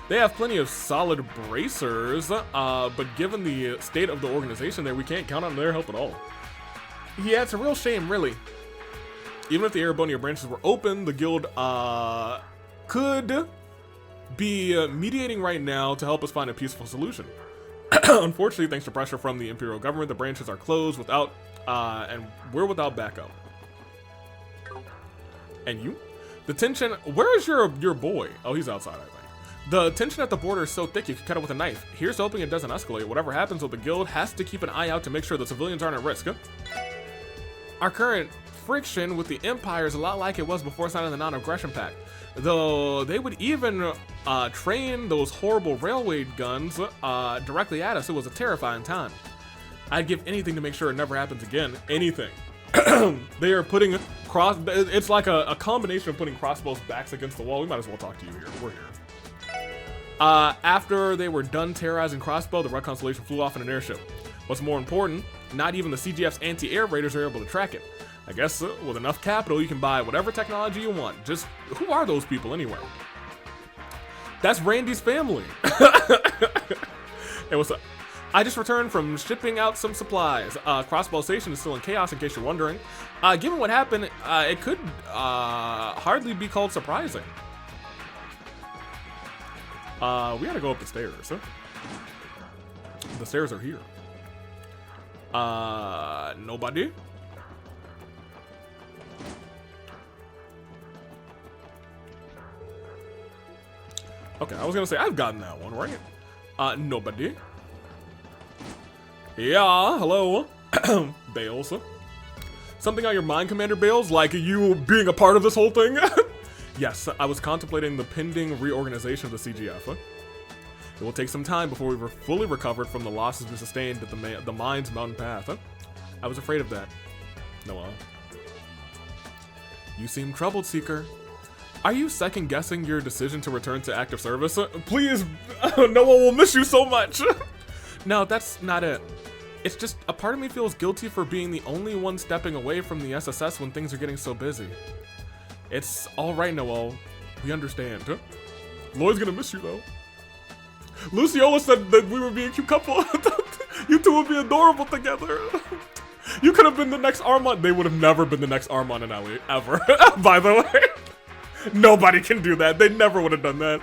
They have plenty of solid bracers, but given the state of the organization there, we can't count on their help at all. Yeah, it's a real shame, really. Even if the Erebonia branches were open, the guild could be mediating right now to help us find a peaceful solution. Unfortunately, thanks to pressure from the Imperial government, the branches are closed and we're without backup. And you? The tension, where is your boy? Oh, he's outside, I think. The tension at the border is so thick you can cut it with a knife. Here's hoping it doesn't escalate. Whatever happens with the guild has to keep an eye out to make sure the civilians aren't at risk. Our current friction with the Empire is a lot like it was before signing the non-aggression pact. Though they would even train those horrible railway guns directly at us, it was a terrifying time. I'd give anything to make sure it never happens again. Anything. They are putting it's like a combination of putting crossbows backs against the wall. We might as well talk to you here. We're here. After they were done terrorizing Crossbow, the Red Constellation flew off in an airship. What's more important, not even the CGF's anti-air raiders are able to track it. I guess with enough capital, you can buy whatever technology you want. Just, who are those people anyway? That's Randy's family. Hey, what's up? I just returned from shipping out some supplies. Crossbow Station is still in chaos, in case you're wondering. Given what happened, it could hardly be called surprising. We gotta go up the stairs. Huh? The stairs are here. Nobody? Okay, I was gonna say, I've gotten that one, right? Nobody. Yeah, hello. Bales. Something on your mind, Commander Bales? Like you being a part of this whole thing? Yes, I was contemplating the pending reorganization of the CGF. It will take some time before we were fully recovered from the losses we sustained at the mine's mountain path. Huh? I was afraid of that. Noel. You seem troubled, Seeker. Are you second-guessing your decision to return to active service? Please, no one will miss you so much. No, that's not it. It's just a part of me feels guilty for being the only one stepping away from the SSS when things are getting so busy. It's all right, Noel. We understand. Lloyd's gonna miss you, though. Luciola said that we would be a cute couple. You two would be adorable together. You could have been the next Armand. They would have never been the next Armand and Ellie, ever. By the way. Nobody can do that. They never would have done that.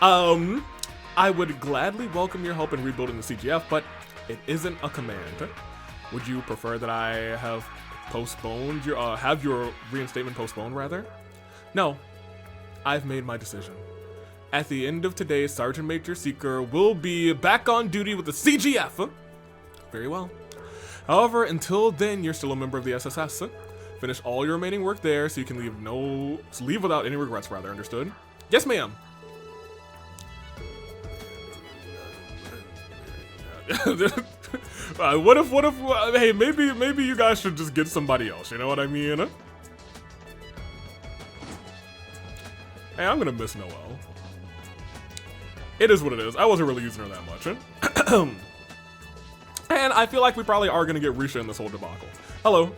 I would gladly welcome your help in rebuilding the CGF, but it isn't a command. Would you prefer that I have postponed your, have your reinstatement postponed, rather? No. I've made my decision. At the end of today, Sergeant Major Seeker will be back on duty with the CGF. Very well. However, until then, you're still a member of the SSS. Finish all your remaining work there so you can leave without any regrets, rather. Understood? Yes, ma'am. What if, hey, maybe you guys should just get somebody else, you know what I mean? Hey, I'm gonna miss Noelle. It is what it is. I wasn't really using her that much. And I feel like we probably are gonna get Risha in this whole debacle. Hello.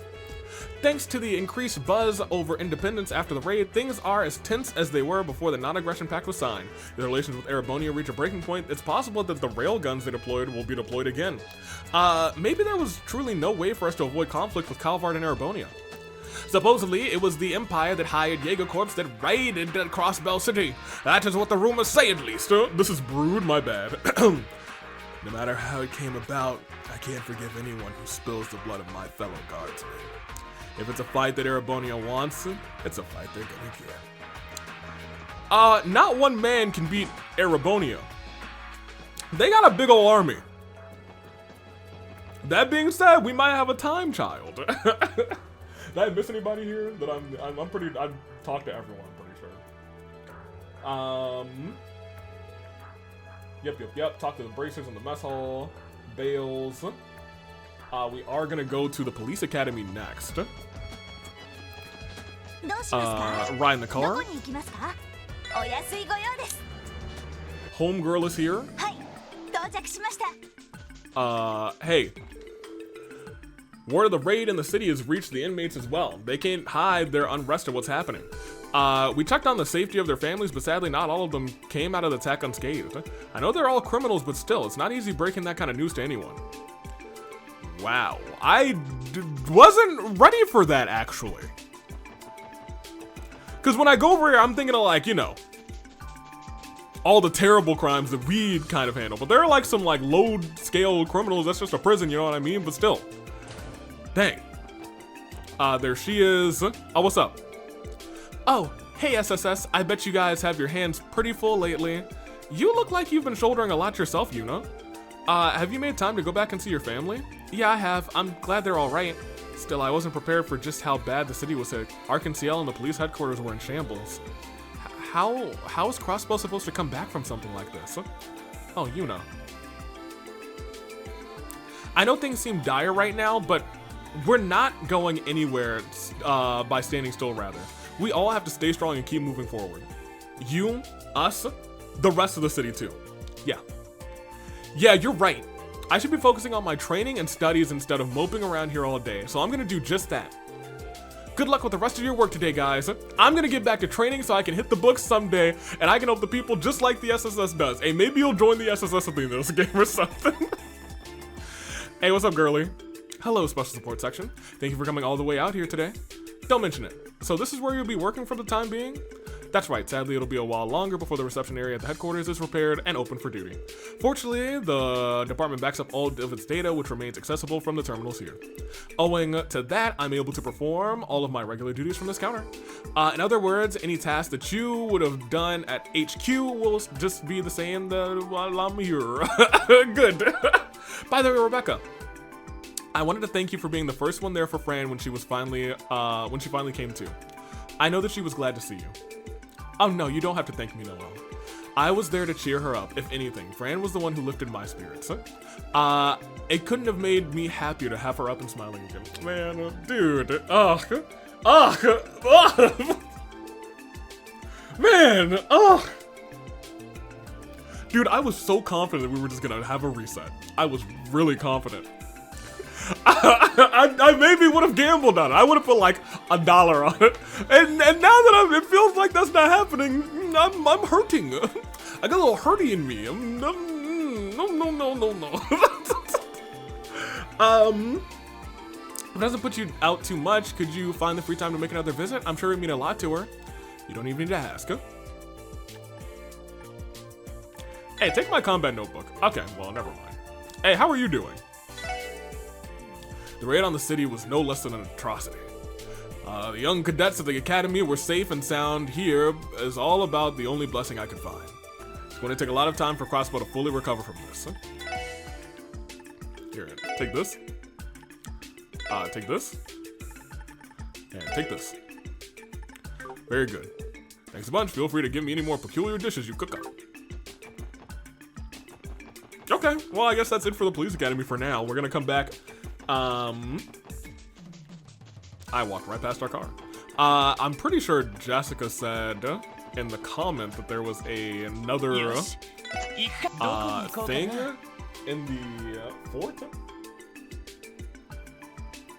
Thanks to the increased buzz over independence after the raid, things are as tense as they were before the non-aggression pact was signed. The relations with Erebonia reach a breaking point. It's possible that the railguns they deployed will be deployed again. Maybe there was truly no way for us to avoid conflict with Calvard and Erebonia. Supposedly, it was the Empire that hired Jaeger Corps that raided Crossbell City. That is what the rumors say, at least. This is Brood, my bad. No matter how it came about, I can't forgive anyone who spills the blood of my fellow guardsmen. If it's a fight that Erebonia wants, it's a fight they're gonna get. Not one man can beat Erebonia. They got a big ol' army. That being said, we might have a time child. Did I miss anybody here? That I've talked to everyone, I'm pretty sure. Yep. Talk to the bracers in the mess hall. Bales. We are gonna go to the police academy next. Ride in the car. Homegirl is here. Hey. Word of the raid in the city has reached the inmates as well. They can't hide their unrest at what's happening. We checked on the safety of their families, but sadly not all of them came out of the attack unscathed. I know they're all criminals, but still, it's not easy breaking that kind of news to anyone. Wow, I wasn't ready for that, actually. Because when I go over here, I'm thinking of, like, you know, all the terrible crimes that we kind of handle. But there are, like, some, like, low-scale criminals. That's just a prison, you know what I mean? But still. Dang. There she is. Oh, what's up? Oh, hey, SSS. I bet you guys have your hands pretty full lately. You look like you've been shouldering a lot yourself, Yuna. Have you made time to go back and see your family? Yeah, I have. I'm glad they're all right. Still, I wasn't prepared for just how bad the city was hit. Arkansas and the police headquarters were in shambles. How is Crossbow supposed to come back from something like this? Oh, Yuna. I know things seem dire right now, but we're not going anywhere by standing still, rather. We all have to stay strong and keep moving forward. You, us, the rest of the city too. Yeah. Yeah, you're right. I should be focusing on my training and studies instead of moping around here all day, so I'm gonna do just that. Good luck with the rest of your work today, guys. I'm gonna get back to training so I can hit the books someday, and I can help the people just like the SSS does. Hey, maybe you'll join the SSS with me in this game or something. Hey, what's up, girly? Hello, Special Support Section. Thank you for coming all the way out here today. Don't mention it. So this is where you'll be working for the time being? That's right, sadly it'll be a while longer before the reception area at the headquarters is repaired and open for duty. Fortunately, the department backs up all of its data, which remains accessible from the terminals here. Owing to that, I'm able to perform all of my regular duties from this counter. In other words, any task that you would have done at HQ will just be the same while I'm here. Good. By the way, Rebecca, I wanted to thank you for being the first one there for Fran when she finally came to. I know that she was glad to see you. Oh no, you don't have to thank me, Noel. I was there to cheer her up, if anything. Fran was the one who lifted my spirits. It couldn't have made me happier to have her up and smiling again. Man, dude. Man, dude, I was so confident we were just gonna have a reset. I was really confident. I maybe would have gambled on it. I would have put like $1 on it. And now that it feels like that's not happening, I'm hurting. I got a little hurty in me. No. If it doesn't put you out too much, could you find the free time to make another visit? I'm sure it would mean a lot to her. You don't even need to ask. Hey, take my combat notebook. Okay, well, never mind. Hey, how are you doing? The raid on the city was no less than an atrocity. The young cadets of the academy were safe and sound. Here is all about the only blessing I could find. It's going to take a lot of time for Crossbow to fully recover from this. Here, take this. Take this. And take this. Very good. Thanks a bunch. Feel free to give me any more peculiar dishes you cook up. Okay, well, I guess that's it for the Police Academy for now. We're gonna come back. I walked right past our car. I'm pretty sure Jessica said in the comment that there was another thing in the fort.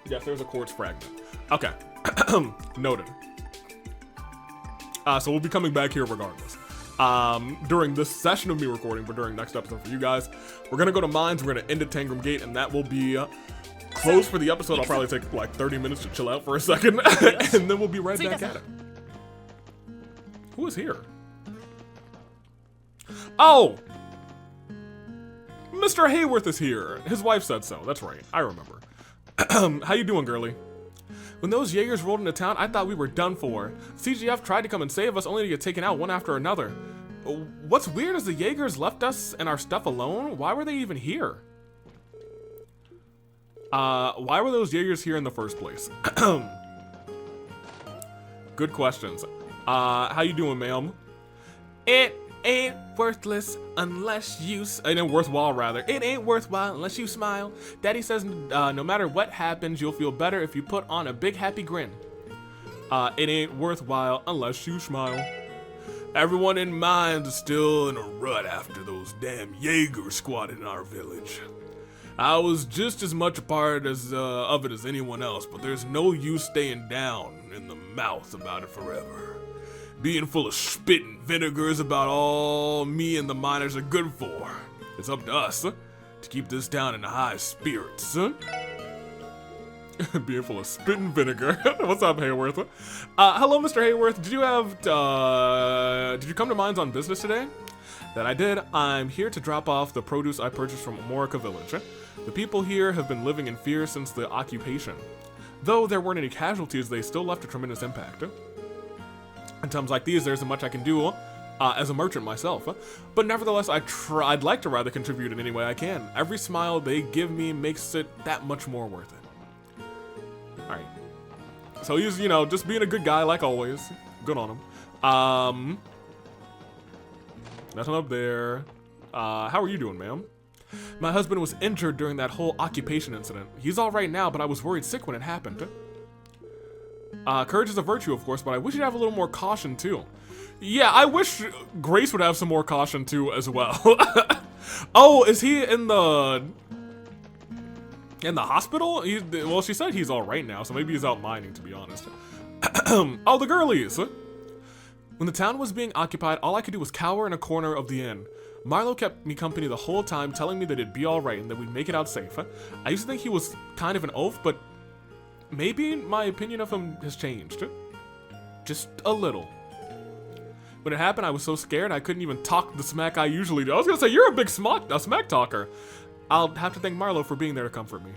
Yes, there's a quartz fragment. Okay, noted. So we'll be coming back here regardless. During this session of me recording, but during next episode for you guys, we're gonna go to mines. We're gonna end at Tangram Gate, and that will be close for the episode. I'll probably take like 30 minutes to chill out for a second, and then we'll be right back at it. Who is here? Oh, Mr. Hayworth is here. His wife said so. That's right. I remember. How you doing, girly? When those Jaegers rolled into town, I thought we were done for. CGF tried to come and save us, only to get taken out one after another. What's weird is the Jaegers left us and our stuff alone. Why were they even here? Why were those Jaegers here in the first place? Good questions. How you doing, ma'am? It ain't worthless unless you... It ain't worthwhile, rather. It ain't worthwhile unless you smile. Daddy says no matter what happens, you'll feel better if you put on a big happy grin. It ain't worthwhile unless you smile. Everyone in mind is still in a rut after those damn Jaegers squatted in our village. I was just as much a part of it as anyone else, but there's no use staying down in the mouth about it forever. Being full of spit and vinegar is about all me and the miners are good for. It's up to us to keep this town in high spirits. Being full of spit and vinegar. What's up, Hayworth? Hello, Mr. Hayworth. Did you come to mines on business today? That I did. I'm here to drop off the produce I purchased from Amorica Village. The people here have been living in fear since the occupation. Though there weren't any casualties, they still left a tremendous impact. In times like these, there isn't much I can do as a merchant myself. But nevertheless, I'd like to rather contribute in any way I can. Every smile they give me makes it that much more worth it. Alright. So he's, you know, just being a good guy like always. Good on him. Nothing up there. How are you doing, ma'am? My husband was injured during that whole occupation incident. He's alright now, but I was worried sick when it happened. Courage is a virtue, of course, but I wish you'd have a little more caution, too. Yeah, I wish Grace would have some more caution, too, as well. Oh, is he in the hospital? Well, she said he's alright now, so maybe he's out mining, to be honest. Oh, the girlies! When the town was being occupied, all I could do was cower in a corner of the inn. Marlo kept me company the whole time, telling me that it'd be alright and that we'd make it out safe. I used to think he was kind of an oaf, but maybe my opinion of him has changed. Just a little. When it happened, I was so scared I couldn't even talk the smack I usually do. I was gonna say, you're a big smack talker. I'll have to thank Marlo for being there to comfort me.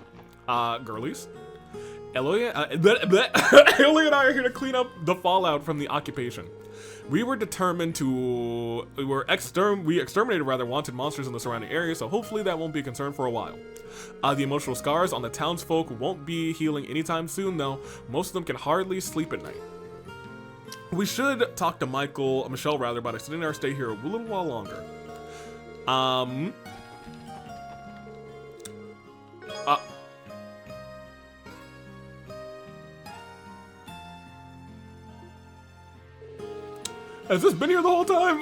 Girlies? Ellie and I are here to clean up the fallout from the occupation. We were determined to... We exterminated rather wanted monsters in the surrounding area, so hopefully that won't be a concern for a while. The emotional scars on the townsfolk won't be healing anytime soon, though. Most of them can hardly sleep at night. We should talk to Michelle rather, about extending our stay here a little while longer. Has this been here the whole time?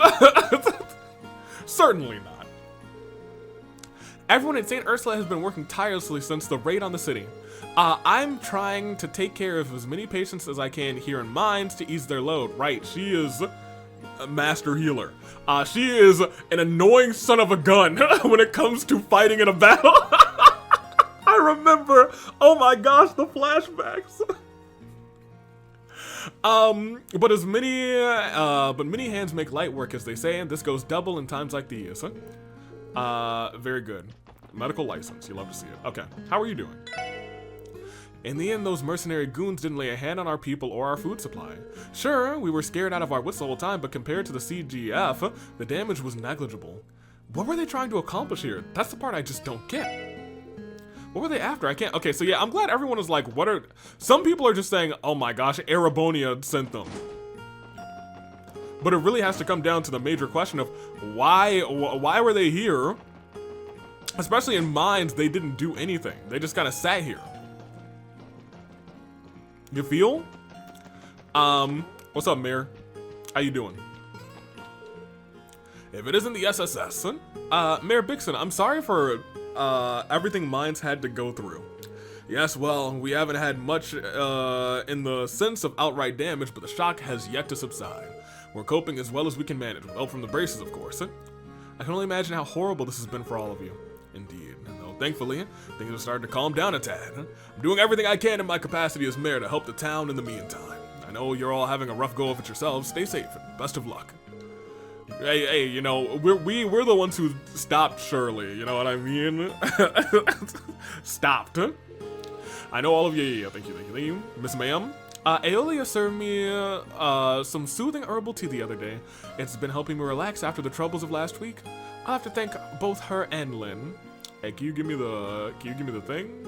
Certainly not. Everyone at St. Ursula has been working tirelessly since the raid on the city. I'm trying to take care of as many patients as I can here in Mines to ease their load. Right, she is a master healer. She is an annoying son of a gun when it comes to fighting in a battle. I remember, oh my gosh, the flashbacks. But many hands make light work, as they say, and this goes double in times like these. Very good. Medical license, you love to see it. Okay, how are you doing? In the end, those mercenary goons didn't lay a hand on our people or our food supply. Sure, we were scared out of our wits the whole time, but compared to the CGF, the damage was negligible. What were they trying to accomplish here? That's the part I just don't get. What were they after? I can't. Okay, so yeah, I'm glad everyone is like, what are. Some people are just saying, oh my gosh, Arabonia sent them. But it really has to come down to the major question of why were they here? Especially in Mines, they didn't do anything. They just kind of sat here. You feel? What's up, Mayor? How you doing? If it isn't the SSS, Mayor Bixon, I'm sorry for everything Mines had to go through. Yes, well, we haven't had much in the sense of outright damage, but the shock has yet to subside. We're coping as well as we can manage, with help from the braces, of course. I can only imagine how horrible this has been for all of you. Indeed. Though thankfully, things have started to calm down a tad. I'm doing everything I can in my capacity as mayor to help the town in the meantime. I know you're all having a rough go of it yourselves. Stay safe and best of luck. Hey, you know, we're the ones who stopped Shirley, you know what I mean? Stopped. I know all of you. Yeah, thank you. Miss Ma'am. Aeolia served me some soothing herbal tea the other day. It's been helping me relax after the troubles of last week. I'll have to thank both her and Lynn. Hey, can you give me the thing?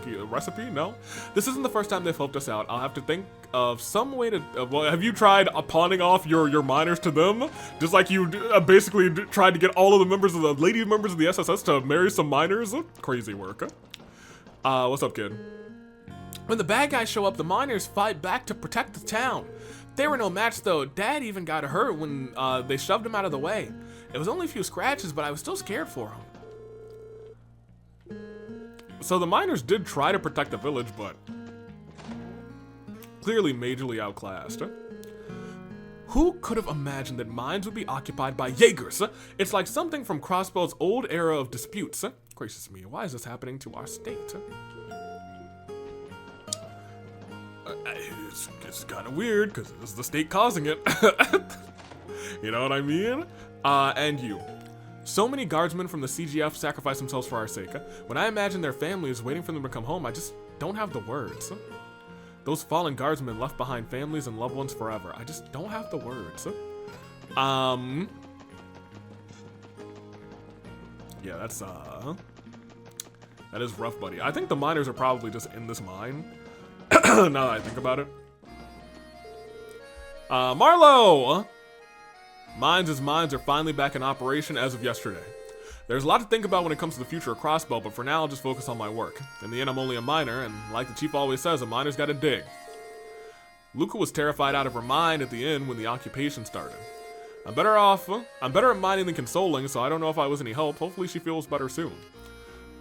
A recipe? No? This isn't the first time they've helped us out. I'll have to think of some way to... well, have you tried pawning off your minors to them? Just like you basically tried to get all of the lady members of the SSS to marry some minors? Crazy work. What's up, kid? When the bad guys show up, the miners fight back to protect the town. They were no match, though. Dad even got hurt when they shoved him out of the way. It was only a few scratches, but I was still scared for him. So the miners did try to protect the village, but clearly majorly outclassed. Who could have imagined that Mines would be occupied by Jaegers? It's like something from Crossbow's old era of disputes. Gracious me, why is this happening to our state? It's kind of weird, because it's the state causing it. You know what I mean? And you. So many guardsmen from the CGF sacrifice themselves for our sake. When I imagine their families waiting for them to come home, I just don't have the words. Those fallen guardsmen left behind families and loved ones forever. I just don't have the words. Yeah, that is rough, buddy. I think the miners are probably just in this mine. Now that I think about it. Marlo! Mines are finally back in operation as of yesterday. There's a lot to think about when it comes to the future of Crossbow, but for now I'll just focus on my work. In the end, I'm only a miner, and like the chief always says, a miner's gotta dig. Luca was terrified out of her mind at the end when the occupation started. I'm better at mining than consoling, so I don't know if I was any help. Hopefully she feels better soon.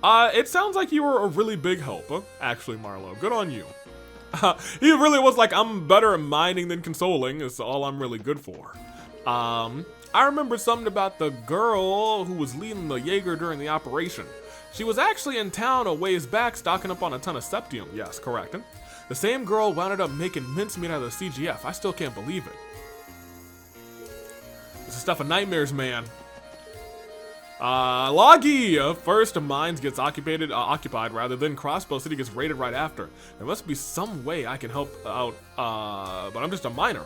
It sounds like you were a really big help, actually, Marlo. Good on you. He really was like, I'm better at mining than consoling, is all I'm really good for. I remember something about the girl who was leading the Jaeger during the operation. She was actually in town a ways back stocking up on a ton of septium. Yes, correct. The same girl wound up making mincemeat out of the CGF. I still can't believe it. This is stuff of nightmares, man. Loggy! First, Mines gets occupied rather than Crossbow City gets raided right after. There must be some way I can help out, but I'm just a miner.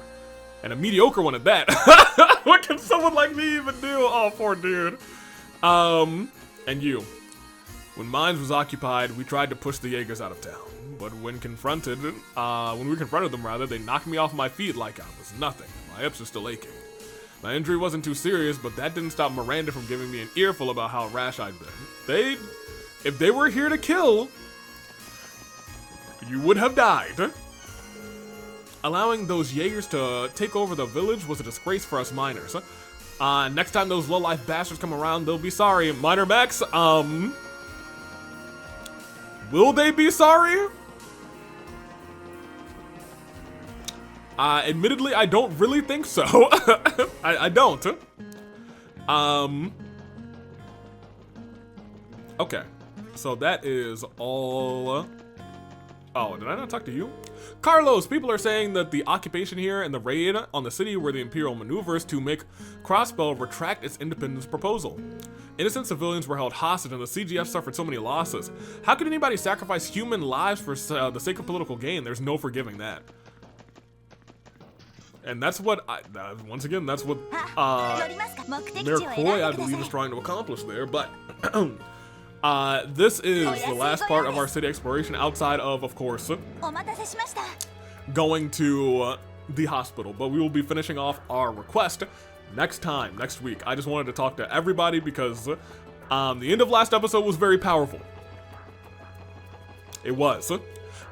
And a mediocre one at that. What can someone like me even do? Oh, poor dude. And you. When Mines was occupied, we tried to push the Jaegers out of town. But when we confronted them rather, they knocked me off my feet like I was nothing. My hips are still aching. My injury wasn't too serious, but that didn't stop Miranda from giving me an earful about how rash I'd been. If they were here to kill, you would have died. Allowing those Jaegers to take over the village was a disgrace for us miners. Next time those low-life bastards come around, they'll be sorry. Miner Max, will they be sorry? Admittedly, I don't really think so. I don't. Okay. So that is all. Oh, did I not talk to you? Carlos, people are saying that the occupation here and the raid on the city were the Imperial maneuvers to make Crossbell retract its independence proposal. Innocent civilians were held hostage and the CGF suffered so many losses. How could anybody sacrifice human lives for the sake of political gain? There's no forgiving that. And that's what, once again, that's what Mayor Croy, I believe, is trying to accomplish there, but this is the last part of our city exploration outside of course, going to the hospital. But we will be finishing off our request next week. I just wanted to talk to everybody because the end of last episode was very powerful. It was.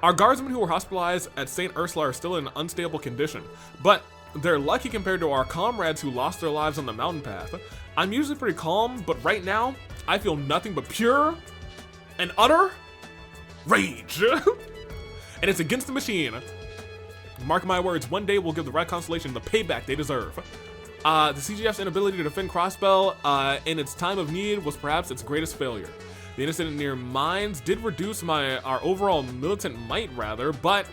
Our guardsmen who were hospitalized at St. Ursula are still in an unstable condition, but they're lucky compared to our comrades who lost their lives on the mountain path. I'm usually pretty calm, but right now, I feel nothing but pure and utter rage. And it's against the machine. Mark my words, one day we'll give the Red Constellation the payback they deserve. The CGF's inability to defend Crossbell in its time of need was perhaps its greatest failure. The innocent near mines did reduce our overall militant might rather, but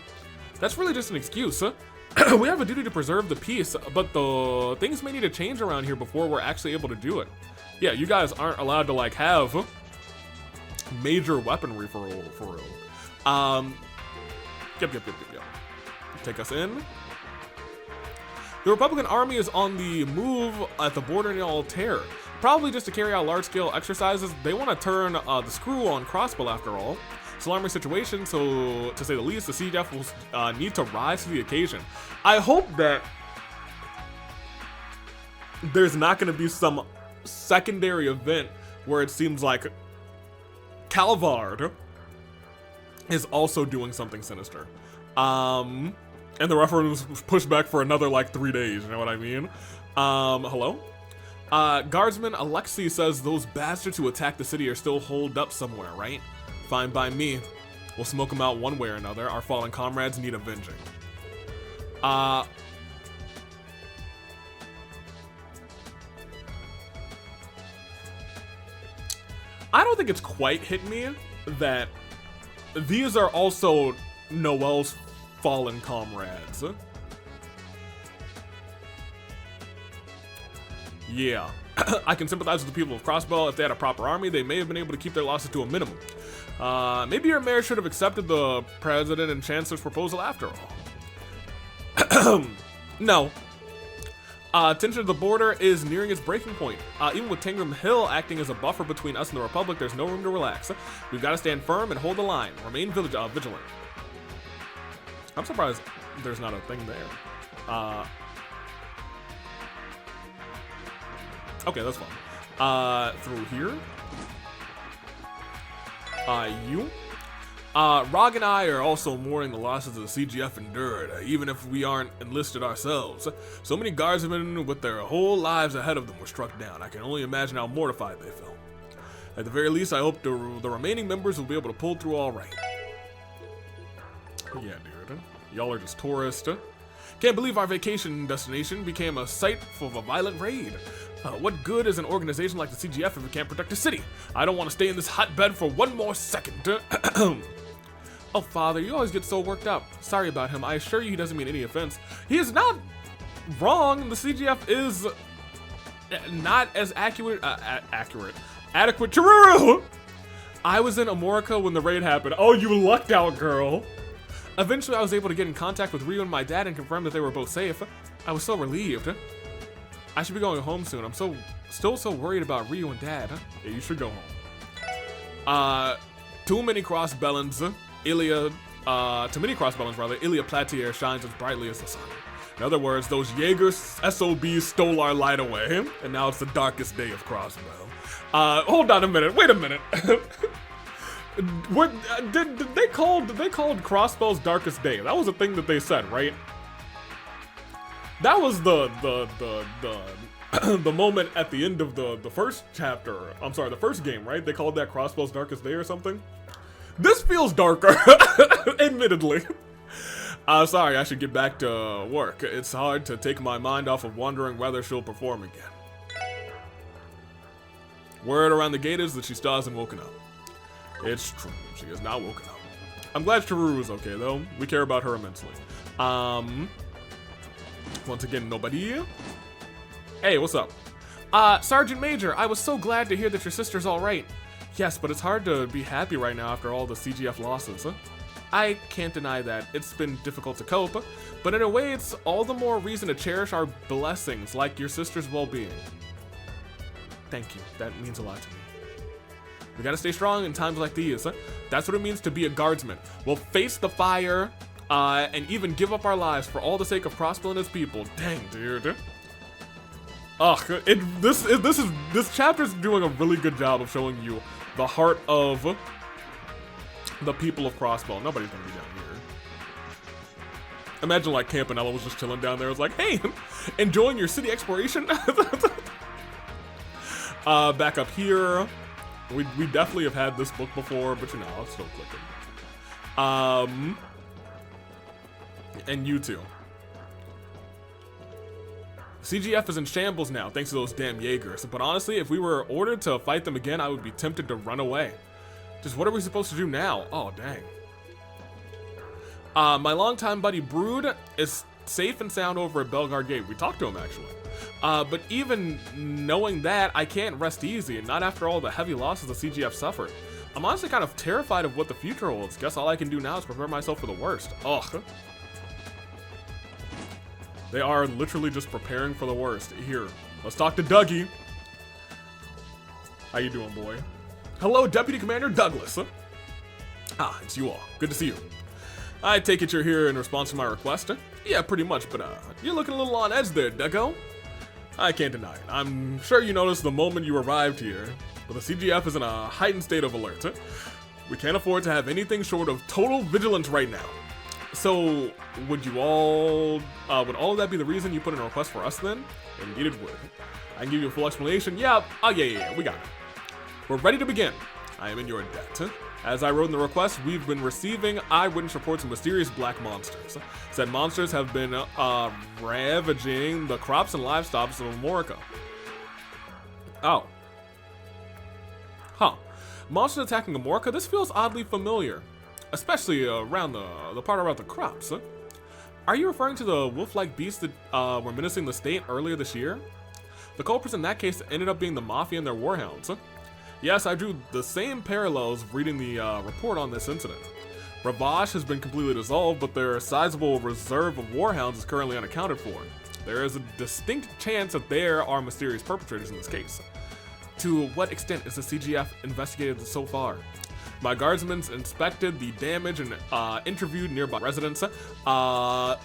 that's really just an excuse. We have a duty to preserve the peace, but the things may need to change around here before we're actually able to do it. Yeah, you guys aren't allowed to like have major weaponry for real. Yep. Take us in. The Republican Army is on the move at the border near Altair. Probably just to carry out large-scale exercises. They want to turn the screw on Crossbell after all. It's an alarming situation, so to say the least, the CGF will need to rise to the occasion. I hope that there's not going to be some secondary event where it seems like Calvard is also doing something sinister. And the referendum was pushed back for another like 3 days, you know what I mean? Hello? Guardsman Alexei says those bastards who attacked the city are still holed up somewhere, right? Fine by me. We'll smoke them out one way or another. Our fallen comrades need avenging. I don't think it's quite hit me that these are also Noel's fallen comrades. Yeah. I can sympathize with the people of Crossbell. If they had a proper army, they may have been able to keep their losses to a minimum. Maybe your mayor should have accepted the president and chancellor's proposal after all. No. Tension at the border is nearing its breaking point. Even with Tangram Hill acting as a buffer between us and the Republic, there's no room to relax. We've got to stand firm and hold the line. Remain vigilant. I'm surprised there's not a thing there. Okay, that's fine. Through here. Rog and I are also mourning the losses the CGF endured, even if we aren't enlisted ourselves. So many guardsmen with their whole lives ahead of them were struck down. I can only imagine how mortified they felt. At the very least, I hope the remaining members will be able to pull through all right. Yeah, dude. Y'all are just tourists. Can't believe our vacation destination became a site for a violent raid. What good is an organization like the CGF if it can't protect a city? I don't want to stay in this hotbed for one more second. Oh, Father, you always get so worked up. Sorry about him. I assure you he doesn't mean any offense. He is not wrong. The CGF is not as adequate. Chiruru! I was in Amorica when the raid happened. Oh, you lucked out, girl. Eventually, I was able to get in contact with Rio and my dad and confirm that they were both safe. I was so relieved. I should be going home soon. I'm still so worried about Rio and Dad. Yeah, you should go home. Too many crossbellins. Ilya to many crossbows rather, Ilia Platier shines as brightly as the sun. In other words, those Jaegers SOBs stole our light away, and now it's the darkest day of crossbow. Hold on a minute, wait a minute. Did they called crossbows darkest day? That was a thing that they said, right? That was the the moment at the end of the first chapter. I'm sorry, the first game, right? They called that crossbows darkest day or something. This feels darker, admittedly. Sorry, I should get back to work. It's hard to take my mind off of wondering whether she'll perform again. Word around the gate is that she still hasn't woken up. It's true, she has not woken up. I'm glad Chiruru is okay, though. We care about her immensely. Once again, nobody. Hey, what's up? Sergeant Major, I was so glad to hear that your sister's all right. Yes, but it's hard to be happy right now after all the CGF losses. Huh? I can't deny that. It's been difficult to cope, but in a way, it's all the more reason to cherish our blessings, like your sister's well-being. Thank you. That means a lot to me. We gotta stay strong in times like these. Huh? That's what it means to be a guardsman. We'll face the fire, and even give up our lives for all the sake of Crossbill and his people. Dang, dude. Ugh, this chapter's doing a really good job of showing you the heart of the people of Crossbow. Nobody's gonna be down here. Imagine like Campanella was just chilling down there. It was like, hey, enjoying your city exploration? Back up here. We definitely have had this book before, but you know, I'll still click it. And you too. CGF is in shambles now, thanks to those damn Jaegers. But honestly, if we were ordered to fight them again, I would be tempted to run away. Just what are we supposed to do now? Oh, dang. My longtime buddy Brood is safe and sound over at Belgard Gate. We talked to him, actually. But even knowing that, I can't rest easy, and not after all the heavy losses the CGF suffered. I'm honestly kind of terrified of what the future holds. Guess all I can do now is prepare myself for the worst. Ugh. They are literally just preparing for the worst. Here, let's talk to Dougie. How you doing, boy? Hello, Deputy Commander Douglas. Ah, it's you all. Good to see you. I take it you're here in response to my request? Yeah, pretty much, but you're looking a little on edge there, Ducko. I can't deny it. I'm sure you noticed the moment you arrived here, but the CGF is in a heightened state of alert. We can't afford to have anything short of total vigilance right now. So, would all of that be the reason you put in a request for us then? Indeed it would. I can give you a full explanation. Yeah, we got it. We're ready to begin. I am in your debt. As I wrote in the request, we've been receiving eyewitness reports of mysterious black monsters. Said monsters have been ravaging the crops and livestock of Amorica. Oh. Huh. Monsters attacking Amorica? This feels oddly familiar. Especially around the part about the crops. Are you referring to the wolf-like beasts that were menacing the state earlier this year? The culprits in that case ended up being the Mafia and their warhounds. Yes, I drew the same parallels reading the report on this incident. Ravash has been completely dissolved, but their sizable reserve of warhounds is currently unaccounted for. There is a distinct chance that there are mysterious perpetrators in this case. To what extent is the CGF investigated so far? My guardsmen inspected the damage and interviewed nearby residents.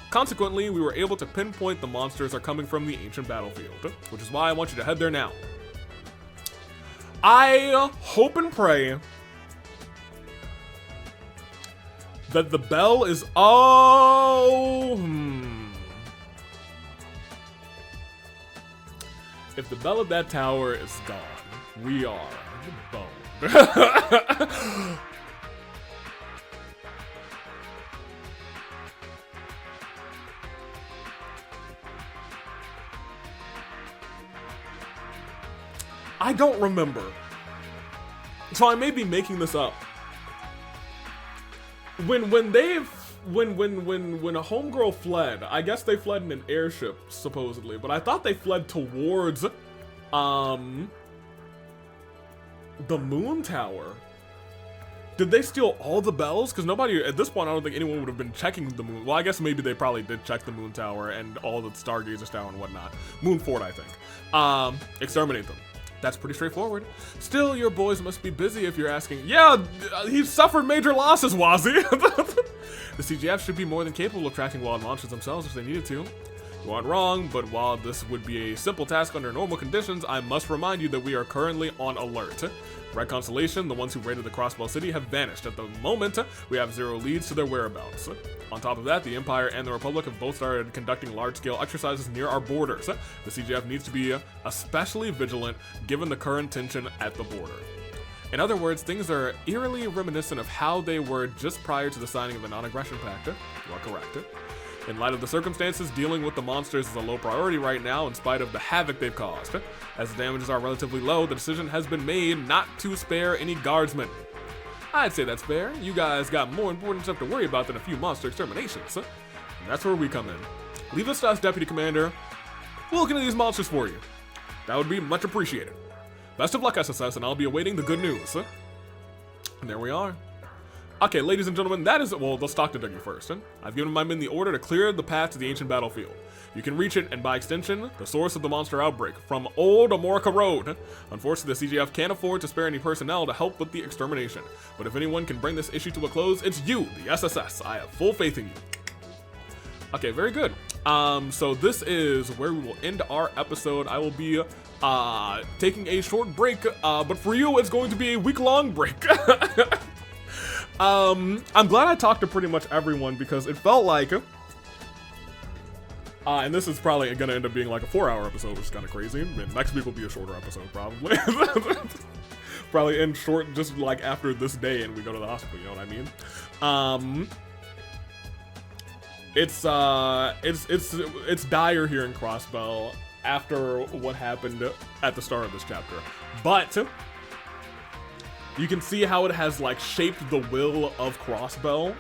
Consequently, we were able to pinpoint the monsters are coming from the ancient battlefield, which is why I want you to head there now. I hope and pray that the bell is If the bell of that tower is gone, we are boned. I don't remember. So I may be making this up. When a homegirl fled, I guess they fled in an airship, supposedly, but I thought they fled towards the moon tower. Did they steal all the bells? Because nobody, at this point, I don't think anyone would have been checking the moon. Well, I guess maybe they probably did check the moon tower and all the Stargazers tower and whatnot. Moon Fort, I think. Exterminate them. That's pretty straightforward. Still, your boys must be busy if you're asking. Yeah, he suffered major losses, Wazzy. The CGF should be more than capable of tracking wild monsters themselves if they needed to. You aren't wrong, but while this would be a simple task under normal conditions, I must remind you that we are currently on alert. Red Constellation, the ones who raided the Crossbell City, have vanished. At the moment, we have 0 leads to their whereabouts. On top of that, the Empire and the Republic have both started conducting large-scale exercises near our borders. The CGF needs to be especially vigilant given the current tension at the border. In other words, things are eerily reminiscent of how they were just prior to the signing of the Non-Aggression Pact. You are correct. In light of the circumstances, dealing with the monsters is a low priority right now in spite of the havoc they've caused. As the damages are relatively low, the decision has been made not to spare any guardsmen. I'd say that's fair. You guys got more important stuff to worry about than a few monster exterminations. And that's where we come in. Leave us to us, Deputy Commander. We'll look into these monsters for you. That would be much appreciated. Best of luck, SSS, and I'll be awaiting the good news. And there we are. Okay, ladies and gentlemen, that is it. Well, let's talk to Dougie first. I've given my men the order to clear the path to the ancient battlefield. You can reach it, and by extension, the source of the monster outbreak, from Old Amorica Road. Unfortunately, the CGF can't afford to spare any personnel to help with the extermination. But if anyone can bring this issue to a close, it's you, the SSS. I have full faith in you. Okay, very good. So this is where we will end our episode. I will be taking a short break, but for you, it's going to be a week-long break. I'm glad I talked to pretty much everyone because it felt like, and this is probably gonna end up being like a 4-hour episode, which is kind of crazy. And next week will be a shorter episode, probably. Probably end short just like after this day and we go to the hospital, you know what I mean? It's dire here in Crossbell after what happened at the start of this chapter, but you can see how it has like shaped the will of Crossbell.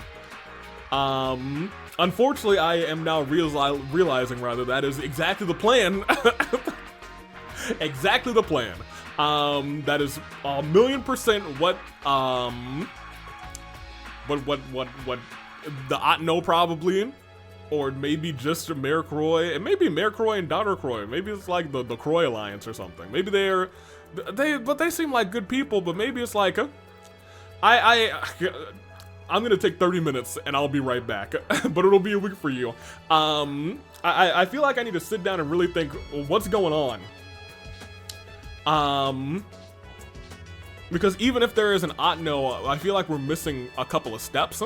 Unfortunately, I am now realizing rather that is exactly the plan. Exactly the plan. That is 1,000,000% what the Otno probably, or maybe just Mayor Croy. It may be Mayor Croy and Daughter Croy. Maybe it's like the Croy Alliance or something. Maybe they seem like good people, but maybe it's like I'm gonna take 30 minutes and I'll be right back, but it'll be a week for you. I feel like I need to sit down and really think what's going on. Because even if there is an Otno, I feel like we're missing a couple of steps.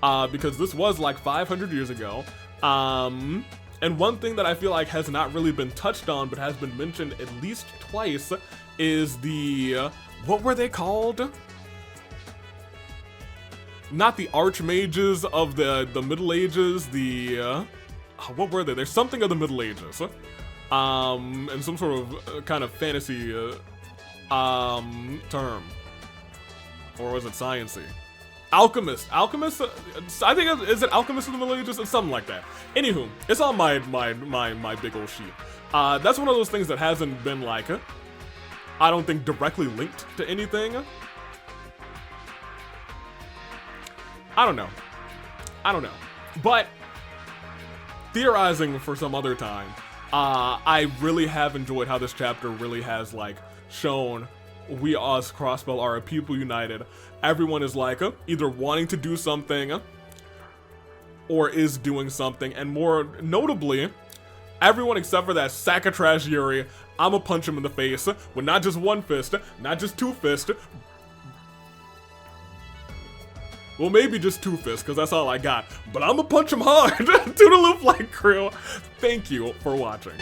Because this was like 500 years ago. And one thing that I feel like has not really been touched on, but has been mentioned at least twice, is the, what were they called? Not the Archmages of the Middle Ages, what were they? There's something of the Middle Ages. And some sort of kind of fantasy term. Or was it sciencey? Alchemist, I think, is it Alchemist of the Middle Ages? It's something like that. Anywho, it's on my big old sheet. That's one of those things that hasn't been like, I don't think directly linked to anything. I don't know. But theorizing for some other time, I really have enjoyed how this chapter really has like shown we us Crossbell are a people united. Everyone is like either wanting to do something or is doing something, and more notably, everyone except for that sack of trash Yuri, I'ma punch him in the face with not just one fist, not just two fists. Well, maybe just two fists, because that's all I got. But I'ma punch him hard. Toodaloo Flight Crew. Thank you for watching.